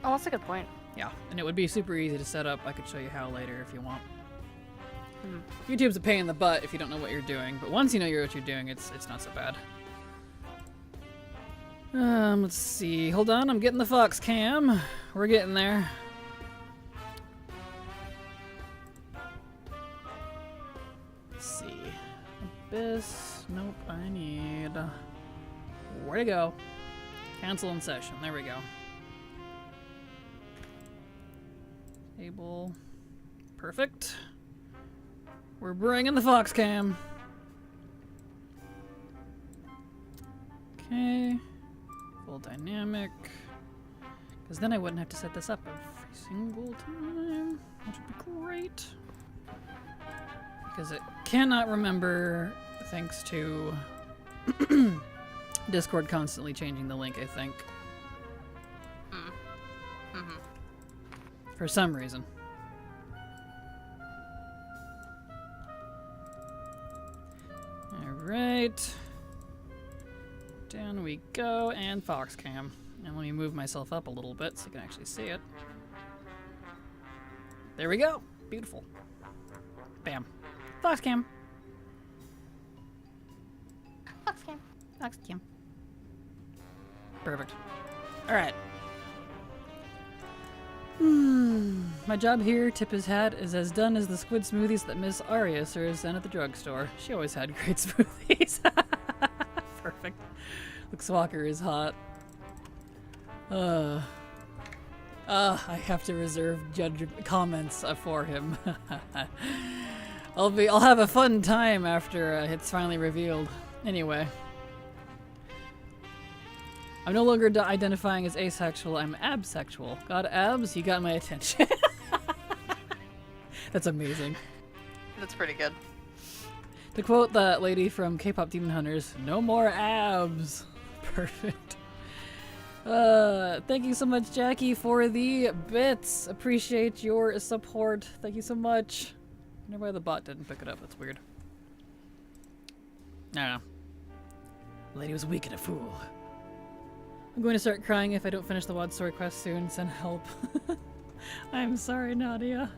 Speaker 3: Oh, that's a good point.
Speaker 1: Yeah, and it would be super easy to set up. I could show you how later if you want. YouTube's a pain in the butt if you don't know what you're doing, but once you know what you're doing, it's not so bad. Let's see. Hold on, I'm getting the Fox cam. We're getting there. Let's see. Abyss. Nope, I need... Where to go? Cancel in session. There we go. Table. Perfect. We're bringing the Fox cam. Okay. Full dynamic. Because then I wouldn't have to set this up every single time, which would be great. Because it cannot remember thanks to Discord constantly changing the link, I think. For some reason. Alright. Down we go, and Fox cam. And let me move myself up a little bit so you can actually see it. There we go. Beautiful. Bam. Fox cam.
Speaker 3: Fox cam.
Speaker 1: Fox cam. Perfect. Alright. My job here, tip his hat, is as done as the squid smoothies that Miss Aria serves down at the drugstore. She always had great smoothies. Perfect. Looks Walker is hot. I have to reserve judge comments for him. I'll have a fun time after it's finally revealed. Anyway. I'm no longer identifying as asexual, I'm absexual. Got abs? You got my attention. That's amazing.
Speaker 3: That's pretty good.
Speaker 1: To quote that lady from K-pop Demon Hunters, no more abs. Perfect. Thank you so much, Jackie, for the bits. Appreciate your support. Thank you so much. I wonder why the bot didn't pick it up. That's weird. I don't know. The lady was weak and a fool. I'm going to start crying if I don't finish the WOD story quest soon. Send help. I'm sorry, Nadia.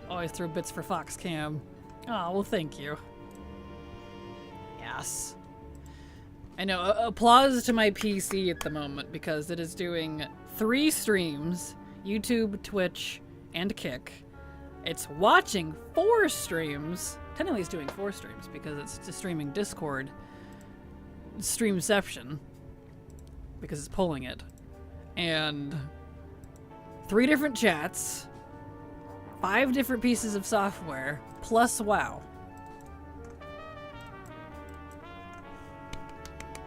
Speaker 1: Always throw bits for Fox Cam. Oh, well, thank you. Yes. I know. Applause to my PC at the moment because it is doing 3 streams: YouTube, Twitch, and Kick. It's watching 4 streams. Technically, it's doing 4 streams because it's just streaming Discord Streamception because it's pulling it, and 3 different chats, 5 different pieces of software, plus WoW.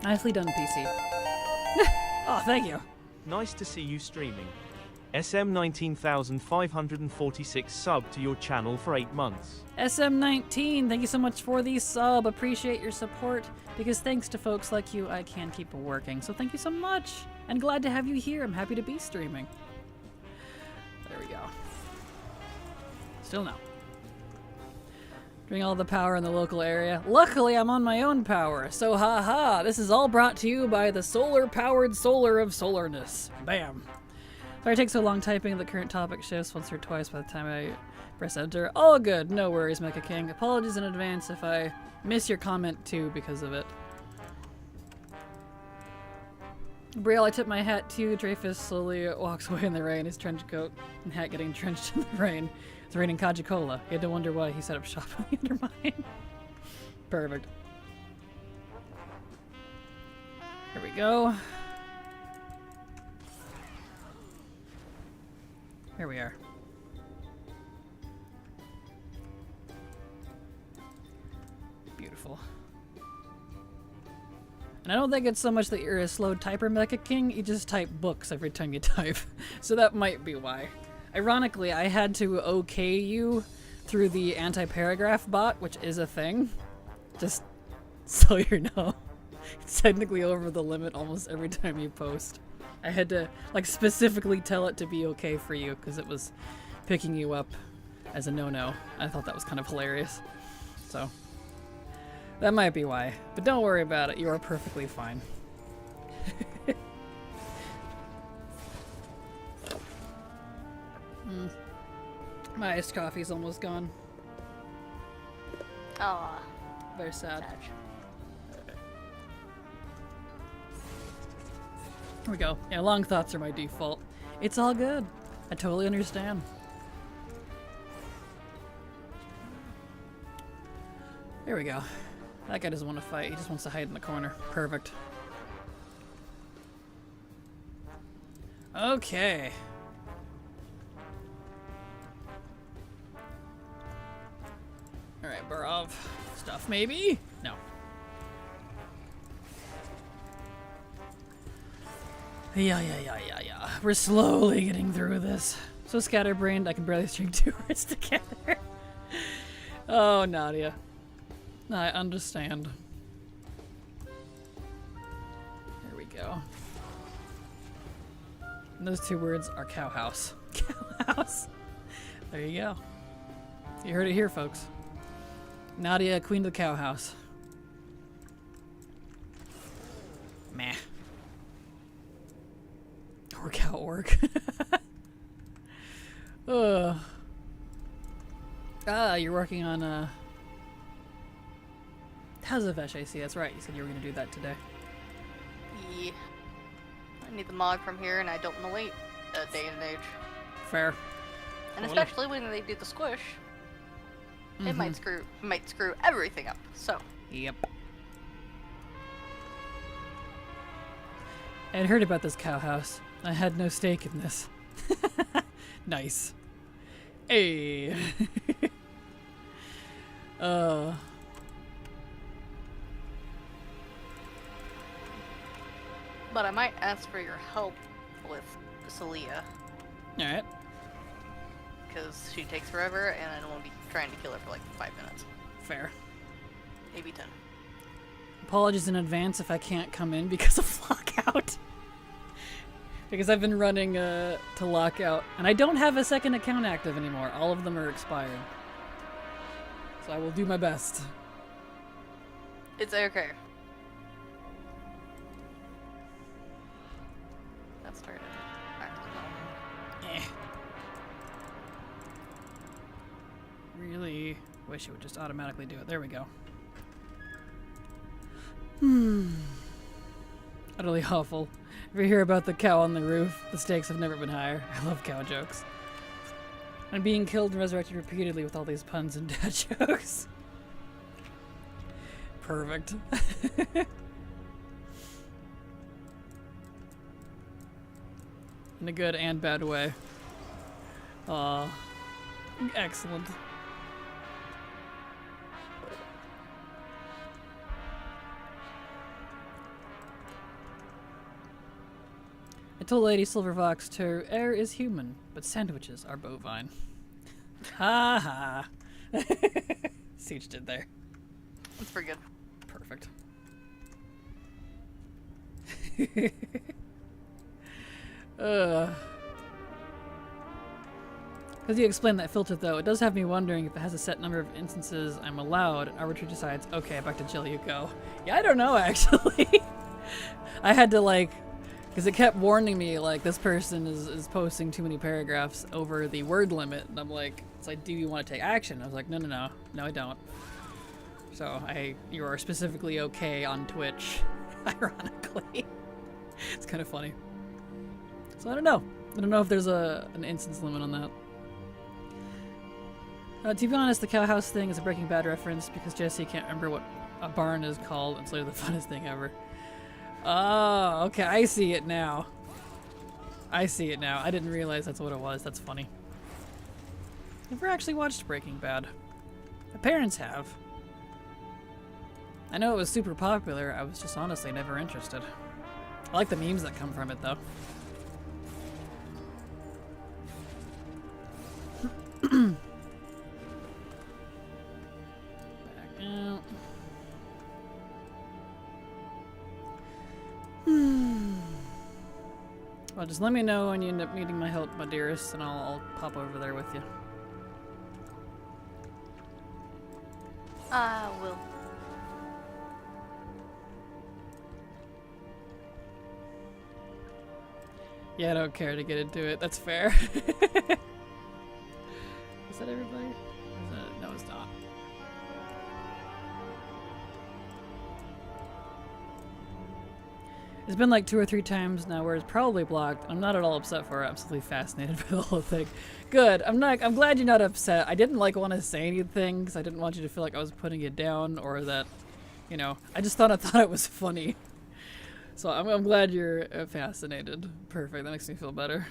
Speaker 1: Nicely done, PC. Oh, thank you.
Speaker 2: Nice to see you streaming. SM 19,546 sub to your channel for 8 months.
Speaker 1: SM19, thank you so much for the sub. Appreciate your support, because thanks to folks like you, I can keep working. So thank you so much, and glad to have you here. I'm happy to be streaming. There we go. Still no. Doing all the power in the local area. Luckily, I'm on my own power, so haha. This is all brought to you by the solar-powered solar of solarness. Bam. Sorry it takes so long typing. The current topic shifts once or twice by the time I press enter. All good. No worries, Mecha King. Apologies in advance if I miss your comment too because of it. Brielle, I tip my hat too. Dreyfus slowly walks away in the rain, his trench coat and hat getting drenched in the rain. It's raining Kaji-Cola. He had to wonder why he set up shop in the Undermine. Perfect. Here we go. Here we are. Beautiful. And I don't think it's so much that you're a slow typer, Mecha King. You just type books every time you type. So that might be why. Ironically, I had to okay you through the anti-paragraph bot, which is a thing. Just so you know. It's technically over the limit almost every time you post. I had to, like, specifically tell it to be okay for you because it was picking you up as a no-no. I thought that was kind of hilarious. So, that might be why. But don't worry about it. You are perfectly fine. My iced coffee's almost gone.
Speaker 3: Oh,
Speaker 1: Very sad. Here we go. Yeah, long thoughts are my default. It's all good. I totally understand. Here we go. That guy doesn't want to fight. He just wants to hide in the corner. Perfect. Okay. Alright, Barov. Stuff, maybe? No. Yeah. We're slowly getting through this. So scatterbrained, I can barely string 2 words together. Oh, Nadia. I understand. There we go. And those 2 words are cowhouse. Cowhouse. There you go. You heard it here, folks. Nadia, queen of the cowhouse. Meh. Or cow orc. You're working on Tazavesh, I see. That's right. You said you were going to do that today.
Speaker 3: Yeah. I need the mod from here, and I don't want to wait a day and age.
Speaker 1: Fair.
Speaker 3: And especially when they do the squish, it might screw everything up. So.
Speaker 1: Yep. I had heard about this cowhouse. I had no stake in this. Nice. Hey.
Speaker 3: But I might ask for your help with Celia.
Speaker 1: Alright.
Speaker 3: Because she takes forever, and I don't want to be trying to kill her for like 5 minutes.
Speaker 1: Fair.
Speaker 3: Maybe 10.
Speaker 1: Apologies in advance if I can't come in because of lockout. Because I've been running to lockout, and I don't have a second account active anymore. All of them are expired. So I will do my best.
Speaker 3: It's okay. That started.
Speaker 1: Eh. Really wish it would just automatically do it. There we go. Utterly awful. If you hear about the cow on the roof, the stakes have never been higher. I love cow jokes. I'm being killed and resurrected repeatedly with all these puns and dad jokes. Perfect. In a good and bad way. Aw. Excellent. I told Lady Silverfox to air is human, but sandwiches are bovine. Ha ha. See what you did there.
Speaker 3: That's pretty good.
Speaker 1: Perfect. Because you explained that filter though, it does have me wondering if it has a set number of instances I'm allowed, and arbitrary decides, okay, back to jail you go. Yeah, I don't know actually. I had to like, because it kept warning me like this person is posting too many paragraphs over the word limit, and I'm like, it's like, do you want to take action? I was like, no, I don't. So you are specifically okay on Twitch, ironically. It's kind of funny. So I don't know. I don't know if there's an instance limit on that. To be honest, the cowhouse thing is a Breaking Bad reference because Jesse can't remember what a barn is called. It's literally the funnest thing ever. Oh, okay. I see it now. I didn't realize that's what it was. That's funny. Never actually watched Breaking Bad. My parents have. I know it was super popular. I was just honestly never interested. I like the memes that come from it, though. Back out. Well, just let me know when you end up needing my help, my dearest, and I'll pop over there with you.
Speaker 3: I will.
Speaker 1: Yeah, I don't care to get into it. That's fair. Is that everybody? No, it's not. There's been like 2 or 3 times now where it's probably blocked. I'm not at all upset for it. I'm absolutely fascinated by the whole thing. Good. I'm glad you're not upset. I didn't like want to say anything because I didn't want you to feel like I was putting you down or that, you know, I thought it was funny. So I'm glad you're fascinated. Perfect. That makes me feel better.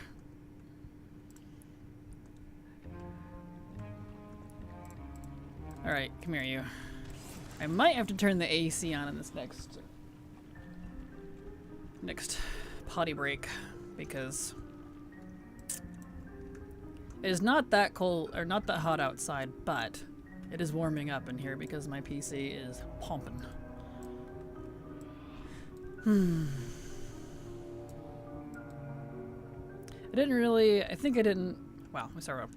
Speaker 1: All right, come here, you. I might have to turn the AC on in this next potty break because it is not that cold or not that hot outside, but it is warming up in here because my PC is pumping.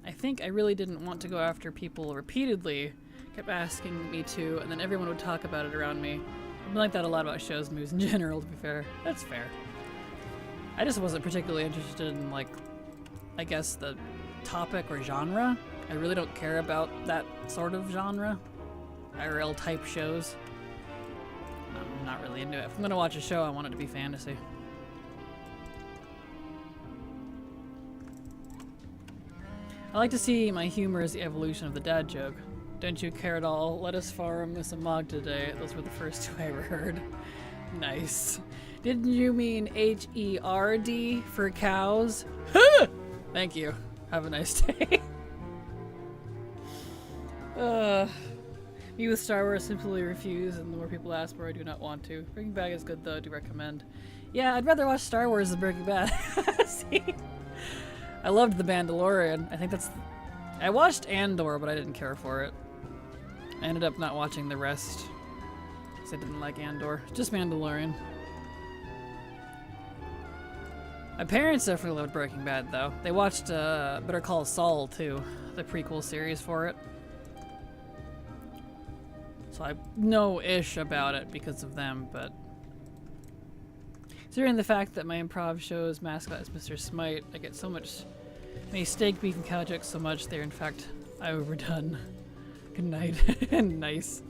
Speaker 1: I think I really didn't want to go after people repeatedly. Kept asking me to, and then everyone would talk about it around me. I'm like that a lot about shows and movies in general, to be fair. That's fair. I just wasn't particularly interested in, like, I guess the topic or genre. I really don't care about that sort of genre. IRL type shows. I'm not really into it. If I'm gonna watch a show, I want it to be fantasy. I like to see my humor as the evolution of the dad joke. Don't you care at all? Let us farm Miss Amog today. Those were the first 2 I ever heard. Nice. Didn't you mean H-E-R-D for cows? Thank you. Have a nice day. Me with Star Wars simply refuse, and the more people ask for, I do not want to. Breaking Bad is good though, I do recommend. Yeah, I'd rather watch Star Wars than Breaking Bad. See? I loved The Mandalorian. I think I watched Andor, but I didn't care for it. I ended up not watching the rest because I didn't like Andor. Just Mandalorian. My parents definitely loved Breaking Bad, though. They watched Better Call Saul, too. The prequel series for it. So I know-ish about it because of them, but... Considering the fact that my improv show's mascot is Mr. Smite, I get so much... many steak, beef, and cow jokes so much they're in fact overdone. Good night. Nice.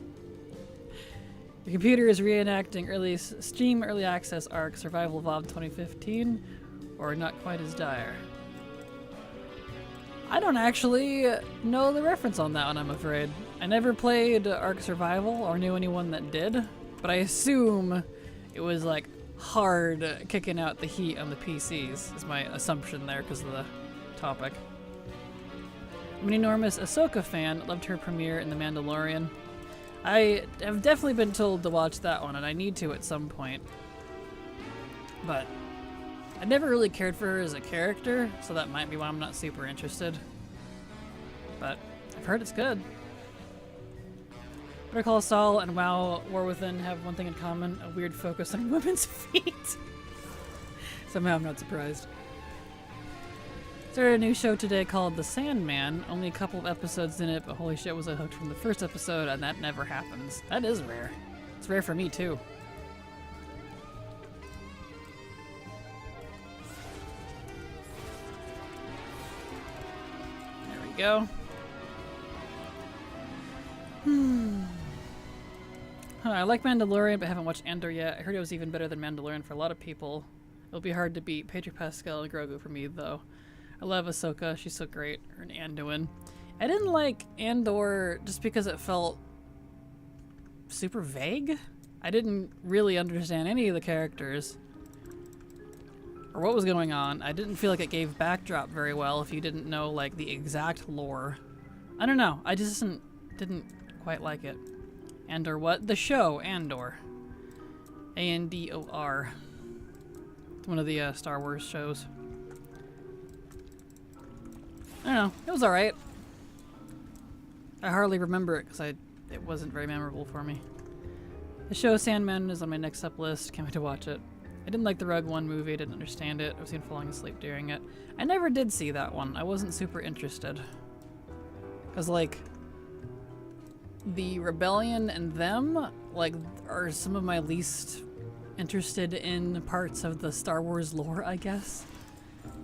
Speaker 1: The computer is reenacting Steam Early Access Arc Survival Evolved 2015, or Not Quite as Dire. I don't actually know the reference on that one, I'm afraid. I never played Arc Survival or knew anyone that did, but I assume it was like hard kicking out the heat on the PCs, is my assumption there because of the topic. I'm an enormous Ahsoka fan. Loved her premiere in The Mandalorian. I have definitely been told to watch that one, and I need to at some point. But I never really cared for her as a character, so that might be why I'm not super interested. But I've heard it's good. Better Call Saul and WoW War Within have one thing in common: a weird focus on women's feet. Somehow I'm not surprised. Started a new show today called The Sandman. Only a couple of episodes in it, but holy shit was I hooked from the first episode, and that never happens. That is rare. It's rare for me too. There we go. I like Mandalorian, but haven't watched Andor yet. I heard it was even better than Mandalorian for a lot of people. It'll be hard to beat Pedro Pascal and Grogu for me, though. I love Ahsoka. She's so great. Or Anduin. I didn't like Andor just because it felt super vague. I didn't really understand any of the characters or what was going on. I didn't feel like it gave backdrop very well if you didn't know like the exact lore. I don't know. I just didn't quite like it. Andor what? The show Andor. A-N-D-O-R. It's one of the Star Wars shows. I don't know. It was alright. I hardly remember it because it wasn't very memorable for me. The show Sandman is on my next up list. Can't wait to watch it. I didn't like the Rogue One movie. I didn't understand it. I was even falling asleep during it. I never did see that one. I wasn't super interested. Because, like, the Rebellion and them, like, are some of my least interested in parts of the Star Wars lore, I guess.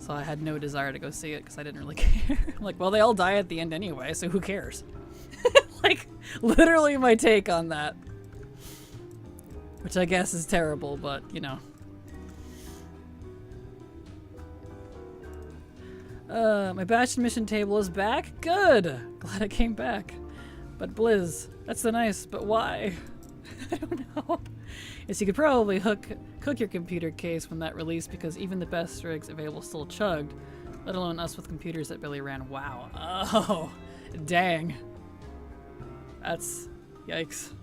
Speaker 1: So I had no desire to go see it because I didn't really care. Like, well, they all die at the end anyway, so who cares? Like, literally my take on that. Which I guess is terrible, but, you know, My Bastion mission table is back. Good. Glad it came back. But Blizz, that's so nice, but why? I don't know. Yes, you could probably cook your computer case when that released because even the best rigs available still chugged, let alone us with computers that barely ran WoW. Oh, dang. That's, yikes.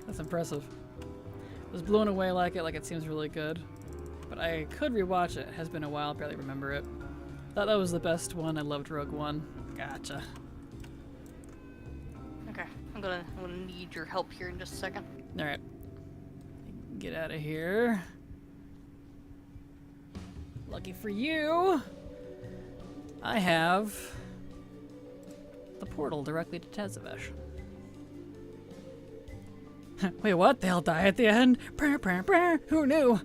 Speaker 1: That's impressive. I was blown away like it seems really good. But I could rewatch it. It has been a while, barely remember it. Thought that was the best one. I loved Rogue One. Gotcha.
Speaker 3: Okay, I'm gonna need your help here in just a second.
Speaker 1: Alright. Get out of here. Lucky for you, I have the portal directly to Tezavesh. Wait, what? They'll die at the end? Who knew?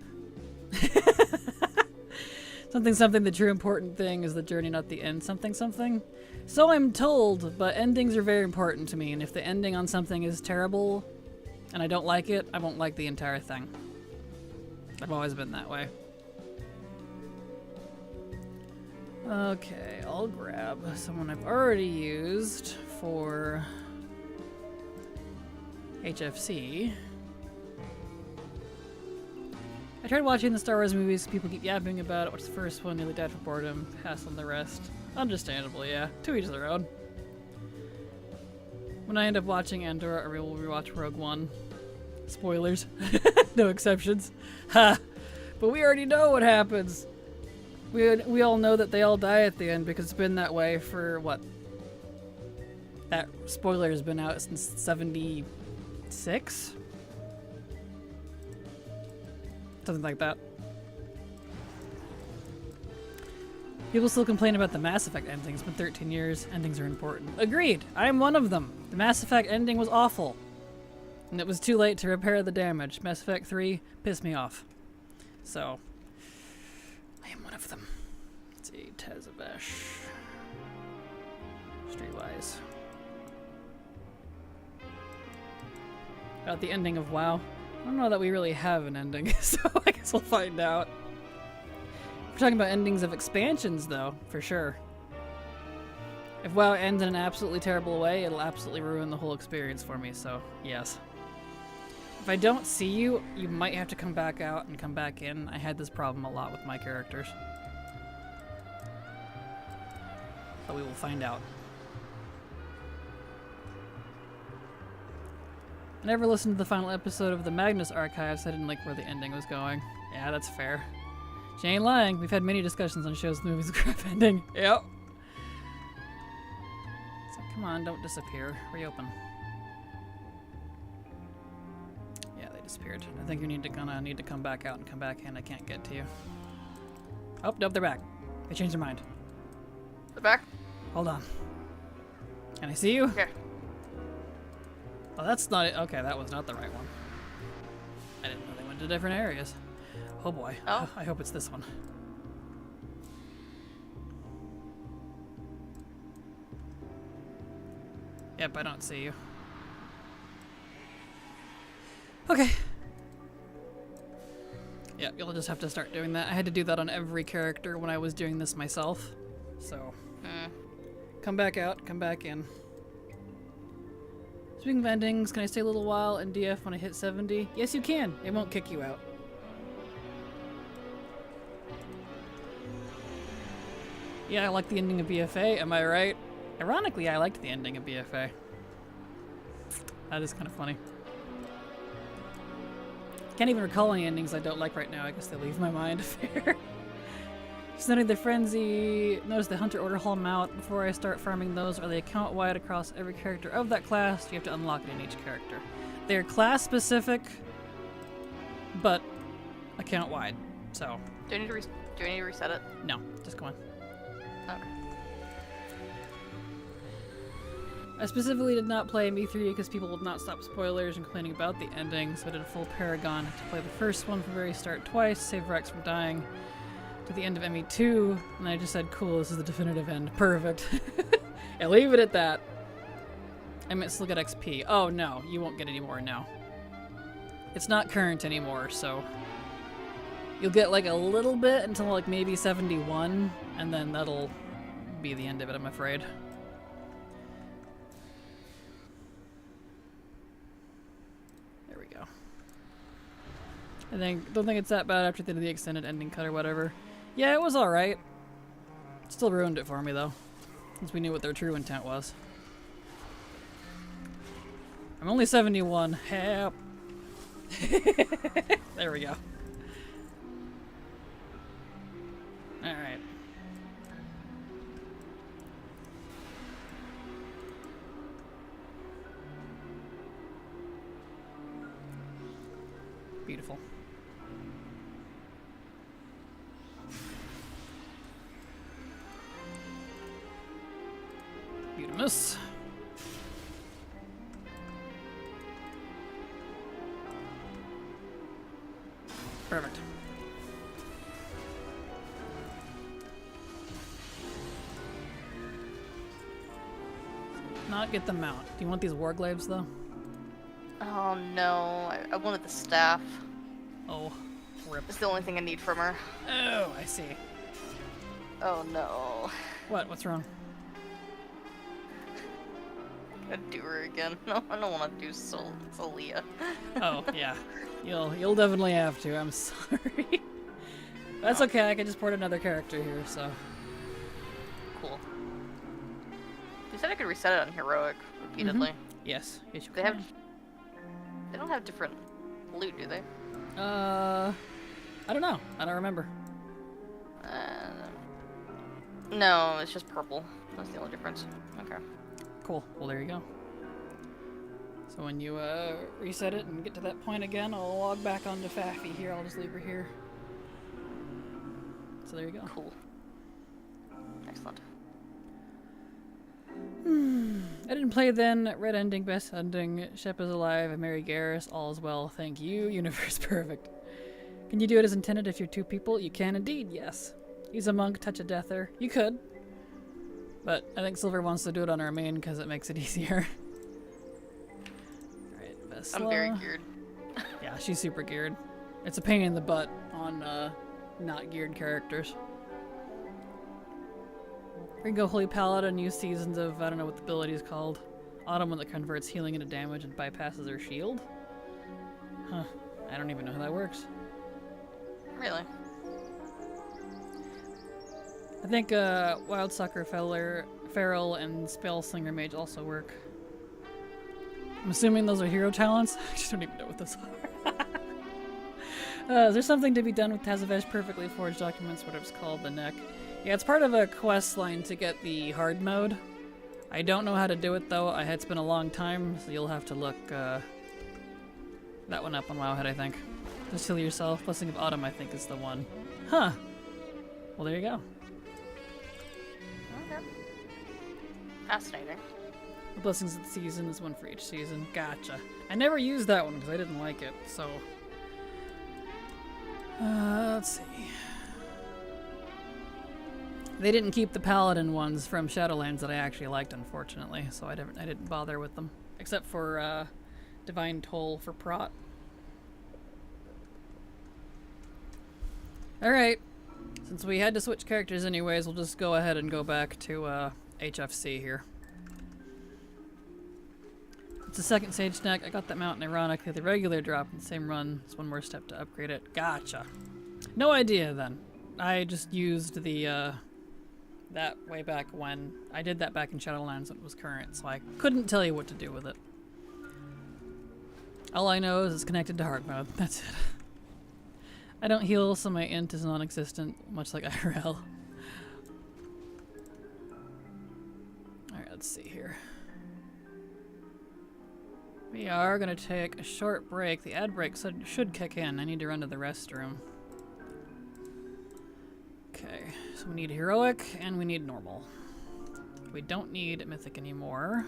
Speaker 1: Something, the true important thing is the journey, not the end. Something. So I'm told, but endings are very important to me, and if the ending on something is terrible, and I don't like it, I won't like the entire thing. I've always been that way. Okay, I'll grab someone I've already used for HFC. I tried watching the Star Wars movies, people keep yapping about it. What's the first one? Nearly died from boredom. Pass on the rest. Understandable, yeah. To each their own. When I end up watching Andor, I will rewatch Rogue One. Spoilers. No exceptions. Ha! But we already know what happens. We all know that they all die at the end because it's been that way for, what? That spoiler has been out since 76? Something like that. People still complain about the Mass Effect endings. It's been 13 years. Endings are important. Agreed. I am one of them. The Mass Effect ending was awful. And it was too late to repair the damage. Mass Effect 3 pissed me off. So, I am one of them. Let's see. Tezavesh. Streetwise. About the ending of WoW. I don't know that we really have an ending, so I guess we'll find out. We're talking about endings of expansions, though, for sure. If WoW ends in an absolutely terrible way, it'll absolutely ruin the whole experience for me, so yes. If I don't see you, you might have to come back out and come back in. I had this problem a lot with my characters. So we will find out. I never listened to the final episode of the Magnus Archives, so I didn't like where the ending was going. Yeah, that's fair. She ain't lying. We've had many discussions on shows and movies with crap ending. Yep. So, come on, don't disappear. Reopen. Yeah, they disappeared. I think you gonna need to come back out and come back in. I can't get to you. Oh, nope, they're back. They changed their mind.
Speaker 3: They're back?
Speaker 1: Hold on. Can I see you?
Speaker 3: Okay.
Speaker 1: Oh, that's not it. Okay, that was not the right one. I didn't know they went to different areas. Oh boy.
Speaker 3: Oh.
Speaker 1: I hope it's this one. Yep, I don't see you. Okay. Yeah, you'll just have to start doing that. I had to do that on every character when I was doing this myself. So, come back out, come back in. Speaking of endings, can I stay a little while in DF when I hit 70? Yes, you can. It won't kick you out. Yeah, I like the ending of BFA. Am I right? Ironically, I liked the ending of BFA. That is kind of funny. Can't even recall any endings I don't like right now. I guess they leave my mind. Fair. Studying the Frenzy. Notice the Hunter Order Hall mount. Before I start farming those, are they account-wide across every character of that class? You have to unlock it in each character. They're class-specific, but account-wide. So.
Speaker 3: Do I need to reset it?
Speaker 1: No, just go on.
Speaker 3: Okay.
Speaker 1: I specifically did not play ME3 because people would not stop spoilers and complaining about the ending, so I did a full Paragon to play the first one from the very start twice, save Rex from dying, to the end of ME2, and I just said, cool, this is the definitive end. Perfect. Yeah, leave it at that. I might still get XP. Oh no, you won't get any more now. It's not current anymore, so you'll get like a little bit until like maybe 71, and then that'll be the end of it, I'm afraid. There we go. Don't think it's that bad after they did the extended ending cut or whatever. Yeah, it was alright. Still ruined it for me though, since we knew what their true intent was. I'm only 71. Help. There we go. Alright. Beautiful. Beautimus. Perfect. Not get the mount. Do you want these warglaives though?
Speaker 3: Oh no, I wanted the staff.
Speaker 1: Oh, rip.
Speaker 3: It's the only thing I need from her.
Speaker 1: Oh, I see.
Speaker 3: Oh no.
Speaker 1: What? What's wrong?
Speaker 3: I'd do her again. No, I don't want to do Solia.
Speaker 1: Oh, yeah. You'll definitely have to. I'm sorry. That's okay. I can just port another character here, so.
Speaker 3: Cool. You said I could reset it on heroic repeatedly.
Speaker 1: Yes. Yes, you
Speaker 3: They
Speaker 1: can.
Speaker 3: have. They don't have different loot, do they?
Speaker 1: I don't know. I don't remember.
Speaker 3: No, it's just purple. That's the only difference. Okay.
Speaker 1: Cool. Well, there you go. So when you reset it and get to that point again, I'll log back onto Faffy here. I'll just leave her here. So there you go.
Speaker 3: Cool. Excellent.
Speaker 1: I didn't play then. Red ending, best ending. Shep is alive. Mary Garris. All is well. Thank you. Universe perfect. Can you do it as intended if you're two people? You can indeed, yes. Use a monk, touch a deather. You could. But I think Silver wants to do it on our main because it makes it easier. Alright, Vesla.
Speaker 3: I'm very geared.
Speaker 1: Yeah, she's super geared. It's a pain in the butt on not geared characters. We can go Holy Paladin, use seasons of, I don't know what the ability is called. Autumn when that converts healing into damage and bypasses her shield? Huh. I don't even know how that works.
Speaker 3: Really?
Speaker 1: I think Wild Sucker Feral and Spellslinger Mage also work. I'm assuming those are hero talents? I just don't even know what those are. Is there something to be done with Tazavesh perfectly forged documents, whatever it's called, the neck? Yeah, it's part of a quest line to get the hard mode. I don't know how to do it though. It's been a long time, so you'll have to look that one up on Wowhead, I think. Just heal yourself. Blessing of Autumn, I think, is the one. Huh. Well, there you go.
Speaker 3: Okay. Fascinating.
Speaker 1: The Blessings of the Season is one for each season. Gotcha. I never used that one because I didn't like it, so... let's see. They didn't keep the Paladin ones from Shadowlands that I actually liked, unfortunately, so I didn't bother with them. Except for Divine Toll for Prot. Alright. Since we had to switch characters anyways, we'll just go ahead and go back to HFC here. It's a second Sage Snack. I got that mountain ironically. The regular drop in the same run. It's one more step to upgrade it. Gotcha. No idea then. I just used the that way back when. I did that back in Shadowlands when it was current, so I couldn't tell you what to do with it. All I know is it's connected to hard mode. That's it. I don't heal, so my int is non-existent, much like IRL. Alright, let's see here. We are going to take a short break. The ad break should kick in. I need to run to the restroom. Okay, so we need heroic and we need normal. We don't need mythic anymore.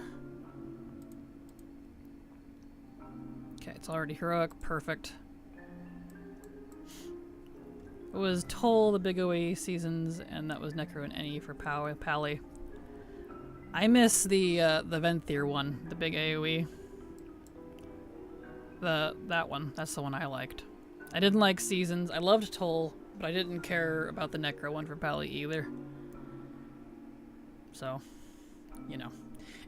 Speaker 1: Okay, it's already heroic. Perfect. It was Toll, the big OE seasons, and that was Necro and Any for Pally. I miss the Venthyr one, the big AoE. That one, that's the one I liked. I didn't like seasons. I loved Toll, but I didn't care about the Necro one for Pally either. So, you know.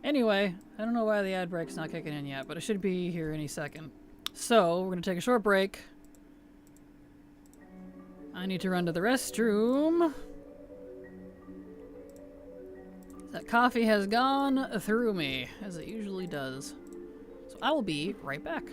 Speaker 1: Anyway, I don't know why the ad break's not kicking in yet, but it should be here any second. So, we're going to take a short break. I need to run to the restroom. That coffee has gone through me, as it usually does. So I will be right back.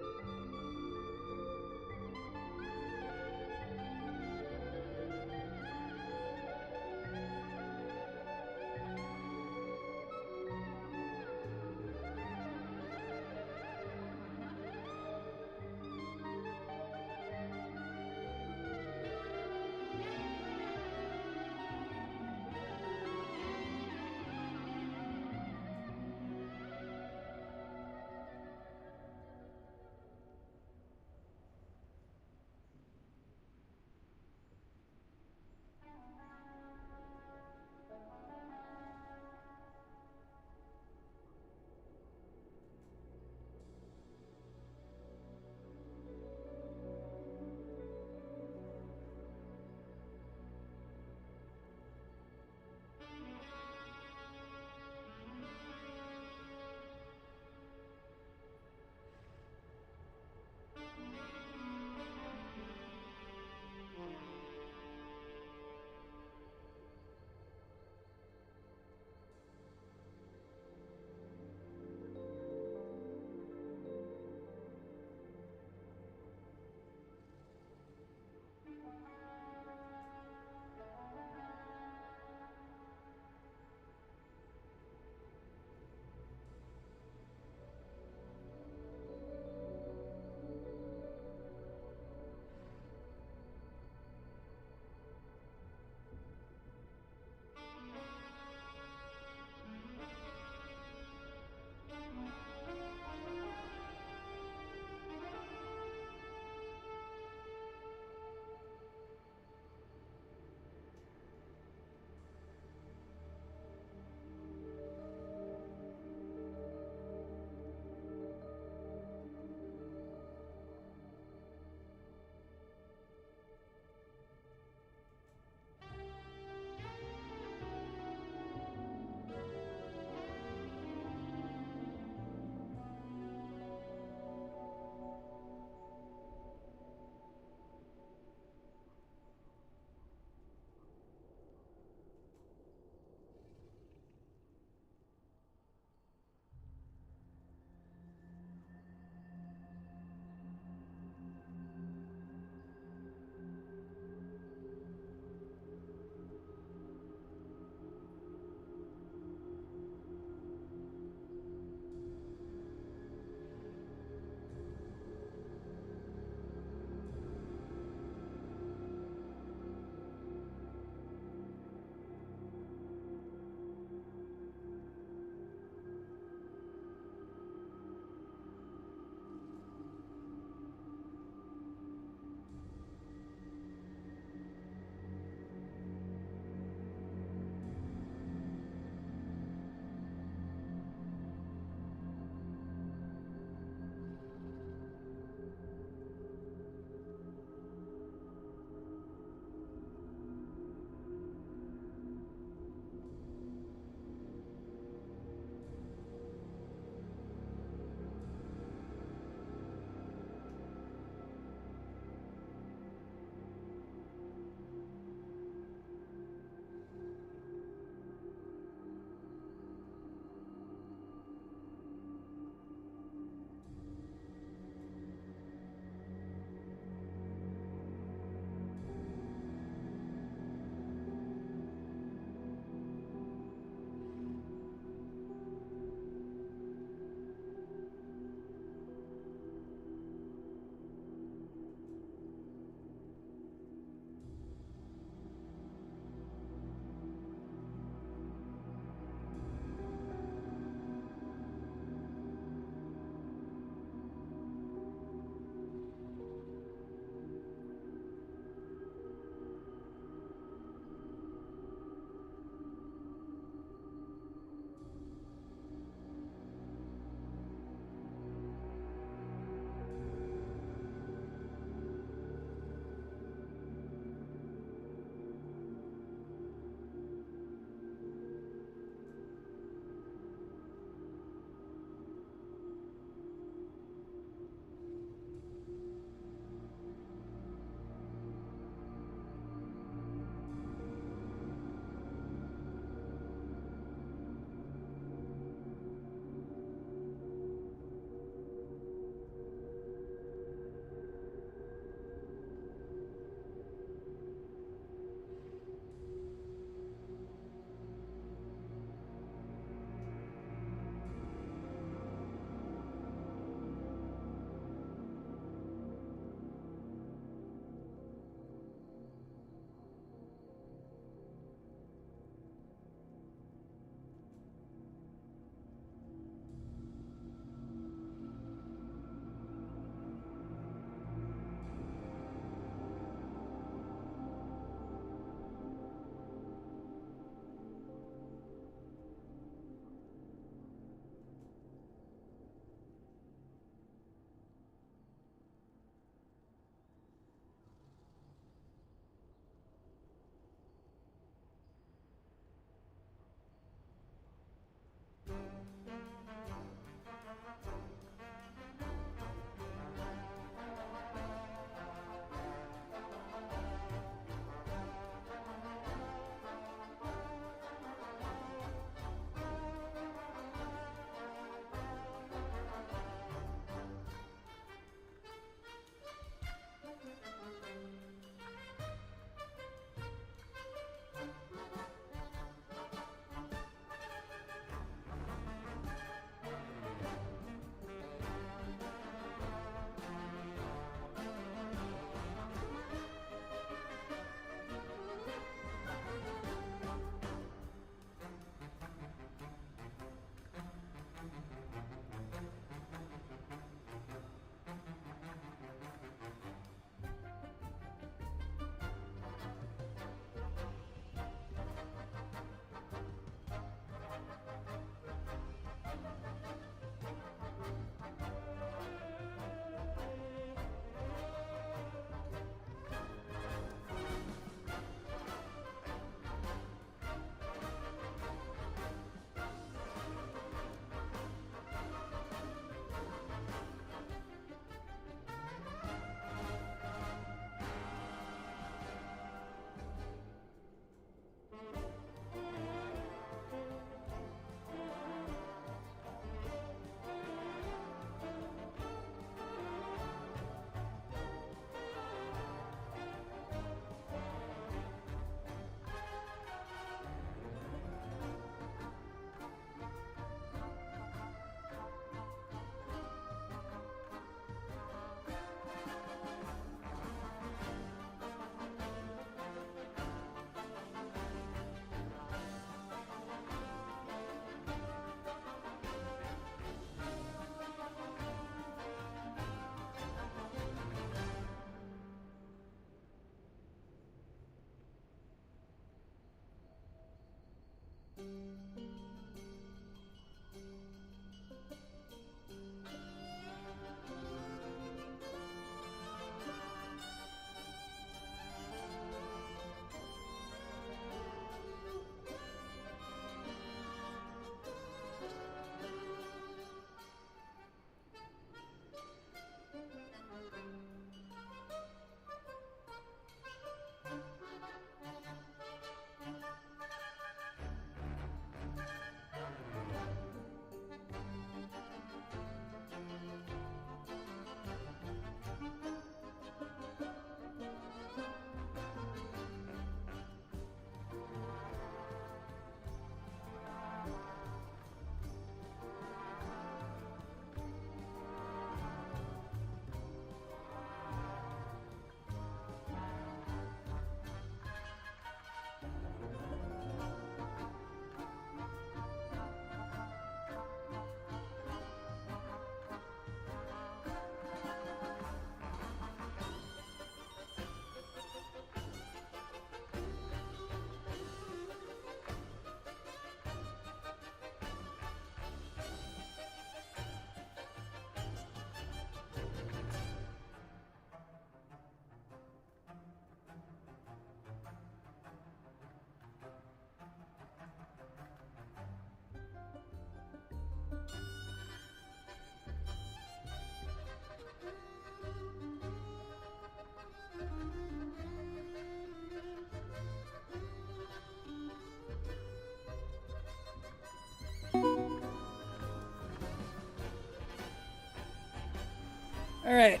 Speaker 1: Alright.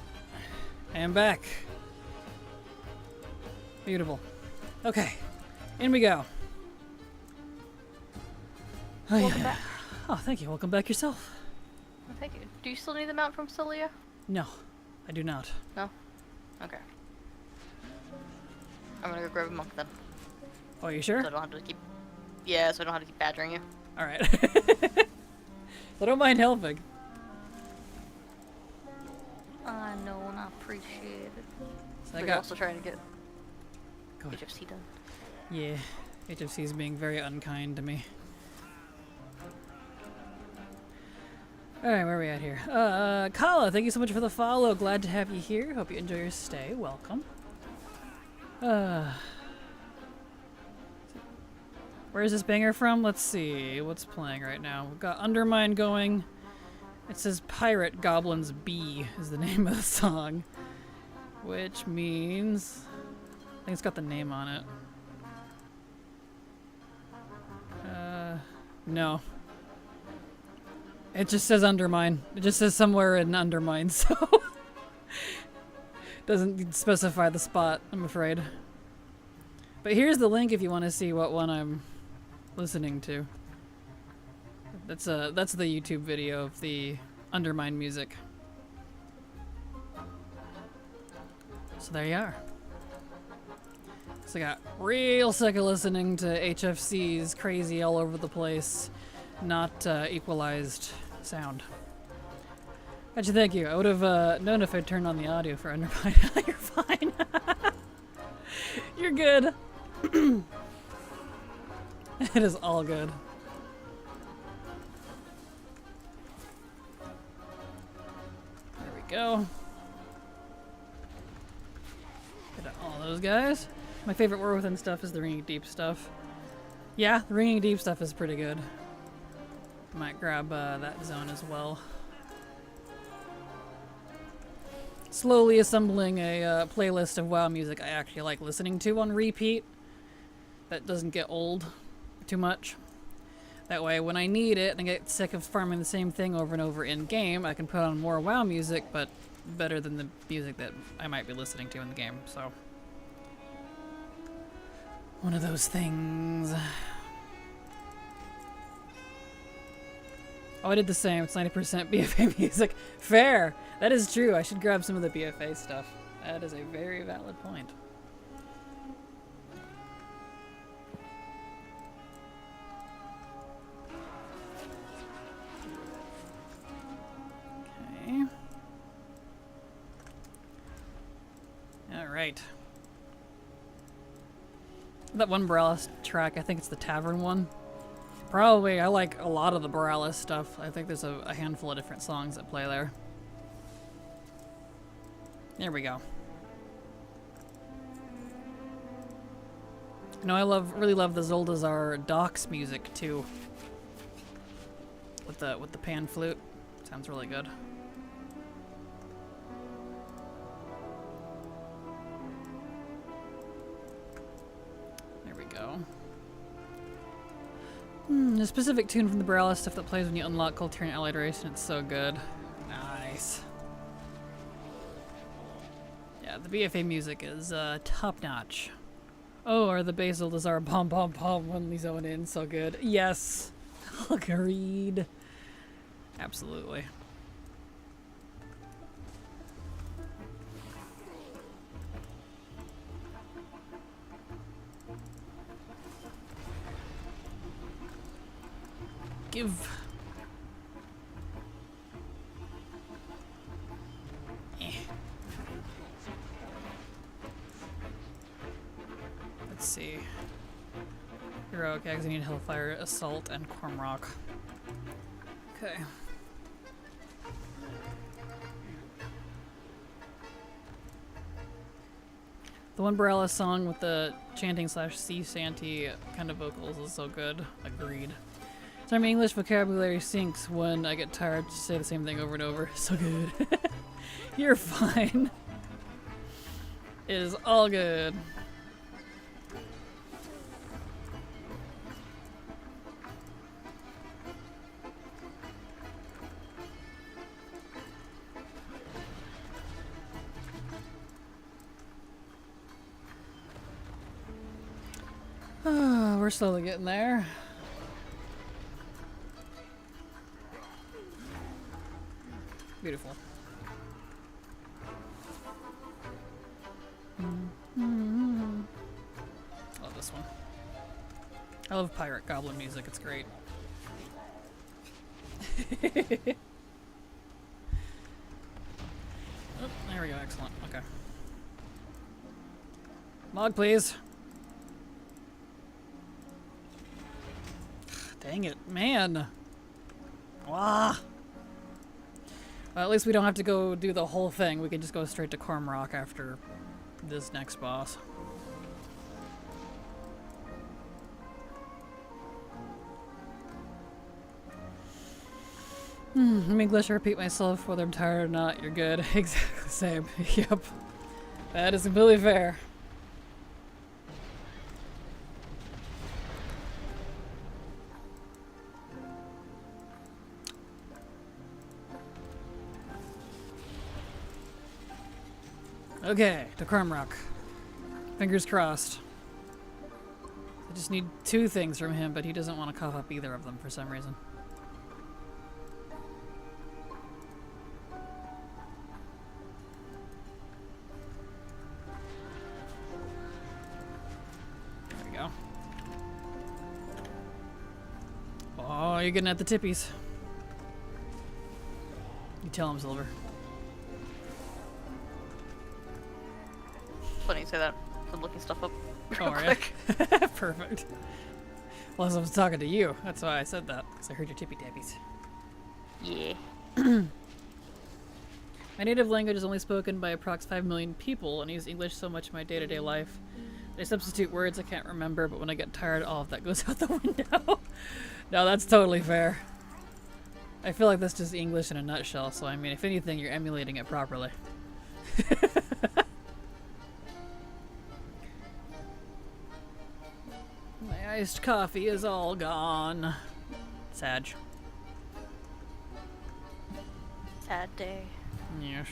Speaker 1: I am back. Beautiful. Okay. In we go. Oh,
Speaker 3: Welcome back.
Speaker 1: Oh, thank you. Welcome back yourself.
Speaker 3: Well, thank you. Do you still need the mount from Celia?
Speaker 1: No, I do not.
Speaker 3: No? Okay. I'm gonna go grab a monk then.
Speaker 1: Oh, are you sure?
Speaker 3: So I don't have to keep... Yeah, so I don't have to keep badgering you.
Speaker 1: Alright. I don't mind helping.
Speaker 3: I know, and I appreciate it.
Speaker 1: So
Speaker 3: But you're also trying to get
Speaker 1: Go ahead.
Speaker 3: HFC done.
Speaker 1: Yeah, HFC is being very unkind to me. Alright, where are we at here? Kala, thank you so much for the follow. Glad to have you here. Hope you enjoy your stay. Welcome. Where is this banger from? Let's see. What's playing right now? We've got Undermine going. It says Pirate Goblins B is the name of the song. Which means... I think it's got the name on it. No. It just says Undermine. It just says somewhere in Undermine, so... Doesn't specify the spot, I'm afraid. But here's the link if you want to see what one I'm listening to. That's the YouTube video of the Undermine music. So there you are. So I got real sick of listening to HFC's crazy all over the place, not equalized sound. Actually, thank you. I would have known if I turned on the audio for Undermine. You're fine. You're good. It is all good. There we go. Get all those guys. My favorite War Within stuff is the Ringing Deep stuff. Yeah, the Ringing Deep stuff is pretty good. Might grab that zone as well. Slowly assembling a playlist of WoW music I actually like listening to on repeat. That doesn't get old too much. That way, when I need it and I get sick of farming the same thing over and over in game, I can put on more WoW music, but better than the music that I might be listening to in the game. So, one of those things. Oh, I did the same. It's 90% BFA music. Fair. That is true. I should grab some of the BFA stuff. That is a very valid point. Okay. Alright. That one Borealis track, I think it's the Tavern one. Probably, I like a lot of the Borealis stuff. I think there's a handful of different songs that play there. There we go. You know, I really love the Zoldazar Docks music too. With the pan flute. Sounds really good. There we go. A specific tune from the Borealis stuff that plays when you unlock Culture and Allied Race, and it's so good. Nice. Yeah, the BFA music is top notch. Oh, or the Basil Lazar Pom Pom Pom when we zone in, so good. Yes! Agreed. Absolutely. Give. Let's see. Heroic Eggs, I need Hellfire, Assault, and Cormrock. Okay. The one Borealis song with the chanting / sea shanty kind of vocals is so good. Agreed. So my English vocabulary sinks when I get tired to say the same thing over and over. So good. You're fine. It is all good. We're slowly getting there. Beautiful. Love this one. I love pirate goblin music, it's great. Oh, there we go, excellent. Okay. Log, please. Dang it, man. Wah. Well, at least we don't have to go do the whole thing. We can just go straight to Cormrock after this next boss. I'm English, I repeat myself whether I'm tired or not. You're good. Exactly the same. Yep. That is completely fair. Okay, to Cormrock. Fingers crossed. I just need 2 things from him, but he doesn't want to cough up either of them for some reason. There we go. Oh, you're getting at the tippies. You tell him, Silver.
Speaker 3: Funny you say that. I'm looking stuff up real
Speaker 1: Oh,
Speaker 3: quick.
Speaker 1: yeah? Perfect. Well, as I was talking to you, that's why I said that, because I heard your tippy tappies.
Speaker 3: Yeah.
Speaker 1: My native language is only spoken by approx 5 million people, and I use English so much in my day-to-day life. I substitute words I can't remember, but when I get tired, all of that goes out the window. No, that's totally fair. I feel like that's just English in a nutshell, so I mean, if anything, you're emulating it properly. My iced coffee is all gone. Sad.
Speaker 3: Sad day.
Speaker 1: Yes.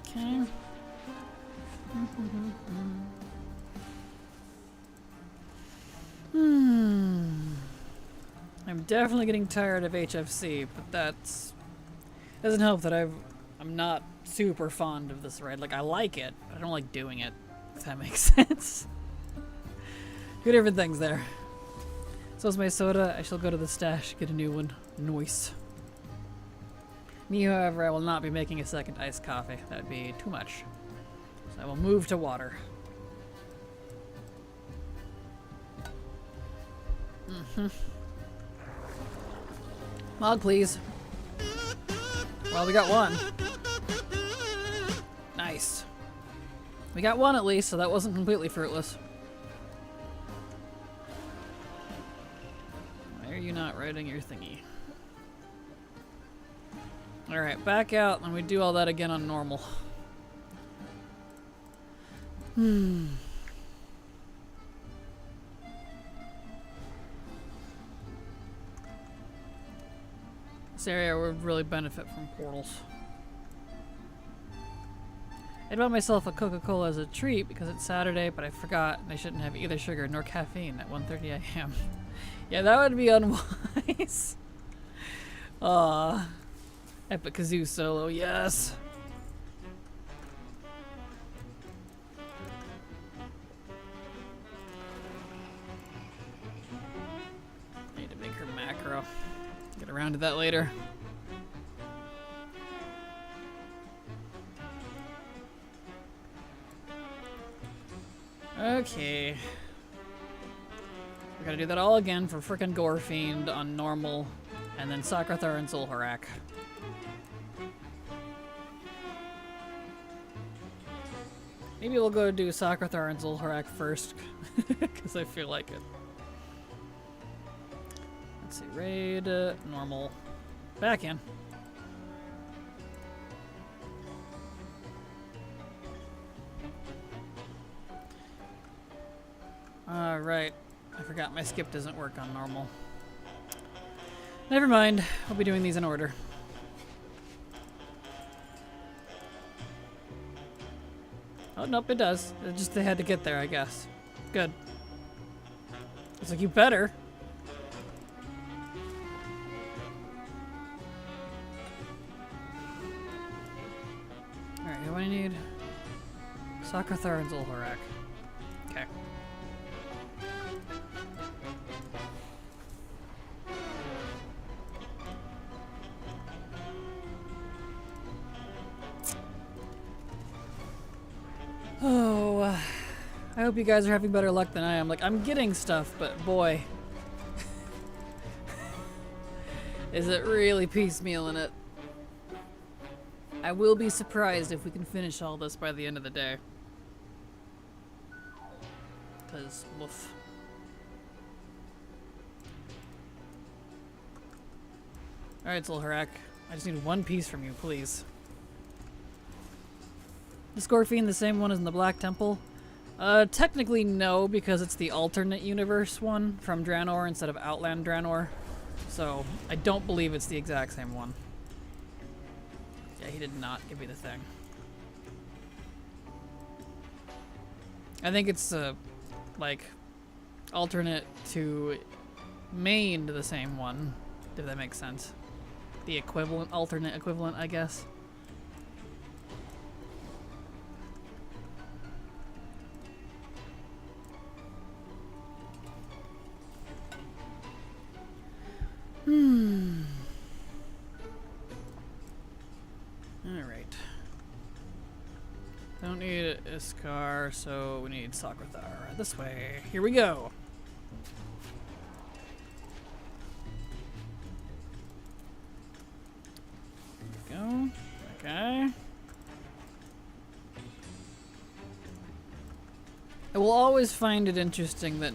Speaker 1: Okay. I'm definitely getting tired of HFC, but that's doesn't help that I'm not super fond of this ride. Like, I like it, but I don't like doing it, if that makes sense. Two different things there. So is my soda. I shall go to the stash, get a new one. Nice. Me, however, I will not be making a second iced coffee. That would be too much. So I will move to water. Log, please. Well, we got one. Nice. We got one at least, so that wasn't completely fruitless. Why are you not writing your thingy? Alright, back out, and we do all that again on normal. This area would really benefit from portals. I bought myself a Coca-Cola as a treat because it's Saturday, but I forgot and I shouldn't have either sugar nor caffeine at 1:30 a.m. Yeah, that would be unwise. Epic kazoo solo, yes. I need to make her macro. Get around to that later. Okay. We gotta do that all again for frickin' Gorefiend on normal, and then Sakrathar and Zul'Harak. Maybe we'll go do Sakrathar and Zul'Harak first, because I feel like it. Let's see, raid, normal, back in. Alright, I forgot my skip doesn't work on normal. Never mind, I'll be doing these in order. Oh, nope, it does. It just they had to get there, I guess. Good. It's like, you better. Alright, who do I need? Sakathar and Zul'Horak. Okay. Oh, I hope you guys are having better luck than I am. Like, I'm getting stuff, but boy, is it really piecemealing it. I will be surprised if we can finish all this by the end of the day. Because, woof. Alright, Zul'Horak. I just need one piece from you, please. Is Gorfine the same one as in the Black Temple? Technically no, because it's the alternate universe one from Draenor instead of Outland Draenor. So, I don't believe it's the exact same one. Yeah, he did not give me the thing. I think it's, like, alternate to main to the same one, if that makes sense. The equivalent, alternate equivalent, I guess. Alright. Don't need Iskar, so we need Sakathar. This way. Here we go. Go. Okay. I will always find it interesting that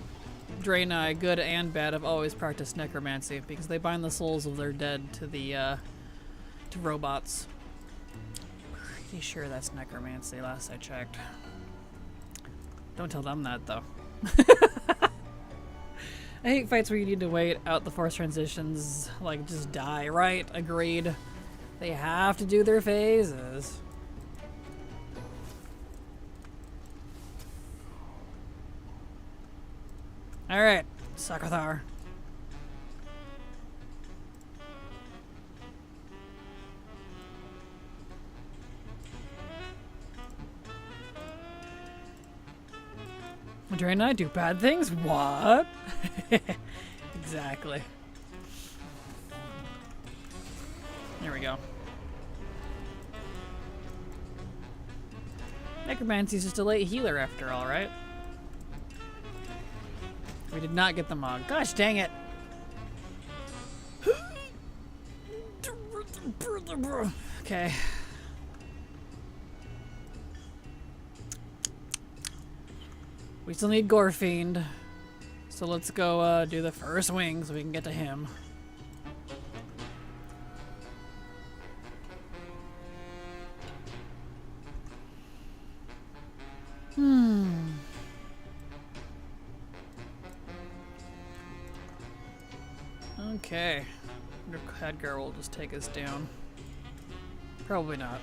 Speaker 1: Draenei, good and bad, have always practiced necromancy because they bind the souls of their dead to the to robots. Pretty sure that's necromancy last I checked. Don't tell them that though. I hate fights where you need to wait out the force transitions, like just die, right? Agreed. They have to do their phases. Alright, Sakathar. Draenei do bad things? What? Exactly. There we go. Necromancy's just a late healer after all, right? We did not get the Mog. Gosh dang it! Okay. We still need Gorfiend. So let's go do the first wing so we can get to him. Okay. I wonder if Khadgar will just take us down. Probably not.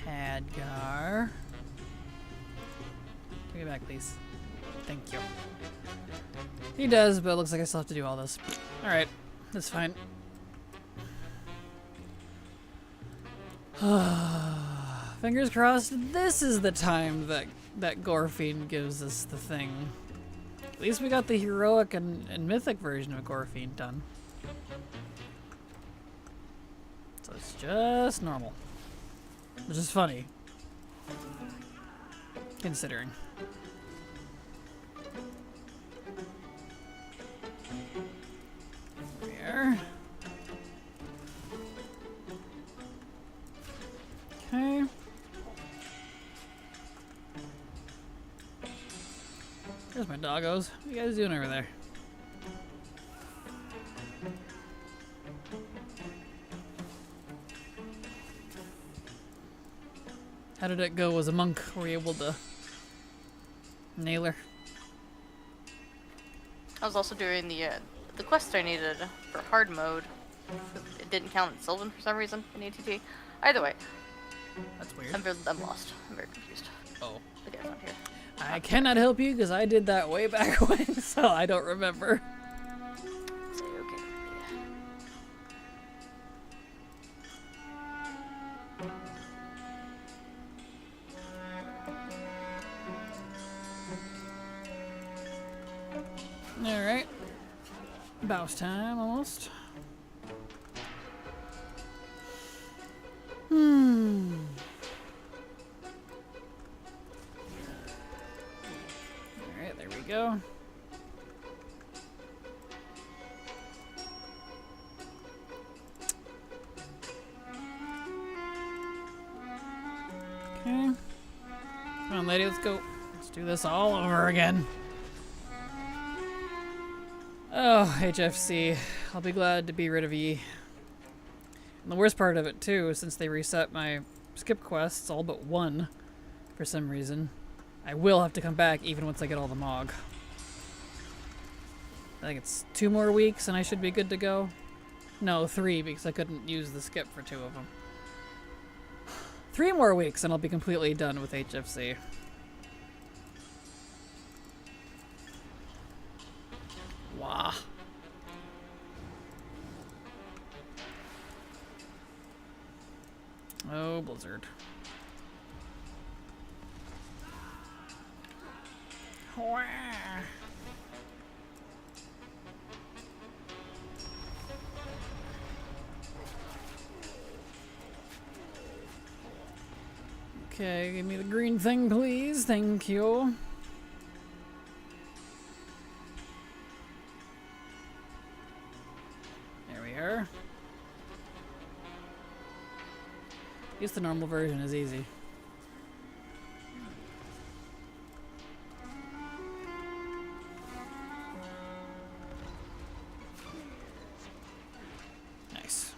Speaker 1: Khadgar. Take it back, please. Thank you. He does, but it looks like I still have to do all this. Alright, that's fine. Fingers crossed, this is the time that Gorfiend gives us the thing. At least we got the heroic and mythic version of Gorfiend done. So it's just normal. Which is funny. Considering. There. Okay. There's my doggos. What are you guys doing over there? How did it go as a monk? Were you able to nail her?
Speaker 3: I was also doing the quest I needed for hard mode in it didn't count as Sylvan for some reason in ATT. Either way,
Speaker 1: That's weird.
Speaker 3: I'm lost. I'm very confused.
Speaker 1: Oh.
Speaker 3: The guy's not here.
Speaker 1: I cannot help you because I did that way back when, so I don't remember.
Speaker 3: Say okay.
Speaker 1: Alright. Bounce time, almost. Alright, there we go. Okay. Come on, lady, let's go. Let's do this all over again. Oh, HFC. I'll be glad to be rid of ye. And the worst part of it, too, is since they reset my skip quests, all but one, for some reason, I will have to come back even once I get all the Mog. I think it's 2 more weeks and I should be good to go. No, 3, because I couldn't use the skip for 2 of them. 3 more weeks and I'll be completely done with HFC. Wah. Oh, Blizzard. Wah. Okay, give me the green thing, please. Thank you. There we are. Use the normal version is easy. Nice.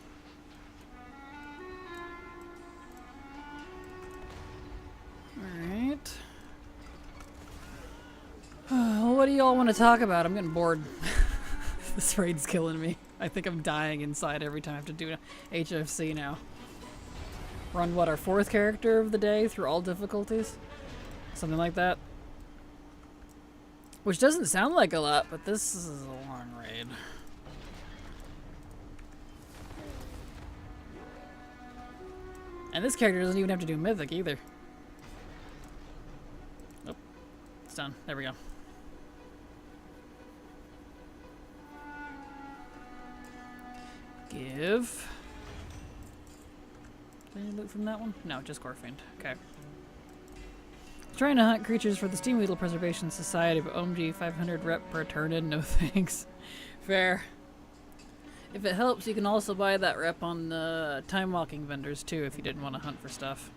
Speaker 1: Alright. What do y'all want to talk about? I'm getting bored. This raid's killing me. I think I'm dying inside every time I have to do HFC now. Run, what, our 4th character of the day through all difficulties? Something like that. Which doesn't sound like a lot, but this is a long raid. And this character doesn't even have to do Mythic either. Oh, it's done. There we go. Give. Any loot from that one? No, just Gorfiend. Okay. Trying to hunt creatures for the Steam Weedle Preservation Society, but OMG 500 rep per turn in, no thanks. Fair. If it helps, you can also buy that rep on the time walking vendors too if you didn't want to hunt for stuff.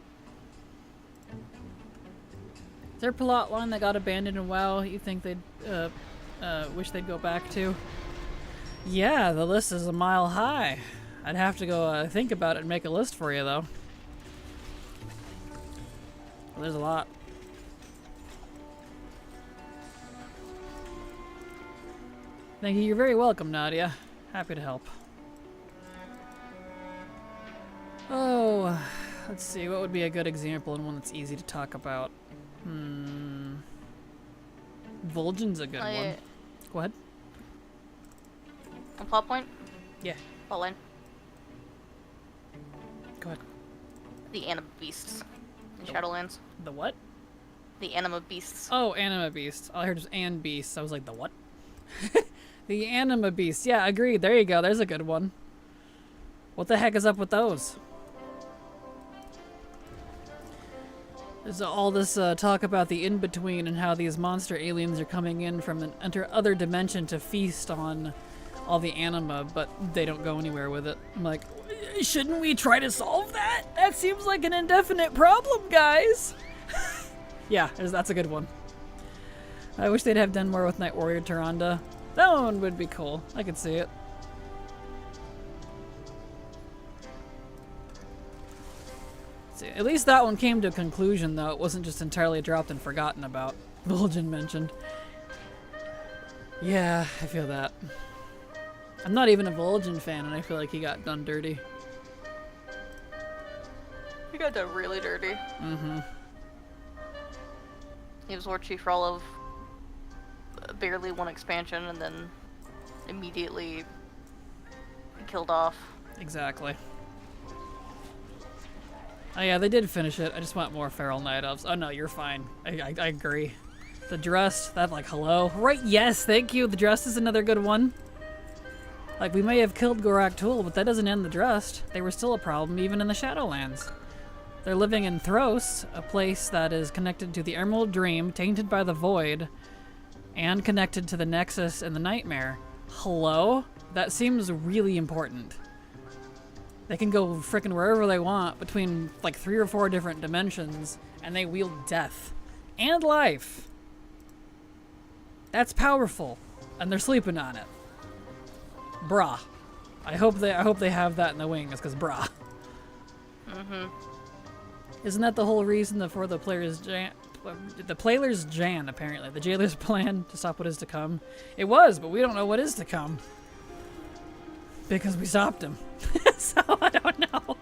Speaker 1: Is there a plot line that got abandoned in WoW you think they'd wish they'd go back to? Yeah, the list is a mile high. I'd have to go think about it and make a list for you, though. Well, there's a lot. Thank you. You're very welcome, Nadia. Happy to help. Oh, let's see. What would be a good example and one that's easy to talk about? Vol'jin's a good one. Go ahead.
Speaker 3: A plot point?
Speaker 1: Yeah.
Speaker 3: Plot line.
Speaker 1: Go ahead.
Speaker 3: The Anima Beasts in Shadowlands.
Speaker 1: The what?
Speaker 3: The Anima Beasts.
Speaker 1: Oh, Anima Beasts. All I heard was and Beasts. I was like, the what? The Anima Beasts. Yeah, agreed. There you go. There's a good one. What the heck is up with those? There's all this talk about the in-between and how these monster aliens are coming in from an other dimension to feast on all the anima, but they don't go anywhere with it. I'm like, shouldn't we try to solve that? That seems like an indefinite problem, guys. Yeah, that's a good one. I wish they'd have done more with Night Warrior Tyrande. That one would be cool. I could see it. See, at least that one came to a conclusion, though. It wasn't just entirely dropped and forgotten about. Vol'jin mentioned. Yeah, I feel that. I'm not even a Vol'jin fan, and I feel like he got done dirty.
Speaker 3: He got done really dirty.
Speaker 1: Mm-hmm.
Speaker 3: He was war chief for all of barely one expansion, and then immediately killed off.
Speaker 1: Exactly. Oh yeah, they did finish it. I just want more Feral Night Elves. Oh no, you're fine. I agree. The Drust, that like, hello? Right, yes, thank you. The Drust is another good one. Like, we may have killed Gorak Tul, but that doesn't end the Drust. They were still a problem even in the Shadowlands. They're living in Thros, a place that is connected to the Emerald Dream, tainted by the Void, and connected to the Nexus and the Nightmare. Hello? That seems really important. They can go frickin' wherever they want between like 3 or 4 different dimensions, and they wield death and life. That's powerful, and they're sleeping on it. Brah. I hope they have that in the wings, cause brah.
Speaker 3: Mm-hmm.
Speaker 1: Isn't that the whole reason for the player's Jan, apparently. The jailer's plan to stop what is to come. It was, but we don't know what is to come. Because we stopped him. So I don't know.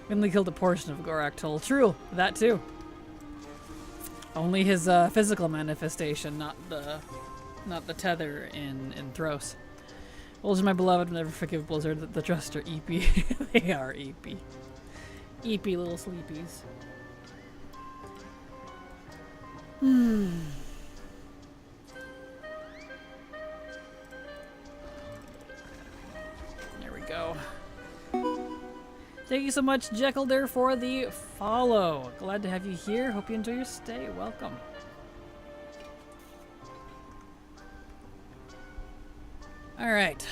Speaker 1: We only killed a portion of Gorak Tul. True, that too. Only his physical manifestation, not the tether in Thros. Blizzard, my beloved, never forgive Blizzard. The Trust are EP. They are EP. EP little sleepies. There we go. Thank you so much, Jekyll, for the follow. Glad to have you here. Hope you enjoy your stay. Welcome. All right.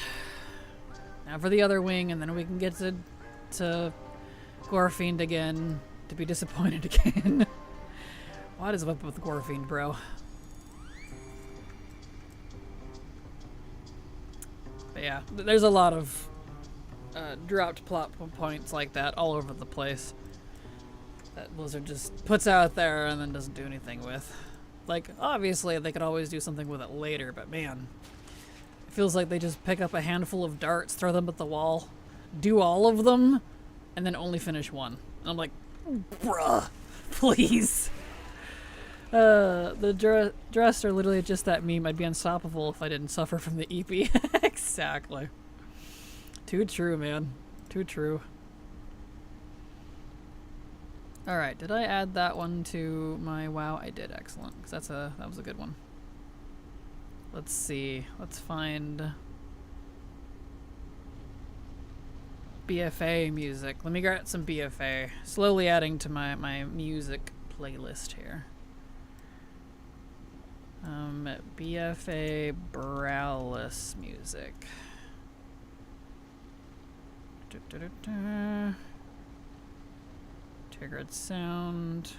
Speaker 1: Now for the other wing, and then we can get to Gorefiend again to be disappointed again. What is up with Gorefiend, bro? But yeah, there's a lot of dropped plot points like that all over the place that Blizzard just puts out there and then doesn't do anything with. Like, obviously they could always do something with it later, but man, it feels like they just pick up a handful of darts, throw them at the wall, do all of them, and then only finish one. And I'm like, bruh, please. The dress are literally just that meme. I'd be unstoppable if I didn't suffer from the EP. Exactly. Too true, man. Too true. Alright, did I add that one to my WoW? I did, excellent. 'Cause that was a good one. Let's see. Let's find BFA music. Let me get some BFA. Slowly adding to my music playlist here. BFA Browless music. Triggered sound.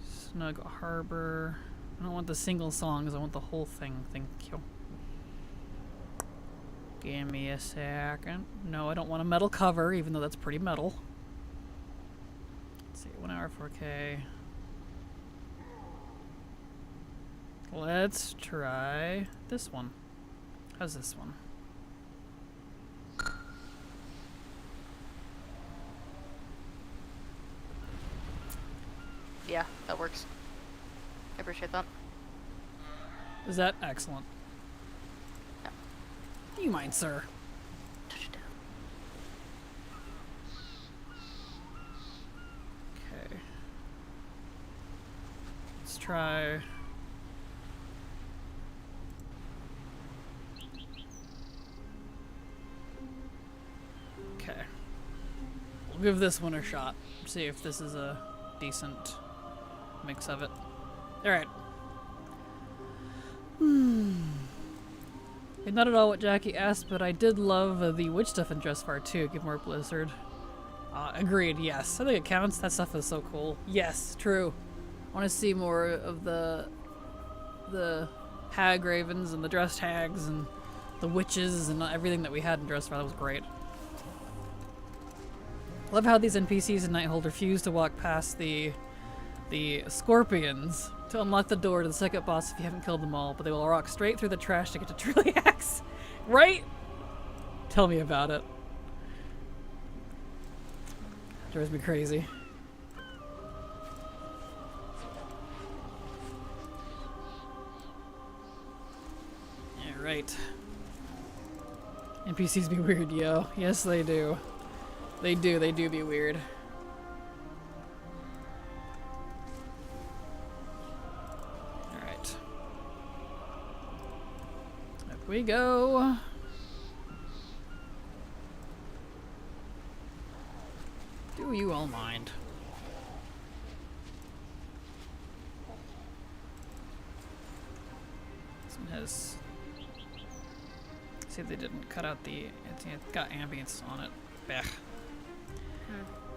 Speaker 1: Snug Harbor. I don't want the single songs, I want the whole thing. Thank you. Give me a second. No, I don't want a metal cover, even though that's pretty metal. Let's see, 1 hour 4K. Let's try this one. How's this one?
Speaker 3: Yeah, that works. I appreciate that.
Speaker 1: Is that excellent?
Speaker 3: Yeah.
Speaker 1: Do you mind, sir?
Speaker 3: Touch it down.
Speaker 1: Okay. Let's try. Okay. We'll give this one a shot. See if this is a decent mix of it. Alright. Not at all what Jackie asked, but I did love the witch stuff in Dressfar too. Give more Blizzard. Agreed, yes. I think it counts. That stuff is so cool. Yes, true. I want to see more of the hag ravens and the dressed hags and the witches and everything that we had in Dressfar. That was great. Love how these NPCs in Nighthold refuse to walk past the the scorpions to unlock the door to the second boss if you haven't killed them all, but they will walk straight through the trash to get to Trilliax. Right? Tell me about it. Drives me crazy. Yeah, right. NPCs be weird, yo. Yes, they do. They do be weird. Alright. Up we go. Do you all mind? This one has... See if they didn't cut out the... It's got ambience on it. Bah.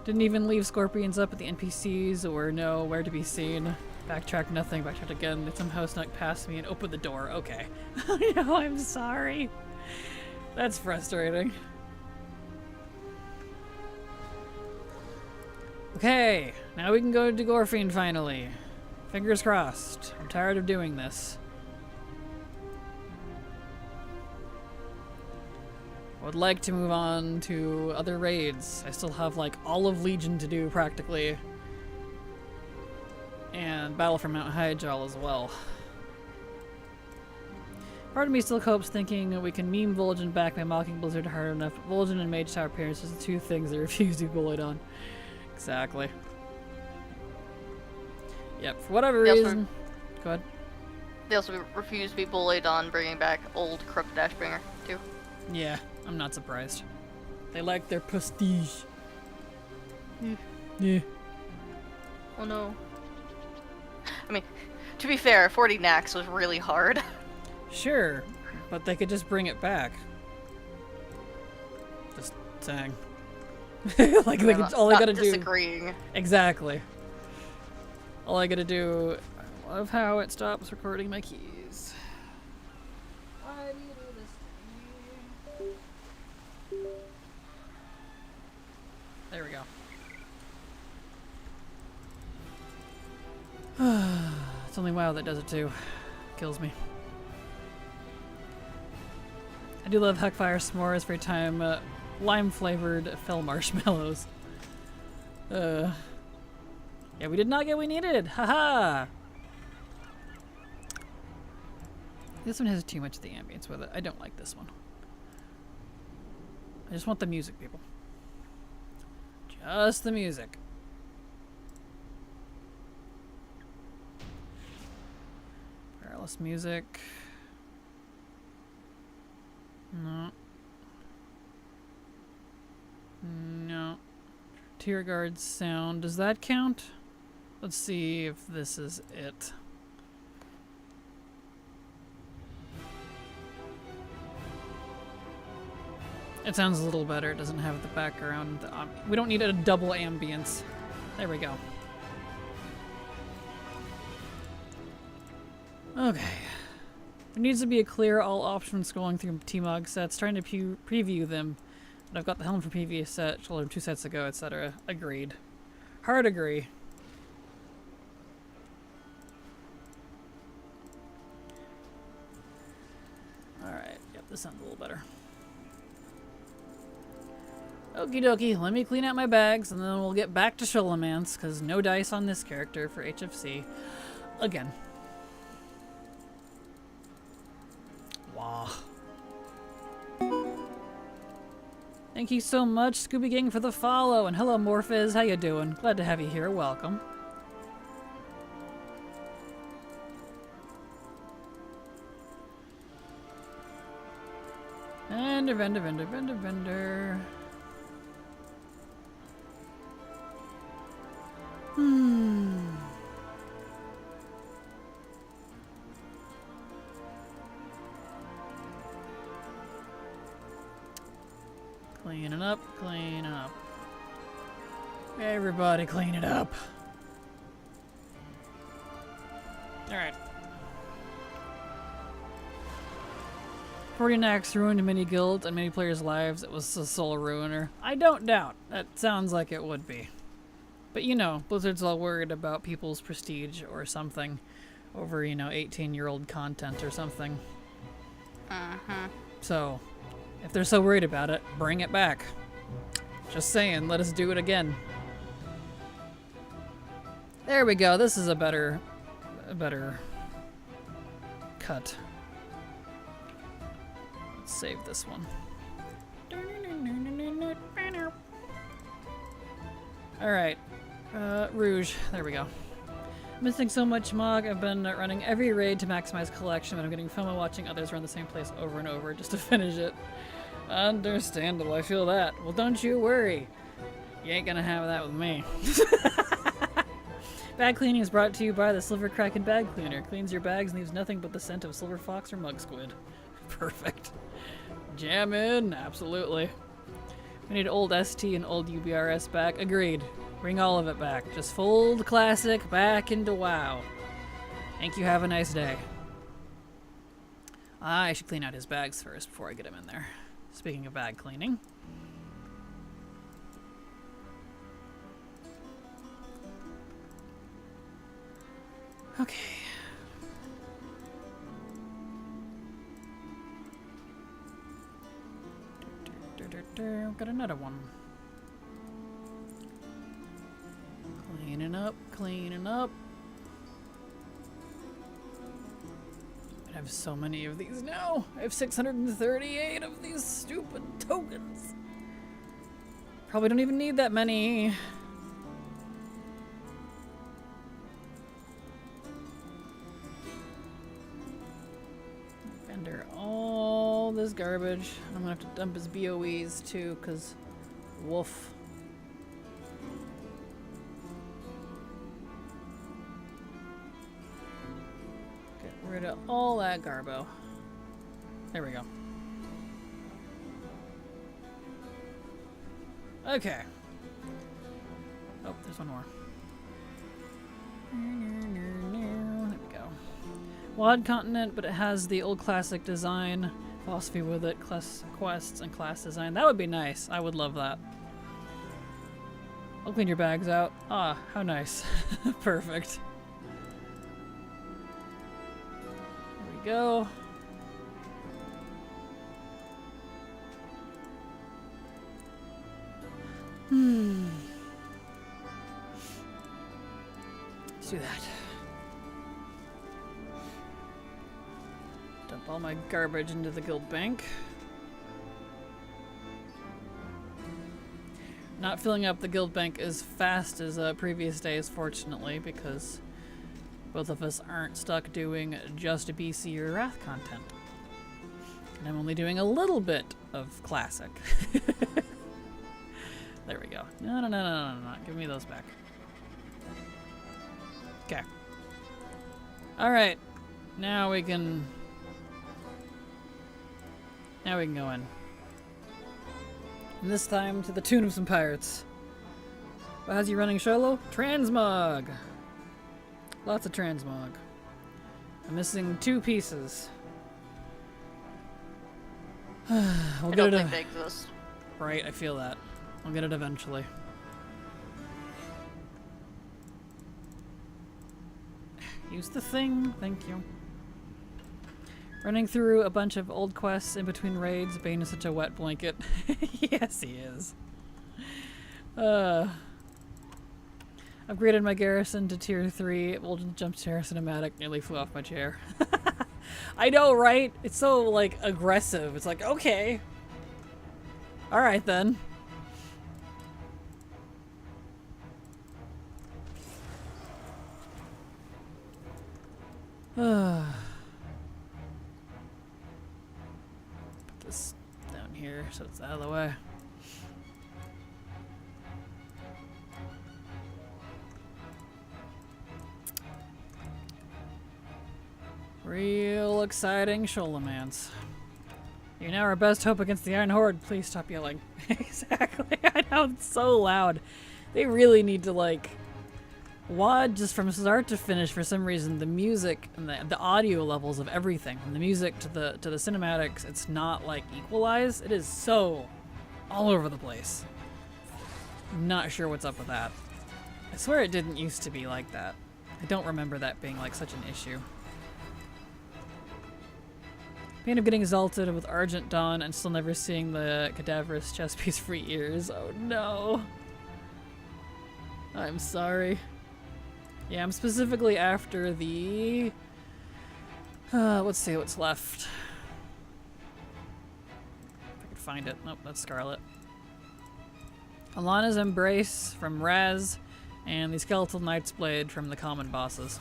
Speaker 1: Didn't even leave scorpions up at the NPCs or know where to be seen. Backtrack nothing, backtracked again. They somehow snuck past me and opened the door. Okay. No, I'm sorry. That's frustrating. Okay, now we can go to Gorfine finally. Fingers crossed. I'm tired of doing this. I would like to move on to other raids. I still have like all of Legion to do practically. And Battle for Mount Hyjal as well. Part of me still copes thinking we can meme Vol'jin back by mocking Blizzard hard enough. Vol'jin and Mage Tower appearances are the two things they refuse to be bullied on. Exactly. Yep, for whatever reason. Go ahead.
Speaker 3: They also refuse to be bullied on bringing back old Crook Dashbringer, too.
Speaker 1: Yeah, I'm not surprised. They like their prestige. Yeah.
Speaker 3: Oh no. I mean, to be fair, 40 Nax was really hard.
Speaker 1: Sure, but they could just bring it back. Just saying. Like, they could, all I gotta
Speaker 3: disagreeing.
Speaker 1: do. Exactly. All I gotta do. I love how it stops recording my keys. Why do you do this to me? There we go. It's only WoW that does it too. Kills me. I do love Huckfire s'mores every time. Lime-flavored fell marshmallows. Yeah, we did not get what we needed. Haha. This one has too much of the ambience with it. I don't like this one. I just want the music, people. Just the music. Wireless music. No. No. Tier guard sound. Does that count? Let's see if this is it. It sounds a little better. It doesn't have the background. We don't need a double ambience. There we go. Okay. There needs to be a clear all options scrolling through T-Mog sets, trying to preview them. But I've got the helm from previous set, shoulder 2 sets ago, etc. Agreed. Hard agree. Alright, yep, this sounds a little better. Okie dokie, let me clean out my bags and then we'll get back to Sholomance, because no dice on this character for HFC. Again. Wow. Thank you so much, Scooby Gang, for the follow, and hello Morphiz, how you doing? Glad to have you here, welcome. Vendor. Clean up. Everybody clean it up. Alright. 40 Nax ruined many guilds and many players' lives. It was a soul ruiner. I don't doubt. That sounds like it would be. But you know, Blizzard's all worried about people's prestige or something over, you know, 18-year-old content or something. So, if they're so worried about it, bring it back. Just saying, let us do it again. There we go. This is a better cut. Let's save this one. Alright. Rouge. There we go. Missing so much Mog. I've been running every raid to maximize collection, but I'm getting FOMO watching others run the same place over and over just to finish it. Understandable. I feel that. Well, don't you worry. You ain't gonna have that with me. Bag cleaning is brought to you by the Silver Kraken bag cleaner. Cleans your bags and leaves nothing but the scent of silver fox or mug squid. Perfect. Jam in. Absolutely. We need old ST and old UBRS back. Agreed. Bring all of it back. Just fold Classic back into WoW. Thank you. Have a nice day. I should clean out his bags first before I get him in there. Speaking of bag cleaning. Okay. Got another one. Cleaning up, cleaning up. I have so many of these now. I have 638 of these stupid tokens. Probably don't even need that many. Vendor all this garbage. I'm gonna have to dump his BOEs too, cause woof. Get rid of all that garbo. There we go. Okay. Oh, there's one more. There we go. Wad continent, but it has the old classic design philosophy with it, class quests and class design. That would be nice. I would love that. I'll clean your bags out. Ah, how nice. Perfect. There we go. Let's do that. Dump all my garbage into the guild bank. Not filling up the guild bank as fast as previous days, fortunately, because both of us aren't stuck doing just BC or Wrath content. And I'm only doing a little bit of classic. There we go. No. Give me those back. Okay. Alright. Now we can go in. And this time to the tune of some pirates. Well, how's you running solo? Transmog! Lots of transmog. I'm missing 2 pieces.
Speaker 3: I don't think they exist.
Speaker 1: Right, I feel that. I'll get it eventually. Use the thing. Thank you. Running through a bunch of old quests in between raids. Bane is such a wet blanket. Yes, he is. Upgraded my garrison to tier 3. Old jump chair cinematic. Nearly flew off my chair. I know, right? It's so, like, aggressive. It's like, okay. Alright, then. Put this down here so it's out of the way. Real exciting Sholomance. You're now our best hope against the Iron Horde. Please stop yelling. Exactly. I know, it's so loud. They really need to, like, WoD, just from start to finish, for some reason, the music and the audio levels of everything, from the music to the cinematics, it's not, like, equalized. It is so all over the place. Not sure what's up with that. I swear it didn't used to be like that. I don't remember that being like such an issue. Pain of getting exalted with Argent Dawn and still never seeing the cadaverous chest piece for years. Oh no. I'm sorry. Yeah, I'm specifically after the... let's see what's left. If I could find it. Nope, that's Scarlet. Alana's Embrace from Raz, and the Skeletal Knight's Blade from the common bosses.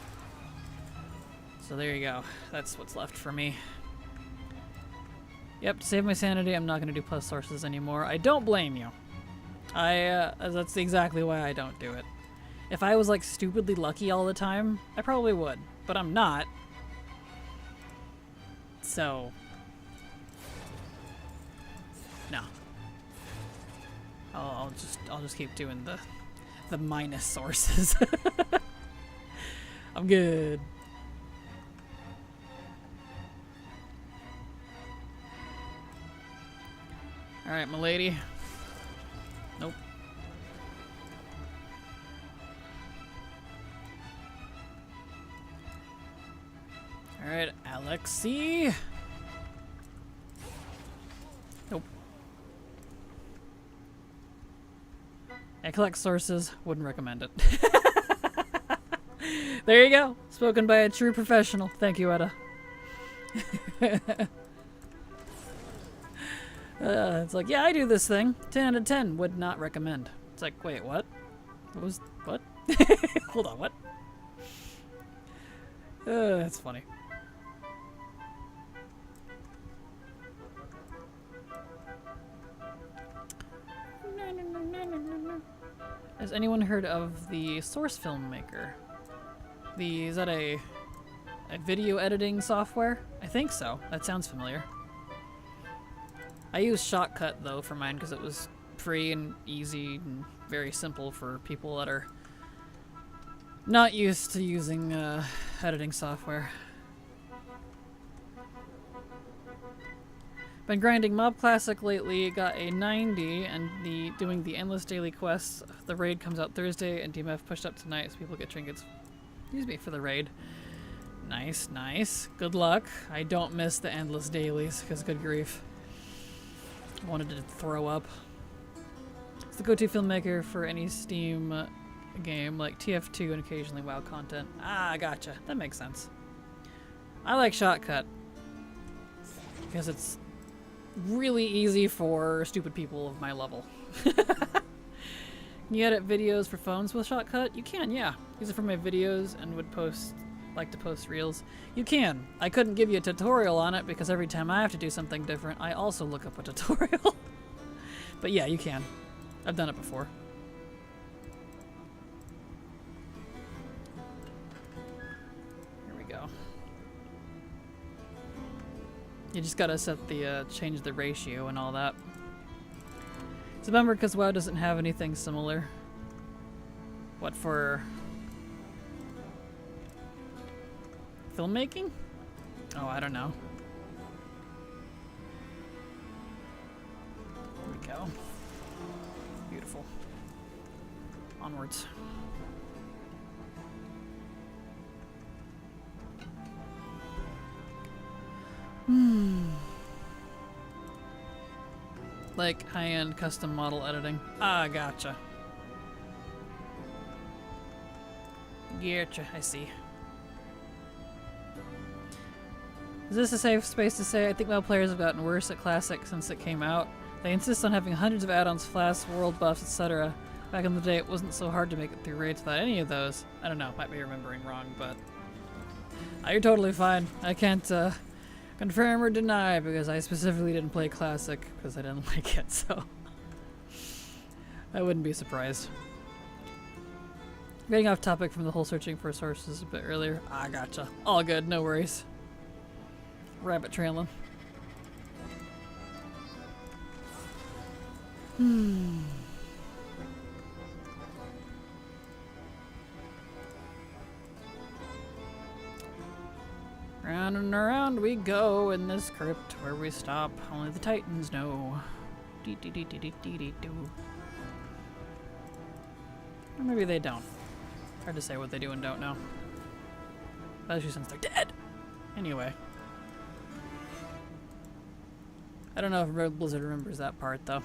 Speaker 1: So there you go. That's what's left for me. Yep, to save my sanity, I'm not going to do plus sources anymore. I don't blame you. That's exactly why I don't do it. If I was like stupidly lucky all the time, I probably would, but I'm not. So, no. I'll just keep doing the minus sources. I'm good. Alright, milady. Nope. Alright, Alexi. Nope. I collect sources, wouldn't recommend it. There you go. Spoken by a true professional. Thank you, Etta. It's like, yeah, I do this thing. 10 out of 10. Would not recommend. It's like, wait, what? What? Hold on, what? That's funny. Has anyone heard of the Source Filmmaker? Is that a video editing software? I think so. That sounds familiar. I use Shotcut though for mine because it was free and easy and very simple for people that are not used to using editing software. Been grinding Mob Classic lately, got a 90 and doing the endless daily quests. The raid comes out Thursday and DMF pushed up tonight so people get trinkets. Excuse me, for the raid. Nice, nice. Good luck. I don't miss the endless dailies because good grief. I wanted to throw up. It's the go-to filmmaker for any Steam game like TF2 and occasionally WoW content. Ah, gotcha. That makes sense. I like Shotcut because it's really easy for stupid people of my level. Can you edit videos for phones with Shotcut? You can, yeah. Use it for my videos and would like to post reels. You can. I couldn't give you a tutorial on it because every time I have to do something different, I also look up a tutorial. But yeah, you can. I've done it before. Here we go. You just gotta set the, change the ratio and all that. It's a bummer because WoW doesn't have anything similar. What for? Filmmaking? Oh, I don't know. Here we go. Beautiful. Onwards. Like high-end custom model editing. Ah, gotcha. Gotcha, I see. Is this a safe space to say? I think WoW players have gotten worse at Classic since it came out. They insist on having hundreds of add-ons, flasks, world buffs, etc. Back in the day, it wasn't so hard to make it through raids without any of those. I don't know, might be remembering wrong, but... you're totally fine. I can't, confirm or deny because I specifically didn't play Classic because I didn't like it, so... I wouldn't be surprised. Getting off topic from the whole searching for sources a bit earlier. Ah, gotcha. All good, no worries. Rabbit trailing. Round and around we go in this crypt where we stop. Only the Titans know. Dee dee dee dee dee dee dee doo. Or maybe they don't. Hard to say what they do and don't know. Especially since they're dead. Anyway. I don't know if Red Blizzard remembers that part, though.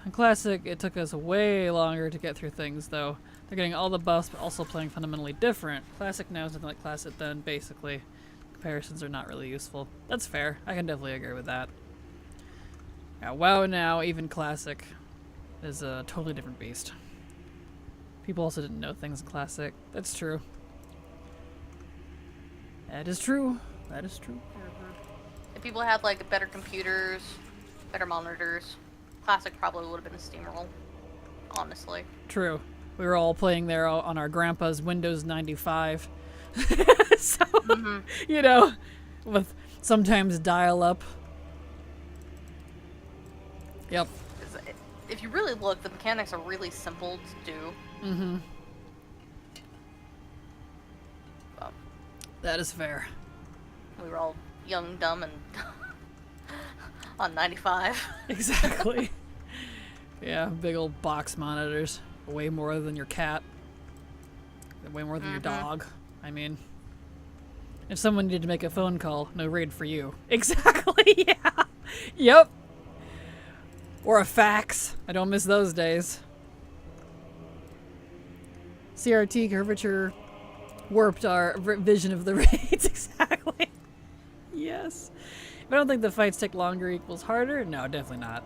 Speaker 1: In Classic, it took us way longer to get through things, though. They're getting all the buffs, but also playing fundamentally different. Classic now is nothing like Classic then, basically. Comparisons are not really useful. That's fair. I can definitely agree with that. Yeah, WoW now, even Classic, is a totally different beast. People also didn't know things in Classic. That's true. That is true. That is true.
Speaker 3: If people had like better computers, better monitors, Classic probably would have been a steamroll. Honestly.
Speaker 1: True. We were all playing there on our grandpa's Windows 95. So, you know, with sometimes dial-up. Yep.
Speaker 3: If you really look, the mechanics are really simple to do.
Speaker 1: Mm-hmm. That is fair.
Speaker 3: We were all young, dumb, and on 95.
Speaker 1: Exactly. Yeah, big old box monitors. Way more than your cat. Way more than your dog. I mean, if someone needed to make a phone call, no raid for you. Exactly, yeah. Yep. Or a fax. I don't miss those days. CRT curvature warped our vision of the raids. Exactly. Yes. If I don't think the fights take longer equals harder, no, definitely not.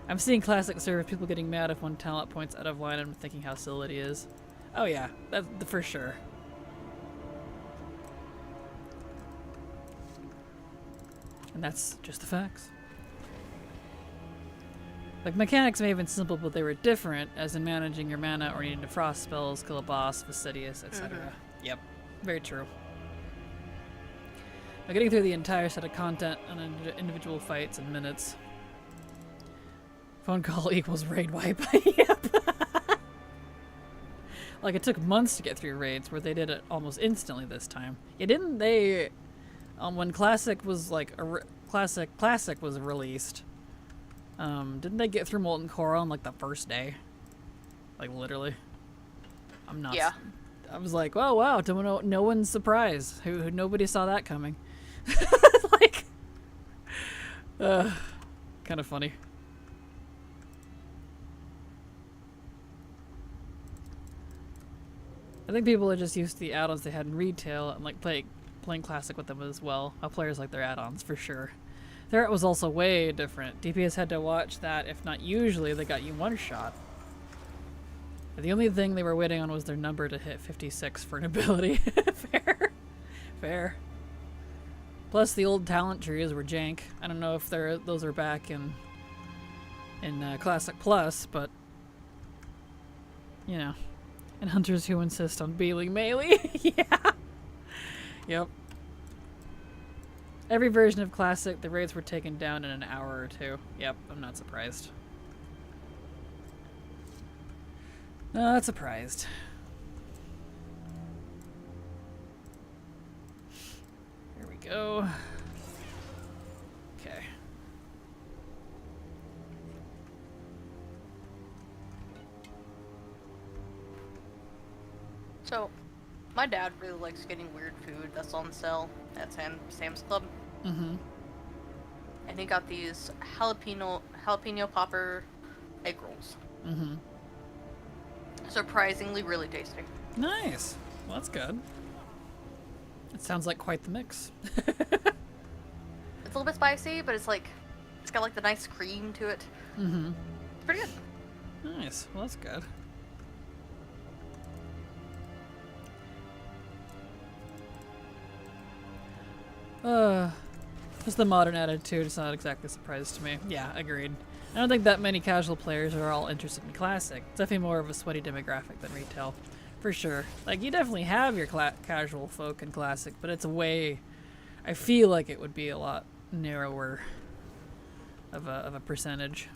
Speaker 1: I'm seeing Classic servers, people getting mad if one talent points out of line and thinking how silly it is. Oh yeah, that's for sure. And that's just the facts. Like, mechanics may have been simple, but they were different, as in managing your mana or needing to frost spells, kill a boss, fastidious, etc. Yep, very true. Now, getting through the entire set of content on individual fights in minutes. Phone call equals raid wipe. Yep. Like, it took months to get through raids, where they did it almost instantly this time. Yeah, didn't they... when Classic was, like, Classic was released... didn't they get through Molten Core on like the first day? Like literally. I'm not.
Speaker 3: Yeah.
Speaker 1: I was like, oh wow, no one's surprised. Who nobody saw that coming. Like, kind of funny. I think people are just used to the add-ons they had in retail and like playing Classic with them as well. Players like their add-ons for sure. There it was also way different. DPS had to watch that, if not usually, they got you one shot. The only thing they were waiting on was their number to hit 56 for an ability. Fair. Fair. Plus the old talent trees were jank. I don't know if those are back in Classic Plus, but you know. And hunters who insist on beeling melee. Yeah. Yep. Every version of Classic, the raids were taken down in an hour or two. Yep, I'm not surprised. Not surprised. Here we go. Okay.
Speaker 3: So, my dad really likes getting weird food that's on sale at Sam's Club.
Speaker 1: Mm-hmm.
Speaker 3: And he got these jalapeno popper egg rolls.
Speaker 1: Mm-hmm.
Speaker 3: Surprisingly really tasty.
Speaker 1: Nice. Well, that's good. It sounds like quite the mix.
Speaker 3: It's a little bit spicy, but it's got like the nice cream to it.
Speaker 1: Mm-hmm.
Speaker 3: It's pretty good.
Speaker 1: Nice. Well, that's good. Just the modern attitude is not exactly a surprise to me. Yeah, agreed. I don't think that many casual players are all interested in Classic. It's definitely more of a sweaty demographic than retail. For sure. Like, you definitely have your casual folk in Classic, but it's a way... I feel like it would be a lot narrower of a percentage.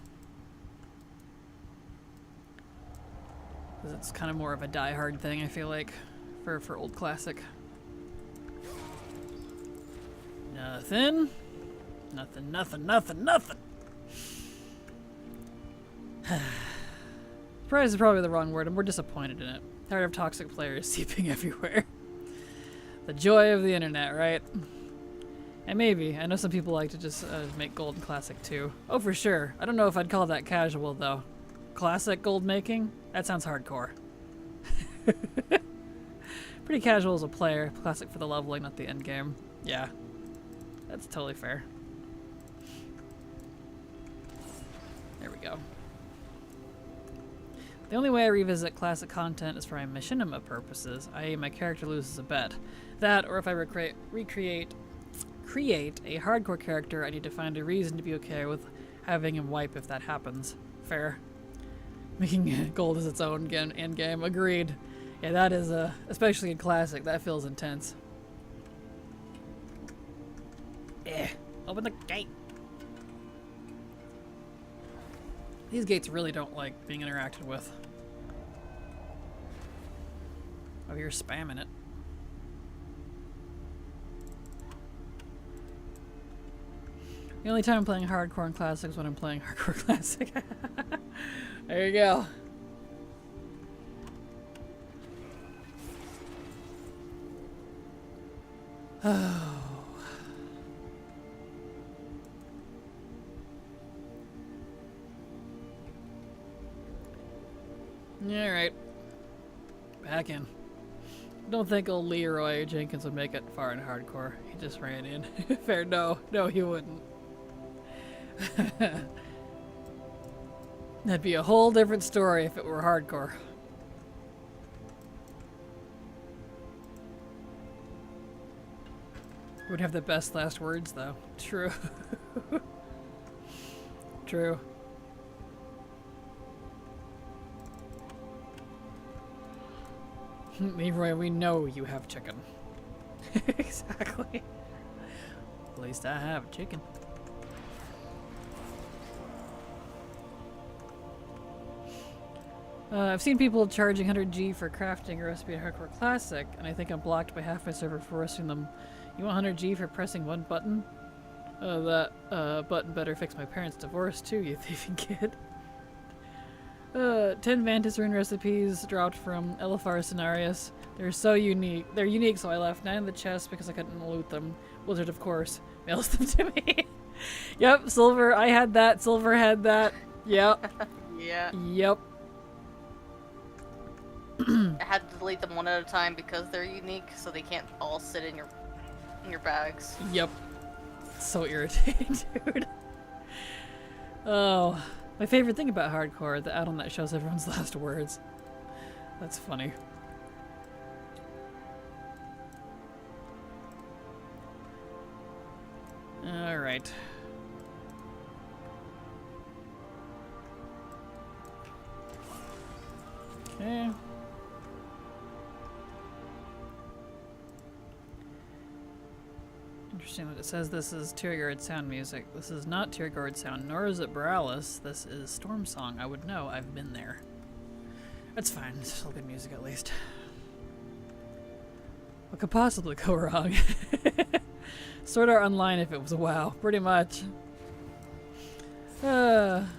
Speaker 1: Because it's kind of more of a die-hard thing, I feel like, for old Classic. Nothing. Nothing. Surprised is probably the wrong word. I'm more disappointed in it. Tired of toxic players seeping everywhere. The joy of the internet, right? And maybe. I know some people like to just make gold in Classic too. Oh, for sure. I don't know if I'd call that casual, though. Classic gold making? That sounds hardcore. Pretty casual as a player. Classic for the leveling, not the end game. Yeah. That's totally fair. There we go. The only way I revisit classic content is for my machinima purposes, i.e. my character loses a bet. That, or if I create a hardcore character, I need to find a reason to be okay with having him wipe if that happens. Fair. Making gold is its own end game. Agreed. Yeah, that is, especially in classic, that feels intense. Open the gate! These gates really don't like being interacted with. Oh, you're spamming it. The only time I'm playing hardcore in classic is when I'm playing hardcore classic. There you go. Oh. Alright. Back in. Don't think old Leroy Jenkins would make it far in hardcore. He just ran in. Fair, no. No, he wouldn't. That'd be a whole different story if it were hardcore. Would have the best last words, though. True. True. Leroy, we know you have chicken. Exactly. At least I have chicken. I've seen people charging 100G for crafting a recipe in Hardcore Classic, and I think I'm blocked by half my server for roasting them. You want 100G for pressing one button? That button better fix my parents' divorce too, you thieving kid. 10 Mantis Rune recipes dropped from LFR Scenarios. They're so unique. They're unique, so I left 9 in the chest because I couldn't loot them. Blizzard, of course, mails them to me. Yep, Silver, I had that. Silver had that. Yep.
Speaker 3: Yeah.
Speaker 1: Yep.
Speaker 3: I had to delete them one at a time because they're unique, so they can't all sit in your bags.
Speaker 1: Yep. So irritating, dude. Oh. My favorite thing about hardcore, the add-on that shows everyone's last words. That's funny. Alright. Okay. Interesting that it says this is Tear Guard sound music. This is not Tear Guard sound, nor is it Borealis. This is Storm Song. I would know. I've been there. That's fine. It's still good music at least. What could possibly go wrong? Sword Art Online if it was a WoW. Pretty much. Bit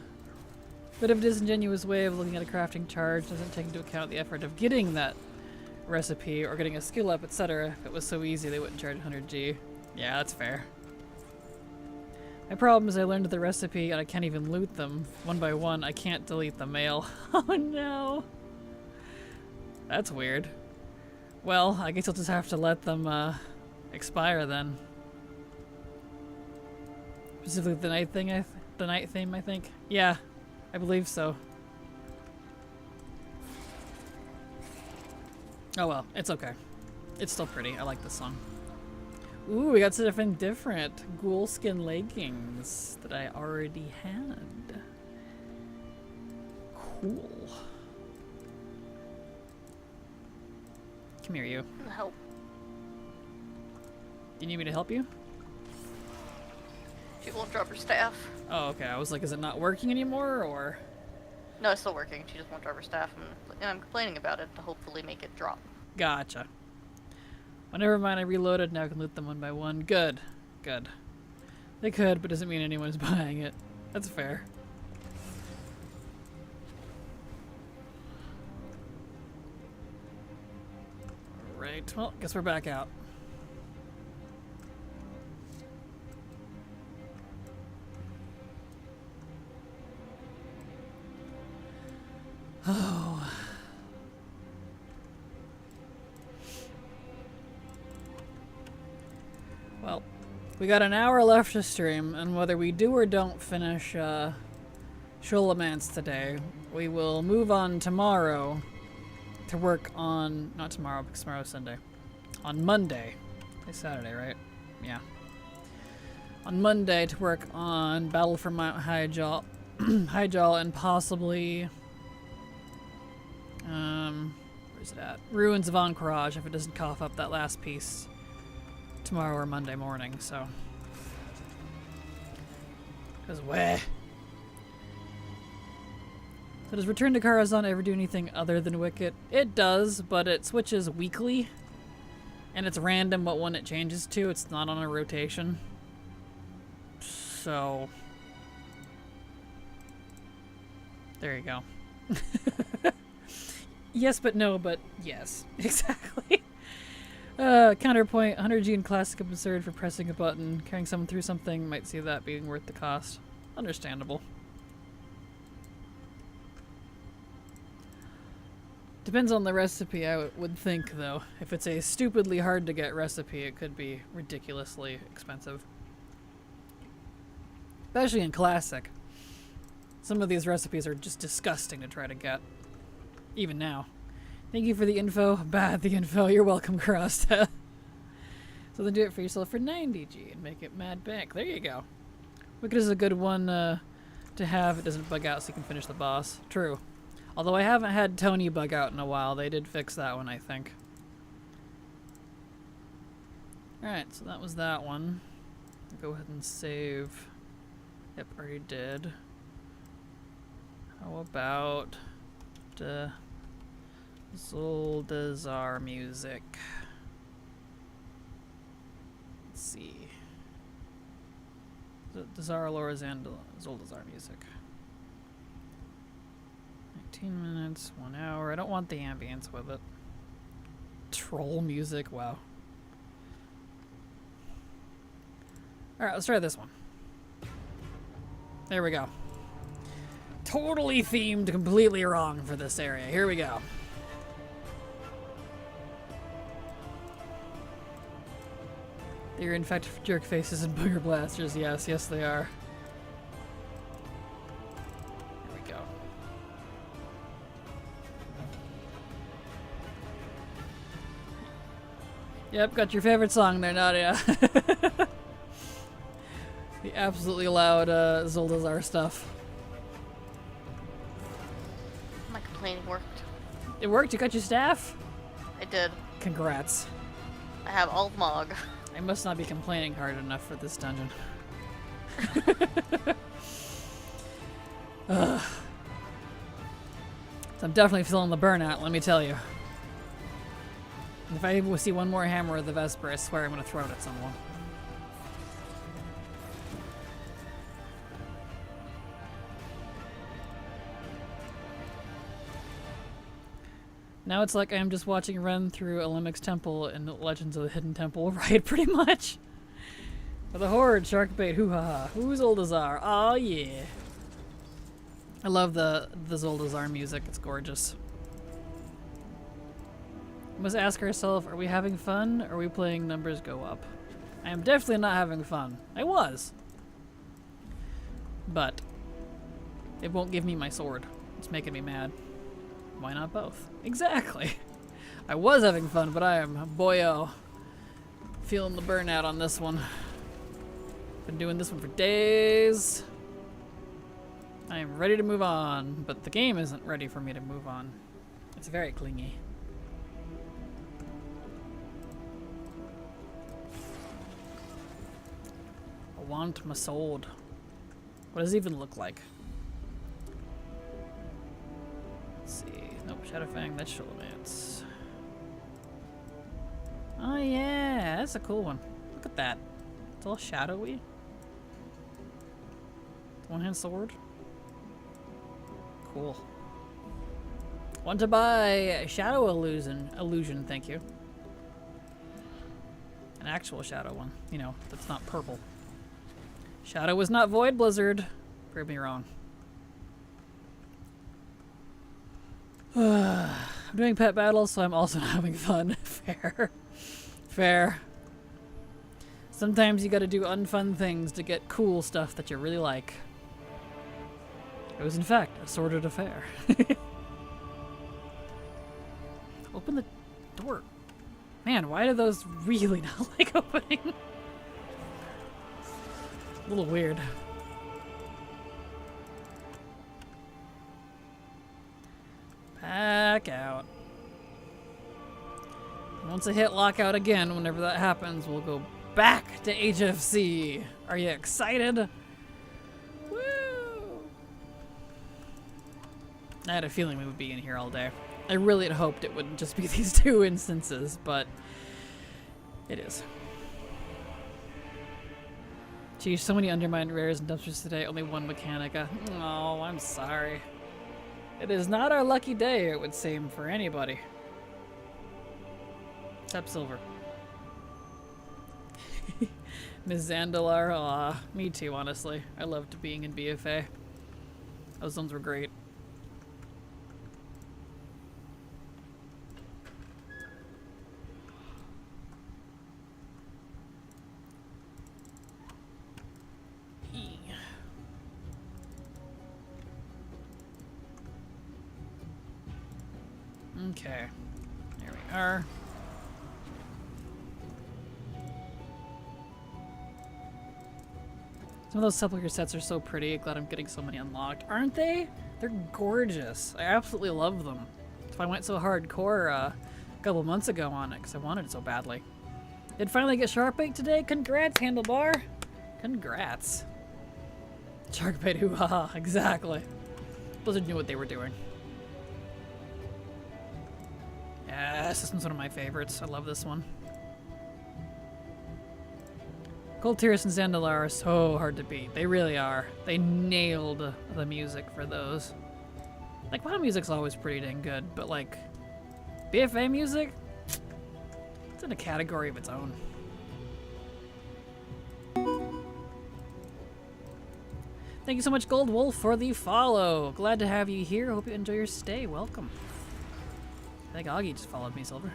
Speaker 1: of a disingenuous way of looking at a crafting charge. Doesn't take into account the effort of getting that recipe or getting a skill up, etc. If it was so easy, they wouldn't charge 100G. Yeah, that's fair. My problem is I learned the recipe and I can't even loot them. One by one, I can't delete the mail. Oh no! That's weird. Well, I guess I'll just have to let them expire then. Specifically the night thing, the night theme, I think. Yeah, I believe so. Oh well, it's okay. It's still pretty. I like this song. Ooh, we got something different. Ghoul skin leggings that I already had. Cool. Come here, you.
Speaker 3: Help.
Speaker 1: You need me to help you?
Speaker 3: She won't drop her staff.
Speaker 1: Oh, okay. I was like, is it not working anymore, or?
Speaker 3: No, it's still working. She just won't drop her staff, and I'm complaining about it to hopefully make it drop.
Speaker 1: Gotcha. Oh, never mind. I reloaded. Now I can loot them one by one. Good. Good. They could, but doesn't mean anyone's buying it. That's fair. Alright, well, guess we're back out. Oh. Well, we got an hour left to stream, and whether we do or don't finish Sholamance today, we will move on tomorrow to work on, not tomorrow because tomorrow's Sunday, on Monday. It's Saturday, right? Yeah. On Monday to work on Battle for Mount Highjaw, Highjaw, and possibly where's it at? Ruins of Anchorage, if it doesn't cough up that last piece tomorrow or Monday morning, so. Because weh. So does Return to Karazhan ever do anything other than Wicket? It does, but it switches weekly. And it's random what one it changes to. It's not on a rotation. So. There you go. Yes, but no, but yes. Exactly. Counterpoint, 100G in Classic absurd for pressing a button. Carrying someone through something might see that being worth the cost. Understandable. Depends on the recipe, I would think, though. If it's a stupidly hard to get recipe, it could be ridiculously expensive. Especially in Classic. Some of these recipes are just disgusting to try to get. Even now. Thank you for the info. Bad the info. You're welcome, Krasta. So then do it for yourself for 90G and make it mad bank. There you go. Wicked is a good one to have. It doesn't bug out so you can finish the boss. True. Although I haven't had Tony bug out in a while. They did fix that one, I think. Alright, so that was that one. Go ahead and save. Yep, already did. How about Zoldazar music? Let's see. Dazar Laura's and Zoldazar music. 19 minutes, 1 hour. I don't want the ambience with it. Troll music, wow. Alright, let's try this one. There we go. Totally themed, completely wrong for this area. Here we go. They're in fact jerk faces and booger blasters. Yes, yes they are. Here we go. Yep, got your favorite song there, Nadia. The absolutely loud Zoldazar stuff.
Speaker 3: My complaining worked.
Speaker 1: It worked? You got your staff?
Speaker 3: I did.
Speaker 1: Congrats.
Speaker 3: I have Alt Mog.
Speaker 1: I must not be complaining hard enough for this dungeon. Ugh. So I'm definitely feeling the burnout, let me tell you. If I see one more hammer of the Vesper, I swear I'm going to throw it at someone. Now it's like I'm just watching Ren through Olimic's Temple in Legends of the Hidden Temple, right? Pretty much. For the Horde, Sharkbait, hoo-ha-ha. Who's Zoldazar? Oh yeah. I love the Zoldazar music, it's gorgeous. We must ask ourselves, are we having fun, or are we playing numbers go up? I am definitely not having fun. I was. But it won't give me my sword. It's making me mad. Why not both? Exactly. I was having fun, but I am, boyo, feeling the burnout on this one. Been doing this one for days. I am ready to move on, but the game isn't ready for me to move on. It's very clingy. I want my sword. What does it even look like? Let's see. Nope, Shadowfang, that's Sholamance. Oh yeah, that's a cool one. Look at that. It's all shadowy. One-hand sword. Cool. Want to buy Shadow Illusion, thank you. An actual shadow one. You know, that's not purple. Shadow was not Void Blizzard. Prove me wrong. I'm doing pet battles, so I'm also having fun. Fair. Fair. Sometimes you gotta do unfun things to get cool stuff that you really like. It was in fact a sordid affair. Open the door. Man, why do those really not like opening? A little weird. Back out. Once I hit lockout again, whenever that happens, we'll go back to HFC. Are you excited? Woo! I had a feeling we would be in here all day. I really had hoped it wouldn't just be these two instances, but it is. Geez, so many undermined rares and dumpsters today, only one Mechanica. Oh, I'm sorry. It is not our lucky day, it would seem, for anybody. Except Silver. Ms. Zandalar, aw, me too, honestly. I loved being in BFA. Those ones were great. Okay, there we are. Some of those Sepulchre sets are so pretty. Glad I'm getting so many unlocked. Aren't they? They're gorgeous. I absolutely love them. That's why I went so hardcore a couple months ago on it, because I wanted it so badly. Did finally get Sharkbait today? Congrats, Handlebar. Congrats. Sharkbait, hoo-ha, exactly. Blizzard knew what they were doing. Yes, this one's one of my favorites. I love this one. Cold Tears and Zandalar are so hard to beat. They really are. They nailed the music for those. Like, WoW music's always pretty dang good, but like, BFA music? It's in a category of its own. Thank you so much, Gold Wolf, for the follow. Glad to have you here. Hope you enjoy your stay. Welcome. I think Augie just followed me, Silver.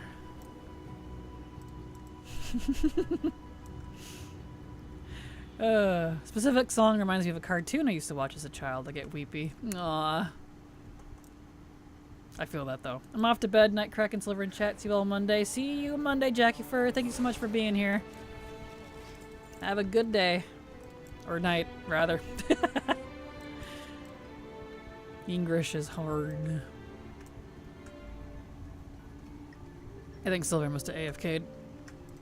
Speaker 1: Specific song reminds me of a cartoon I used to watch as a child. I get weepy. Aww. I feel that, though. I'm off to bed. Night, Kraken, Silver, and chat. See you all Monday. See you Monday, Jackie Fur. Thank you so much for being here. Have a good day. Or night, rather. English is hard. I think Silver must have AFK'd.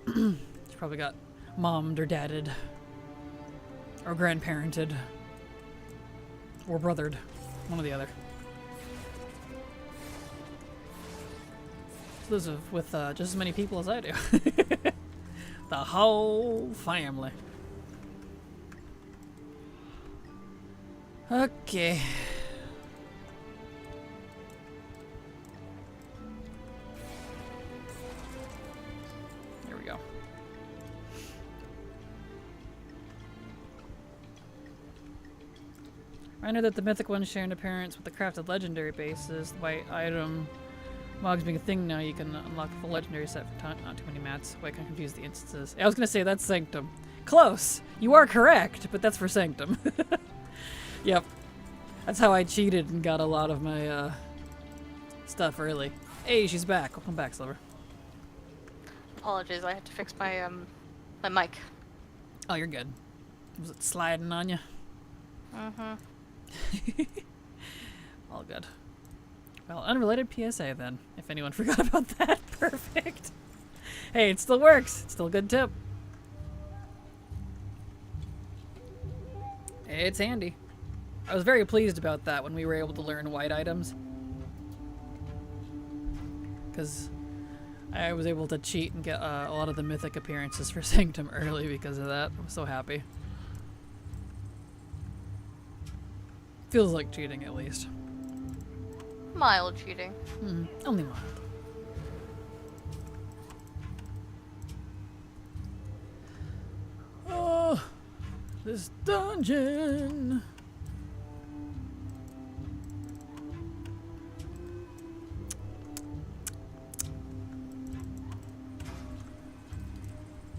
Speaker 1: She probably got mommed or dadded. Or grandparented. Or brothered. One or the other. She lives with just as many people as I do. The whole family. Okay. There we go. Reminder that the mythic ones share an appearance with the crafted legendary bases. The white item mogs being a thing now. You can unlock the full legendary set for not too many mats. Wait, I can confuse the instances. I was gonna say that's Sanctum. Close. You are correct, but that's for Sanctum. Yep. That's how I cheated and got a lot of my stuff early. Hey, she's back. Welcome back, Silver.
Speaker 3: Apologies, I had to fix my my mic.
Speaker 1: Oh, you're good. Was it sliding on you?
Speaker 3: Mm-hmm.
Speaker 1: All good. Well, unrelated PSA then, if anyone forgot about that. Perfect. Hey, it still works. It's still a good tip. It's handy. I was very pleased about that when we were able to learn white items. Because I was able to cheat and get a lot of the mythic appearances for Sanctum early because of that. I'm so happy. Feels like cheating, at least.
Speaker 3: Mild cheating.
Speaker 1: Only mild. this dungeon.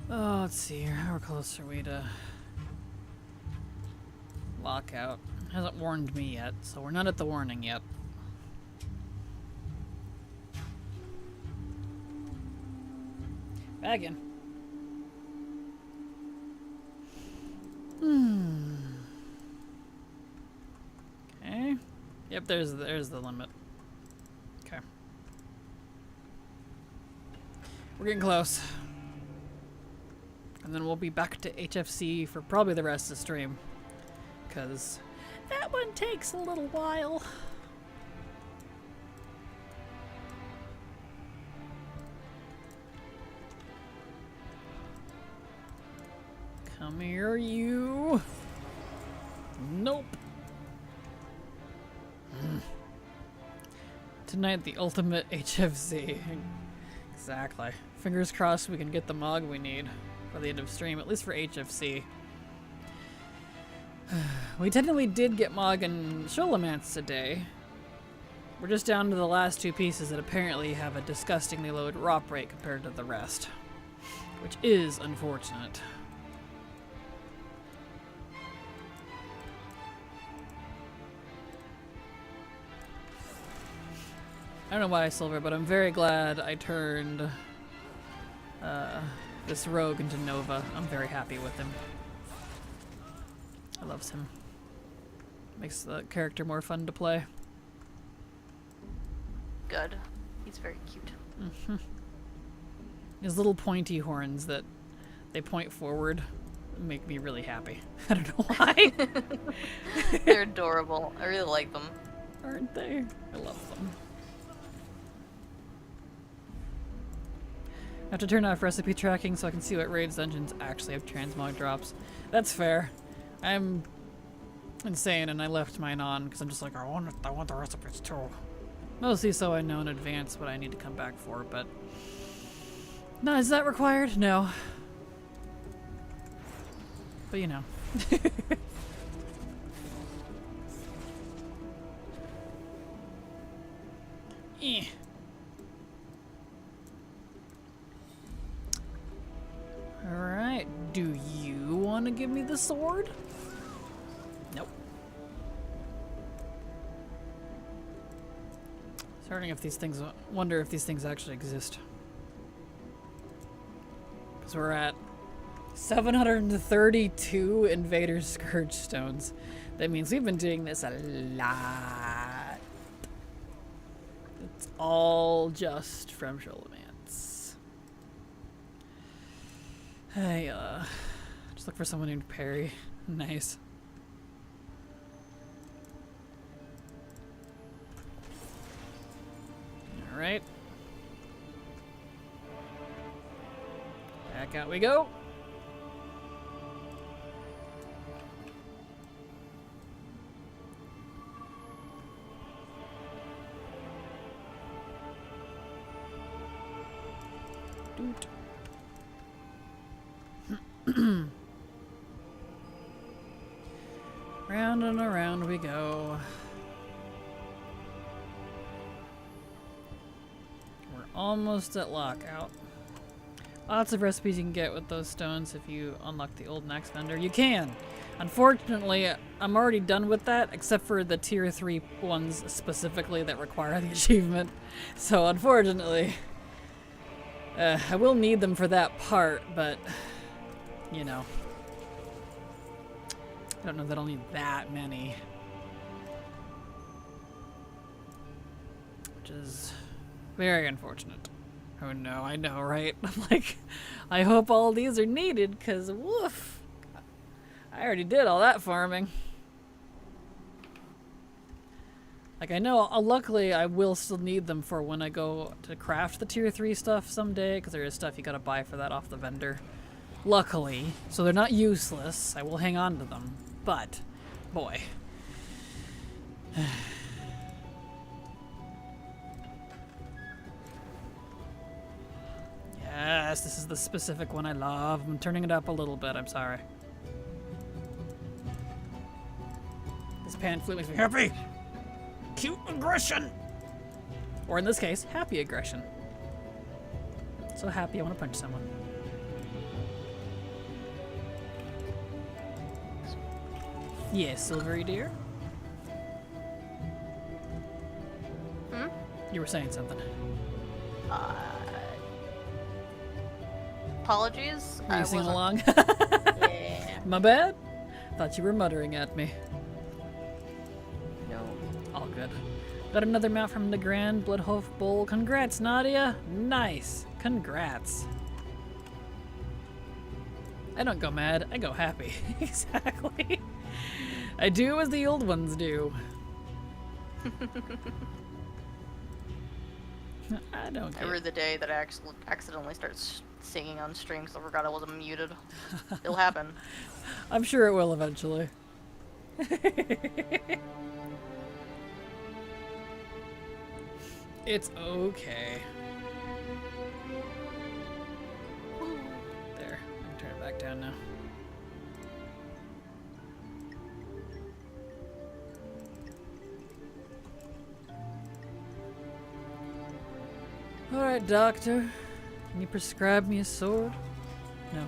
Speaker 1: Oh, let's see here. How close are we to lockout? Hasn't warned me yet, so we're not at the warning yet. Back in. Okay. Yep, there's the limit. Okay. We're getting close. And then we'll be back to HFC for probably the rest of the stream. Because that one takes a little while. Come here, you. Nope. Tonight, the ultimate HFC. Exactly. Fingers crossed we can get the mog we need for the end of stream, at least for HFC. We technically did get mog and Sholomance today. We're just down to the last two pieces that apparently have a disgustingly low drop rate compared to the rest, which is unfortunate. I don't know why, Silver, but I'm very glad I turned this rogue into Nova. I'm very happy with him. I loves him. Makes the character more fun to play.
Speaker 3: Good. He's very cute.
Speaker 1: Mm-hmm. His little pointy horns that they point forward make me really happy. I don't know why.
Speaker 3: They're adorable. I really like them.
Speaker 1: Aren't they? I love them. I have to turn off recipe tracking so I can see what raids dungeons actually have transmog drops. That's fair. I'm insane and I left mine on because I'm just like, I want the recipes too. Mostly so I know in advance what I need to come back for, but... No, is that required? No. But you know. Eh. Alright, do you want to give me the sword? Nope. Starting if these things, wonder if these things actually exist. Because we're at 732 Invader Scourge Stones. That means we've been doing this a lot. It's all just from Sholomance. Hey, just look for someone named Perry. Nice. Alright. Back out we go. Doot. Round and around we go. We're almost at lockout. Lots of recipes you can get with those stones if you unlock the old Max vendor. You can! Unfortunately, I'm already done with that, except for the tier 3 ones specifically that require the achievement. So unfortunately, I will need them for that part, but, you know. I don't know that I'll need that many. Which is very unfortunate. Oh no, I know, right? I'm like, I hope all these are needed, because woof. I already did all that farming. Like, I know, luckily I will still need them for when I go to craft the tier 3 stuff someday, because there is stuff you gotta buy for that off the vendor. Luckily. So they're not useless. I will hang on to them. But, boy. Yes, this is the specific one I love. I'm turning it up a little bit, I'm sorry. pan flute makes me happy. Cute aggression. Or in this case, happy aggression. So happy I want to punch someone. Yes, Silvery dear.
Speaker 3: Hmm?
Speaker 1: You were saying something.
Speaker 3: Apologies.
Speaker 1: Are you singing along?
Speaker 3: Yeah.
Speaker 1: My bad. Thought you were muttering at me.
Speaker 3: No.
Speaker 1: All good. Got another mount from the Grand Bloodhoof Bowl. Congrats, Nadia. Nice. Congrats. I don't go mad. I go happy. Exactly. I do as the old ones do. I don't care.
Speaker 3: Every the day that I accidentally start singing on stream because I forgot I wasn't muted. It'll happen.
Speaker 1: I'm sure it will eventually. It's okay. There. I can turn it back down now. Alright, doctor. Can you prescribe me a sword? No.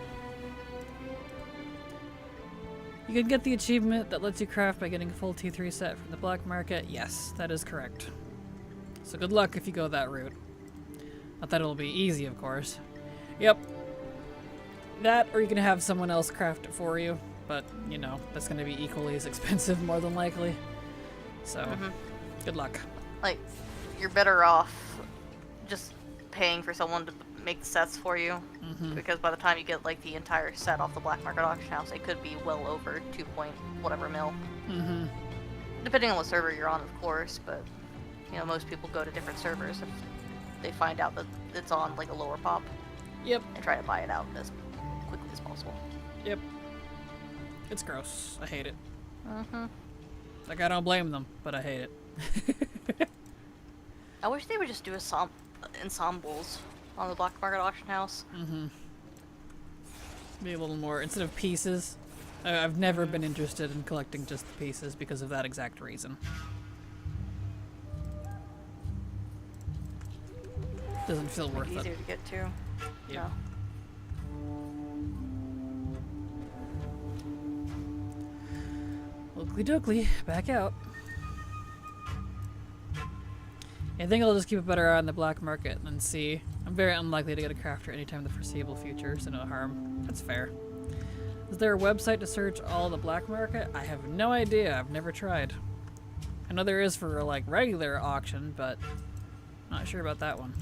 Speaker 1: You can get the achievement that lets you craft by getting a full T3 set from the black market. Yes, that is correct. So good luck if you go that route. Not that it'll be easy, of course. Yep. That, or you can have someone else craft it for you. But, you know, that's going to be equally as expensive, more than likely. So, good luck.
Speaker 3: Like, you're better off just paying for someone to make the sets for you, because by the time you get like the entire set off the black market auction house, it could be well over 2 point whatever mil. Depending on what server you're on, of course, but you know, most people go to different servers if they find out that it's on like a lower pop.
Speaker 1: Yep.
Speaker 3: And try to buy it out as quickly as possible.
Speaker 1: Yep. It's gross. I hate it. Like, I don't blame them, but I hate it.
Speaker 3: I wish they would just do ensembles on the black market auction house.
Speaker 1: Be a little more, instead of pieces. I've never been interested in collecting just the pieces because of that exact reason. Doesn't feel worth it.
Speaker 3: Easier to get to.
Speaker 1: Yeah. Oakley dokley, back out. I think I'll just keep a better eye on the black market and then see. I'm very unlikely to get a crafter anytime in the foreseeable future, so no harm. That's fair. Is there a website to search all the black market? I have no idea. I've never tried. I know there is for like regular auction, but not sure about that one.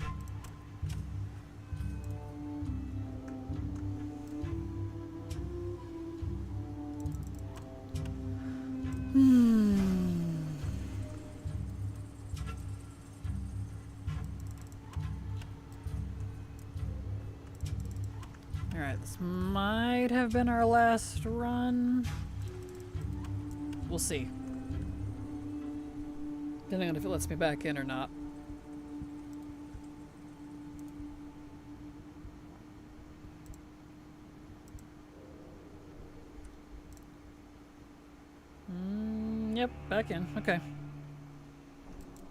Speaker 1: Alright, this might have been our last run. We'll see. Depending on if it lets me back in or not. Yep, back in. Okay.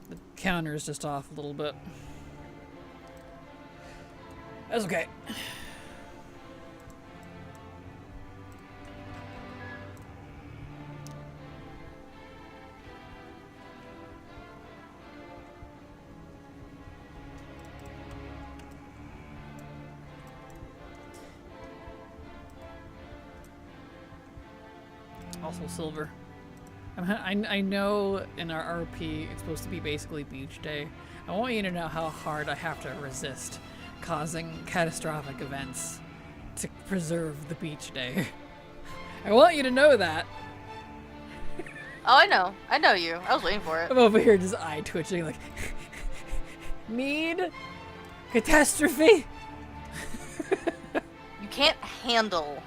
Speaker 1: The counter is just off a little bit. That's okay. Also silver. I know in our RP it's supposed to be basically beach day. I want you to know how hard I have to resist causing catastrophic events to preserve the beach day. I want you to know that.
Speaker 3: Oh, I know. I know you. I was waiting for it.
Speaker 1: I'm over here just eye twitching like, need catastrophe?
Speaker 3: You can't handle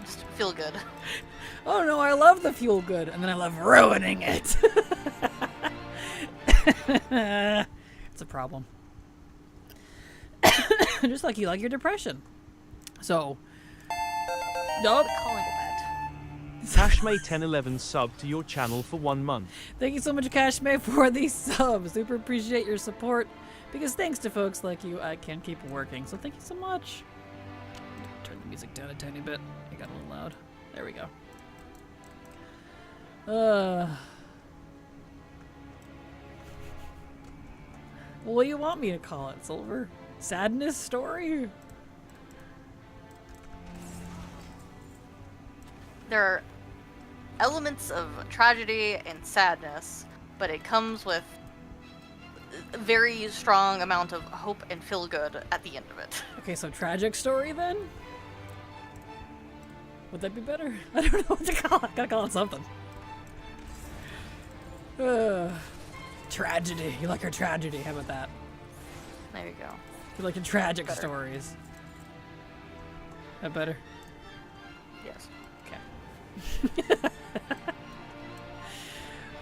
Speaker 3: just feel good.
Speaker 1: Oh no, I love the fuel good, and then I love ruining it. It's a problem. Just like you like your depression. So,
Speaker 3: Calling it that.
Speaker 2: Cashmay1011 sub to your channel for 1 month.
Speaker 1: Thank you so much, Cashmay, for these subs. Super appreciate your support, because thanks to folks like you, I can keep working. So thank you so much. Turn the music down a tiny bit. It got a little loud. There we go. Well, what do you want me to call it, Silver? Sadness story?
Speaker 3: There are elements of tragedy and sadness, but it comes with a very strong amount of hope and feel good at the end of it.
Speaker 1: Okay, so tragic story then? Would that be better? I don't know what to call it. Gotta call it something. Tragedy. You like your tragedy. How about that?
Speaker 3: There you go.
Speaker 1: You like your tragic
Speaker 3: Better.
Speaker 1: stories. That better?
Speaker 3: Yes.
Speaker 1: Okay.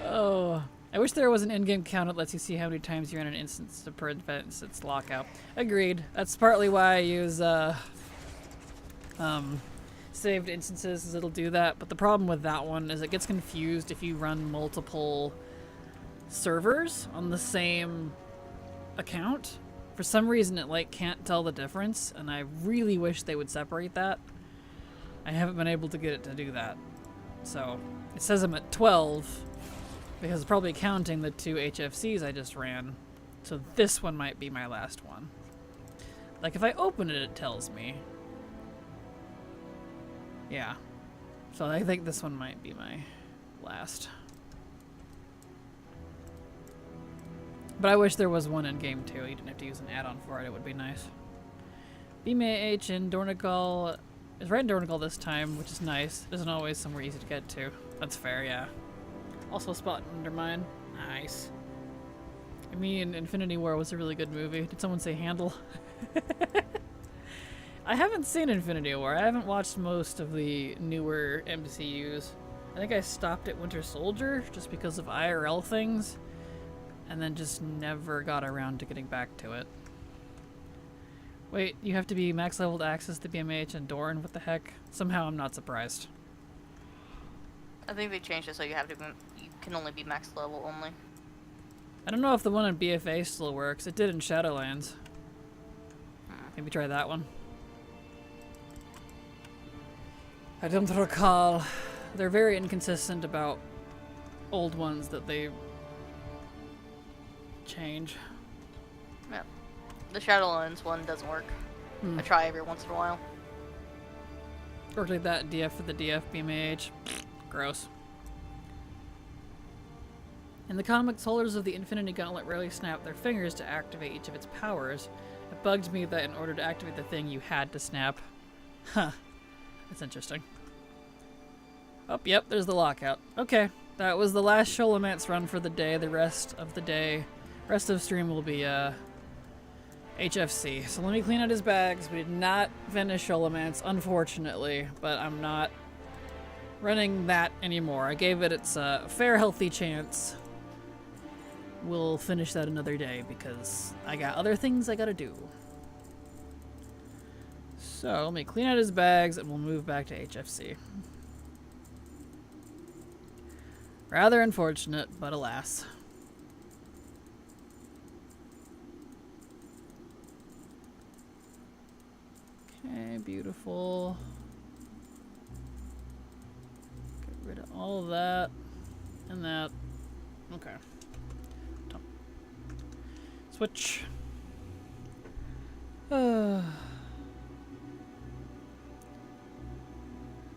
Speaker 1: Oh, I wish there was an in-game count that lets you see how many times you're in an instance to prevent its lockout. Agreed. That's partly why I use saved instances, is it'll do that. But the problem with that one is it gets confused if you run multiple servers on the same account. For some reason, it like can't tell the difference, and I really wish they would separate that. I haven't been able to get it to do that. So it says I'm at 12 because it's probably counting the 2 HFCs I just ran. So this one might be my last one. Like if I open it, it tells me. Yeah. So I think this one might be my last. But I wish there was one in game too. You didn't have to use an add-on for it. It would be nice. BMAH in Dornigal is right in Dornigal this time, which is nice. It isn't always somewhere easy to get to. That's fair, yeah. Also spot Undermine. Nice. I mean, Infinity War was a really good movie. Did someone say handle? I haven't seen Infinity War. I haven't watched most of the newer MCUs. I think I stopped at Winter Soldier just because of IRL things, and then just never got around to getting back to it. Wait, you have to be max level to access the BMH and Doran? What the heck? Somehow I'm not surprised.
Speaker 3: I think they changed it so you have to. You can only be max level only.
Speaker 1: I don't know if the one on BFA still works. It did in Shadowlands. Maybe try that one. I don't recall. They're very inconsistent about old ones that they change.
Speaker 3: Yeah. The Shadowlands one doesn't work. I try every once in a while.
Speaker 1: Worked like that DF for the DF BMAH. Gross. In the comics, holders of the Infinity Gauntlet rarely snap their fingers to activate each of its powers. It bugged me that in order to activate the thing, you had to snap. Huh. That's interesting. Oh, yep, there's the lockout. Okay, that was the last Sholomance run for the day. The rest of the day, rest of stream will be, HFC. So let me clean out his bags. We did not finish Sholomance, unfortunately, but I'm not running that anymore. I gave it its fair, healthy chance. We'll finish that another day because I got other things I gotta do. So let me clean out his bags and we'll move back to HFC. Rather unfortunate, but alas. Okay, beautiful. Get rid of all of that and that. Okay. Done. Switch.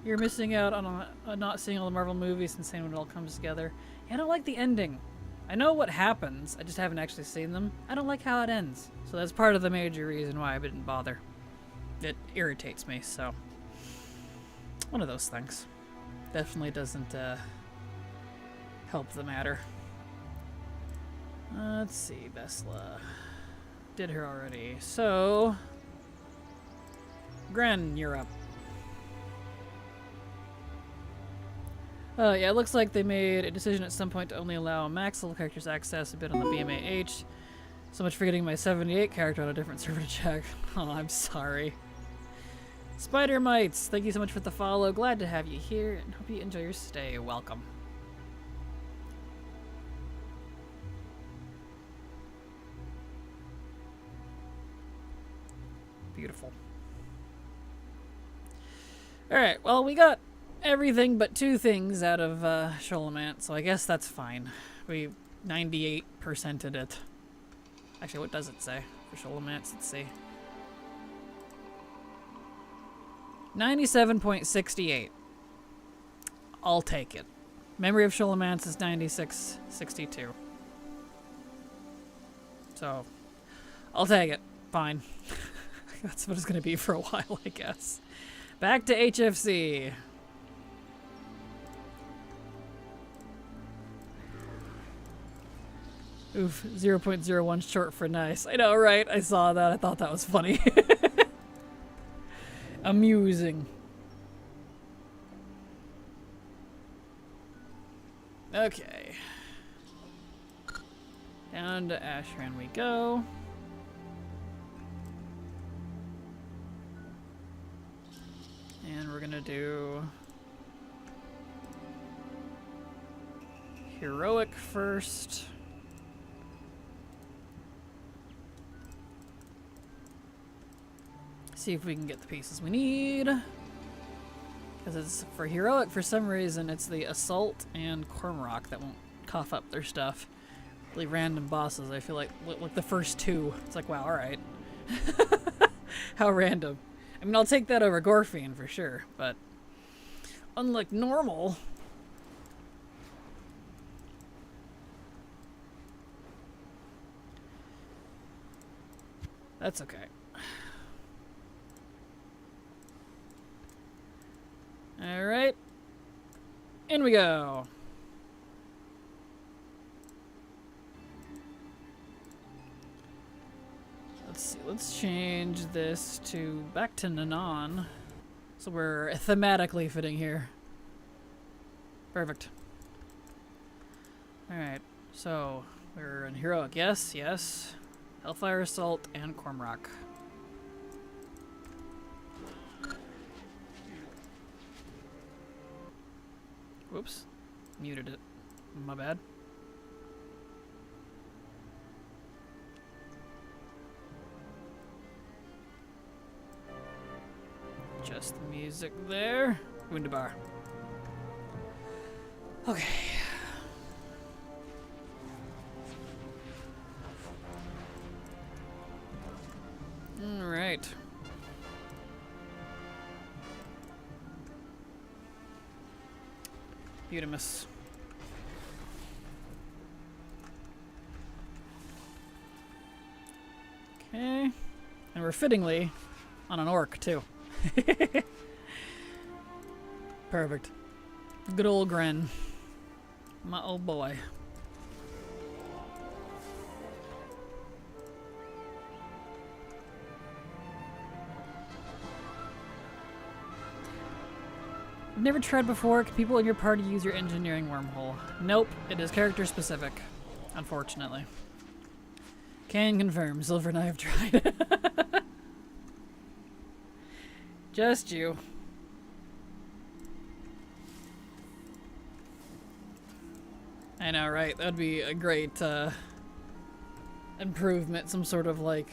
Speaker 1: You're missing out on not seeing all the Marvel movies and seeing when it all comes together. Yeah, I don't like the ending. I know what happens, I just haven't actually seen them. I don't like how it ends. So that's part of the major reason why I didn't bother. It irritates me, so. One of those things. Definitely doesn't help the matter. Let's see, Vesla. Did her already. So, Gren, you're up. Yeah, it looks like they made a decision at some point to only allow max level characters access a bit on the BMAH. So much for getting my 78 character on a different server to check. Oh, I'm sorry. Spider Mites, thank you so much for the follow. Glad to have you here and hope you enjoy your stay. Welcome. Beautiful. Alright, well, we got everything but 2 things out of Sholomant, so I guess that's fine. We 98%ed it. Actually, what does it say for Sholomant? Let's see. 97.68. I'll take it. Memory of Sholomance is 96.62. So, I'll take it. Fine. That's what it's going to be for a while, I guess. Back to HFC. Oof, 0.01 short for nice. I know, right? I saw that. I thought that was funny. Amusing. Okay. Down to Ashran we go. And we're gonna do heroic first. See if we can get the pieces we need. Because it's for heroic, for some reason, it's the assault and Cormrock that won't cough up their stuff. Really random bosses. I feel like the first 2. It's like, wow, all right. How random. I mean, I'll take that over Gorfian for sure, but unlike normal. That's okay. Alright. In we go. Let's see, let's change this to back to Nanan. So we're thematically fitting here. Perfect. Alright, so we're in heroic, yes, yes. Hellfire Assault and Cormrock. Whoops. Muted it. My bad. Just the music there. Wunderbar. Okay. Alright. Beautimus. Okay. And we're fittingly on an orc, too. Perfect. Good old Gren. My old boy. I've never tried before. Can people in your party use your engineering wormhole? Nope. It is character specific. Unfortunately. Can confirm. Silver and I have tried. Just you. I know, right? That'd be a great improvement. Some sort of like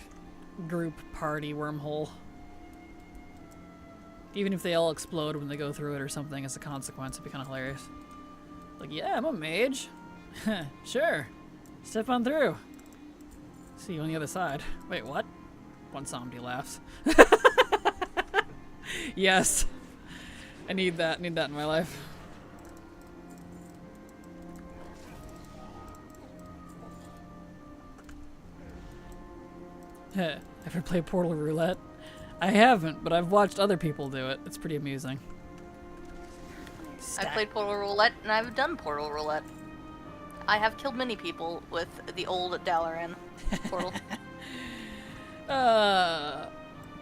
Speaker 1: group party wormhole. Even if they all explode when they go through it or something as a consequence, it'd be kind of hilarious. Like, yeah, I'm a mage. Sure. Step on through. See you on the other side. Wait, what? One zombie laughs. Yes. I need that. Need that in my life. Ever play Portal Roulette? I haven't, but I've watched other people do it. It's pretty amusing.
Speaker 3: I played Portal Roulette, and I've done Portal Roulette. I have killed many people with the old Dalaran portal.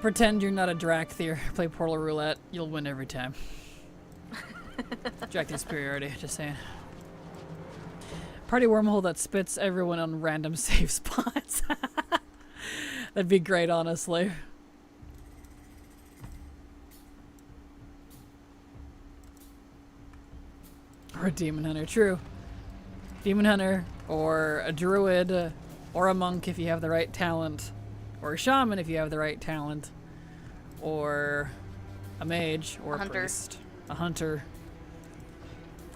Speaker 1: Pretend you're not a Drakthir. Play Portal Roulette. You'll win every time. Drakthir superiority, just saying. Party wormhole that spits everyone on random save spots. That'd be great, honestly. for a demon hunter. True. Demon hunter, or a druid, or a monk if you have the right talent, or a shaman if you have the right talent, or a mage, or a priest, a hunter,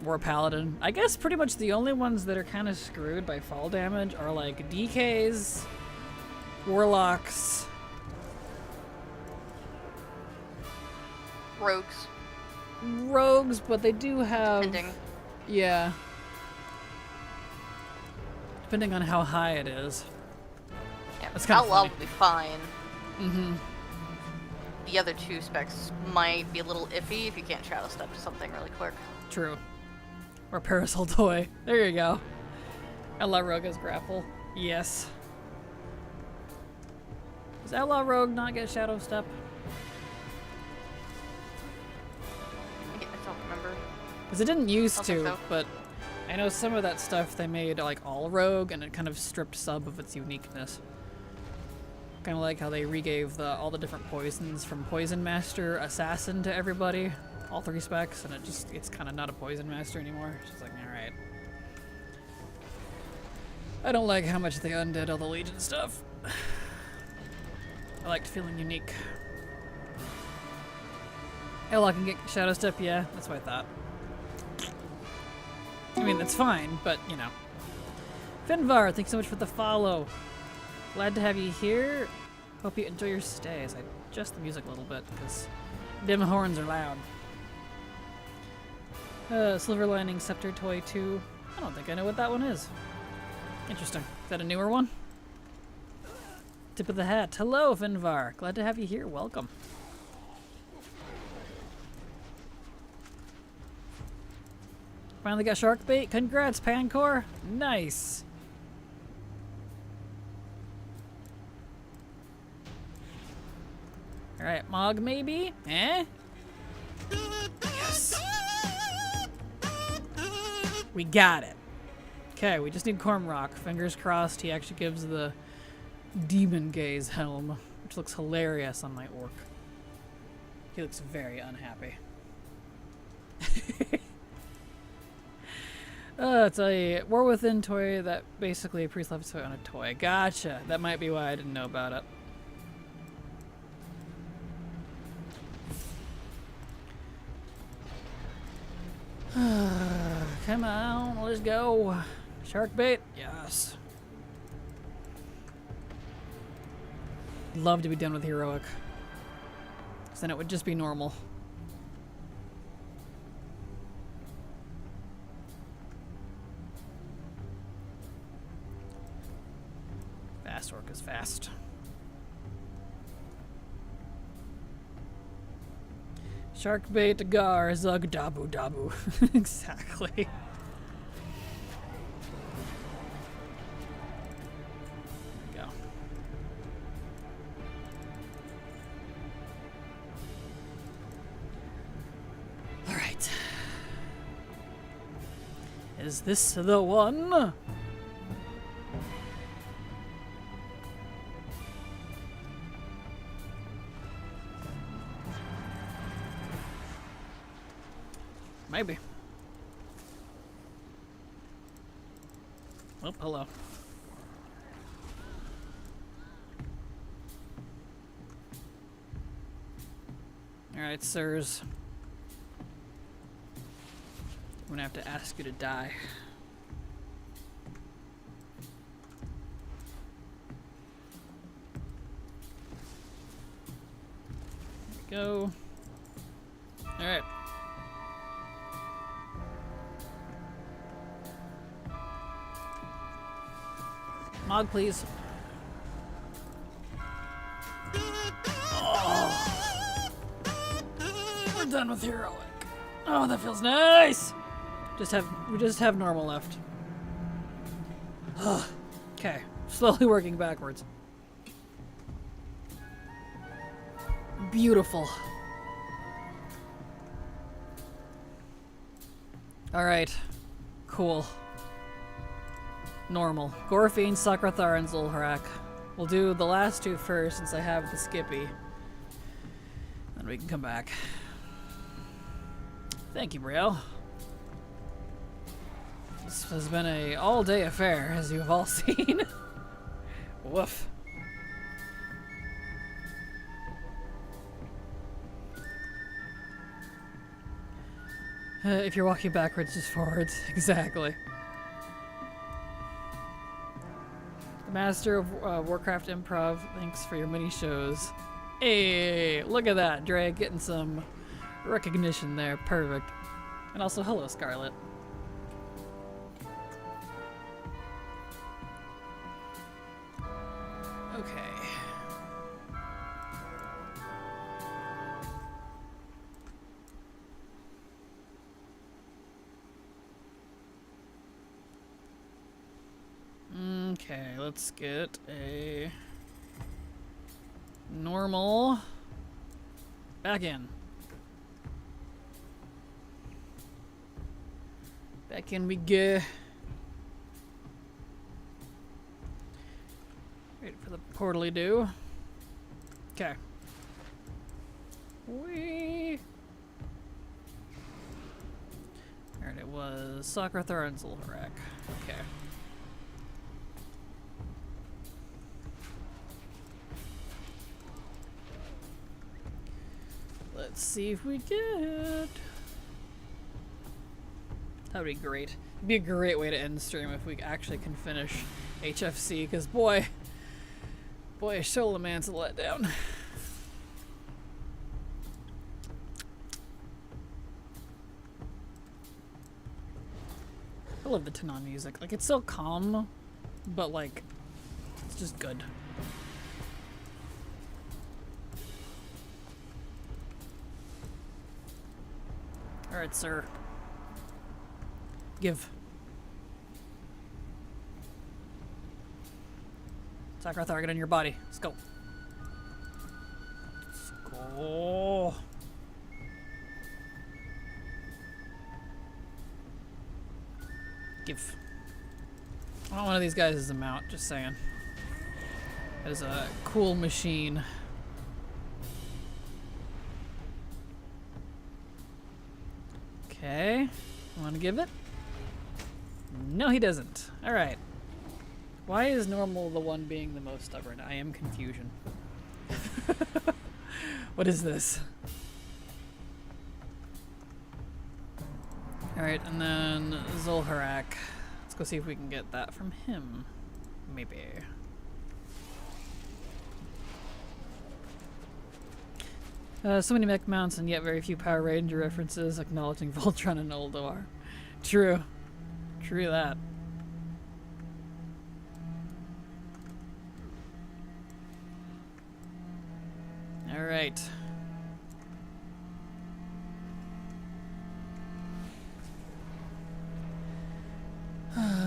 Speaker 1: or a paladin. I guess pretty much the only ones that are kind of screwed by fall damage are like DKs, warlocks, rogues, but they do have...
Speaker 3: Depending.
Speaker 1: Yeah. Depending on how high it is.
Speaker 3: Yeah,
Speaker 1: That's kind of
Speaker 3: outlaw
Speaker 1: funny.
Speaker 3: will be fine.
Speaker 1: Mm-hmm.
Speaker 3: The other two specs might be a little iffy if you can't shadow step to something really quick.
Speaker 1: True. Or parasol toy. There you go. Outlaw Rogue has grapple. Yes. Does Outlaw Rogue not get shadow step?
Speaker 3: I don't remember.
Speaker 1: Because it didn't used
Speaker 3: Don't think
Speaker 1: to,
Speaker 3: so.
Speaker 1: but I know some of that stuff they made like all rogue, and it kind of stripped sub of its uniqueness. Kind of like how they regave all the different poisons from Poison Master Assassin to everybody, all 3 specs, and it's kind of not a Poison Master anymore. It's just like, all right. I don't like how much they undid all the Legion stuff. I liked feeling unique. Ella can get shadow step, yeah, that's what I thought. I mean, that's fine, but, you know. Finvar, thanks so much for the follow. Glad to have you here. Hope you enjoy your stays. I adjust the music a little bit, because dim horns are loud. Silver Lining Scepter Toy 2. I don't think I know what that one is. Interesting. Is that a newer one? Tip of the hat. Hello, Finvar. Glad to have you here. Welcome. Finally got shark bait. Congrats, Pancor. Nice. Alright, Mog maybe? Eh? Yes. We got it. Okay, we just need Cormrock. Fingers crossed he actually gives the Demon Gaze helm, which looks hilarious on my orc. He looks very unhappy. It's a War Within toy that basically a priest left toy on a toy. Gotcha. That might be why I didn't know about it. Come on, let's go. Shark bait? Yes. Love to be done with heroic. 'Cause then it would just be normal. Fast orc is fast. Shark bait, gar, zug, dabu, dabu. Exactly. There we go. All right. Is this the one? Maybe. Oh, hello. Alright, sirs. I'm gonna have to ask you to die. There we go. Alright. Mog, please. Oh. We're done with heroic. Oh, that feels nice. We just have normal left. Okay, slowly working backwards. Beautiful. All right, cool. Normal. Gorfiend, Sakrathar, and Zulharak. We'll do the last two first since I have the Skippy. Then we can come back. Thank you, Brielle. This has been a all-day affair, as you've all seen. Woof. If you're walking backwards, just forwards. Exactly. The Master of Warcraft Improv, thanks for your mini shows. Hey, look at that. Drag getting some recognition there. Perfect. And also, hello, Scarlet. Okay. Okay, let's get a normal back in. Back in we go. Wait for the portally do. Okay. Wee. Alright, it was Socrathar and Zulharak. Okay. Let's see if we get. That would be great. It'd be a great way to end the stream if we actually can finish HFC, because boy, Sholaman's a letdown. I love the Tanan music. Like, it's so calm, but like, it's just good. Alright, sir. Give. Socrathar, get in your body. Let's go. Let's go. Give. I want one of these guys as a mount, just saying. That is a cool machine. Okay. Want to give it? No, he doesn't. Alright. Why is normal the one being the most stubborn? I am confusion. What is this? Alright, and then Zulharak. Let's go see if we can get that from him. Maybe. So many mech mounts and yet very few Power Ranger references acknowledging Voltron and Oldor. True. True that. Alright.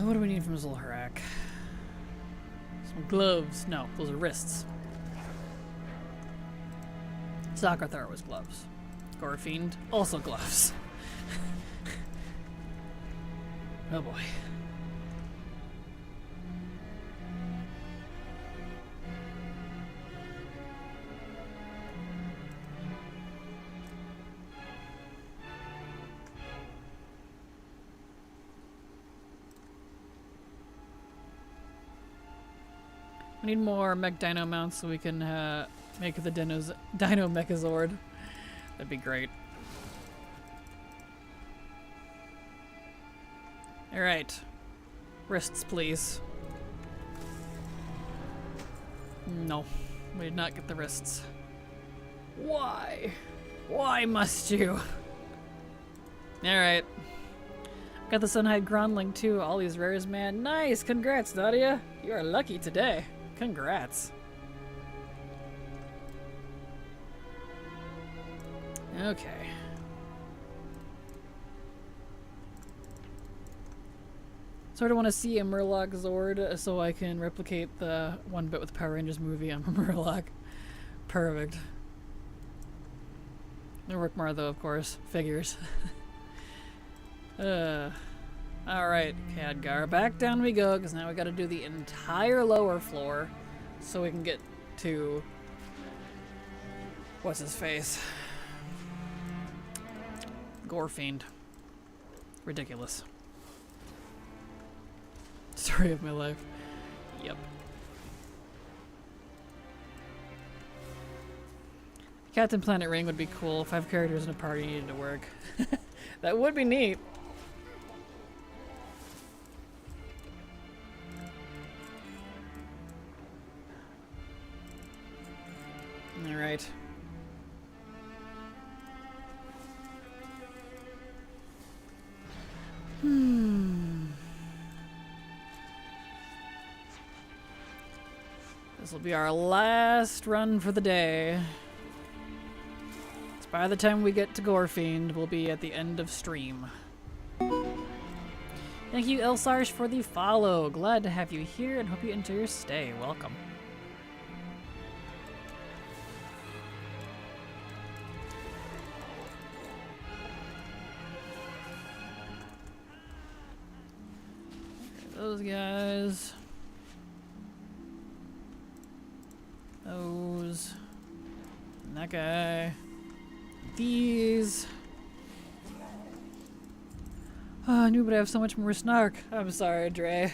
Speaker 1: What do we need from Zulharak? Some gloves. No, those are wrists. Socrathar was gloves. Gorefiend, also gloves. Oh boy. We need more mech dino mounts so we can make the dino Mechazord. That'd be great. Alright. Wrists, please. No. We did not get the wrists. Why? Why must you? Alright. Got the Sunhide Grondling too. All these rares, man. Nice! Congrats, Nadia! You are lucky today. Congrats. Okay. Sort of want to see a Murloc Zord so I can replicate the 1-bit with Power Rangers movie on Murloc. Perfect. No work more though, of course. Figures. Alright, Khadgar. Back down we go, because now we gotta do the entire lower floor so we can get to... what's his face? Gorefiend. Ridiculous. story of my life. Yep. Captain Planet Ring would be cool. 5 characters in a party needed to work. That would be neat. Alright. This will be our last run for the day. So by the time we get to Gorefiend, we'll be at the end of stream. Thank you, Elsarsh, for the follow. Glad to have you here and hope you enjoy your stay. Welcome. Those guys. Those. And that guy. These. Oh, I knew, but I have so much more snark. I'm sorry, Dre.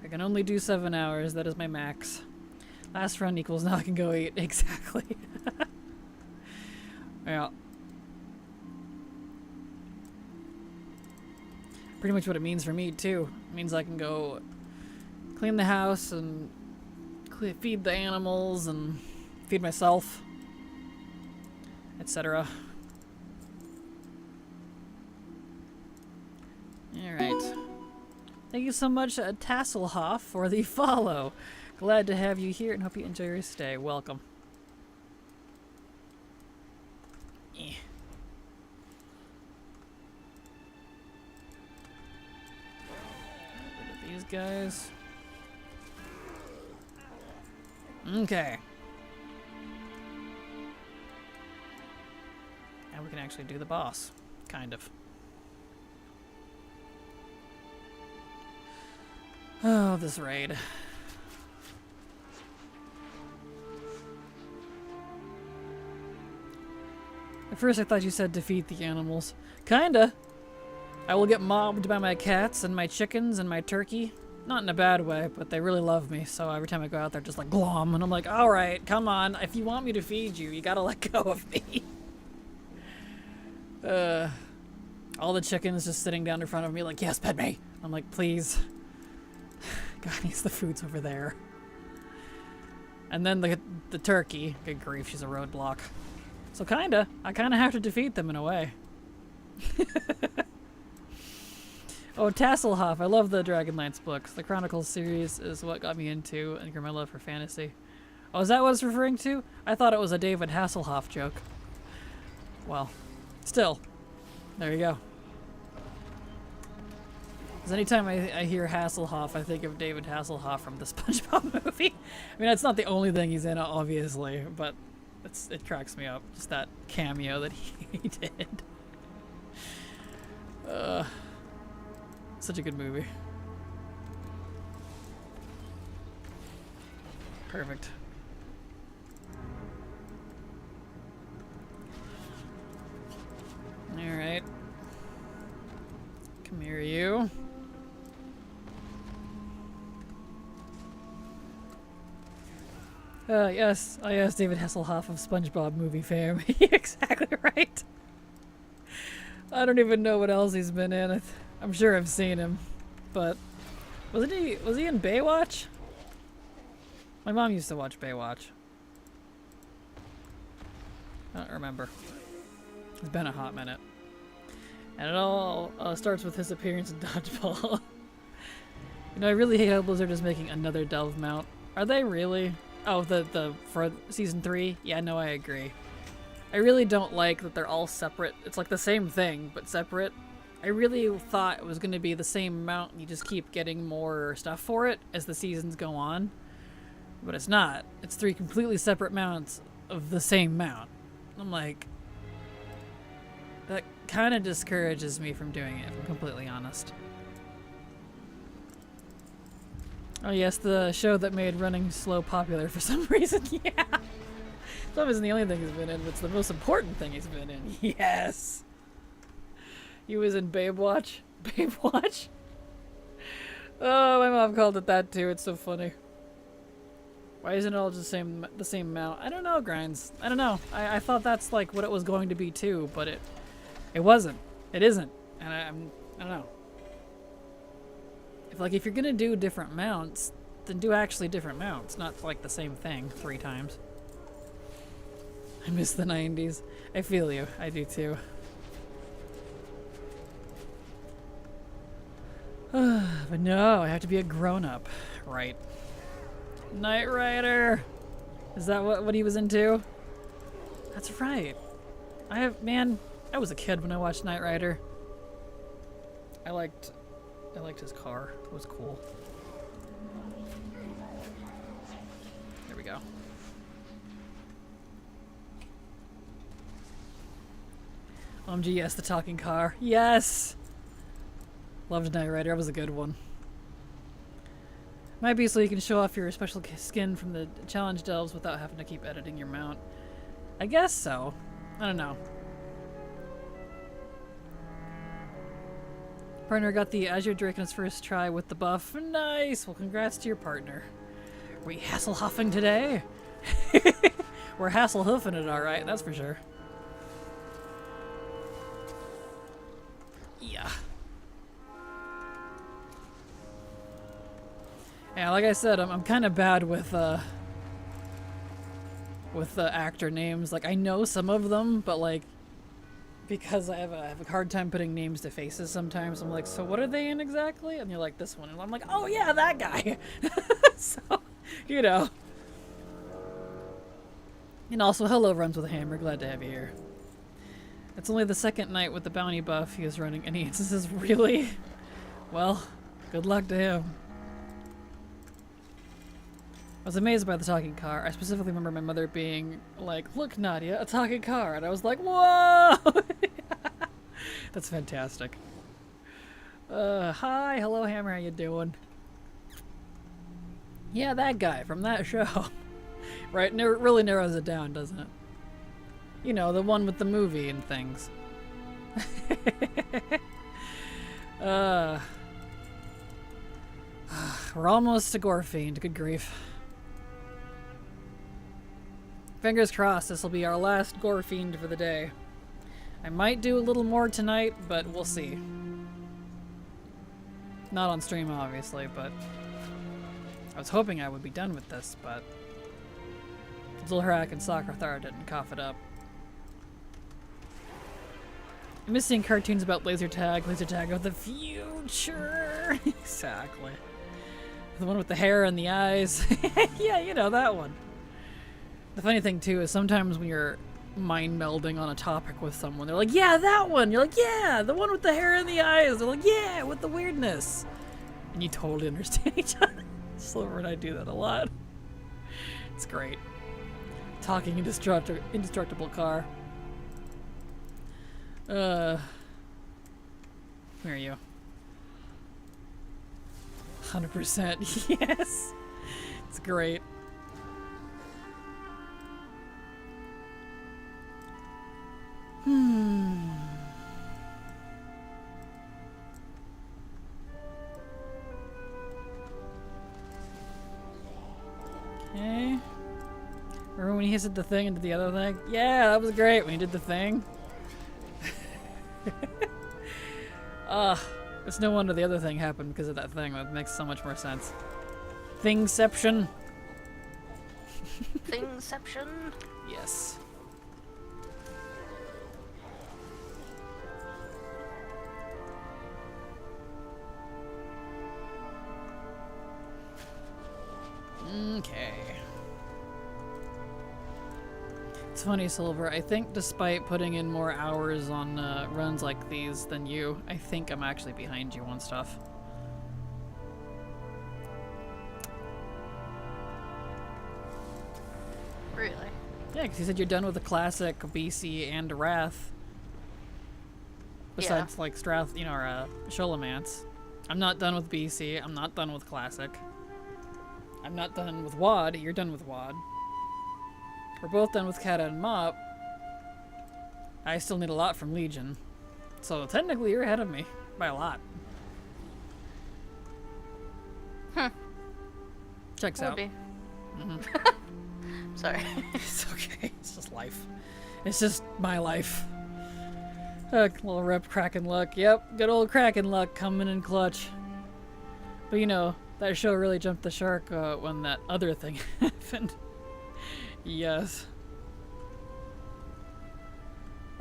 Speaker 1: I can only do 7 hours. That is my max. Last run equals now I can go 8. Exactly. Yeah. Pretty much what it means for me, too. It means I can go clean the house and feed the animals and feed myself, etc. Alright. Thank you so much, Tasselhoff, for the follow. Glad to have you here and hope you enjoy your stay. Welcome. Eh. Rid of these guys. Okay. Now we can actually do the boss. Kind of. Oh, this raid. At first I thought you said defeat the animals. Kinda. I will get mobbed by my cats and my chickens and my turkey. Not in a bad way, but they really love me, so every time I go out they're just like glom, and I'm like, alright, come on, if you want me to feed you, you gotta let go of me. All the chickens just sitting down in front of me like, yes, pet me. I'm like, please. God, the food's over there. And then the turkey, good grief, she's a roadblock. So I kinda have to defeat them in a way. Oh, Tasselhoff, I love the Dragonlance books. The Chronicles series is what got me into and grew my love for fantasy. Oh, is that what it's referring to? I thought it was a David Hasselhoff joke. Well, still. There you go. Because anytime I hear Hasselhoff, I think of David Hasselhoff from the SpongeBob movie. I mean, that's not the only thing he's in, obviously, but it cracks me up. Just that cameo that he did. Such a good movie. Perfect. Alright. Come here, you. Yes, I asked David Hasselhoff of SpongeBob movie fam. Exactly right. I don't even know what else he's been in. I'm sure I've seen him, but was he in Baywatch? My mom used to watch Baywatch. I don't remember. It's been a hot minute. And it all starts with his appearance in Dodgeball. You know, I really hate how Blizzard is making another Delve mount. Are they really? Oh, for season 3? Yeah, no, I agree. I really don't like that they're all separate. It's like the same thing, but separate. I really thought it was going to be the same mount and you just keep getting more stuff for it as the seasons go on. But it's not. It's 3 completely separate mounts of the same mount. I'm like, that kind of discourages me from doing it, if I'm completely honest. Oh yes, the show that made running slow popular for some reason. Yeah. That isn't the only thing he's been in, but it's the most important thing he's been in. Yes. He was in Baywatch. Baywatch? Oh, my mom called it that too. It's so funny. Why isn't it all just the same amount? I don't know, Grinds. I don't know. I thought that's like what it was going to be too, but it wasn't. It isn't. And I don't know. If you're gonna do different mounts, then do actually different mounts, not like the same thing 3 times. I miss the 90s. I feel you. I do too. But no, I have to be a grown-up. Right. Knight Rider! Is that what he was into? That's right. I was a kid when I watched Knight Rider. I liked his car. It was cool. There we go. OMG, yes, the talking car. Yes! Loved Knight Rider. That was a good one. Might be so you can show off your special skin from the challenge delves without having to keep editing your mount. I guess so. I don't know. Partner got the Azure Drake in his first try with the buff. Nice! Well, congrats to your partner. Were you Hasselhoffing today? We're Hasselhoofing it, alright, that's for sure. Yeah. Yeah, like I said, I'm kind of bad with actor names. Like, I know some of them, but like, because I have a hard time putting names to faces sometimes, I'm like, so what are they in exactly? And you're like, this one. And I'm like, oh yeah, that guy. So, you know. And also, hello, Runs with a Hammer. Glad to have you here. It's only the second night with the bounty buff he is running any instances. Really? Well, good luck to him. I was amazed by the talking car. I specifically remember my mother being like, look, Nadia, a talking car. And I was like, whoa! That's fantastic. Hi, hello, Hammer, how you doing? Yeah, that guy from that show. Right, it really narrows it down, doesn't it? You know, the one with the movie and things. We're almost to Gorefiend, good grief. Fingers crossed this will be our last Gorefiend for the day. I might do a little more tonight, but we'll see. Not on stream, obviously, but I was hoping I would be done with this, but Zulharak and Sakrathar didn't cough it up. I'm missing cartoons about laser tag of the future. Exactly. The one with the hair and the eyes. Yeah, you know, that one. The funny thing, too, is sometimes when you're mind melding on a topic with someone, they're like, yeah, that one! You're like, yeah, the one with the hair and the eyes! They're like, yeah, with the weirdness! And you totally understand each other. Silver and I do that a lot. It's great. Talking indestructible car. Where are you? 100%, yes! It's great. Okay. Remember when he hit the thing and did the other thing? Yeah, that was great when he did the thing. It's no wonder the other thing happened because of that thing. That makes so much more sense. Thingception.
Speaker 3: Thingception?
Speaker 1: Yes. Okay. It's funny, Silver. I think despite putting in more hours on runs like these than you, I think I'm actually behind you on stuff.
Speaker 3: Really?
Speaker 1: Yeah, because you said you're done with the classic, BC, and Wrath. Besides, like, Strath, you know, or Sholomance. I'm not done with BC. I'm not done with classic. I'm not done with WAD. You're done with WAD. We're both done with Kata and Mop. I still need a lot from Legion. So technically you're ahead of me. By a lot. Checks out.
Speaker 3: Be.
Speaker 1: Mhm.
Speaker 3: Sorry.
Speaker 1: It's okay. It's just life. It's just my life. Little rep Kraken luck. Yep, good old Kraken luck coming in clutch. But you know, that show really jumped the shark when that other thing happened. Yes.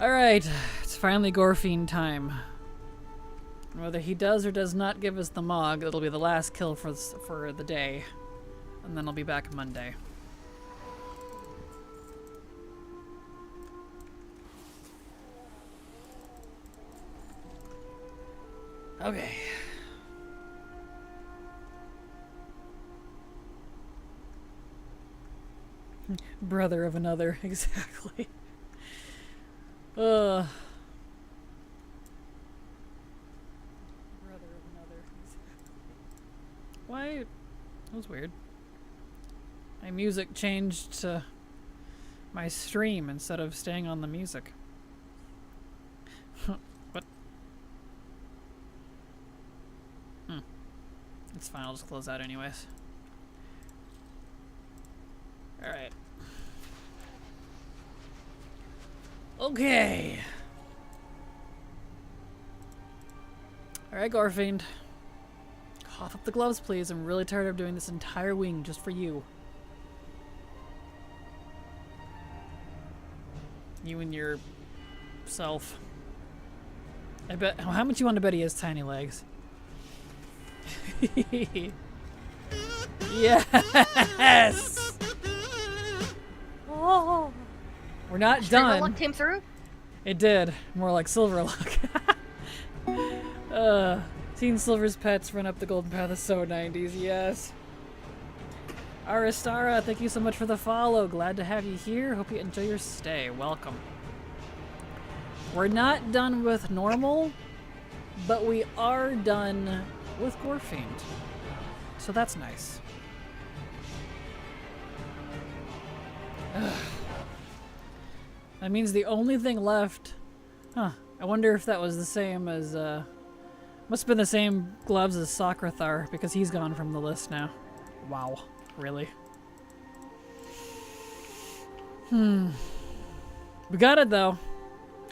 Speaker 1: Alright, it's finally Gorfiend time. Whether he does or does not give us the Mog, it'll be the last kill for the day. And then I'll be back Monday. Okay. Brother of another, exactly. Brother of another, exactly. Why? That was weird. My music changed to my stream instead of staying on the music. What? It's fine, I'll just close that anyways. Alright. Okay. Alright, Gorfiend. Cough up the gloves, please. I'm really tired of doing this entire wing just for you. You and your self. I bet. How much you want to bet he has tiny legs? Yes!
Speaker 3: Oh.
Speaker 1: We're not
Speaker 3: Streamer
Speaker 1: done.
Speaker 3: luck came through?
Speaker 1: It did. More like silver luck. Seeing Silver's pets run up the golden path is so 90s, yes. Aristara, thank you so much for the follow. Glad to have you here. Hope you enjoy your stay. Welcome. We're not done with normal, but we are done with Gorfiend. So that's nice. Ugh. That means the only thing left... Huh. I wonder if that was the same as, must have been the same gloves as Socrathar, because he's gone from the list now. Wow. Really? We got it, though.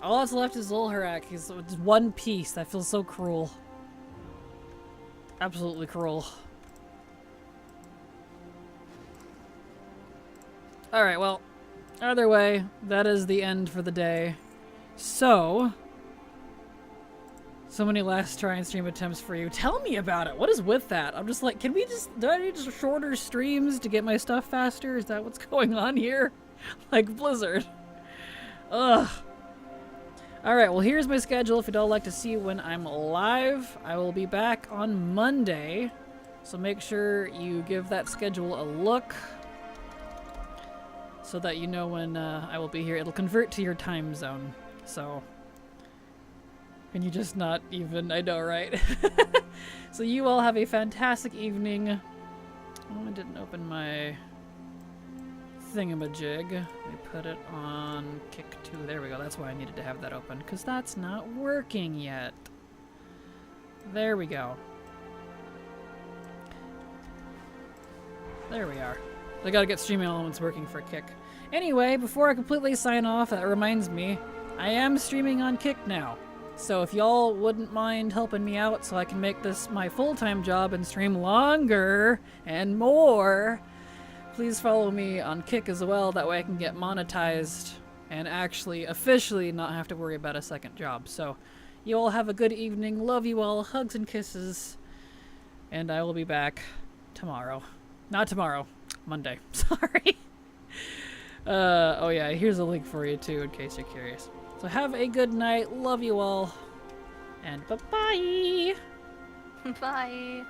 Speaker 1: All that's left is Zul'Harak. He's just one piece. That feels so cruel. Absolutely cruel. Alright, well, either way, that is the end for the day. So many last try and stream attempts for you. Tell me about it. What is with that? I'm just like, do I need just shorter streams to get my stuff faster? Is that what's going on here? Like Blizzard. Ugh. Alright, well here's my schedule if you'd all like to see when I'm live. I will be back on Monday, so make sure you give that schedule a look so that you know when I will be here. It'll convert to your time zone, so... Can you just not even... I know, right? So you all have a fantastic evening. Oh, I didn't open my thingamajig. Let me put it on Kick 2. There we go. That's why I needed to have that open, because that's not working yet. There we go. There we are. I gotta get streaming elements working for Kick. Anyway, before I completely sign off, that reminds me, I am streaming on Kick now. So if y'all wouldn't mind helping me out so I can make this my full-time job and stream longer and more, please follow me on Kick as well. That way I can get monetized and actually officially not have to worry about a second job. So you all have a good evening. Love you all. Hugs and kisses. And I will be back tomorrow. Not tomorrow. Monday. Sorry. Oh yeah, here's a link for you too in case you're curious. So have a good night. Love you all. And bye-bye.
Speaker 3: Bye.